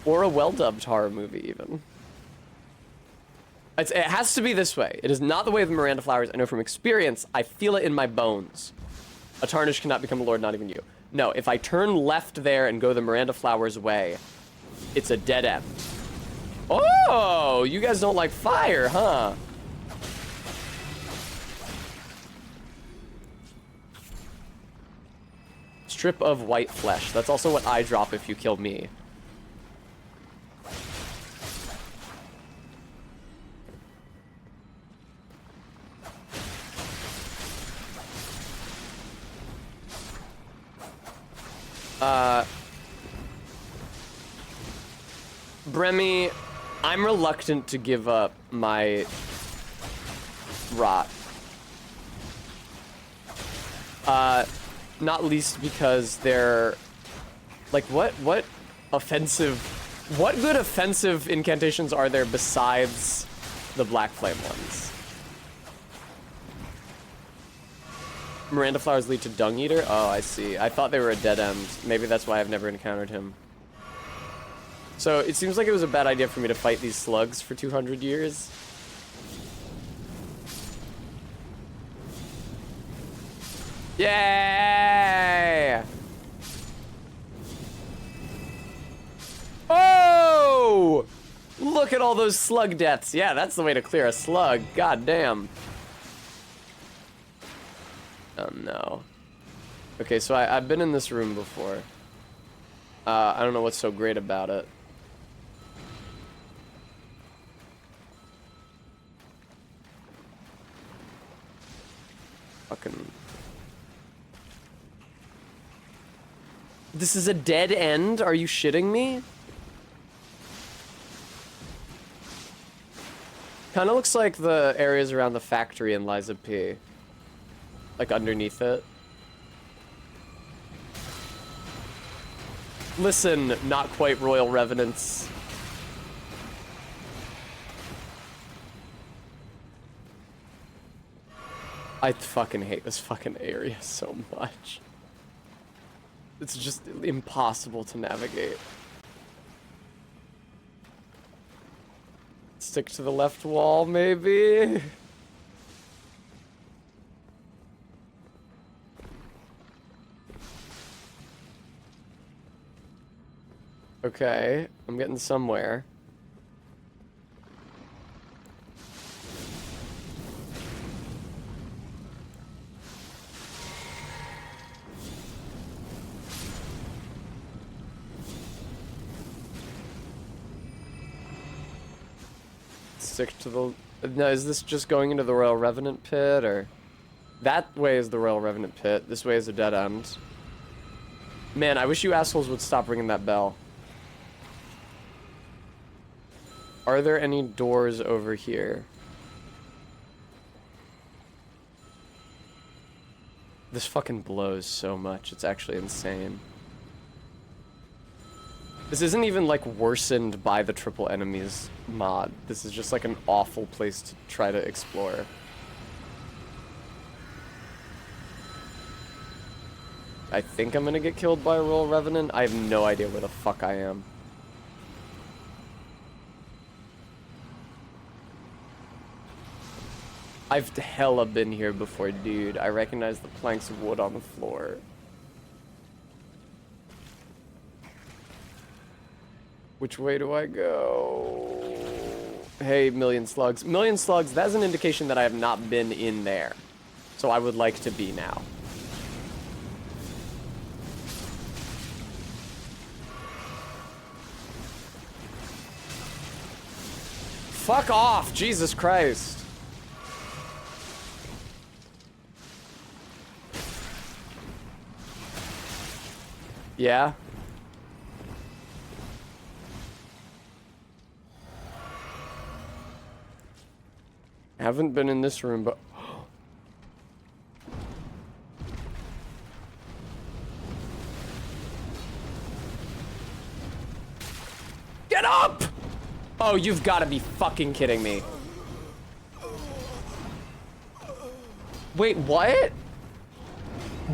Or a well-dubbed horror movie, even. It has to be this way. It is not the way of the Miranda Flowers. I know from experience. I feel it in my bones. A tarnish cannot become a lord, not even you. No, if I turn left there and go the Miranda Flowers way, it's a dead end. Oh, you guys don't like fire, huh? Strip of white flesh. That's also what I drop if you kill me. Bremy, I'm reluctant to give up my rot. Not least because they're like what offensive, what good offensive incantations are there besides the Black Flame ones? Miranda Flowers lead to Dung Eater? Oh, I see. I thought they were a dead end. Maybe that's why I've never encountered him. So it seems like it was a bad idea for me to fight these slugs for 200 years. Yay! look at all those slug deaths. Yeah, that's the way to clear a slug. God damn. Oh no. Okay, so I've been in this room before. I don't know what's so great about it. Fucking... This is a dead end? Are you shitting me? Kinda looks like the areas around the factory in Liza P. Like underneath it. Listen, not quite royal revenants. I fucking hate this fucking area so much. It's just impossible to navigate. Stick to the left wall, maybe? Okay, I'm getting somewhere. Stick to the... No, is this just going into the Royal Revenant pit, or... That way is the Royal Revenant pit. This way is a dead end. Man, I wish you assholes would stop ringing that bell. Are there any doors over here? This fucking blows so much. It's actually insane. This isn't even, like, worsened by the triple enemies mod. This is just, like, an awful place to try to explore. I think I'm gonna get killed by a Royal Revenant. I have no idea where the fuck I am. I've hella been here before, dude. I recognize the planks of wood on the floor. Which way do I go? Hey, Million Slugs. Million Slugs, that's an indication that I have not been in there. So I would like to be now. Fuck off, Jesus Christ. Yeah? I haven't been in this room, but... Get up! Oh, you've got to be fucking kidding me. Wait, what?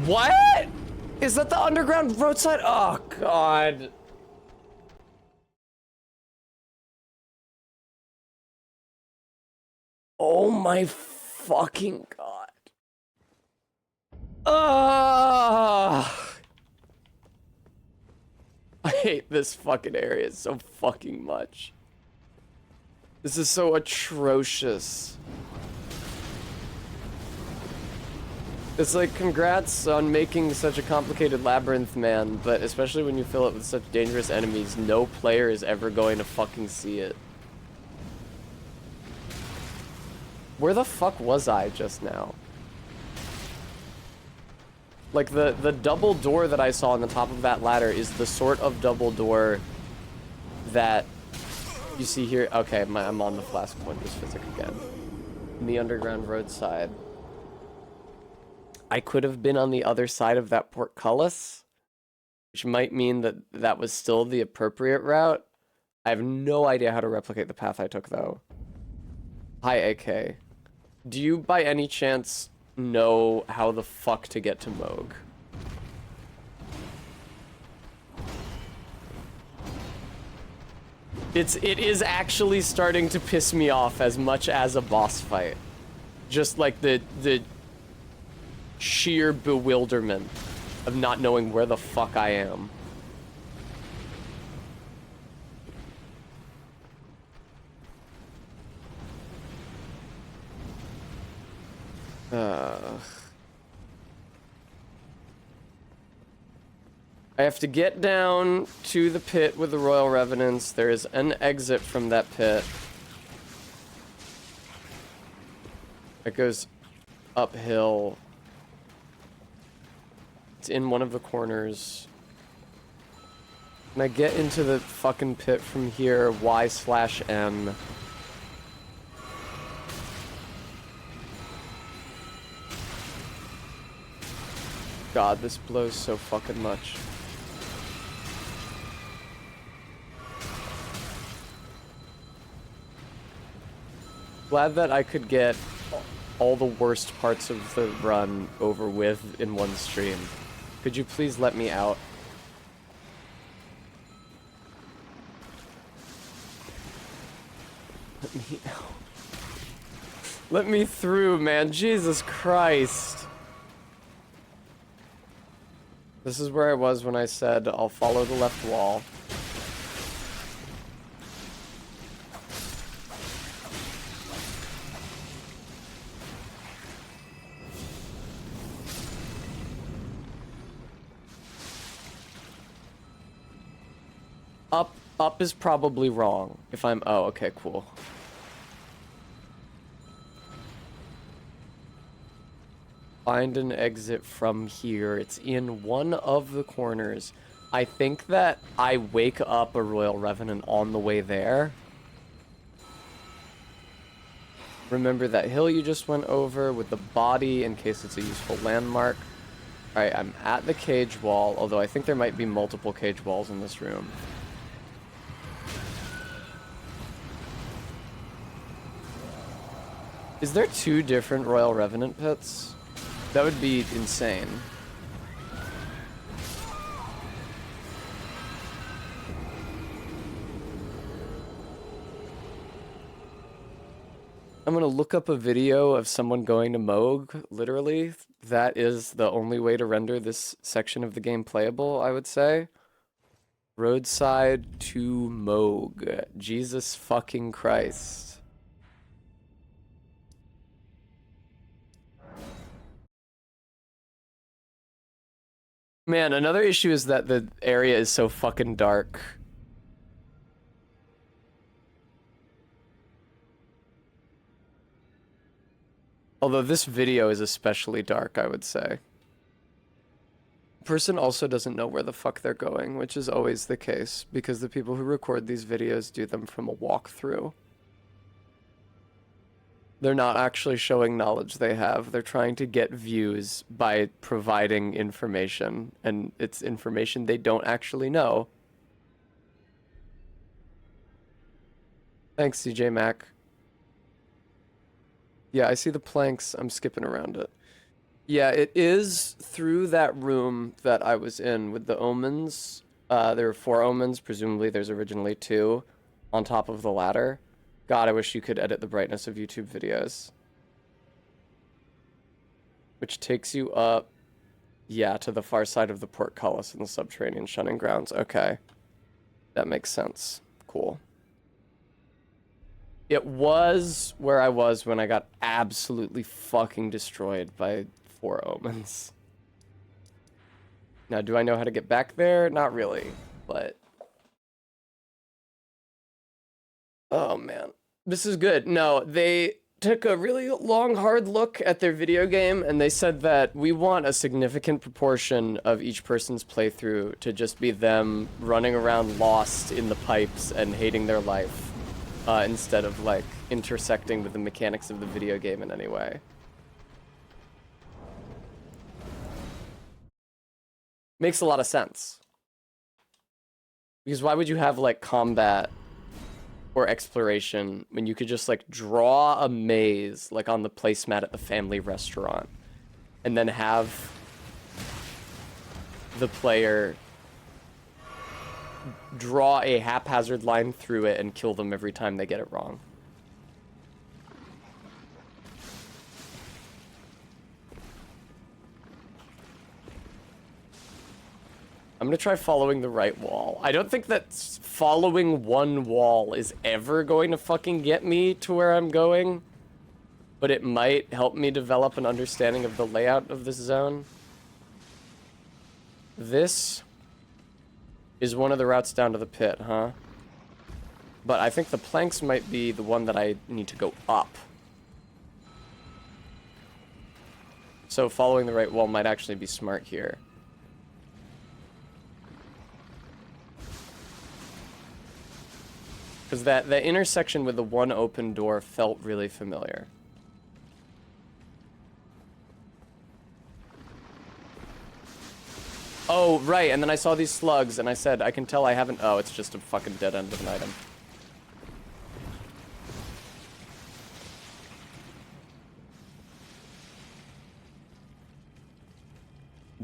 What? Is that the underground roadside? Oh, God. Oh my fucking God. I hate this fucking area so fucking much. This is so atrocious. It's like, congrats on making such a complicated labyrinth, man, but especially when you fill it with such dangerous enemies, no player is ever going to fucking see it. Where the fuck was I just now? Like, the double door that I saw on the top of that ladder is the sort of double door that you see here. Okay, I'm on the Flask Wonders Physic again. In the underground roadside. I could have been on the other side of that portcullis, which might mean that that was still the appropriate route. I have no idea how to replicate the path I took, though. Hi, AK. Do you, by any chance, know how the fuck to get to Moog? It is actually starting to piss me off as much as a boss fight. Just like the sheer bewilderment of not knowing where the fuck I am. I have to get down to the pit with the Royal Revenants. There is an exit from that pit. It goes uphill. It's in one of the corners. Can I get into the fucking pit from here? Y/M. God, this blows so fucking much. Glad that I could get all the worst parts of the run over with in one stream. Could you please let me out? Let me out. Let me through, man. Jesus Christ. This is where I was when I said I'll follow the left wall. Up is probably wrong. If I'm... Oh, okay, cool. Find an exit from here. It's in one of the corners. I think that I wake up a Royal Revenant on the way there. Remember that hill you just went over with the body in case it's a useful landmark. Alright, I'm at the cage wall, although I think there might be multiple cage walls in this room. Is there 2 different Royal Revenant pits? That would be insane. I'm gonna look up a video of someone going to Moog, literally. That is the only way to render this section of the game playable, I would say. Roadside to Moog. Jesus fucking Christ. Man, another issue is that the area is so fucking dark. Although this video is especially dark, I would say. Person also doesn't know where the fuck they're going, which is always the case, because the people who record these videos do them from a walkthrough. They're not actually showing knowledge they have. They're trying to get views by providing information, and it's information they don't actually know. Thanks, CJ Mac. Yeah, I see the planks. I'm skipping around it. Yeah, it is through that room that I was in with the omens. There were 4 omens. Presumably there's originally 2 on top of the ladder. God, I wish you could edit the brightness of YouTube videos. Which takes you up, yeah, to the far side of the portcullis in the subterranean shunning grounds. Okay. That makes sense. Cool. It was where I was when I got absolutely fucking destroyed by 4 omens. Now, do I know how to get back there? Not really, but... Oh, man. This is good. No, they took a really long, hard look at their video game, and they said that we want a significant proportion of each person's playthrough to just be them running around lost in the pipes and hating their life, instead of, like, intersecting with the mechanics of the video game in any way. Makes a lot of sense. Because why would you have, like, combat or exploration when you could just, like, draw a maze, like, on the placemat at the family restaurant, and then have the player draw a haphazard line through it and kill them every time they get it wrong? I'm gonna try following the right wall. I don't think that following one wall is ever going to fucking get me to where I'm going. but it might help me develop an understanding of the layout of this zone. This is one of the routes down to the pit, huh? But I think the planks might be the one that I need to go up. So following the right wall might actually be smart here. Because that intersection with the one open door felt really familiar. Oh, right, and then I saw these slugs, and I said, I can tell I haven't... Oh, it's just a fucking dead end of an item.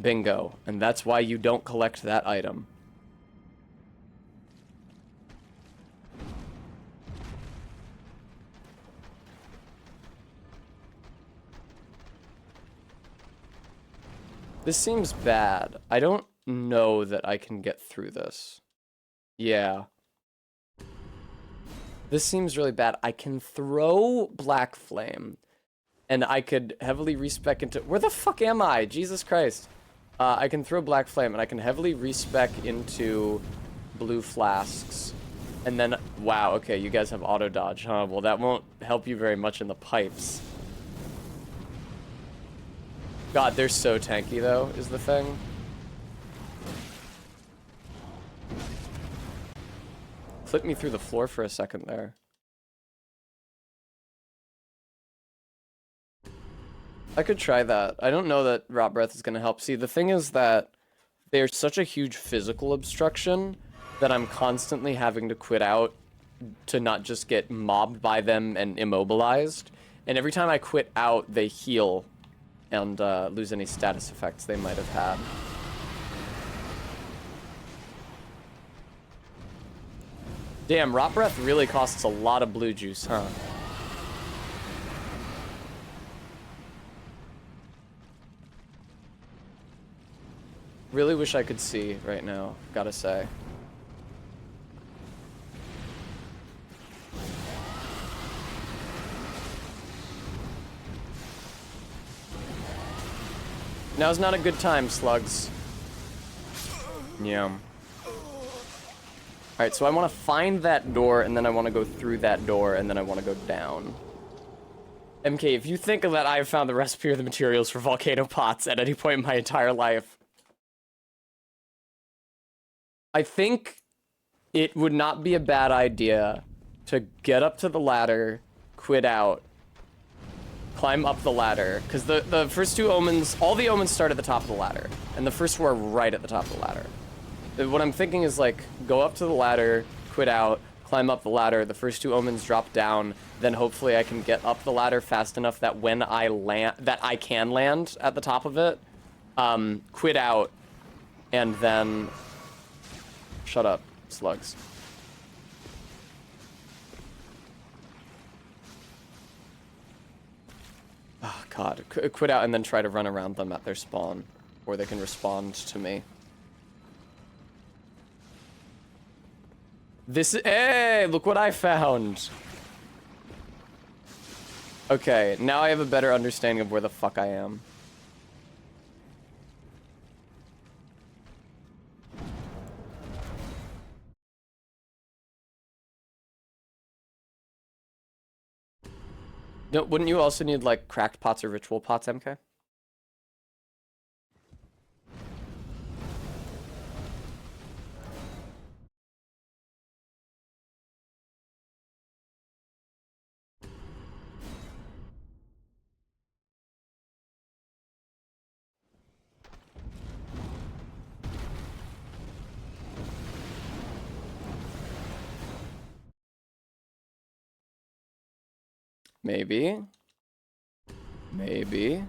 Bingo. And that's why you don't collect that item. This seems bad. I don't know that I can get through this. Yeah. This seems really bad. I can throw Black Flame, and I could heavily respec into... Where the fuck am I? Jesus Christ. I can throw Black Flame, and I can heavily respec into blue flasks. And then... Wow, okay, you guys have auto dodge, huh? Well, that won't help you very much in the pipes. God, they're so tanky, though, is the thing. Clip me through the floor for a second there. I could try that. I don't know that Rot Breath is going to help. See, the thing is that they're such a huge physical obstruction that I'm constantly having to quit out to not just get mobbed by them and immobilized. And every time I quit out, they heal and lose any status effects they might have had. Damn, Rot Breath really costs a lot of blue juice, huh? Really wish I could see right now, gotta say. Now's not a good time, slugs. Yum. Alright, so I want to find that door, and then I want to go through that door, and then I want to go down. MK, if you think that I've found the recipe or the materials for volcano pots at any point in my entire life, I think it would not be a bad idea to get up to the ladder, quit out, climb up the ladder, because the first two omens, all the omens start at the top of the ladder, and the first two are right at the top of the ladder. What I'm thinking is, like, go up to the ladder, quit out, climb up the ladder, the first two omens drop down, then hopefully I can get up the ladder fast enough that when I land, that I can land at the top of it, quit out, and then... Shut up, slugs. Oh, God. Quit out and then try to run around them at their spawn, or they can respond to me. This is... Hey, look what I found! Okay, now I have a better understanding of where the fuck I am. No, wouldn't you also need, like, cracked pots or ritual pots, MK? Maybe. Maybe.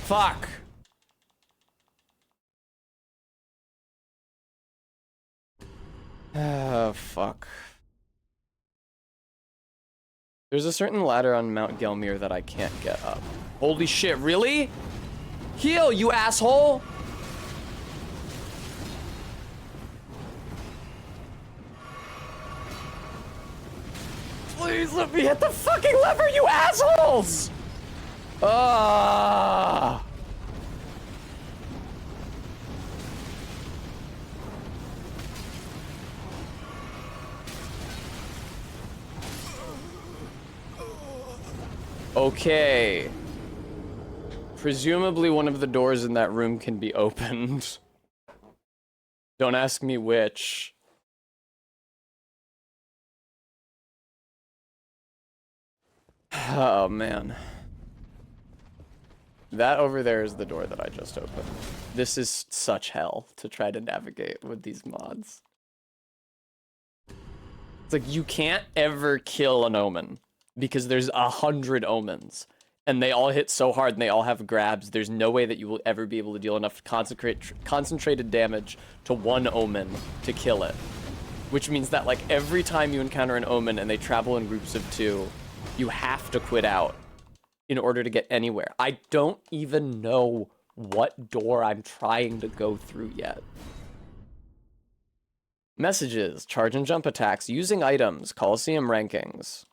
Fuck! Oh, fuck. There's a certain ladder on Mount Gelmir that I can't get up. Holy shit, really? Heal, you asshole! Please let me hit the fucking lever, you assholes! Ah. Okay. Presumably one of the doors in that room can be opened. Don't ask me which. Oh, man. That over there is the door that I just opened. This is such hell to try to navigate with these mods. It's like, you can't ever kill an omen because there's 100 omens. And they all hit so hard and they all have grabs. There's no way that you will ever be able to deal enough concentrated damage to one omen to kill it. Which means that, like, every time you encounter an omen and they travel in groups of 2, you have to quit out in order to get anywhere. I don't even know what door I'm trying to go through yet. Messages, charge and jump attacks, using items, Coliseum rankings.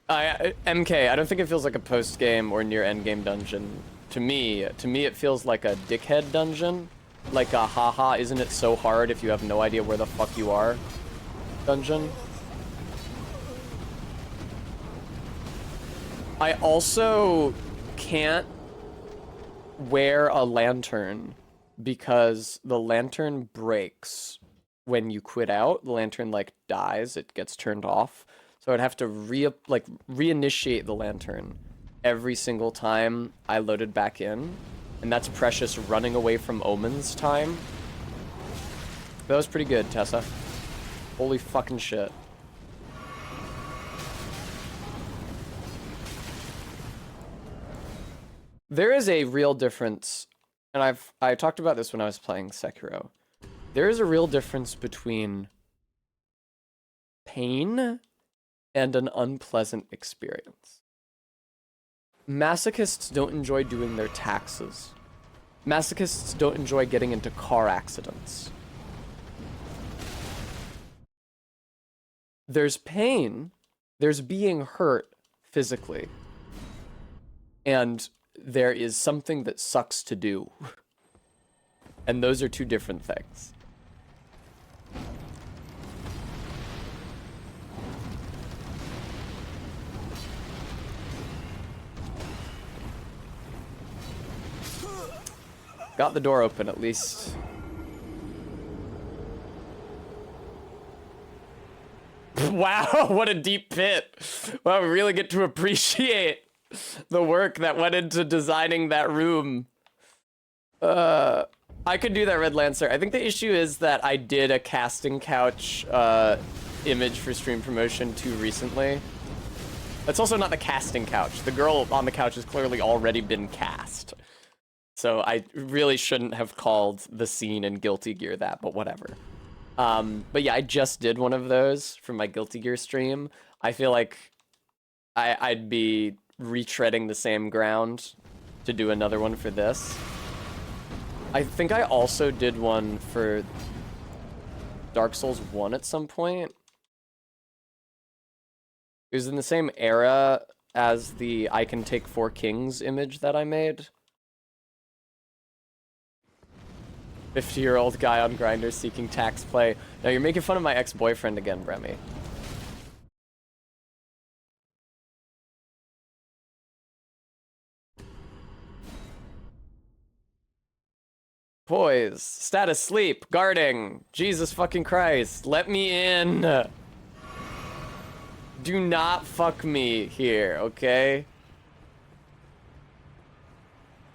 MK, I don't think it feels like a post-game or near-endgame dungeon. To me, it feels like a dickhead dungeon. Like a haha, isn't it so hard if you have no idea where the fuck you are dungeon. I also can't wear a lantern because the lantern breaks when you quit out. The lantern, like, dies, it gets turned off. So I'd have to reinitiate the lantern every single time I loaded back in. And that's precious running away from omens time. That was pretty good, Tessa. Holy fucking shit. There is a real difference, and I talked about this when I was playing Sekiro. There is a real difference between pain and an unpleasant experience. Masochists don't enjoy doing their taxes. Masochists don't enjoy getting into car accidents. There's pain, there's being hurt physically, and there is something that sucks to do. And those are two different things. Got the door open, at least. Wow, what a deep pit. Wow, we really get to appreciate the work that went into designing that room. I could do that, Red Lancer. I think the issue is that I did a casting couch image for stream promotion too recently. It's also not the casting couch. The girl on the couch has clearly already been cast. So I really shouldn't have called the scene in Guilty Gear that, but whatever. But yeah, I just did one of those for my Guilty Gear stream. I feel like I'd be retreading the same ground to do another one for this. I think I also did one for Dark Souls 1 at some point. It was in the same era as the I Can Take 4 Kings image that I made. 50-year-old guy on Grindr seeking tax play. Now you're making fun of my ex-boyfriend again, Bremy. Poise, status, sleep, guarding. Jesus fucking Christ, let me in. Do not fuck me here, okay?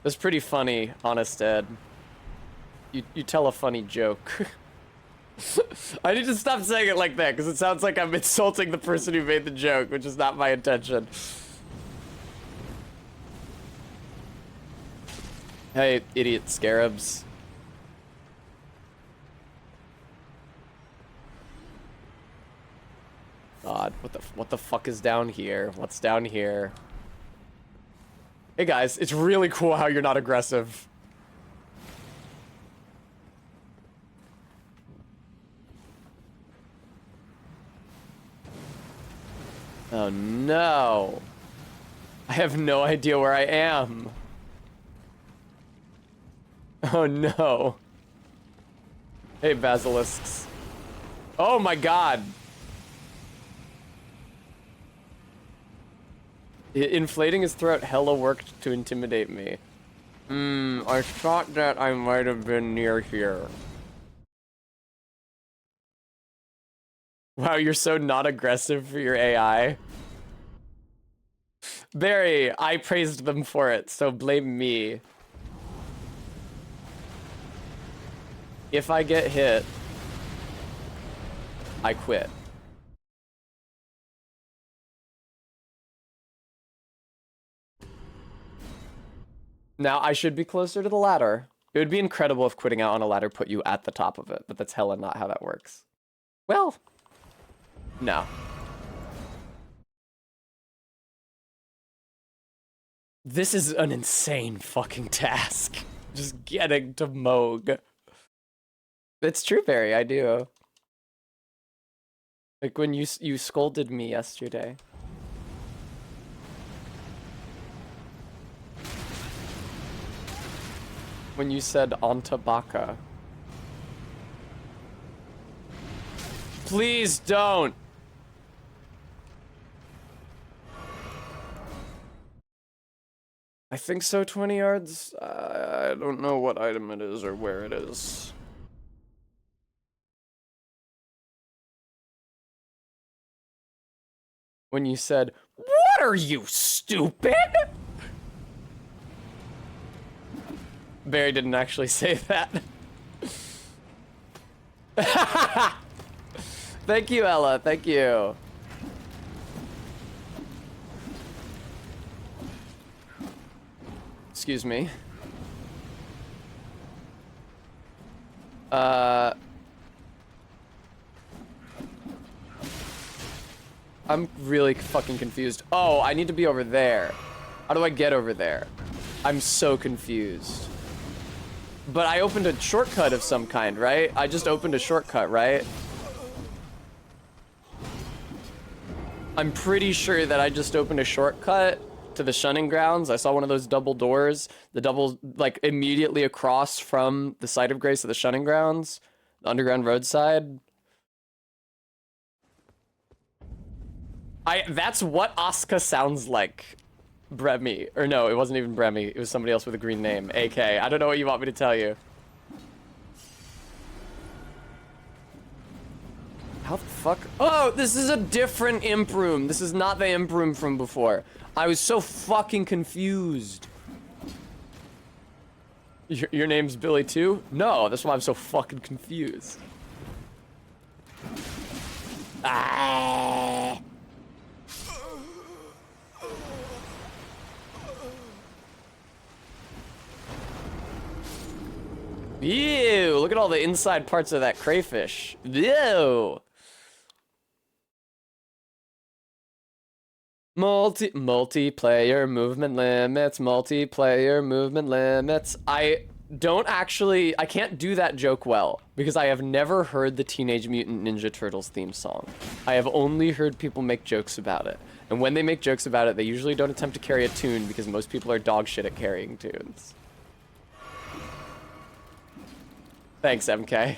That's pretty funny, honest Ed. You tell a funny joke. I need to stop saying it like that, because it sounds like I'm insulting the person who made the joke, which is not my intention. Hey, idiot scarabs. God, what the fuck is down here? What's down here? Hey guys, it's really cool how you're not aggressive. Oh no. I have no idea where I am. Oh no. Hey, basilisks. Oh my god. Inflating his throat hella worked to intimidate me. I thought that I might have been near here. Wow, you're so not aggressive for your AI. Barry, I praised them for it, so blame me. If I get hit, I quit. Now, I should be closer to the ladder. It would be incredible if quitting out on a ladder put you at the top of it, but that's hella not how that works. Well, no. This is an insane fucking task. Just getting to Moog. It's true, Barry, I do. Like when you scolded me yesterday. When you said Antabaka. Please don't! I think so, 20 yards. I don't know what item it is or where it is. When you said, "What are you, stupid?" Barry didn't actually say that. Thank you, Ella. Thank you. Excuse me. I'm really fucking confused. Oh, I need to be over there. How do I get over there? I'm so confused. But I opened a shortcut of some kind, right? I just opened a shortcut, right? I'm pretty sure that I just opened a shortcut to the shunning grounds. I saw one of those double doors, the double, like, immediately across from the site of grace to the shunning grounds, the underground roadside. That's what Asuka sounds like. Bremy. Or no, it wasn't even Bremy. It was somebody else with a green name. AK. I don't know what you want me to tell you. How the fuck? Oh, this is a different imp room. This is not the imp room from before. I was so fucking confused. Your name's Billy too? No, that's why I'm so fucking confused. Ah. Ew, look at all the inside parts of that crayfish. Ew. Multiplayer movement limits, multiplayer movement limits. I can't do that joke well because I have never heard the Teenage Mutant Ninja Turtles theme song. I have only heard people make jokes about it. And when they make jokes about it, they usually don't attempt to carry a tune because most people are dog shit at carrying tunes. Thanks, MK.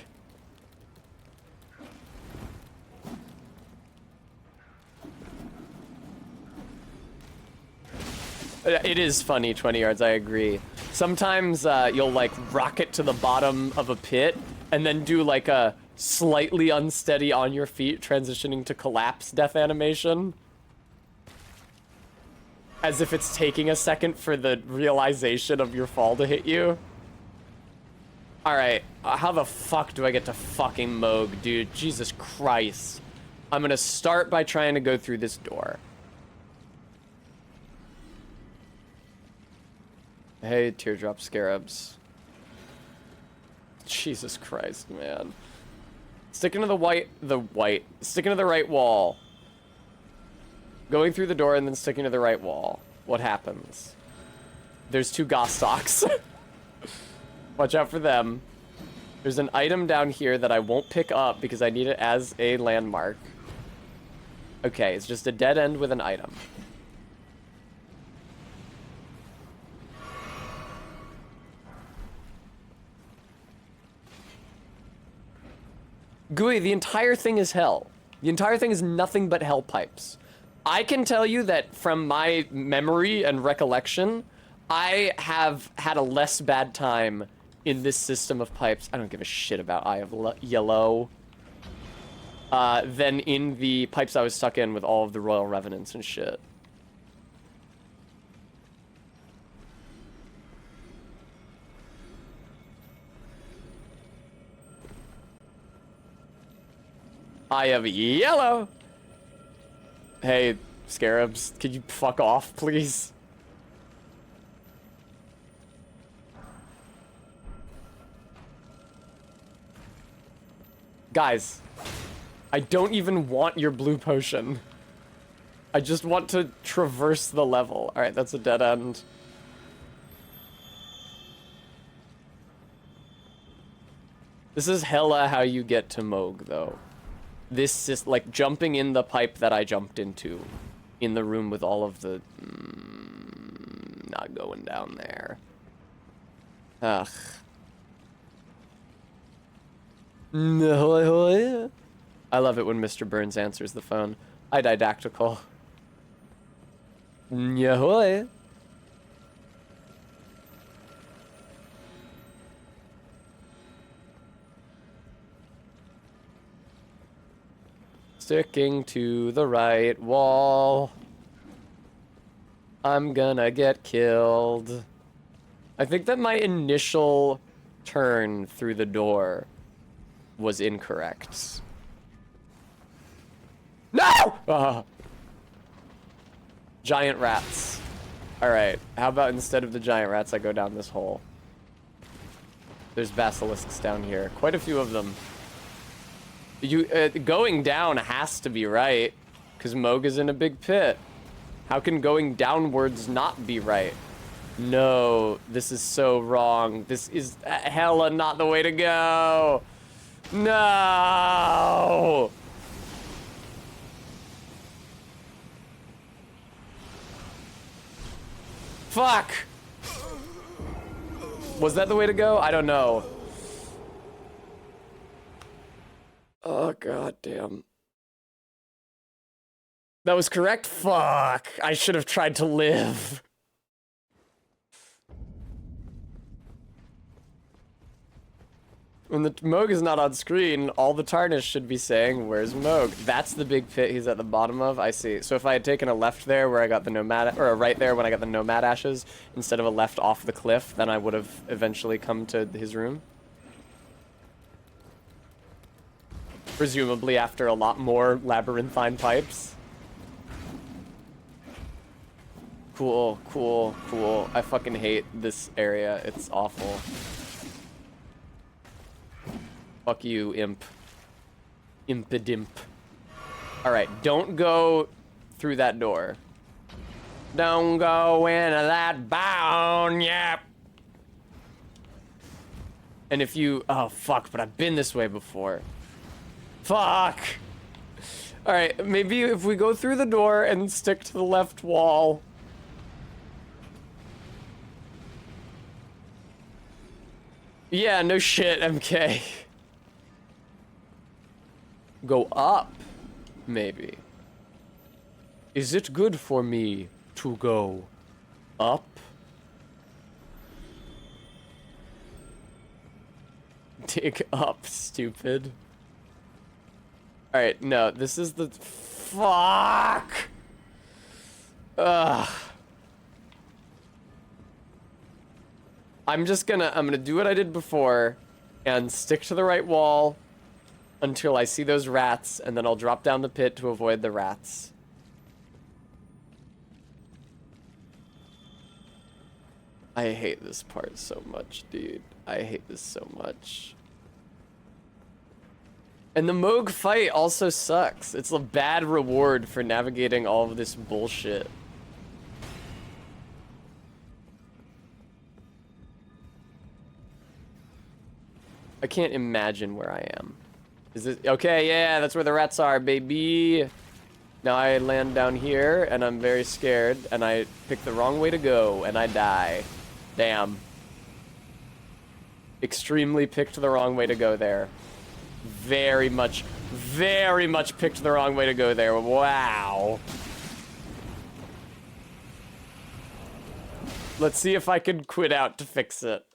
It is funny, 20 yards, I agree. Sometimes you'll like rocket to the bottom of a pit and then do like a slightly unsteady on your feet transitioning to collapse death animation. As if it's taking a second for the realization of your fall to hit you. Alright, how the fuck do I get to fucking Moog, dude? Jesus Christ. I'm gonna start by trying to go through this door. Hey, teardrop scarabs. Jesus Christ, man. Sticking to sticking to the right wall. Going through the door and then sticking to the right wall. What happens? There's two Gossocks. Watch out for them. There's an item down here that I won't pick up because I need it as a landmark. Okay, it's just a dead end with an item. Gooey, the entire thing is hell. The entire thing is nothing but hell pipes. I can tell you that from my memory and recollection, I have had a less bad time in this system of pipes. I don't give a shit about Eye of Yellow. Than in the pipes I was stuck in with all of the Royal Revenants and shit. Eye of Yellow! Hey, Scarabs, could you fuck off, please? Guys, I don't even want your blue potion. I just want to traverse the level. Alright, that's a dead end. This is hella how you get to Moog, though. This is like jumping in the pipe that I jumped into. In the room with all of the... not going down there. Ugh. No. I love it when Mr. Burns answers the phone. I didactical. Nyahoy. Sticking to the right wall. I'm gonna get killed. I think that my initial turn through the door was incorrect. No! Giant rats. Alright, how about instead of the giant rats, I go down this hole? There's basilisks down here. Quite a few of them. Going down has to be right, because Moog is in a big pit. How can going downwards not be right? No, this is so wrong. This is hella not the way to go. No! Fuck! Was that the way to go? I don't know. Oh, god damn. That was correct? Fuck. I should have tried to live. When the Moog is not on screen, all the tarnish should be saying, where's Moog? That's the big pit he's at the bottom of? I see. So if I had taken a left there where I got the nomad, or a right there when I got the nomad ashes, instead of a left off the cliff, then I would have eventually come to his room. Presumably after a lot more labyrinthine pipes. Cool, cool, cool. I fucking hate this area. It's awful. Fuck you, imp. Impidimp. Alright, don't go through that door. Don't go into that bound, yep. And if you... oh, fuck, but I've been this way before. Fuck! Alright, maybe if we go through the door and stick to the left wall. Yeah, no shit, MK. Go up, maybe. Is it good for me to go up? Dig up, stupid. Alright, no, this is the... fuck! Ugh. I'm gonna do what I did before and stick to the right wall until I see those rats, and then I'll drop down the pit to avoid the rats. I hate this part so much, dude. I hate this so much. And the Moog fight also sucks. It's a bad reward for navigating all of this bullshit. I can't imagine where I am. Is this... okay, yeah, that's where the rats are, baby. Now I land down here, and I'm very scared, and I pick the wrong way to go, and I die. Damn. Extremely picked the wrong way to go there. Very much picked the wrong way to go there. Wow. Let's see if I can quit out to fix it.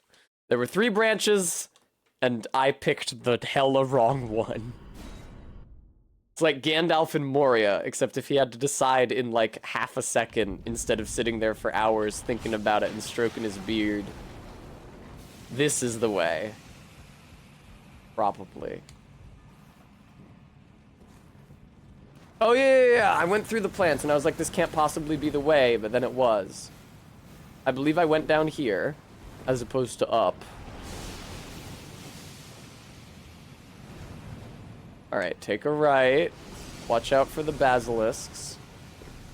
There were 3 branches, and I picked the hella wrong one. It's like Gandalf in Moria, except if he had to decide in like half a second instead of sitting there for hours thinking about it and stroking his beard. This is the way. Probably. Oh yeah, I went through the plants and I was like, this can't possibly be the way, but then it was. I believe I went down here, as opposed to up. Alright, take a right. Watch out for the basilisks.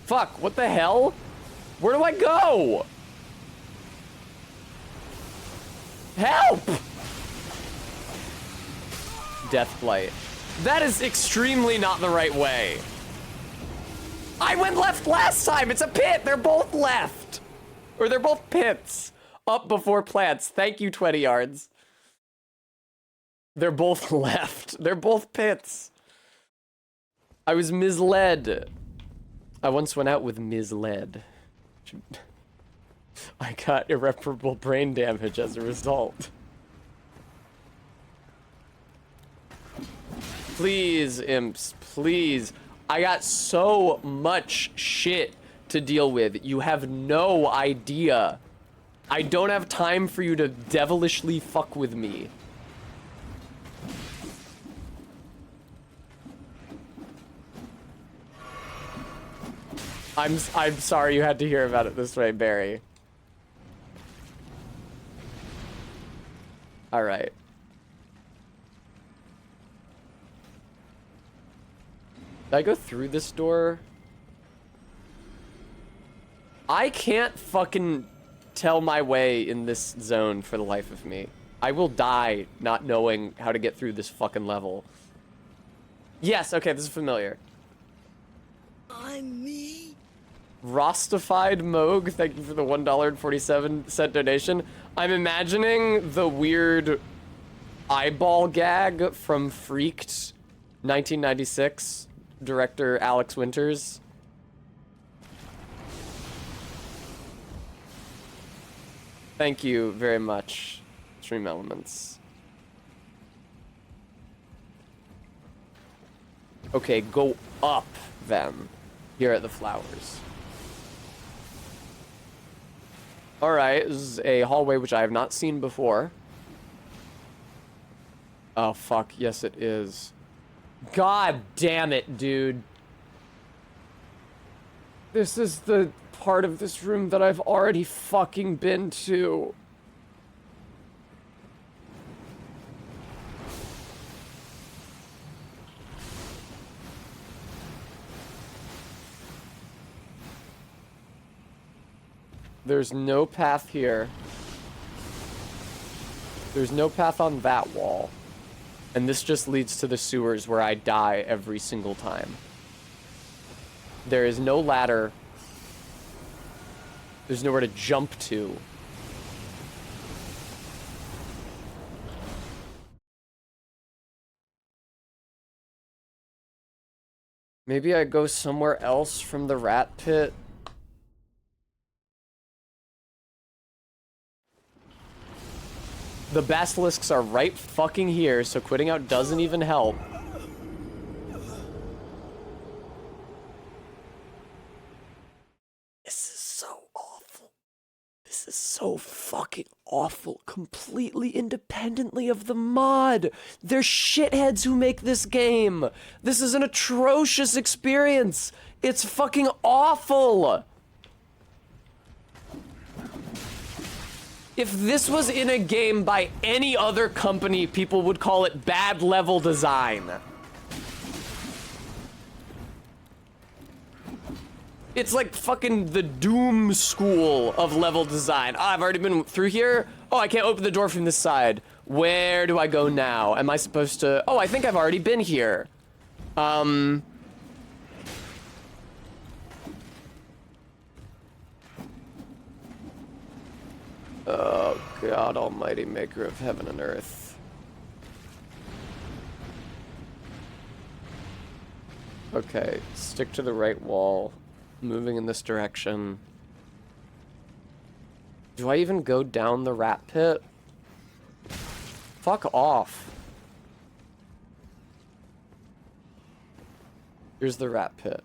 Fuck, what the hell? Where do I go? Help! Deathblight. That is extremely not the right way. I went left last time. It's a pit. They're both left. Or they're both pits. Up before plants. Thank you, 20 yards. They're both left. They're both pits. I was misled. I once went out with misled. I got irreparable brain damage as a result. Please, imps, please. I got so much shit to deal with. You have no idea. I don't have time for you to devilishly fuck with me. I'm sorry you had to hear about it this way, Barry. All right. Did I go through this door? I can't fucking tell my way in this zone for the life of me. I will die not knowing how to get through this fucking level. Yes, okay, this is familiar. I'm me. Rostified Moog, thank you for the $1.47 donation. I'm imagining the weird eyeball gag from Freaked 1996, director Alex Winters. Thank you very much, Stream Elements. Okay, go up then, here at the flowers. Alright, this is a hallway which I have not seen before. Oh, fuck. Yes, it is. God damn it, dude. This is the part of this room that I've already fucking been to. There's no path here. There's no path on that wall. And this just leads to the sewers where I die every single time. There is no ladder. There's nowhere to jump to. Maybe I go somewhere else from the rat pit. The basilisks are right fucking here, so quitting out doesn't even help. This is so awful. This is so fucking awful. Completely independently of the mod. They're shitheads who make this game. This is an atrocious experience. It's fucking awful. If this was in a game by any other company, people would call it bad level design. It's like fucking the Doom school of level design. Oh, I've already been through here. Oh, I can't open the door from this side. Where do I go now? Am I supposed to... Oh, I think I've already been here. Oh, God almighty, maker of heaven and earth. Okay, stick to the right wall. Moving in this direction. Do I even go down the rat pit? Fuck off. Here's the rat pit.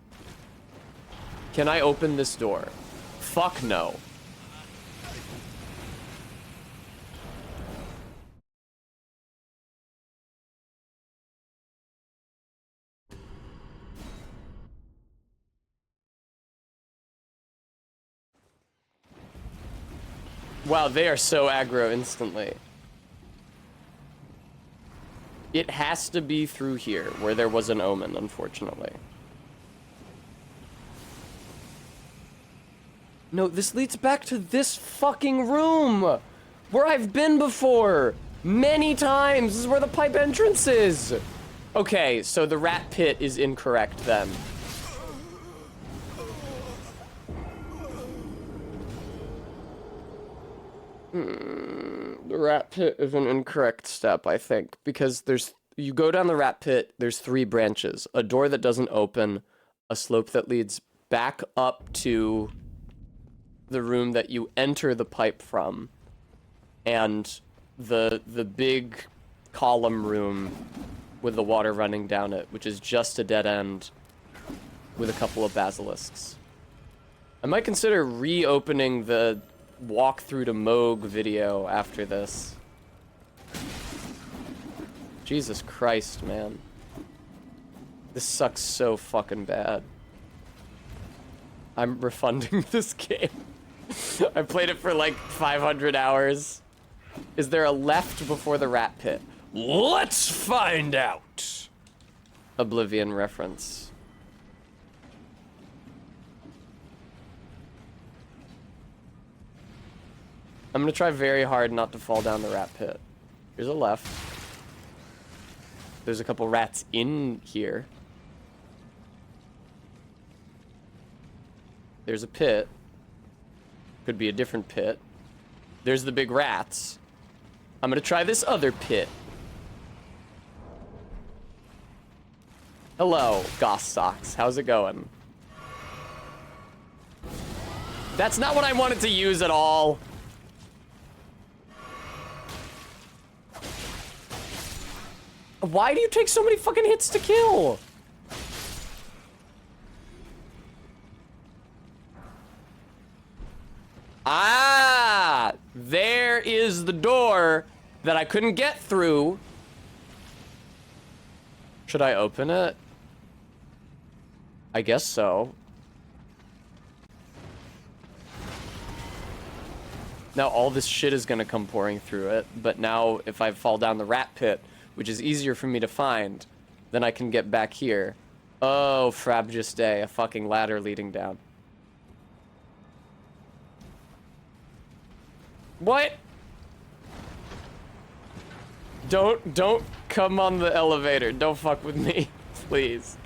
Can I open this door? Fuck no. Wow, they are so aggro instantly. It has to be through here, where there was an omen, unfortunately. No, this leads back to this fucking room! Where I've been before! Many times! This is where the pipe entrance is! Okay, so the rat pit is incorrect then. The rat pit is an incorrect step, I think, because you go down the rat pit, there's 3 branches. A door that doesn't open, a slope that leads back up to the room that you enter the pipe from, and the big column room with the water running down it, which is just a dead end with a couple of basilisks. I might consider reopening the walk through to Moog video after this. Jesus Christ, man. This sucks so fucking bad. I'm refunding this game. I played it for like 500 hours. Is there a left before the rat pit? Let's find out! Oblivion reference. I'm gonna try very hard not to fall down the rat pit. Here's a left. There's a couple rats in here. There's a pit. Could be a different pit. There's the big rats. I'm gonna try this other pit. Hello, Goss Socks. How's it going? That's not what I wanted to use at all. Why do you take so many fucking hits to kill? Ah, there is the door that I couldn't get through. Should I open it? I guess so. Now all this shit is gonna come pouring through it, but now if I fall down the rat pit, which is easier for me to find, then I can get back here. Oh, Frabjous Day, a fucking ladder leading down. What? Don't come on the elevator. Don't fuck with me, please.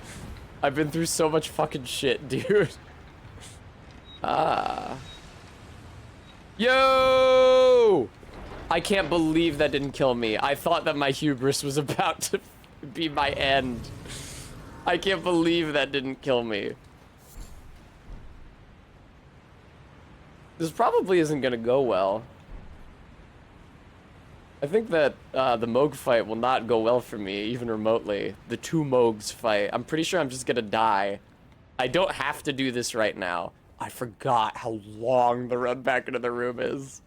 I've been through so much fucking shit, dude. Ah. Yo! I can't believe that didn't kill me. I thought that my hubris was about to be my end. I can't believe that didn't kill me. This probably isn't gonna go well. I think that the Moog fight will not go well for me, even remotely. The 2 Moogs fight. I'm pretty sure I'm just gonna die. I don't have to do this right now. I forgot how long the run back into the room is.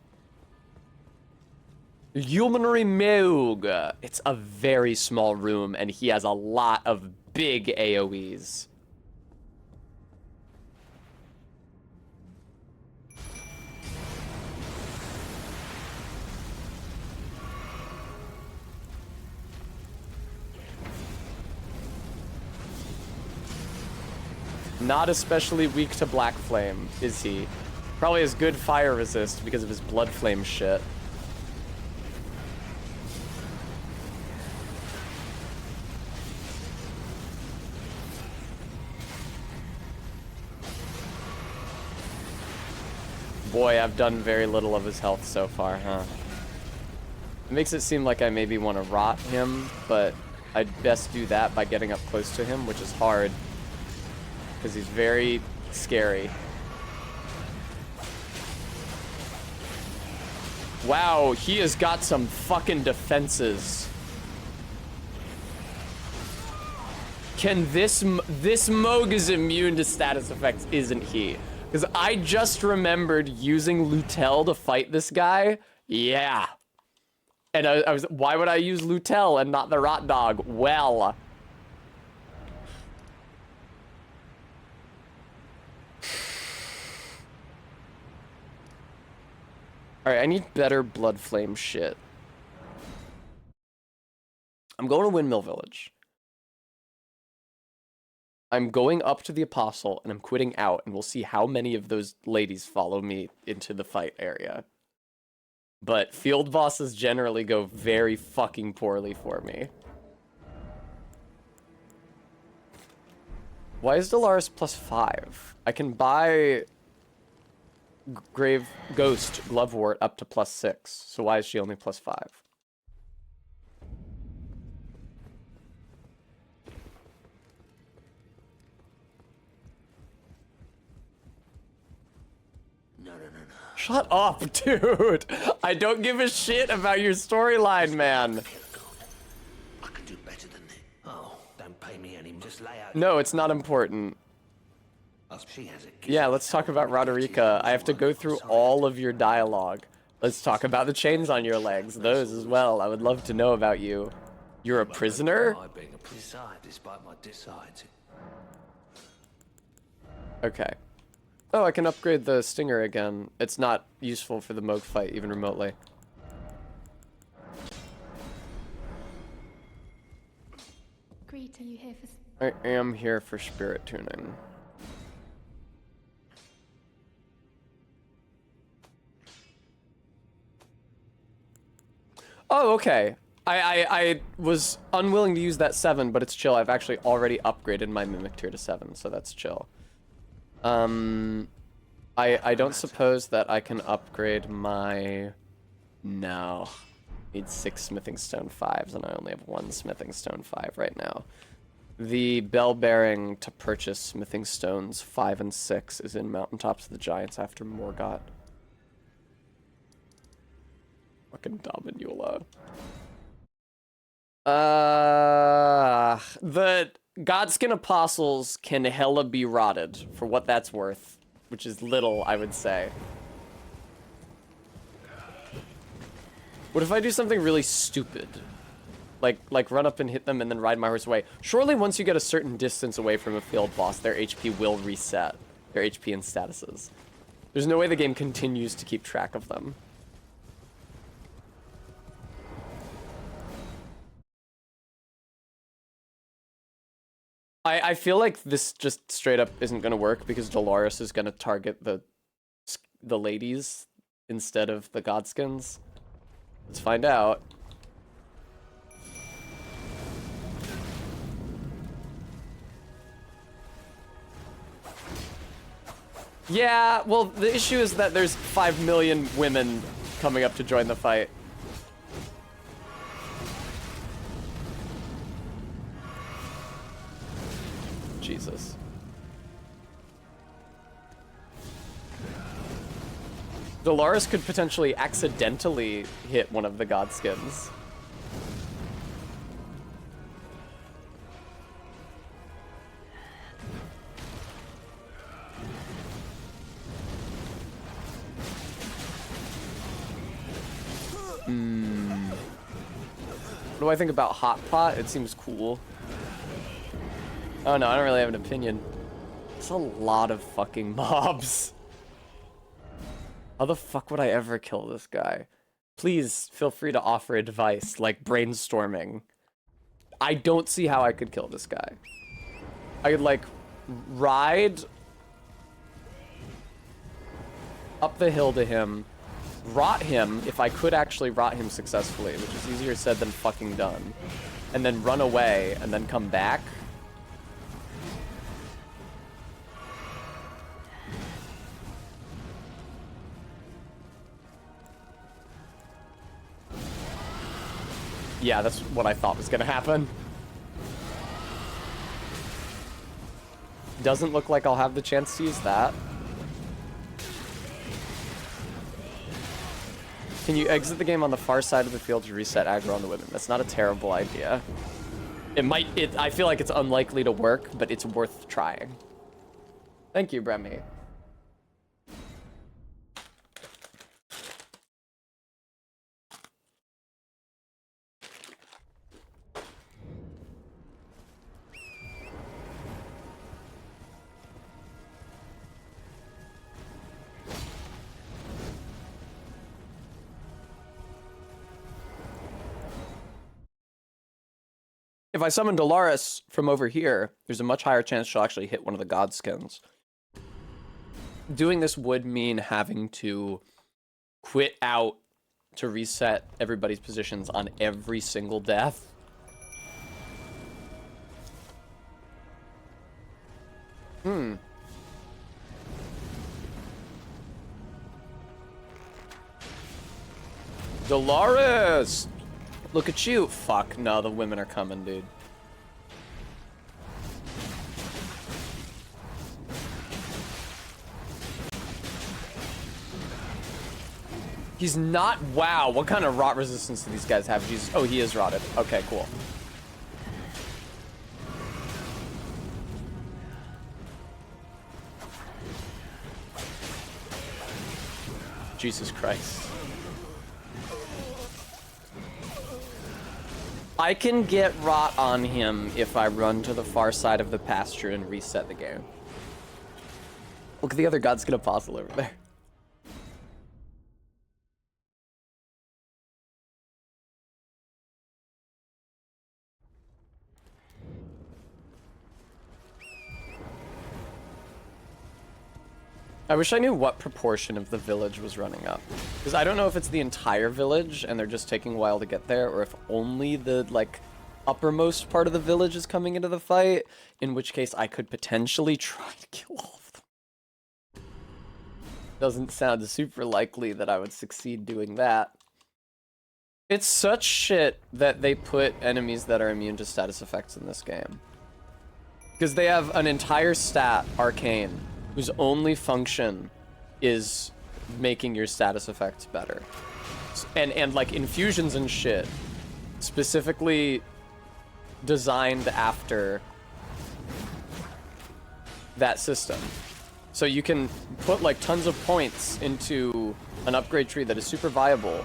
Humanary Moog. It's a very small room, and he has a lot of big AoEs. Not especially weak to Black Flame, is he? Probably has good fire resist because of his Blood Flame shit. Boy, I've done very little of his health so far, huh? It makes it seem like I maybe want to rot him, but I'd best do that by getting up close to him, which is hard. Because he's very scary. Wow, he has got some fucking defenses. Can this Moog is immune to status effects, isn't he? Because I just remembered using Lutel to fight this guy. Yeah. And I was, why would I use Lutel and not the Rot Dog? Well. All right, I need better Blood Flame shit. I'm going to Windmill Village. I'm going up to the Apostle, and I'm quitting out, and we'll see how many of those ladies follow me into the fight area. But field bosses generally go very fucking poorly for me. Why is Dolores +5? I can buy Grave Ghost Glovewort up to +6, so why is she only +5? Shut up, dude! I don't give a shit about your storyline, man. I can do better than this. Oh, don't pay me any. Just lay out. No, it's not important. She has a Yeah, let's talk about Roderica. I have to go through all of your dialogue. Let's talk about the chains on your legs. Those as well. I would love to know about you. You're a prisoner? Despite my decides. Okay. Oh, I can upgrade the Stinger again. It's not useful for the Moog fight, even remotely. Greet, are you here for... I am here for spirit tuning. Oh, okay. I was unwilling to use that 7, but it's chill. I've actually already upgraded my Mimic tier to 7, so that's chill. I don't suppose that I can upgrade my... No. Need 6 Smithing Stone 5s, and I only have 1 Smithing Stone 5 right now. The bell bearing to purchase Smithing Stones 5 and 6 is in Mountaintops of the Giants after Morgott. Fucking Dominula. The Godskin Apostles can hella be rotted, for what that's worth. Which is little, I would say. What if I do something really stupid? Like run up and hit them and then ride my horse away? Surely once you get a certain distance away from a field boss, their HP will reset. Their HP and statuses. There's no way the game continues to keep track of them. I feel like this just straight up isn't gonna work because Dolores is gonna target the ladies instead of the Godskins. Let's find out. Yeah, well, the issue is that there's 5 million women coming up to join the fight. Jesus. Dolores could potentially accidentally hit one of the Godskins. What do I think about Hot Pot? It seems cool. Oh no, I don't really have an opinion. It's a lot of fucking mobs. How the fuck would I ever kill this guy? Please feel free to offer advice, like brainstorming. I don't see how I could kill this guy. I could like ride up the hill to him, rot him if I could actually rot him successfully, which is easier said than fucking done, and then run away and then come back. Yeah, that's what I thought was gonna happen. Doesn't look like I'll have the chance to use that. Can you exit the game on the far side of the field to reset aggro on the women? That's not a terrible idea. I feel like it's unlikely to work, but it's worth trying. Thank you, Bremy. If I summon Dolores from over here, there's a much higher chance she'll actually hit one of the god skins. Doing this would mean having to quit out to reset everybody's positions on every single death. Dolores! Look at you. Fuck, no, the women are coming, dude. He's not... Wow, what kind of rot resistance do these guys have? Jesus. Oh, he is rotted. Okay, cool. Jesus Christ. I can get rot on him if I run to the far side of the pasture and reset the game. Look at the other God's gonna apostle over there. I wish I knew what proportion of the village was running up. Because I don't know if it's the entire village and they're just taking a while to get there, or if only the, like, uppermost part of the village is coming into the fight, in which case I could potentially try to kill all of them. Doesn't sound super likely that I would succeed doing that. It's such shit that they put enemies that are immune to status effects in this game. Because they have an entire stat, Arcane, whose only function is making your status effects better. And like infusions and shit, specifically designed after that system. So you can put like tons of points into an upgrade tree that is super viable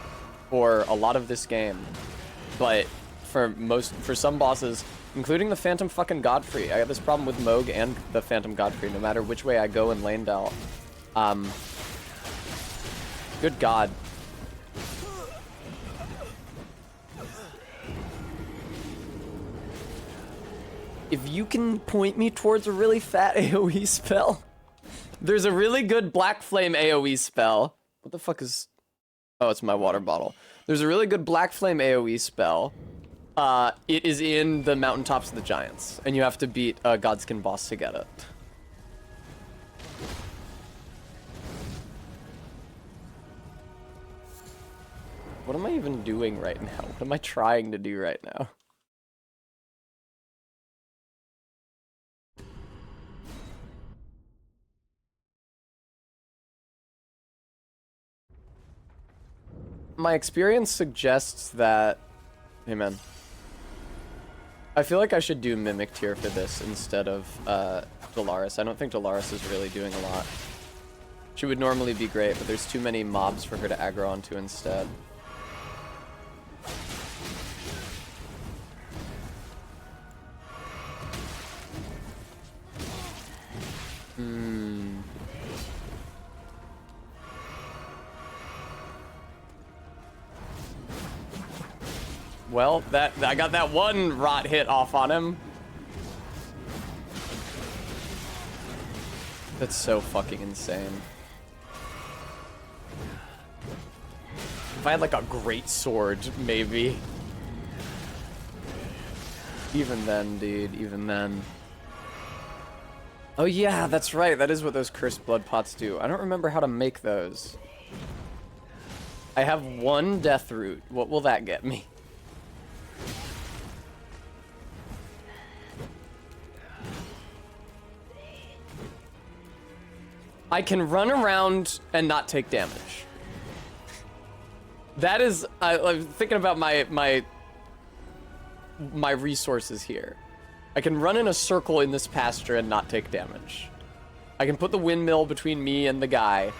for a lot of this game. But for some bosses, including the Phantom fucking Godfrey. I got this problem with Moog and the Phantom Godfrey, no matter which way I go in Lanedale. Good God. If you can point me towards a really fat AoE spell. There's a really good Black Flame AoE spell. What the fuck is... Oh, it's my water bottle. There's a really good Black Flame AoE spell. It is in the Mountaintops of the Giants, and you have to beat a Godskin boss to get it. What am I even doing right now? What am I trying to do right now? My experience suggests that... Hey, man. I feel like I should do Mimic Tier for this instead of Dolores. I don't think Dolores is really doing a lot. She would normally be great, but there's too many mobs for her to aggro onto instead. Well, I got that one rot hit off on him. That's so fucking insane. If I had like a great sword, maybe. Even then, dude, even then. Oh yeah, that's right. That is what those cursed blood pots do. I don't remember how to make those. I have one death root. What will that get me? I can run around and not take damage. That is, I'm thinking about my resources here. I can run in a circle in this pasture and not take damage. I can put the windmill between me and the guy.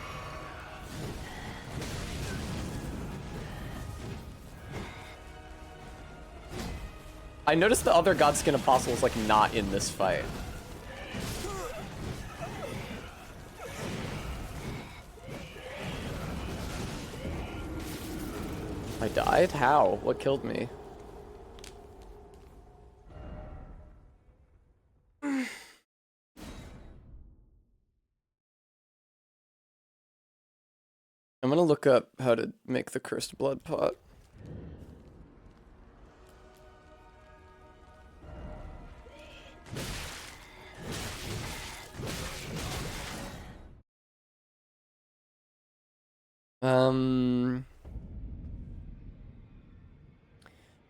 I noticed the other Godskin Apostle is like not in this fight. I died? How? What killed me? I'm gonna look up how to make the cursed blood pot.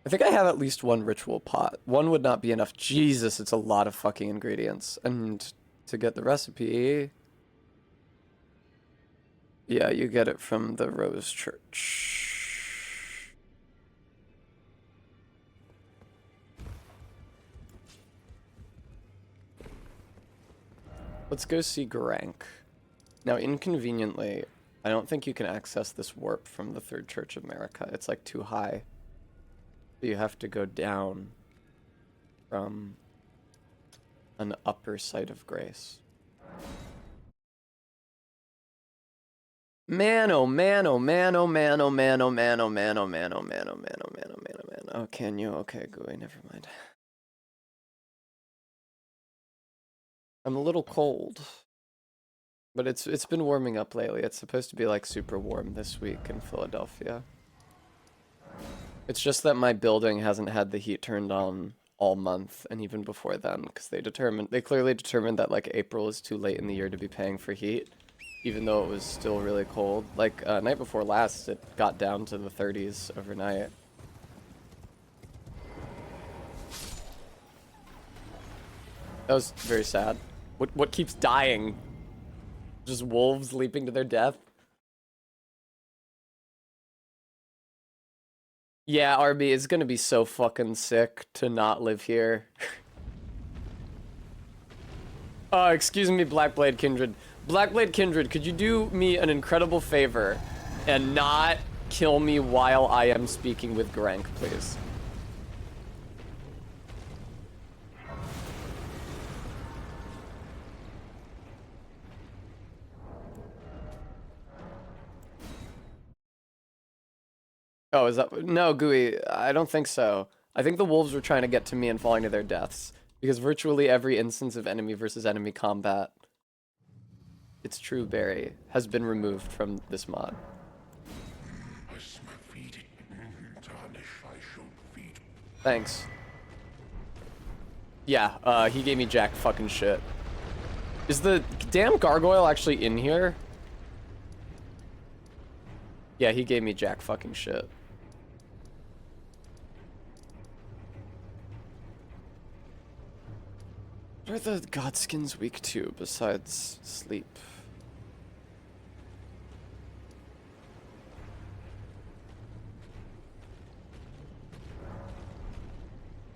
I think I have at least one ritual pot. One would not be enough. Jesus, it's a lot of fucking ingredients. And to get the recipe... Yeah, you get it from the Rose Church. Let's go see Grank. Now, inconveniently, I don't think you can access this warp from the Third Church of America. It's like too high. You have to go down from an upper site of grace. Man, oh man, oh man, oh man, oh man, oh man, oh man, oh man, oh man, oh man, oh man, oh man, oh man. Oh, can you? Okay, gooey, never mind. I'm a little cold. But it's been warming up lately. It's supposed to be like super warm this week in Philadelphia. It's just that my building hasn't had the heat turned on all month, and even before then, because they clearly determined that like April is too late in the year to be paying for heat, even though it was still really cold. Like night before last, it got down to the 30s overnight. That was very sad. What keeps dying? Just wolves leaping to their death? Yeah, RB, it's gonna be so fucking sick to not live here. Excuse me, Blackblade Kindred. Blackblade Kindred, could you do me an incredible favor and not kill me while I am speaking with Grank, please? Oh, is that... No, Gooey, I don't think so. I think the wolves were trying to get to me and falling to their deaths. Because virtually every instance of enemy versus enemy combat, it's true, Barry, has been removed from this mod. Thanks. Yeah, he gave me jack fucking shit. Is the damn gargoyle actually in here? Yeah, he gave me jack fucking shit. What are the Godskins weak to besides sleep?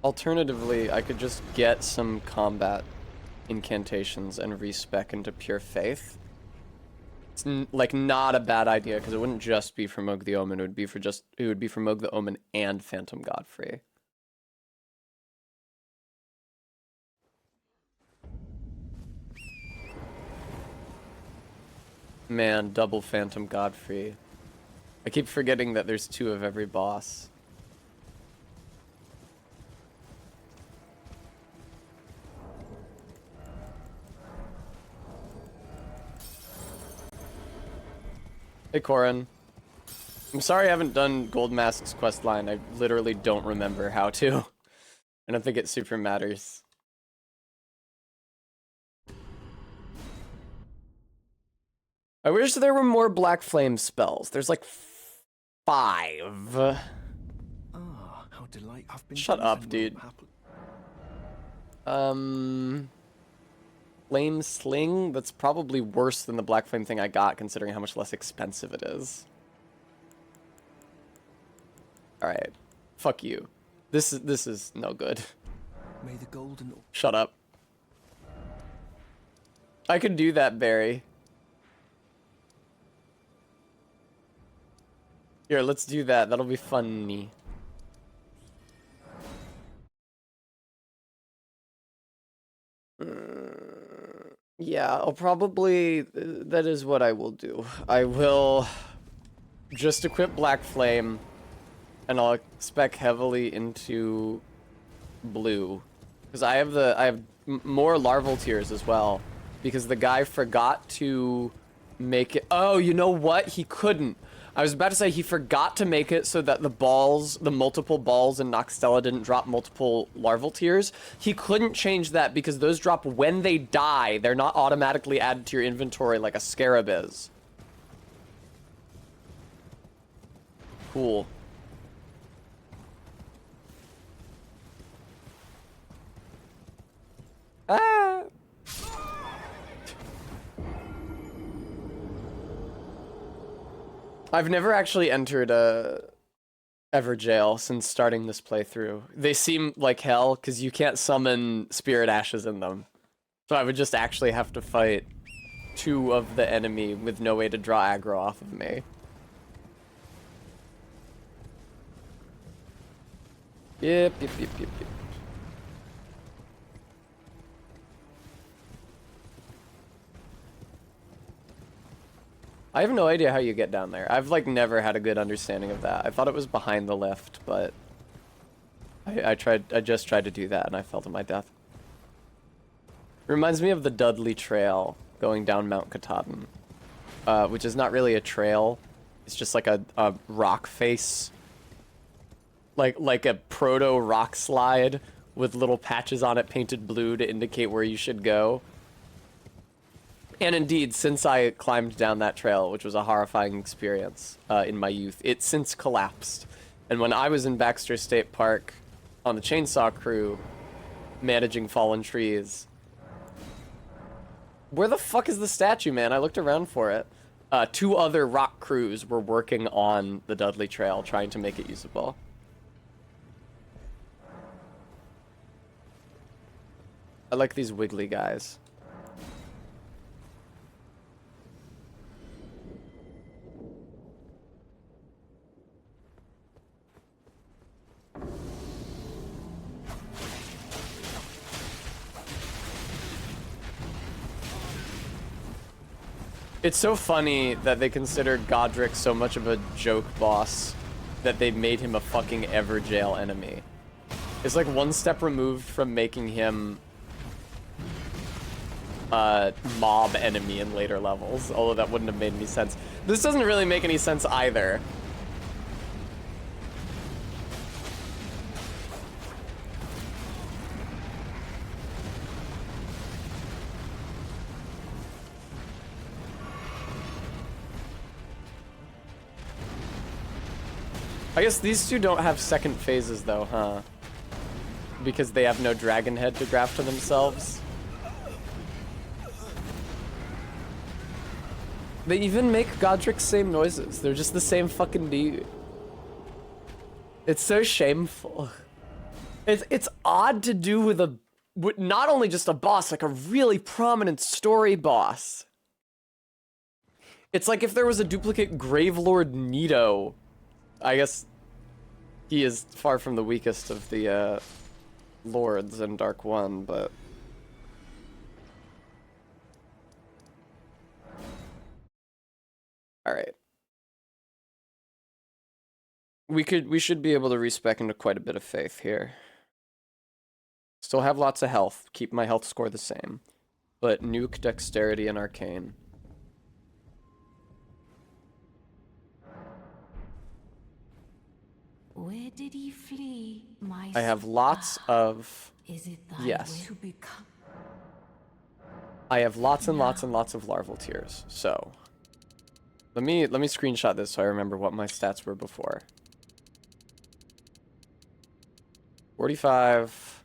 Alternatively, I could just get some combat incantations and respec into pure faith. It's like not a bad idea because it wouldn't just be for Moog the Omen. It would be for Moog the Omen and Phantom Godfrey. Man, double Phantom Godfrey. I keep forgetting that there's 2 of every boss. Hey, Corin. I'm sorry I haven't done Gold Mask's questline. I literally don't remember how to. I don't think it super matters. I wish there were more Black Flame spells. There's like 5. Ah, how delightful. I've been Shut up, dude. Let's flame sling that's probably worse than the black flame thing I got, considering how much less expensive it is. Alright. Fuck you. This is no good. May the golden... Shut up. I could do that, Barry. Here, let's do that. That'll be funny. Yeah, I'll probably... That is what I will do. I will just equip Black Flame, and I'll spec heavily into blue. Because I have more larval tears as well. Because the guy forgot to make it... Oh, you know what? He couldn't. I was about to say he forgot to make it so that the multiple balls in Noxtella didn't drop multiple larval tears. He couldn't change that because those drop when they die. They're not automatically added to your inventory like a scarab is. Cool. Ah! I've never actually entered a Everjail since starting this playthrough. They seem like hell because you can't summon spirit ashes in them. So I would just actually have to fight 2 of the enemy with no way to draw aggro off of me. Yep. I have no idea how you get down there. I've like never had a good understanding of that. I thought it was behind the lift, but I just tried to do that and I fell to my death. Reminds me of the Dudley Trail going down Mount Katahdin, which is not really a trail. It's just like a rock face, like a proto rock slide with little patches on it painted blue to indicate where you should go. And indeed, since I climbed down that trail, which was a horrifying experience in my youth, it's since collapsed. And when I was in Baxter State Park on the chainsaw crew, managing fallen trees... Where the fuck is the statue, man? I looked around for it. 2 other rock crews were working on the Dudley Trail, trying to make it usable. I like these wiggly guys. It's so funny that they considered Godric so much of a joke boss that they made him a fucking Everjail enemy. It's like one step removed from making him a mob enemy in later levels, although that wouldn't have made any sense. This doesn't really make any sense either. I guess these 2 don't have second phases though, huh? Because they have no dragon head to graft to themselves. They even make Godric's same noises. They're just the same fucking dude. It's so shameful. It's odd to do with not only just a boss, like a really prominent story boss. It's like if there was a duplicate Gravelord Nito. I guess he is far from the weakest of the lords in Dark 1, but... Alright. We should be able to respec into quite a bit of faith here. Still have lots of health, keep my health score the same. But nuke, dexterity, and arcane. Where did he flee, my I have lots of... Is it thy Yes. will to become? I have lots and lots and lots of larval tears, so... Let me screenshot this so I remember what my stats were before. 45...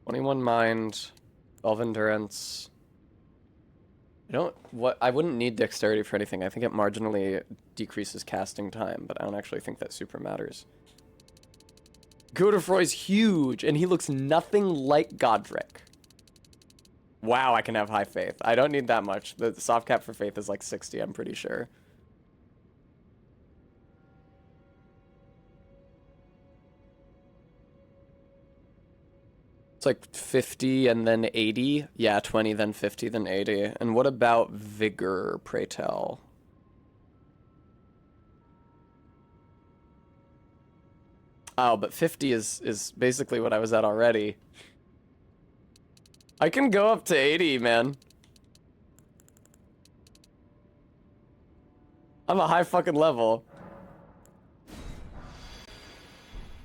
21 mind... 12 endurance. I wouldn't need dexterity for anything. I think it marginally decreases casting time, but I don't actually think that super matters. Godefroy's huge, and he looks nothing like Godric. Wow, I can have high faith. I don't need that much. The soft cap for faith is like 60, I'm pretty sure. It's like 50 and then 80. Yeah, 20, then 50, then 80. And what about vigor, pray tell? Oh, but 50 is basically what I was at already. I can go up to 80, man. I'm a high fucking level.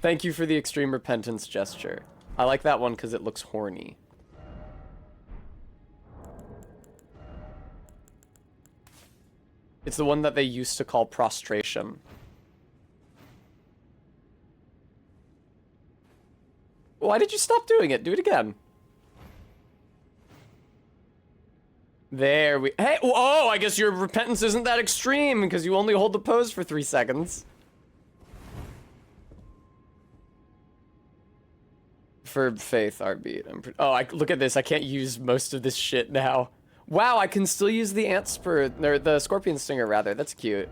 Thank you for the extreme repentance gesture. I like that one because it looks horny. It's the one that they used to call prostration. Why did you stop doing it? Do it again. There we... Hey! Oh, I guess your repentance isn't that extreme because you only hold the pose for 3 seconds. For faith, Artbeat. Oh, look at this. I can't use most of this shit now. Wow, I can still use the ant spur, or the scorpion stinger rather. That's cute.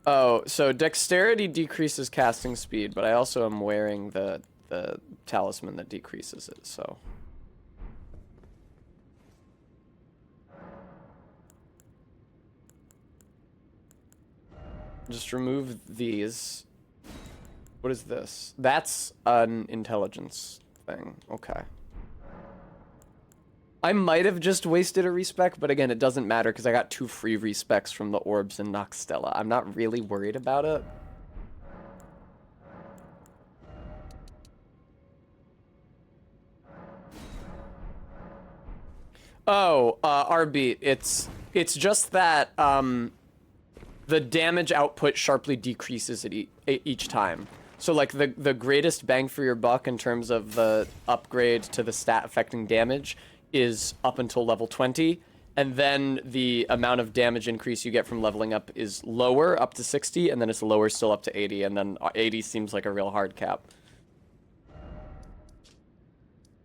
Oh, so dexterity decreases casting speed, but I also am wearing the talisman that decreases it, so. Just remove these. What is this? That's an intelligence thing. Okay. I might have just wasted a respec, but again, it doesn't matter because I got 2 free respecs from the orbs in Noxtella. I'm not really worried about it. Oh, Arbeat, it's just that the damage output sharply decreases at each time. So like the greatest bang for your buck in terms of the upgrade to the stat affecting damage is up until level 20, and then the amount of damage increase you get from leveling up is lower up to 60, and then it's lower still up to 80, and then 80 seems like a real hard cap.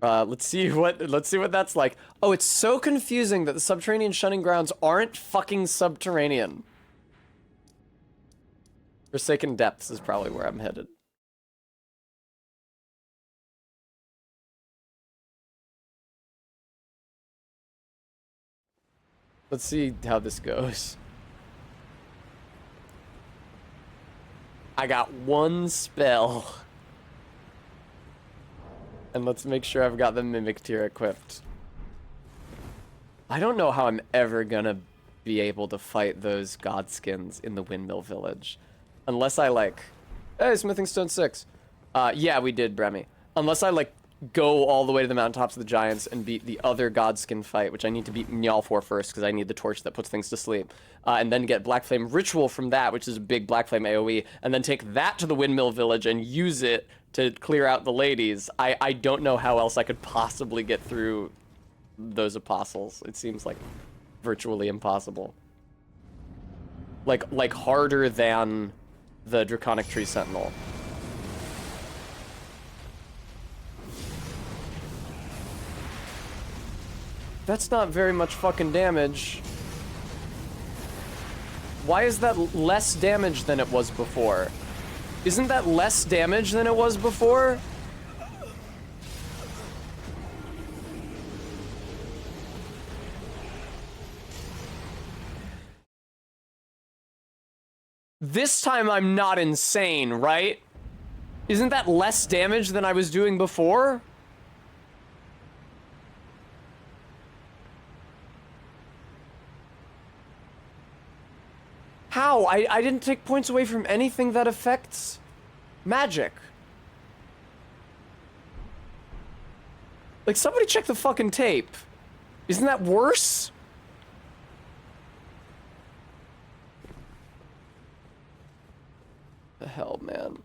Let's see what that's like. Oh, it's so confusing that the subterranean shunning grounds aren't fucking subterranean. Forsaken Depths is probably where I'm headed. Let's see how this goes. I got 1 spell. And let's make sure I've got the Mimic Tier equipped. I don't know how I'm ever gonna be able to fight those Godskins in the Windmill Village. Unless I, like... Hey, Smithing Stone 6. Yeah, we did, Bremy. Unless I, like, go all the way to the mountaintops of the Giants and beat the other Godskin fight, which I need to beat Mjall for first, because I need the torch that puts things to sleep. And then get Black Flame Ritual from that, which is a big Black Flame AoE, and then take that to the Windmill Village and use it to clear out the ladies. I don't know how else I could possibly get through those apostles. It seems like virtually impossible. Like harder than the Draconic Tree Sentinel. That's not very much fucking damage. Why is that less damage than it was before? Isn't that less damage than it was before? This time I'm not insane, right? Isn't that less damage than I was doing before? How? I didn't take points away from anything that affects magic. Like, somebody check the fucking tape. Isn't that worse? The hell, man.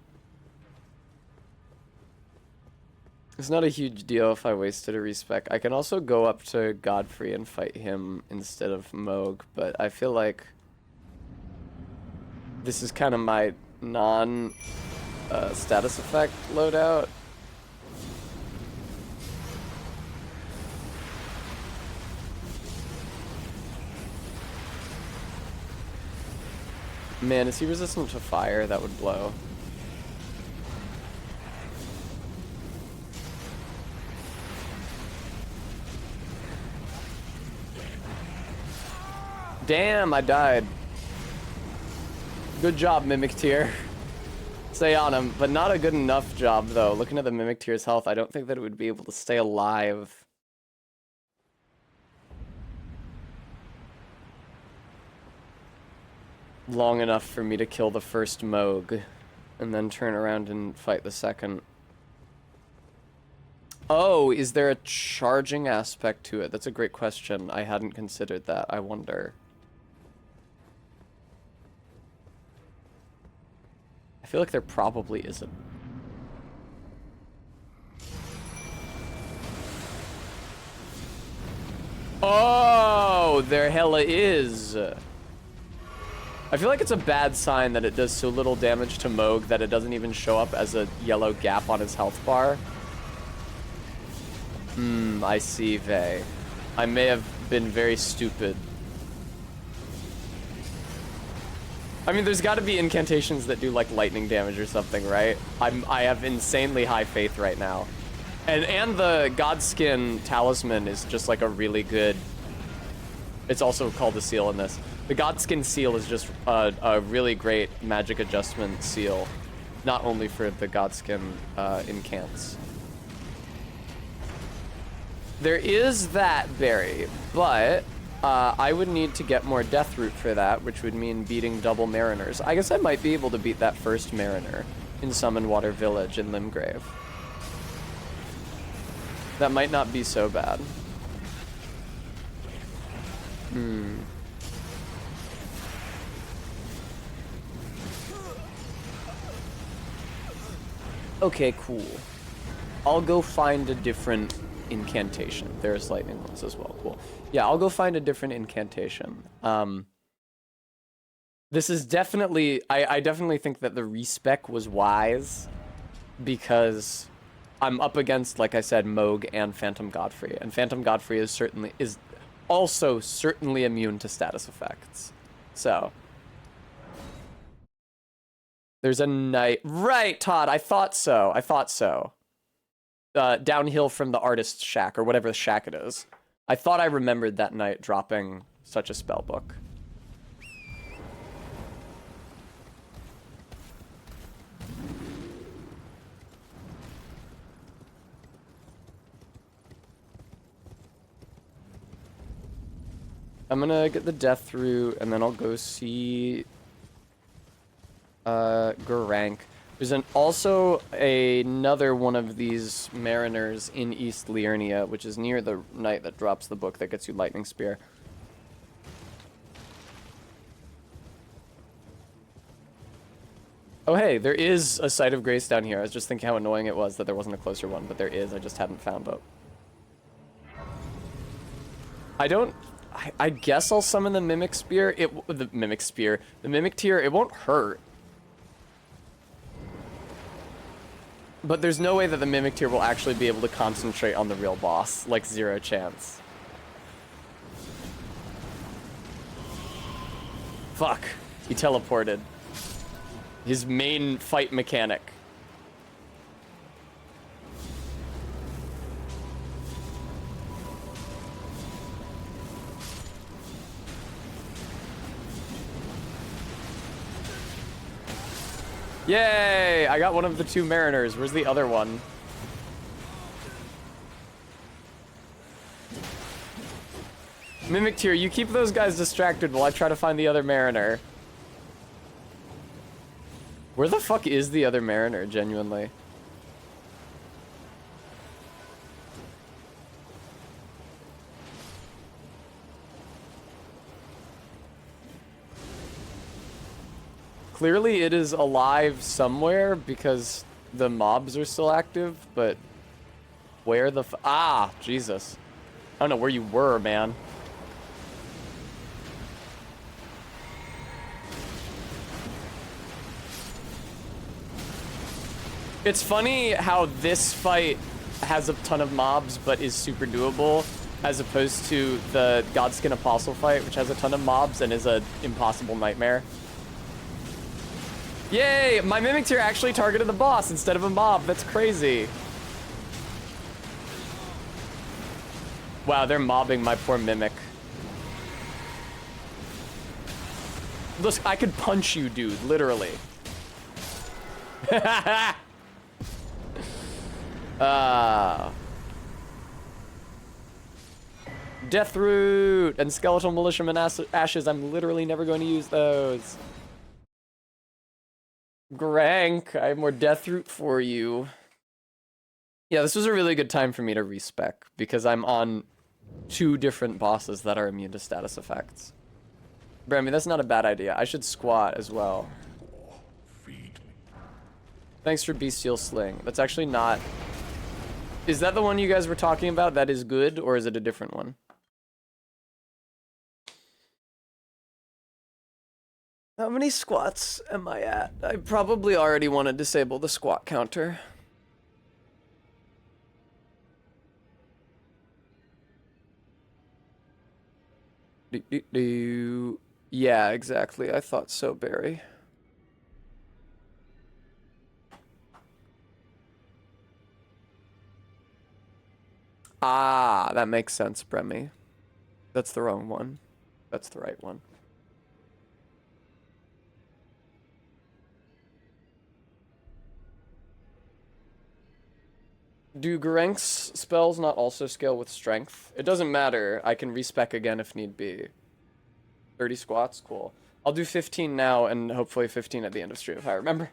It's not a huge deal if I wasted a respec. I can also go up to Godfrey and fight him instead of Moog, but I feel like this is kind of my non status effect loadout. Man, is he resistant to fire? That would blow. Damn, I died. Good job, Mimic Tier. Stay on him, but not a good enough job, though. Looking at the Mimic Tier's health, I don't think that it would be able to stay alive. Long enough for me to kill the first Moog, and then turn around and fight the second. Oh, is there a charging aspect to it? That's a great question. I hadn't considered that. I wonder. I feel like there probably isn't. Oh, there hella is. I feel like it's a bad sign that it does so little damage to Moog that it doesn't even show up as a yellow gap on his health bar. I see, Vey. I may have been very stupid. I mean, there's got to be incantations that do like lightning damage or something, right? I have insanely high faith right now. And the Godskin talisman is just like a really good... It's also called a seal in this. The Godskin seal is just a really great magic adjustment seal. Not only for the Godskin incants. There is that berry, but I would need to get more Death Root for that, which would mean beating double Mariners. I guess I might be able to beat that first Mariner in Summon Water Village in Limgrave. That might not be so bad. Okay, cool. I'll go find a different incantation. There's lightning ones as well. Cool. Yeah, I'll go find a different incantation. This is definitely... I definitely think that the respec was wise because I'm up against, like I said, Moog and Phantom Godfrey. And Phantom Godfrey is also certainly immune to status effects. So... There's a knight... Right, Todd! I thought so. I thought so. Downhill from the artist's shack, or whatever the shack it is. I thought I remembered that knight dropping such a spell book. I'm gonna get the Death Root, and then I'll go see... Garank. There's also another one of these Mariners in East Liurnia, which is near the knight that drops the book that gets you Lightning Spear. Oh hey, there is a Site of Grace down here. I was just thinking how annoying it was that there wasn't a closer one, but there is. I just hadn't found it. I guess I'll summon the Mimic Spear. The Mimic Tier, it won't hurt. But there's no way that the Mimic Tier will actually be able to concentrate on the real boss. Like, zero chance. Fuck. He teleported. His main fight mechanic. Yay! I got one of the two Mariners. Where's the other one? Mimic Tier, you keep those guys distracted while I try to find the other Mariner. Where the fuck is the other Mariner, genuinely? Clearly it is alive somewhere because the mobs are still active, but Where the ah, Jesus. I don't know where you were, man. It's funny how this fight has a ton of mobs but is super doable, as opposed to the Godskin Apostle fight, which has a ton of mobs and is a impossible nightmare. Yay! My Mimic Tier actually targeted the boss instead of a mob. That's crazy. Wow, they're mobbing my poor Mimic. Look, I could punch you, dude, literally. Deathroot and Skeletal Militiaman Ashes. I'm literally never going to use those. Grank, I have more Deathroot for you. Yeah, this was a really good time for me to respec because I'm on 2 different bosses that are immune to status effects. Bremy, that's not a bad idea. I should squat as well. Thanks for Bestial Sling. That's actually not... Is that the one you guys were talking about that is good, or is it a different one? How many squats am I at? I probably already want to disable the squat counter. Yeah, exactly. I thought so, Barry. Ah, that makes sense, Bremy. That's the wrong one. That's the right one. Do Garenk's spells not also scale with strength? It doesn't matter. I can respec again if need be. 30 squats? Cool. I'll do 15 now and hopefully 15 at the end of stream if I remember.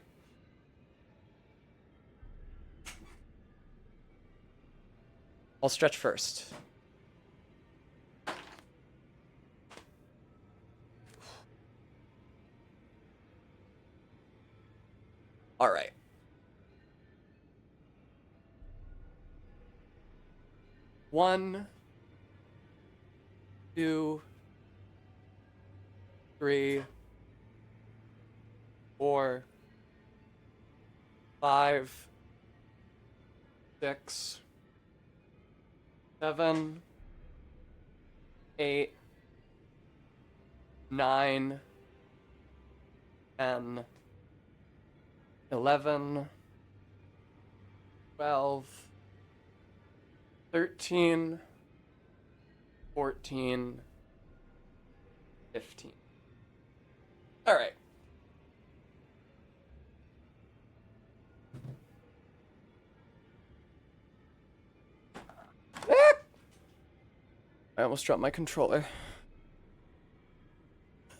I'll stretch first. All right. One, 2, 3, 4, 5, 6, 7, 8, 9, 10, 11, 12, 13, 14, 15. All right. I almost dropped my controller.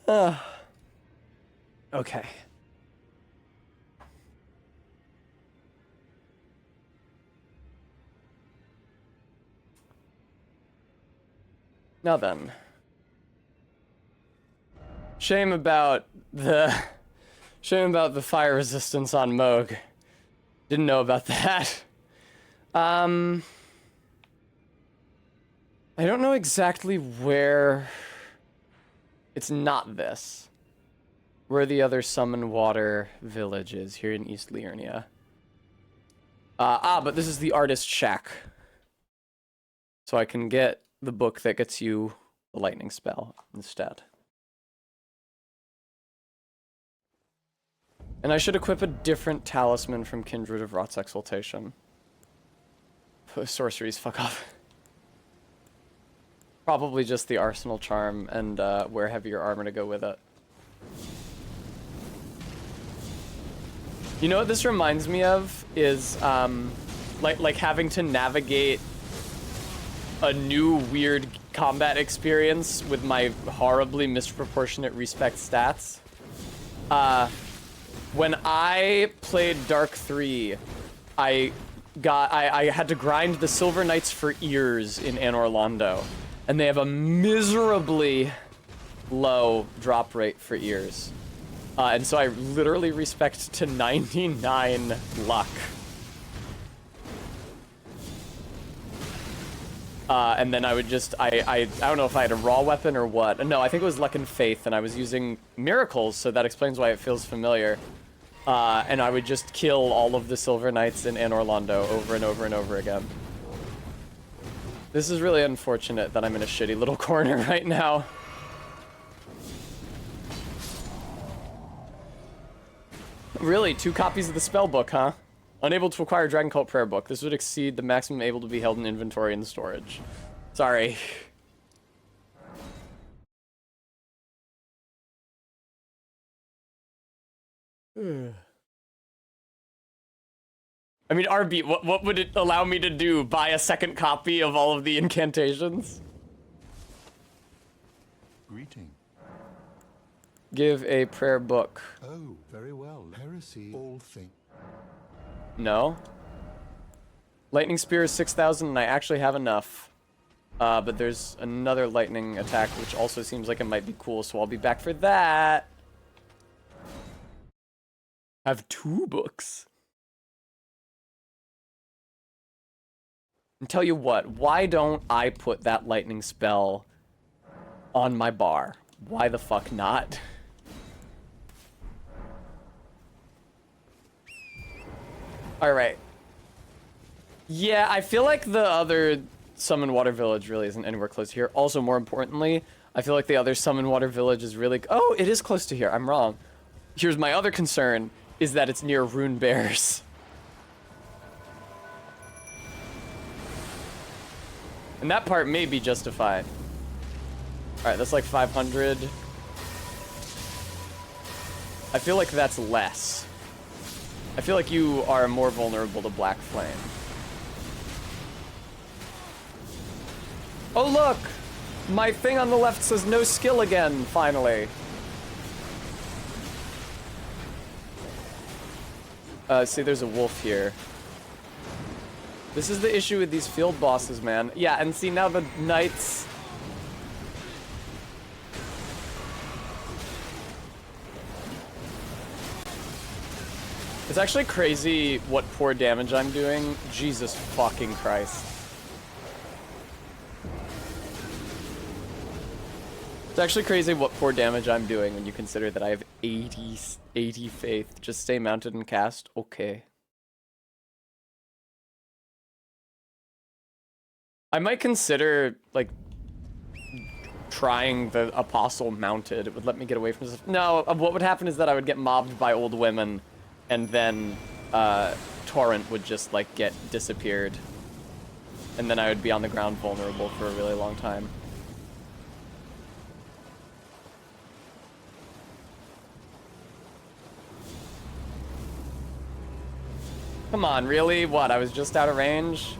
Okay. Now then. Shame about the fire resistance on Moog. Didn't know about that. I don't know exactly where... It's not this. Where the other Summon Water village is, here in East Liurnia. But this is the Artist Shack. So I can get the book that gets you the lightning spell instead. And I should equip a different talisman from Kindred of Rot's Exaltation. Sorceries, fuck off. Probably just the Arsenal Charm and wear heavier armor to go with it. You know what this reminds me of is like having to navigate a new weird combat experience with my horribly misproportionate respect stats. When I played Dark 3, I had to grind the Silver Knights for ears in Anor Londo, and they have a miserably low drop rate for ears. And so I literally respect to 99 luck. And then I would just, I don't know if I had a raw weapon or what. No, I think it was Luck and Faith, and I was using Miracles, so that explains why it feels familiar. And I would just kill all of the Silver Knights in Anor Londo over and over and over again. This is really unfortunate that I'm in a shitty little corner right now. Really, 2 copies of the spell book, huh? Unable to acquire Dragon Cult Prayer Book. This would exceed the maximum able to be held in inventory and storage. Sorry. I mean, RB, what would it allow me to do? Buy a second copy of all of the incantations? Greeting. Give a prayer book. Oh, very well. Heresy, all things. No. Lightning Spear is 6,000, and I actually have enough. But there's another lightning attack, which also seems like it might be cool, so I'll be back for that. I have 2 books. And tell you what, why don't I put that lightning spell on my bar? Why the fuck not? Alright. Yeah, I feel like the other Summon Water Village really isn't anywhere close to here. Also, more importantly, I feel like the other Summon Water Village is really... Oh, it is close to here. I'm wrong. Here's my other concern, is that it's near Rune Bears. And that part may be justified. Alright, that's like 500. I feel like that's less. I feel like you are more vulnerable to Black Flame. Oh look! My thing on the left says no skill again, finally. See, there's a wolf here. This is the issue with these field bosses, man. Yeah, and see, now the knights... It's actually crazy what poor damage I'm doing. Jesus fucking Christ. It's actually crazy what poor damage I'm doing when you consider that I have 80 faith. Just stay mounted and cast. Okay. I might consider, like, trying the Apostle mounted. It would let me get away from this. No, what would happen is that I would get mobbed by old women, and then Torrent would just, like, get disappeared. And then I would be on the ground vulnerable for a really long time. Come on, really? What, I was just out of range?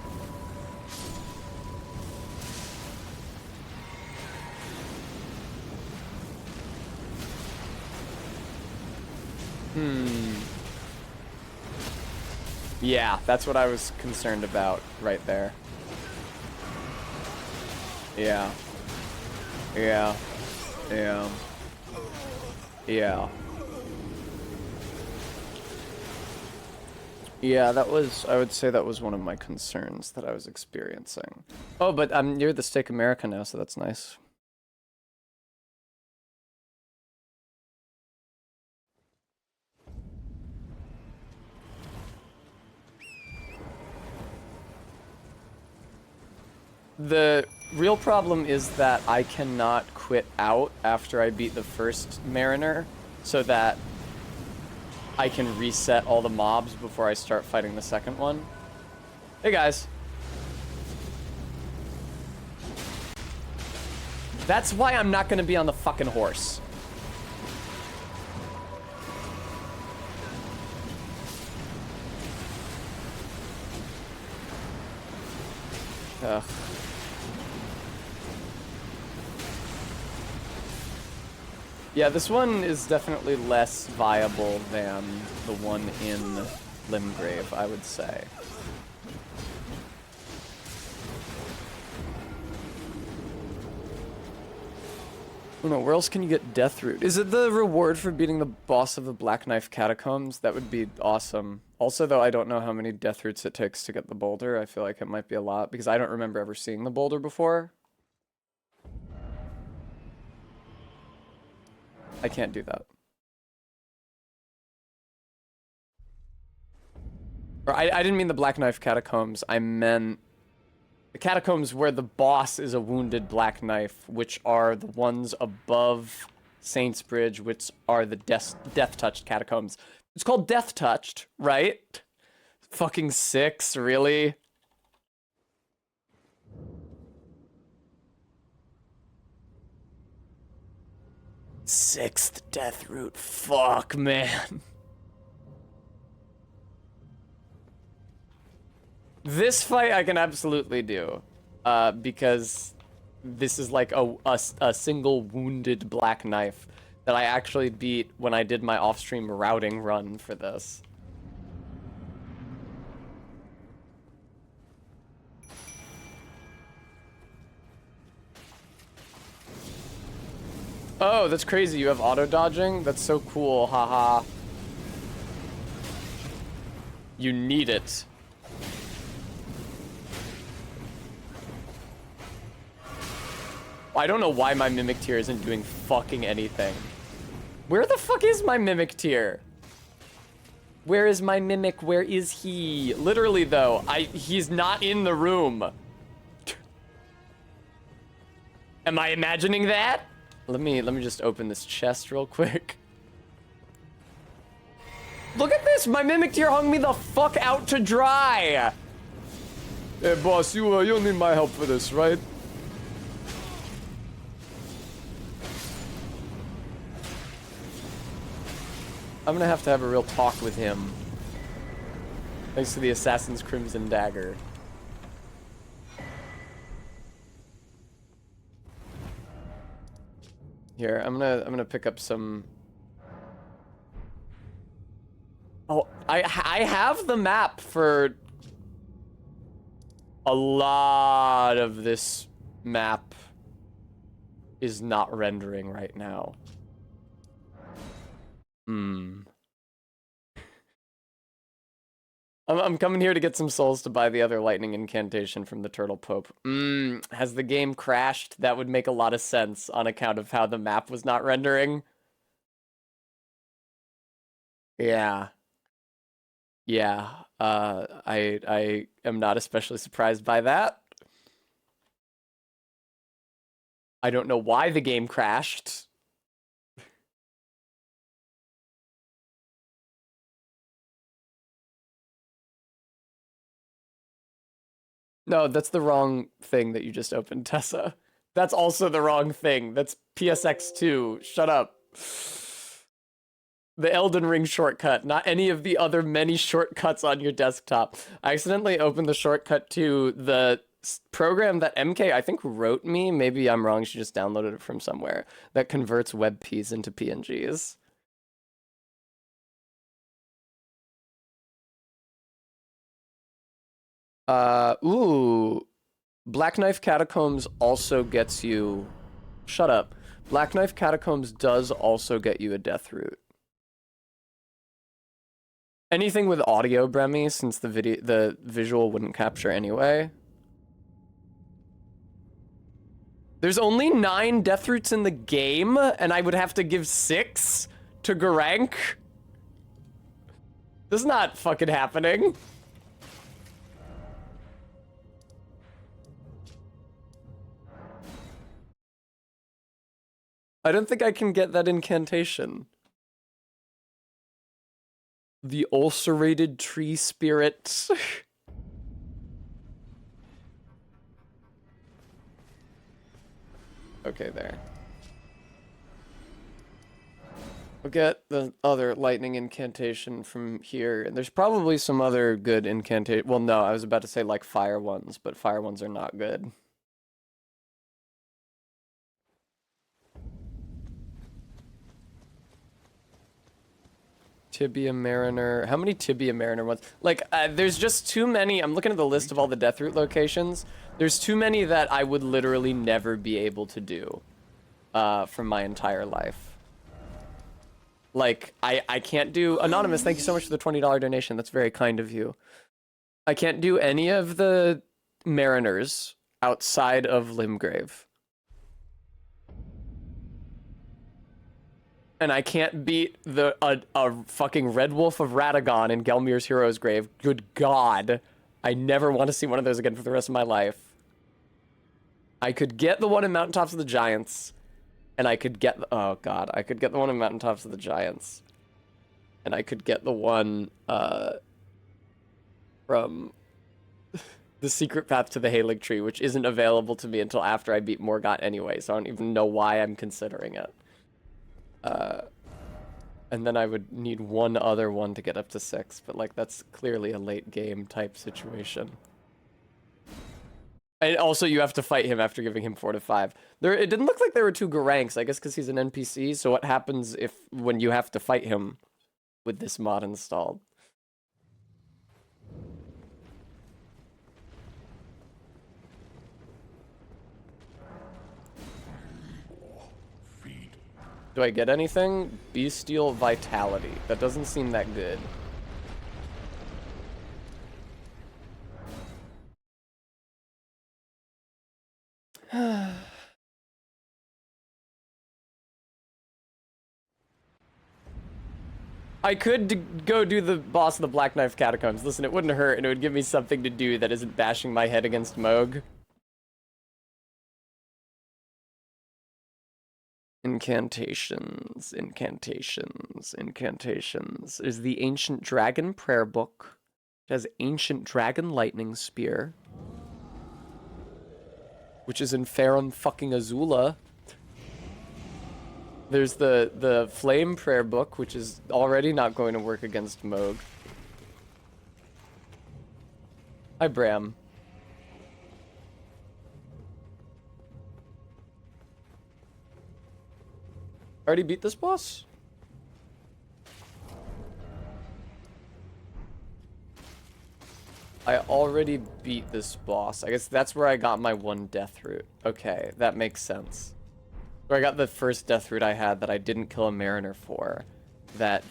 Yeah, that's what I was concerned about right there. Yeah. Yeah. Yeah. Yeah. Yeah, that was, I would say that was one of my concerns that I was experiencing. Oh, but I'm near the Stake America now, so that's nice. The real problem is that I cannot quit out after I beat the first Mariner, so that I can reset all the mobs before I start fighting the second one. Hey guys. That's why I'm not gonna be on the fucking horse. Ugh. Yeah, this one is definitely less viable than the one in Limgrave, I would say. Oh no, where else can you get Death Root? Is it the reward for beating the boss of the Black Knife Catacombs? That would be awesome. Also, though, I don't know how many Death Roots it takes to get the boulder. I feel like it might be a lot, because I don't remember ever seeing the boulder before. I can't do that. Or I didn't mean the Black Knife Catacombs. I meant the catacombs where the boss is a wounded Black Knife, which are the ones above Saints Bridge, which are the Death-touched catacombs. It's called Death-touched, right? Fucking 6, really? Sixth Death Root. Fuck, man. This fight I can absolutely do, because this is like a single wounded Black Knife that I actually beat when I did my off-stream routing run for this. Oh, that's crazy. You have auto-dodging? That's so cool, haha. You need it. I don't know why my Mimic Tier isn't doing fucking anything. Where the fuck is my Mimic Tier? Where is my Mimic? Where is he? Literally, though, he's not in the room. Am I imagining that? Let me just open this chest real quick. Look at this! My Mimic Tier hung me the fuck out to dry! Hey, boss, you don't need my help for this, right? I'm gonna have to have a real talk with him. Thanks to the Assassin's Crimson Dagger. Here, I'm gonna pick up some. Oh, I have the map for a lot of this map is not rendering right now. I'm coming here to get some souls to buy the other lightning incantation from the Turtle Pope. Has the game crashed? That would make a lot of sense on account of how the map was not rendering. Yeah. Yeah. I am not especially surprised by that. I don't know why the game crashed. No, that's the wrong thing that you just opened, Tessa. That's also the wrong thing. That's PSX2. Shut up. The Elden Ring shortcut, not any of the other many shortcuts on your desktop. I accidentally opened the shortcut to the program that MK, I think, wrote me. Maybe I'm wrong. She just downloaded it from somewhere. That converts WebPs into PNGs. Ooh. Black Knife Catacombs also gets you... Shut up. Black Knife Catacombs does also get you a Death Root. Anything with audio, Bremy, since the visual wouldn't capture anyway. There's only 9 Death Roots in the game, and I would have to give 6 to Garank? This is not fucking happening. I don't think I can get that incantation. The ulcerated tree spirit. Okay, there. We'll get the other lightning incantation from here. And there's probably some other good incantation. Well, no, I was about to say like fire ones, but fire ones are not good. Tibia Mariner. How many Tibia Mariner ones? Like, there's just too many. I'm looking at the list of all the Death Root locations. There's too many that I would literally never be able to do. for my entire life. Like, I can't do... Anonymous, thank you so much for the $20 donation. That's very kind of you. I can't do any of the Mariners outside of Limgrave. And I can't beat a fucking Red Wolf of Radagon in Gelmir's Hero's Grave. Good God. I never want to see one of those again for the rest of my life. I could get the one in Mountaintops of the Giants. And I could get... Oh, God. I could get the one in Mountaintops of the Giants. And I could get the one from the Secret Path to the Halig Tree, which isn't available to me until after I beat Morgott anyway, so I don't even know why I'm considering it. And then I would need one other one to get up to 6, but like that's clearly a late game type situation. And also you have to fight him after giving him 4 to 5. It didn't look like there were 2 Garanks, I guess because he's an NPC, so what happens when you have to fight him with this mod installed? Do I get anything? Bestial Vitality. That doesn't seem that good. I could go do the boss of the Black Knife Catacombs. Listen, it wouldn't hurt, and it would give me something to do that isn't bashing my head against Moog. Incantations, incantations, incantations. There's the Ancient Dragon Prayer Book. It has Ancient Dragon Lightning Spear, which is in Farum fucking Azula. There's the Flame Prayer Book, which is already not going to work against Moog. Hi, Bram. Already beat this boss? I already beat this boss. I guess that's where I got my 1 death root. Okay, that makes sense. Where I got the first death root I had that I didn't kill a Mariner for. That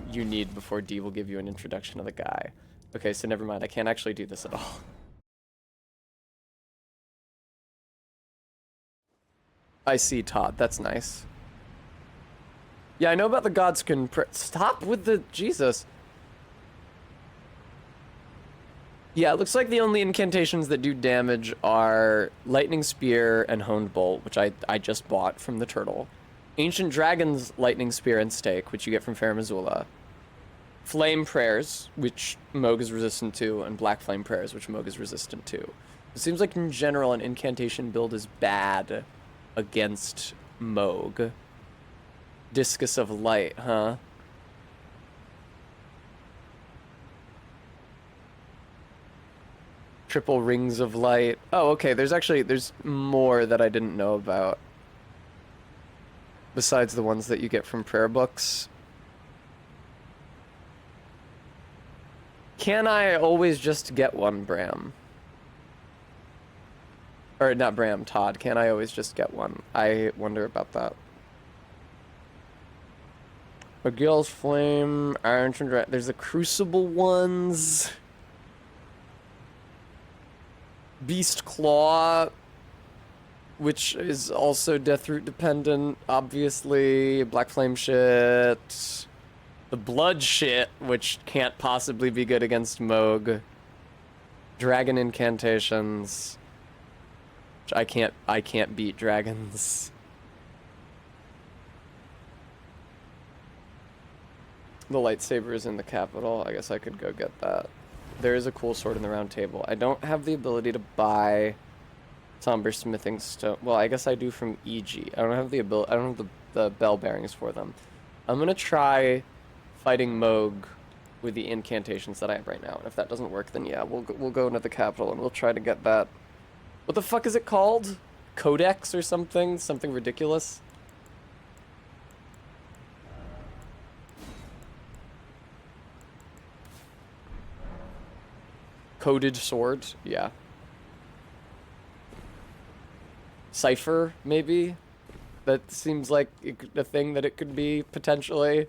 you need before D will give you an introduction of the guy. Okay, so never mind. I can't actually do this at all. I see, Todd. That's nice. Yeah, I know about the gods can stop with the... Jesus. Yeah, it looks like the only incantations that do damage are Lightning Spear and Honed Bolt, which I just bought from the turtle. Ancient Dragon's Lightning Spear and Stake, which you get from Farum Azula. Flame Prayers, which Moog is resistant to, and Black Flame Prayers, which Moog is resistant to. It seems like in general an incantation build is bad against Moog. Discus of Light, huh? Triple Rings of Light. Oh, okay, there's more that I didn't know about. Besides the ones that you get from prayer books. Can I always just get one, Bram? Or not Bram, Todd. Can I always just get one? I wonder about that. Magill's Flame, Iron Dragon. There's the Crucible ones. Beast Claw, which is also Deathroot dependent, obviously. Black Flame shit. The Blood shit, which can't possibly be good against Moog. Dragon incantations. Which I can't beat dragons. The lightsaber is in the capital. I guess I could go get that. There is a cool sword in the round table. I don't have the ability to buy somber smithing stone. Well, I guess I do from EG. I don't have the ability. I don't have the bell bearings for them. I'm gonna try fighting Moog with the incantations that I have right now. And if that doesn't work, then yeah, we'll go into the capital and we'll try to get that. What the fuck is it called? Codex or something? Something ridiculous. Coded sword, yeah. Cipher, maybe? That seems like a thing that it could be, potentially.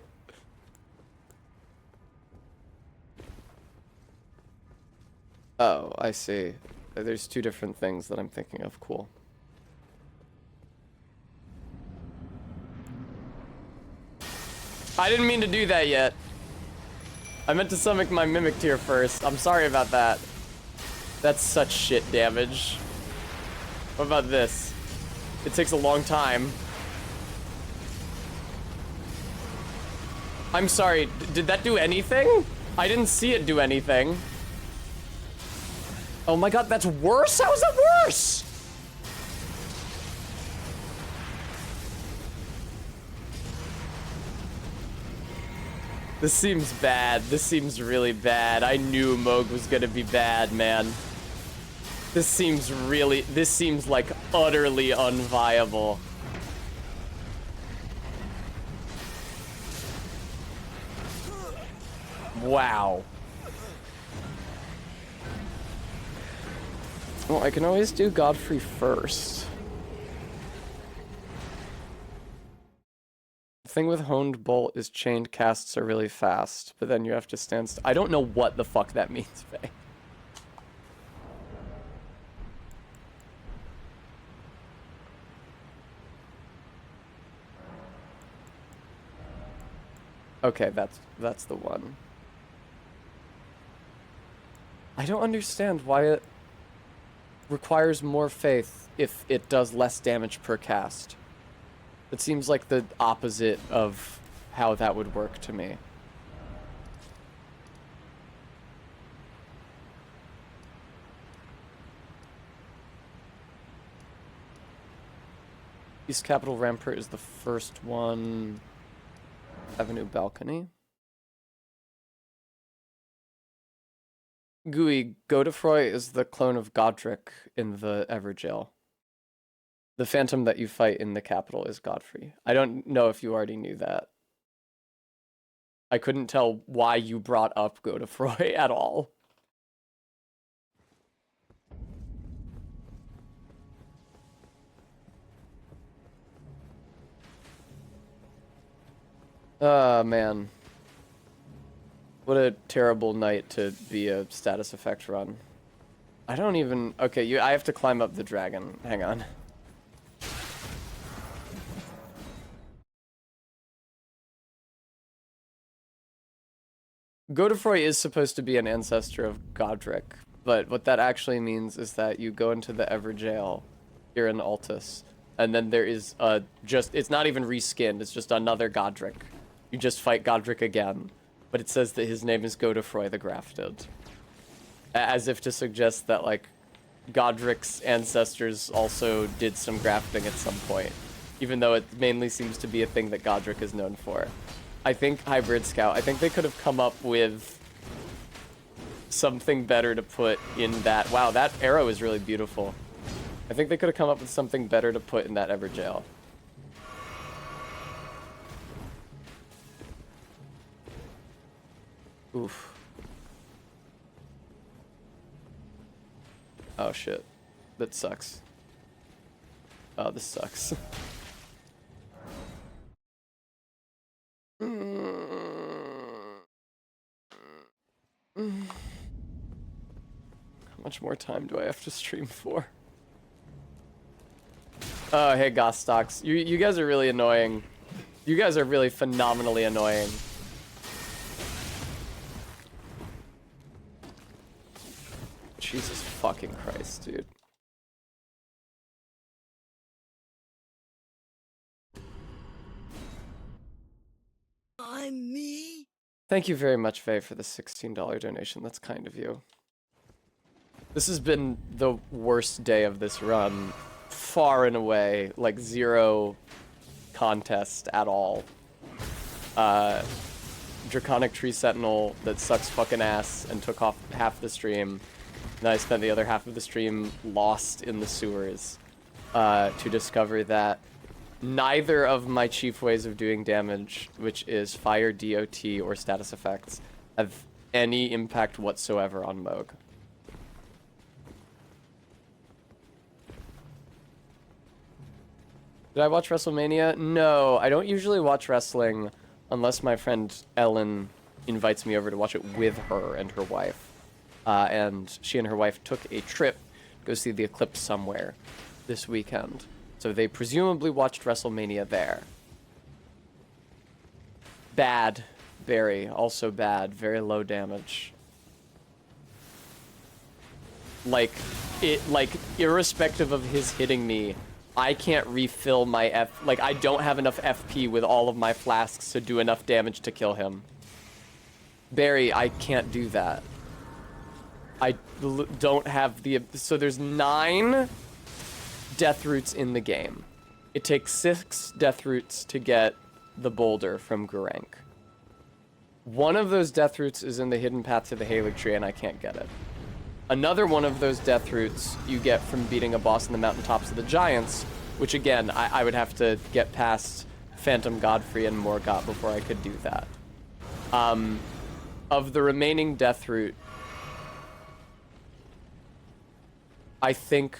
Oh, I see. There's two different things that I'm thinking of. Cool. I didn't mean to do that yet. I meant to summon my Mimic Tier first. I'm sorry about that. That's such shit damage. What about this? It takes a long time. I'm sorry, did that do anything? I didn't see it do anything. Oh my god, that's worse? How is that worse? This seems bad. This seems really bad. I knew Moog was gonna be bad, man. This seems like utterly unviable. Wow. Well, I can always do Godfrey first. The thing with Honed Bolt is chained casts are really fast, but then you have to stand still. I don't know what the fuck that means, Faye. Okay, that's the one. I don't understand why it requires more faith if it does less damage per cast. It seems like the opposite of how that would work to me. East Capitol Rampart is the first one. Avenue Balcony. Gooey, Godefroy is the clone of Godric in the Everjail. The phantom that you fight in the capital is Godfrey. I don't know if you already knew that. I couldn't tell why you brought up Godefroy at all. Oh, man. What a terrible night to be a status effect run. I don't even... Okay, I have to climb up the dragon. Hang on. Godefroy is supposed to be an ancestor of Godric, but what that actually means is that you go into the Everjail here in Altus, and then there is it's not even reskinned, it's just another Godric. You just fight Godric again, but it says that his name is Godefroy the Grafted. As if to suggest that, like, Godric's ancestors also did some grafting at some point, even though it mainly seems to be a thing that Godric is known for. I think Hybrid Scout, I think they could have come up with something better to put in that. Wow, that arrow is really beautiful. I think they could have come up with something better to put in that Everjail. Oof. Oh shit. That sucks. Oh, this sucks. How much more time do I have to stream for? Oh, hey, Gostox. You guys are really annoying. You guys are really phenomenally annoying. Jesus fucking Christ, dude. I'm me. Thank you very much, Faye, for the $16 donation. That's kind of you. This has been the worst day of this run, far and away. Like, zero contest at all. Draconic Tree Sentinel that sucks fucking ass and took off half the stream. And I spent the other half of the stream lost in the sewers to discover that neither of my chief ways of doing damage, which is fire, DOT, or status effects, have any impact whatsoever on Moog. Did I watch WrestleMania? No, I don't usually watch wrestling unless my friend Ellen invites me over to watch it with her and her wife. And she and her wife took a trip to go see the eclipse somewhere this weekend. So they presumably watched WrestleMania there. Bad. Barry. Also bad. Very low damage. Like, irrespective of his hitting me, I can't refill my like, I don't have enough FP with all of my flasks to do enough damage to kill him. Barry, I can't do that. I don't have the... So there's 9 death roots in the game. It takes 6 death roots to get the boulder from Gurank. One of those death roots is in the hidden path to the Halig tree, and I can't get it. Another one of those death roots you get from beating a boss in the mountaintops of the giants, which again, I would have to get past Phantom Godfrey and Morgott before I could do that. Of the remaining death root, I think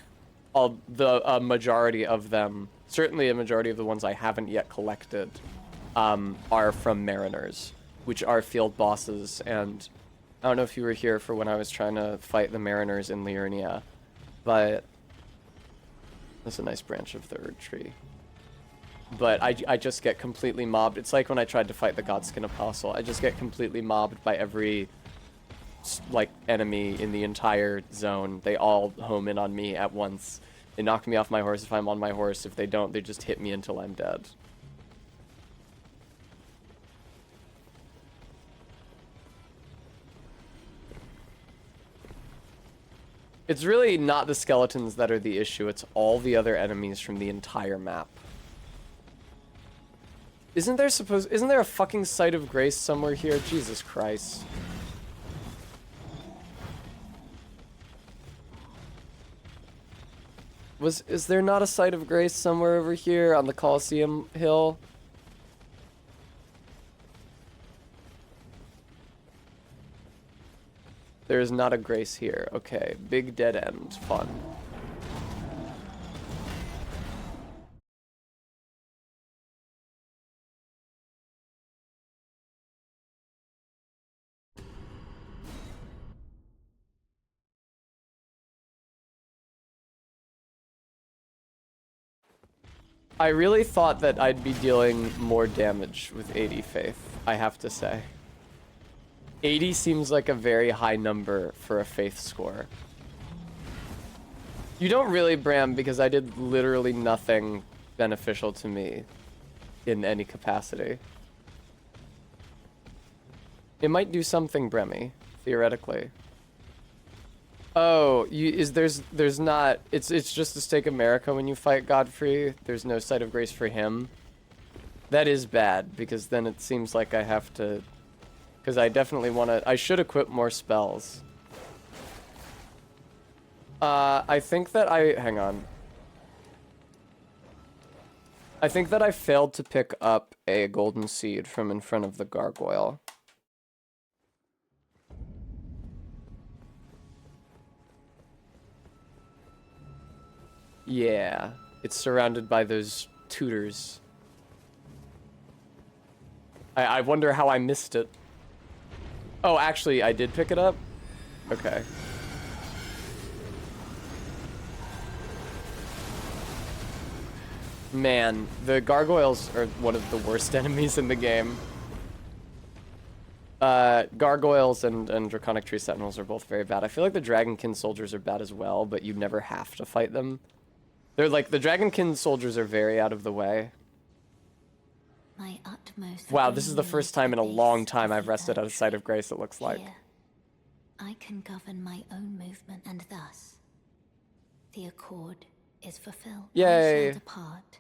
a majority of them, certainly a majority of the ones I haven't yet collected, are from Mariners, which are field bosses. And I don't know if you were here for when I was trying to fight the Mariners in Liurnia, but that's a nice branch of the Erd tree. But I just get completely mobbed. It's like when I tried to fight the Godskin Apostle. I just get completely mobbed by every, like, enemy in the entire zone. They all home in on me at once. They knock me off my horse if I'm on my horse. If they don't, they just hit me until I'm dead. It's really not the skeletons that are the issue. It's all the other enemies from the entire map. Isn't there a fucking site of grace somewhere here? Jesus Christ. Is there not a site of grace somewhere over here on the Colosseum Hill? There is not a grace here. Okay, big dead end. Fun. I really thought that I'd be dealing more damage with 80 Faith, I have to say. 80 seems like a very high number for a Faith score. You don't really, Bram, because I did literally nothing beneficial to me in any capacity. It might do something, Bremy, theoretically. Oh, there's not, it's just a Stake America when you fight Godfrey. There's no Site of Grace for him. That is bad, because then it seems like I have to, because I definitely want to, I should equip more spells. I think that hang on. I think that I failed to pick up a golden seed from in front of the gargoyle. Yeah, it's surrounded by those tutors. I wonder how I missed it. Oh, actually, I did pick it up? Okay. Man, the gargoyles are one of the worst enemies in the game. Gargoyles and Draconic Tree Sentinels are both very bad. I feel like the Dragonkin soldiers are bad as well, but you never have to fight them. They're like, the Dragonkin soldiers are very out of the way. My utmost. Wow, this is the first time in a long time I've rested at a Site of Grace, it looks like. Here, I can govern my own movement, and thus, the accord is fulfilled. Yay. I shall depart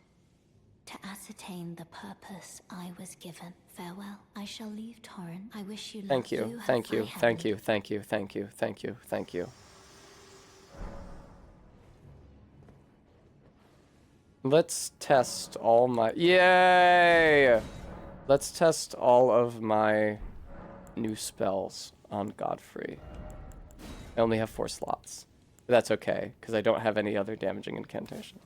to ascertain the purpose I was given. Farewell. I shall leave Torrin. I wish you luck. Thank you, thank you, thank you, thank you, thank you, thank you, thank you. Let's test all my... Yay! Let's test all of my new spells on Godfrey. I only have 4 slots. But that's okay, because I don't have any other damaging incantation.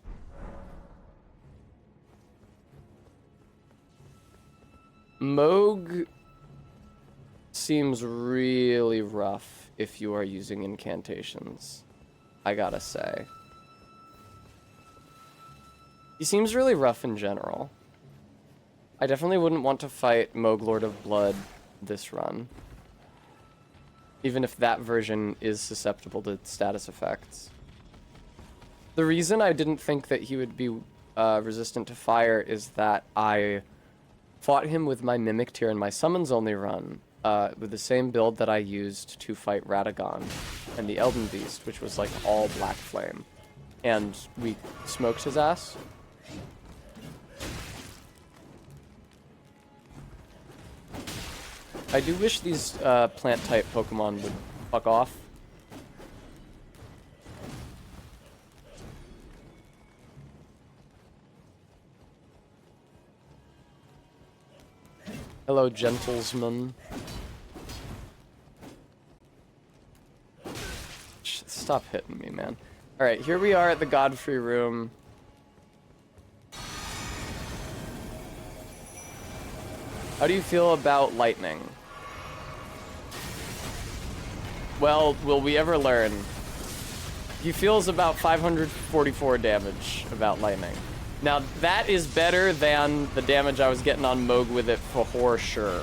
Moog seems really rough if you are using incantations, I gotta say. He seems really rough in general. I definitely wouldn't want to fight Moog Lord of Blood this run. Even if that version is susceptible to status effects. The reason I didn't think that he would be resistant to fire is that I fought him with my Mimic Tier in my Summons Only run, with the same build that I used to fight Radagon and the Elden Beast, which was like all Black Flame. And we smoked his ass. I do wish these plant-type Pokemon would fuck off. Hello, gentlesman. Stop hitting me, man. Alright, here we are at the Godfrey room. How do you feel about lightning? Well, will we ever learn? He feels about 544 damage about lightning. Now, that is better than the damage I was getting on Moog with it for sure.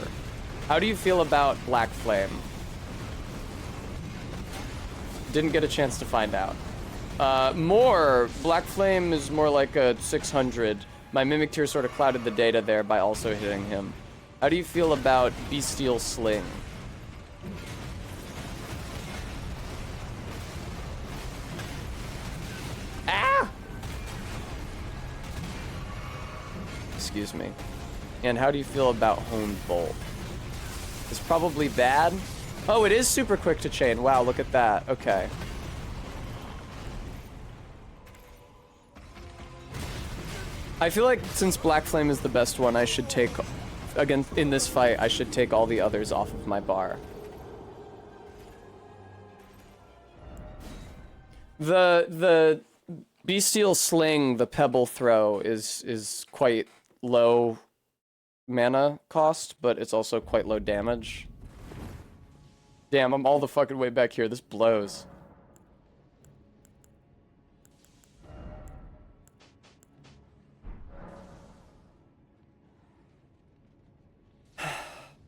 How do you feel about Black Flame? Didn't get a chance to find out. Black Flame is more like a 600. My Mimic Tier sort of clouded the data there by also hitting him. How do you feel about Bestial Sling? Ah! Excuse me. And how do you feel about Honed Bolt? It's probably bad. Oh, it is super quick to chain. Wow, look at that. Okay. I feel like since Black Flame is the best one, I should take... Again, in this fight, I should take all the others off of my bar. The Bestial Sling, the Pebble Throw, is quite low mana cost, but it's also quite low damage. Damn, I'm all the fucking way back here. This blows.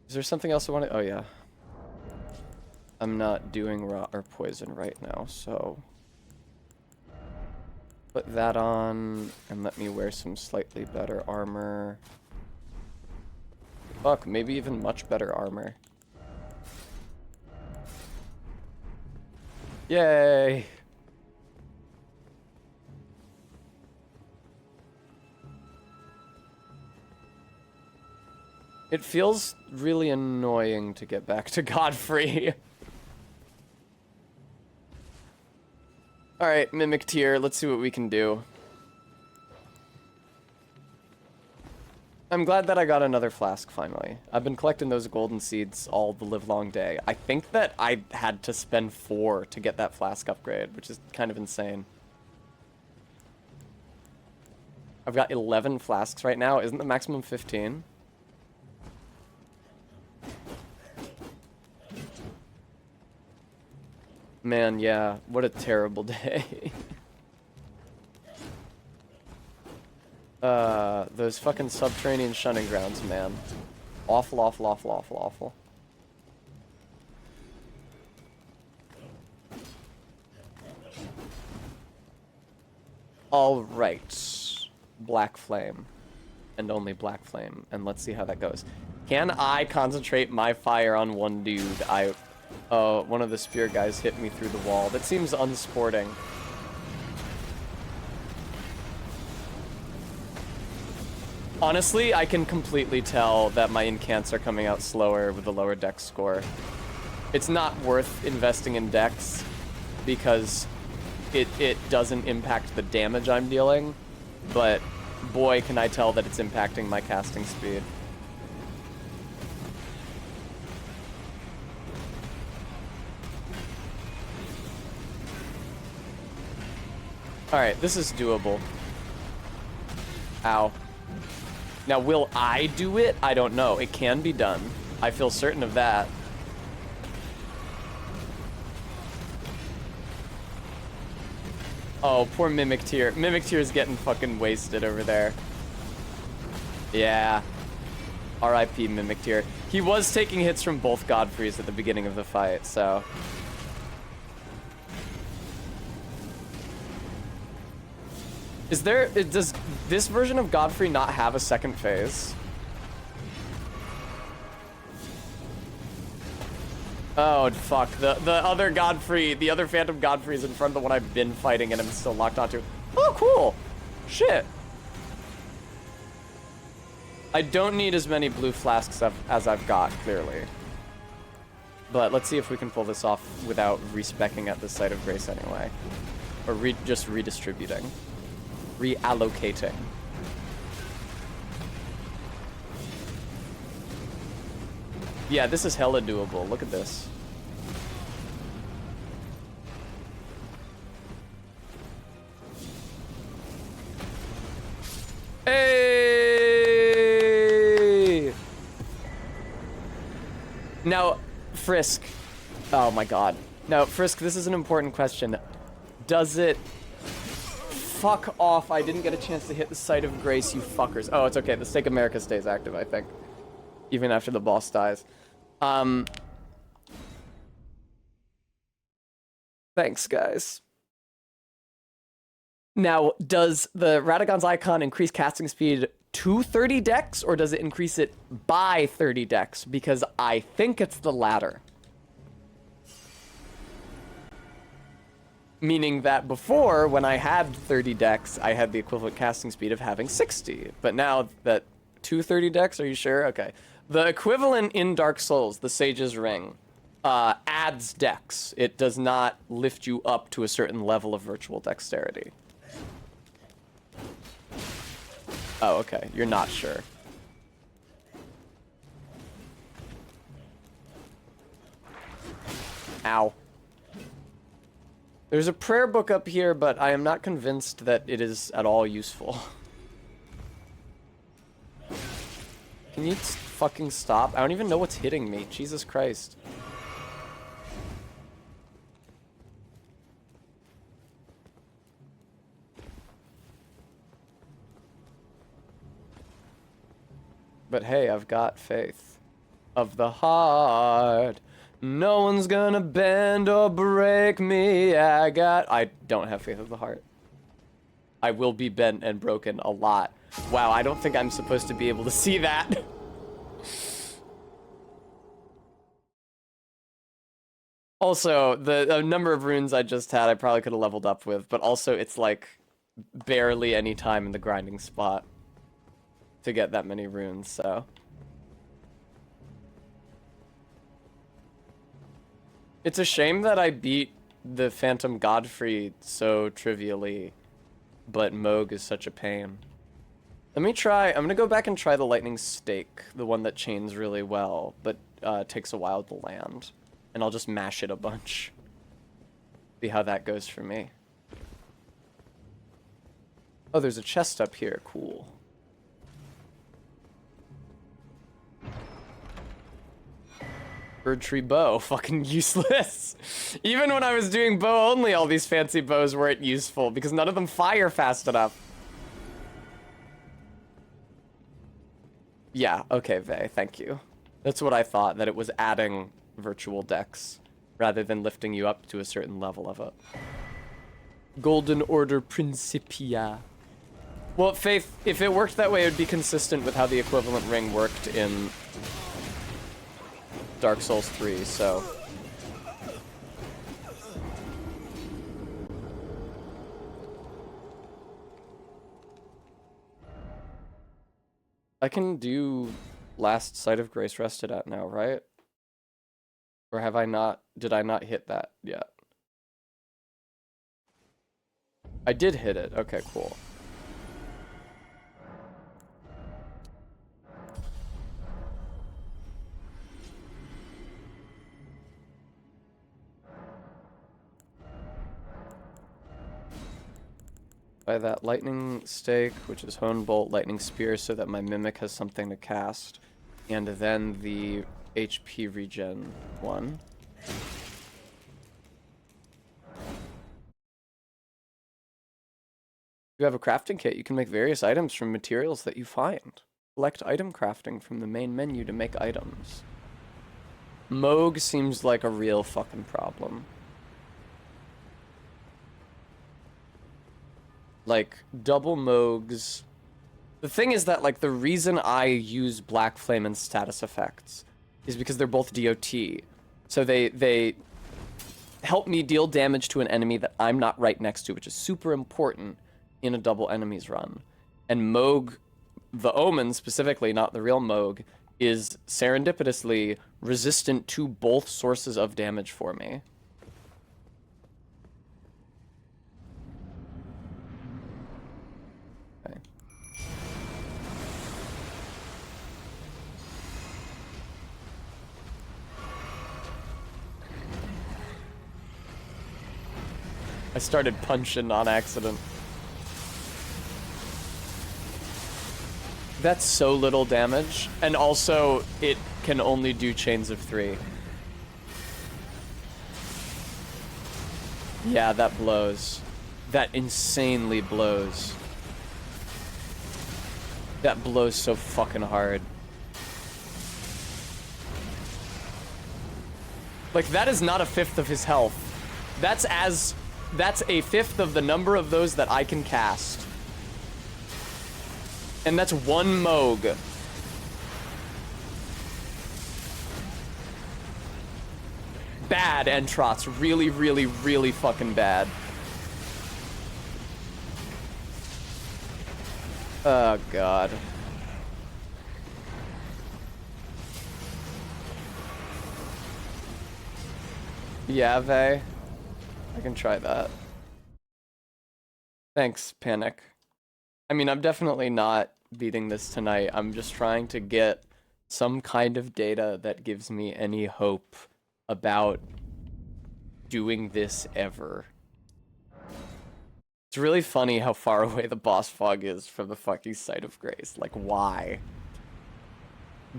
Is there something else I want to... Oh, yeah. I'm not doing raw or poison right now, so... Put that on, and let me wear some slightly better armor. Fuck, maybe even much better armor. Yay! It feels really annoying to get back to Godfrey. Alright, Mimic Tier, let's see what we can do. I'm glad that I got another flask finally. I've been collecting those golden seeds all the livelong day. I think that I had to spend 4 to get that flask upgrade, which is kind of insane. I've got 11 flasks right now. Isn't the maximum 15? Man, yeah, what a terrible day. Those fucking subterranean shunning grounds, man. Awful, awful, awful, awful, awful. Alright. Black Flame. And only Black Flame. And let's see how that goes. Can I concentrate my fire on one dude? One of the spear guys hit me through the wall. That seems unsporting. Honestly, I can completely tell that my incants are coming out slower with a lower dex score. It's not worth investing in dex because it doesn't impact the damage I'm dealing, but boy, can I tell that it's impacting my casting speed. Alright, this is doable. Ow. Now, will I do it? I don't know. It can be done. I feel certain of that. Oh, poor Mimic Tier. Mimic Tier is getting fucking wasted over there. Yeah. R.I.P. Mimic Tier. He was taking hits from both Godfreys at the beginning of the fight, so... Does this version of Godfrey not have a second phase? Oh, fuck. The other Godfrey, the other Phantom Godfrey is in front of the one I've been fighting and I'm still locked onto. Oh, cool. Shit. I don't need as many blue flasks as I've got, clearly. But let's see if we can pull this off without respecking at the site of grace anyway. Or just redistributing. Reallocating. Yeah, this is hella doable. Look at this. Hey! Now, Frisk. Oh my god. Now, Frisk, this is an important question. Does it... Fuck off, I didn't get a chance to hit the site of grace, you fuckers. Oh, it's okay. The Stake America stays active, I think. Even after the boss dies. Thanks, guys. Now, does the Radagon's icon increase casting speed to 30 dex, or does it increase it by 30 dex? Because I think it's the latter. Meaning that before, when I had 30 dex, I had the equivalent casting speed of having 60. But now that 230 dex, are you sure? Okay. The equivalent in Dark Souls, the Sage's Ring, adds dex. It does not lift you up to a certain level of virtual dexterity. Oh, okay. You're not sure. Ow. There's a prayer book up here, but I am not convinced that it is at all useful. Can you fucking stop? I don't even know what's hitting me. Jesus Christ. But hey, I've got faith of the heart. No one's gonna bend or break me. I don't have faith of the heart. I will be bent and broken a lot. Wow, I don't think I'm supposed to be able to see that. Also, the number of runes I just had, I probably could have leveled up with, but also it's like barely any time in the grinding spot to get that many runes, so. It's a shame that I beat the Phantom Godfrey so trivially, but Moog is such a pain. Let me try, I'm gonna go back and try the Lightning Stake, the one that chains really well, but takes a while to land. And I'll just mash it a bunch. See how that goes for me. Oh, there's a chest up here, cool. Bird tree bow, fucking useless. Even when I was doing bow only, all these fancy bows weren't useful because none of them fire fast enough. Yeah, okay, Vey, thank you. That's what I thought, that it was adding virtual dex rather than lifting you up to a certain level of it. Golden Order Principia. Well, Faith, if it worked that way, it would be consistent with how the equivalent ring worked in Dark Souls 3, so. I can do last Site of Grace rested at now, right? Or have I not, did I not hit that yet? I did hit it, okay, cool. By that lightning stake, which is hone bolt, lightning spear, so that my mimic has something to cast, and then the HP regen one. If you have a crafting kit, you can make various items from materials that you find. Select item crafting from the main menu to make items. Moog seems like a real fucking problem. Like, double Moogs. The thing is that, like, the reason I use Black Flame and status effects is because they're both DOT. So they help me deal damage to an enemy that I'm not right next to, which is super important in a double enemies run. And Moog, the Omen specifically, not the real Moog, is serendipitously resistant to both sources of damage for me. Okay. I started punching on accident. That's so little damage, and also it can only do chains of 3. Yeah, that blows. That insanely blows. That blows so fucking hard. Like, that is not a fifth of his health. That's a fifth of the number of those that I can cast. And that's one Moog. Bad, Entrots. Really, really, really fucking bad. Oh, God. Yeah, Vey. I can try that. Thanks, Panic. I mean, I'm definitely not beating this tonight. I'm just trying to get some kind of data that gives me any hope about doing this ever. It's really funny how far away the boss fog is from the fucking site of grace. Like, why?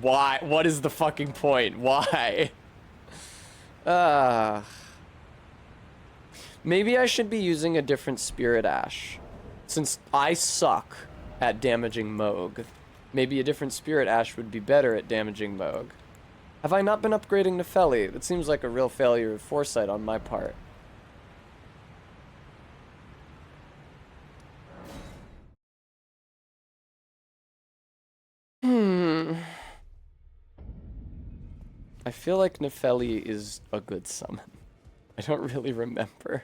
Why? What is the fucking point? Why? Maybe I should be using a different Spirit Ash. Since I suck at damaging Moog, maybe a different Spirit Ash would be better at damaging Moog. Have I not been upgrading Nefeli? That seems like a real failure of foresight on my part. I feel like Nefeli is a good summon. I don't really remember.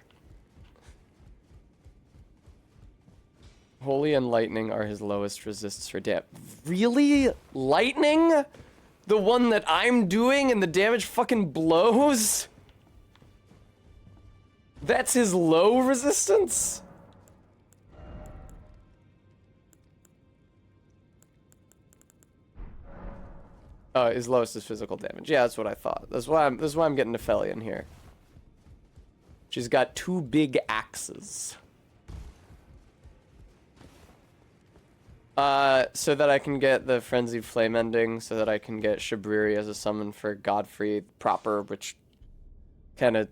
Holy and Lightning are his lowest resists for damage. Really? Lightning? The one that I'm doing and the damage fucking blows? That's his low resistance? Oh, his lowest is physical damage. Yeah, that's what I thought. That's why I'm getting Nefeli in here. She's got 2 big axes. So that I can get the Frenzied Flame ending, so that I can get Shabriri as a summon for Godfrey proper, which kind of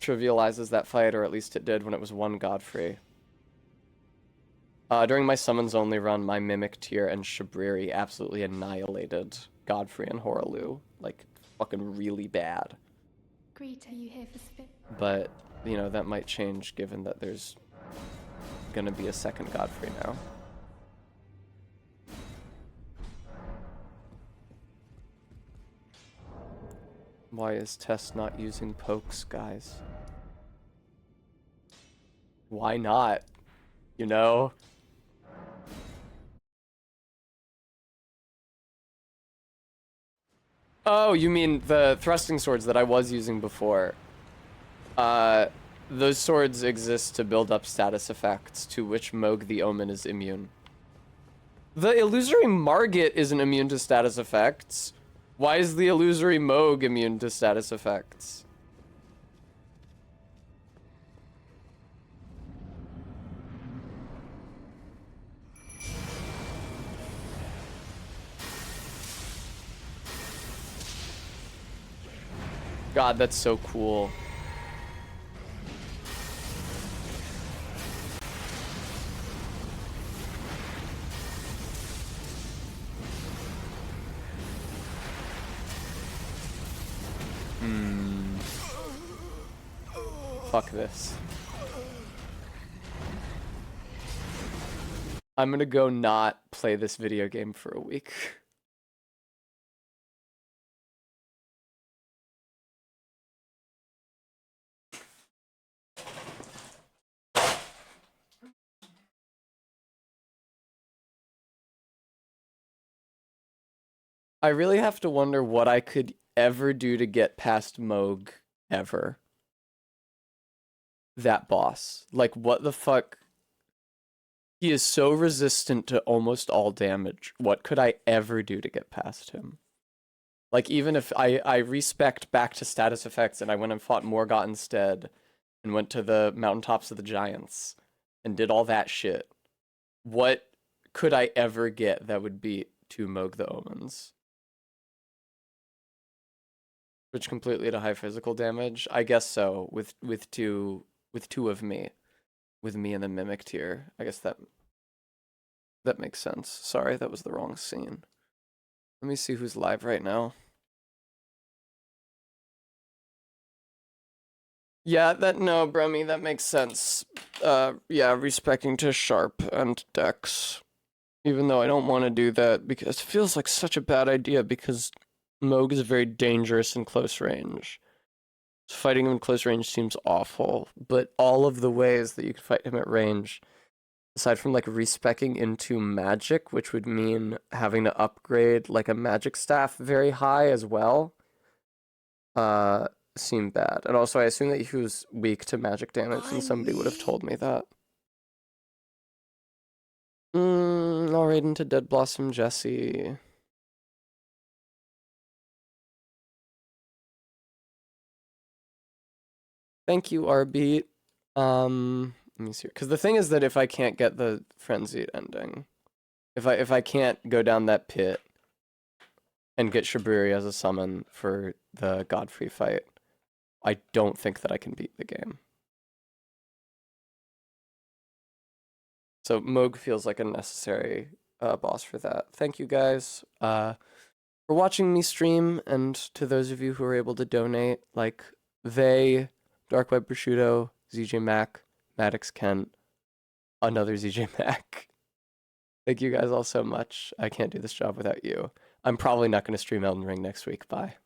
trivializes that fight, or at least it did when it was one Godfrey. During my summons only run, my Mimic tier and Shabriri absolutely annihilated Godfrey and Horalu. Like, fucking really bad. Greet, are you here for spit? But, you know, that might change given that there's gonna be a second Godfrey now. Why is Tess not using pokes, guys? Why not? You know? Oh, you mean the thrusting swords that I was using before. Those swords exist to build up status effects to which Moog the Omen is immune. The Illusory Margit isn't immune to status effects. Why is the Illusory Moog immune to status effects? God, that's so cool. Fuck this. I'm gonna go not play this video game for a week. I really have to wonder what I could ever do to get past Moog ever. That boss. Like, what the fuck? He is so resistant to almost all damage. What could I ever do to get past him? Like, even if I respect back to status effects and I went and fought Morgott instead and went to the mountaintops of the giants and did all that shit, what could I ever get that would beat to Moog the Omens? Which completely to high physical damage? I guess so, with two of me. With me in the mimic tier. I guess that makes sense. Sorry, that was the wrong scene. Let me see who's live right now. Yeah, no, Brummy, that makes sense. Yeah, respecting to Sharp and Dex. Even though I don't want to do that because it feels like such a bad idea because Moog is very dangerous in close range. Fighting him in close range seems awful, but all of the ways that you could fight him at range, aside from like respecing into magic, which would mean having to upgrade like a magic staff very high as well, seem bad. And also I assume that he was weak to magic damage and somebody would have told me that. I'll raid into Dead Blossom Jesse. Thank you, Arbeat. Let me see. Because the thing is that if I can't get the frenzied ending, if I can't go down that pit and get Shaburi as a summon for the Godfrey fight, I don't think that I can beat the game. So Moog feels like a necessary boss for that. Thank you guys for watching me stream, and to those of you who are able to donate, like Dark Web Prosciutto, ZJ Mac, Maddox Kent, another ZJ Mac. Thank you guys all so much. I can't do this job without you. I'm probably not going to stream Elden Ring next week. Bye.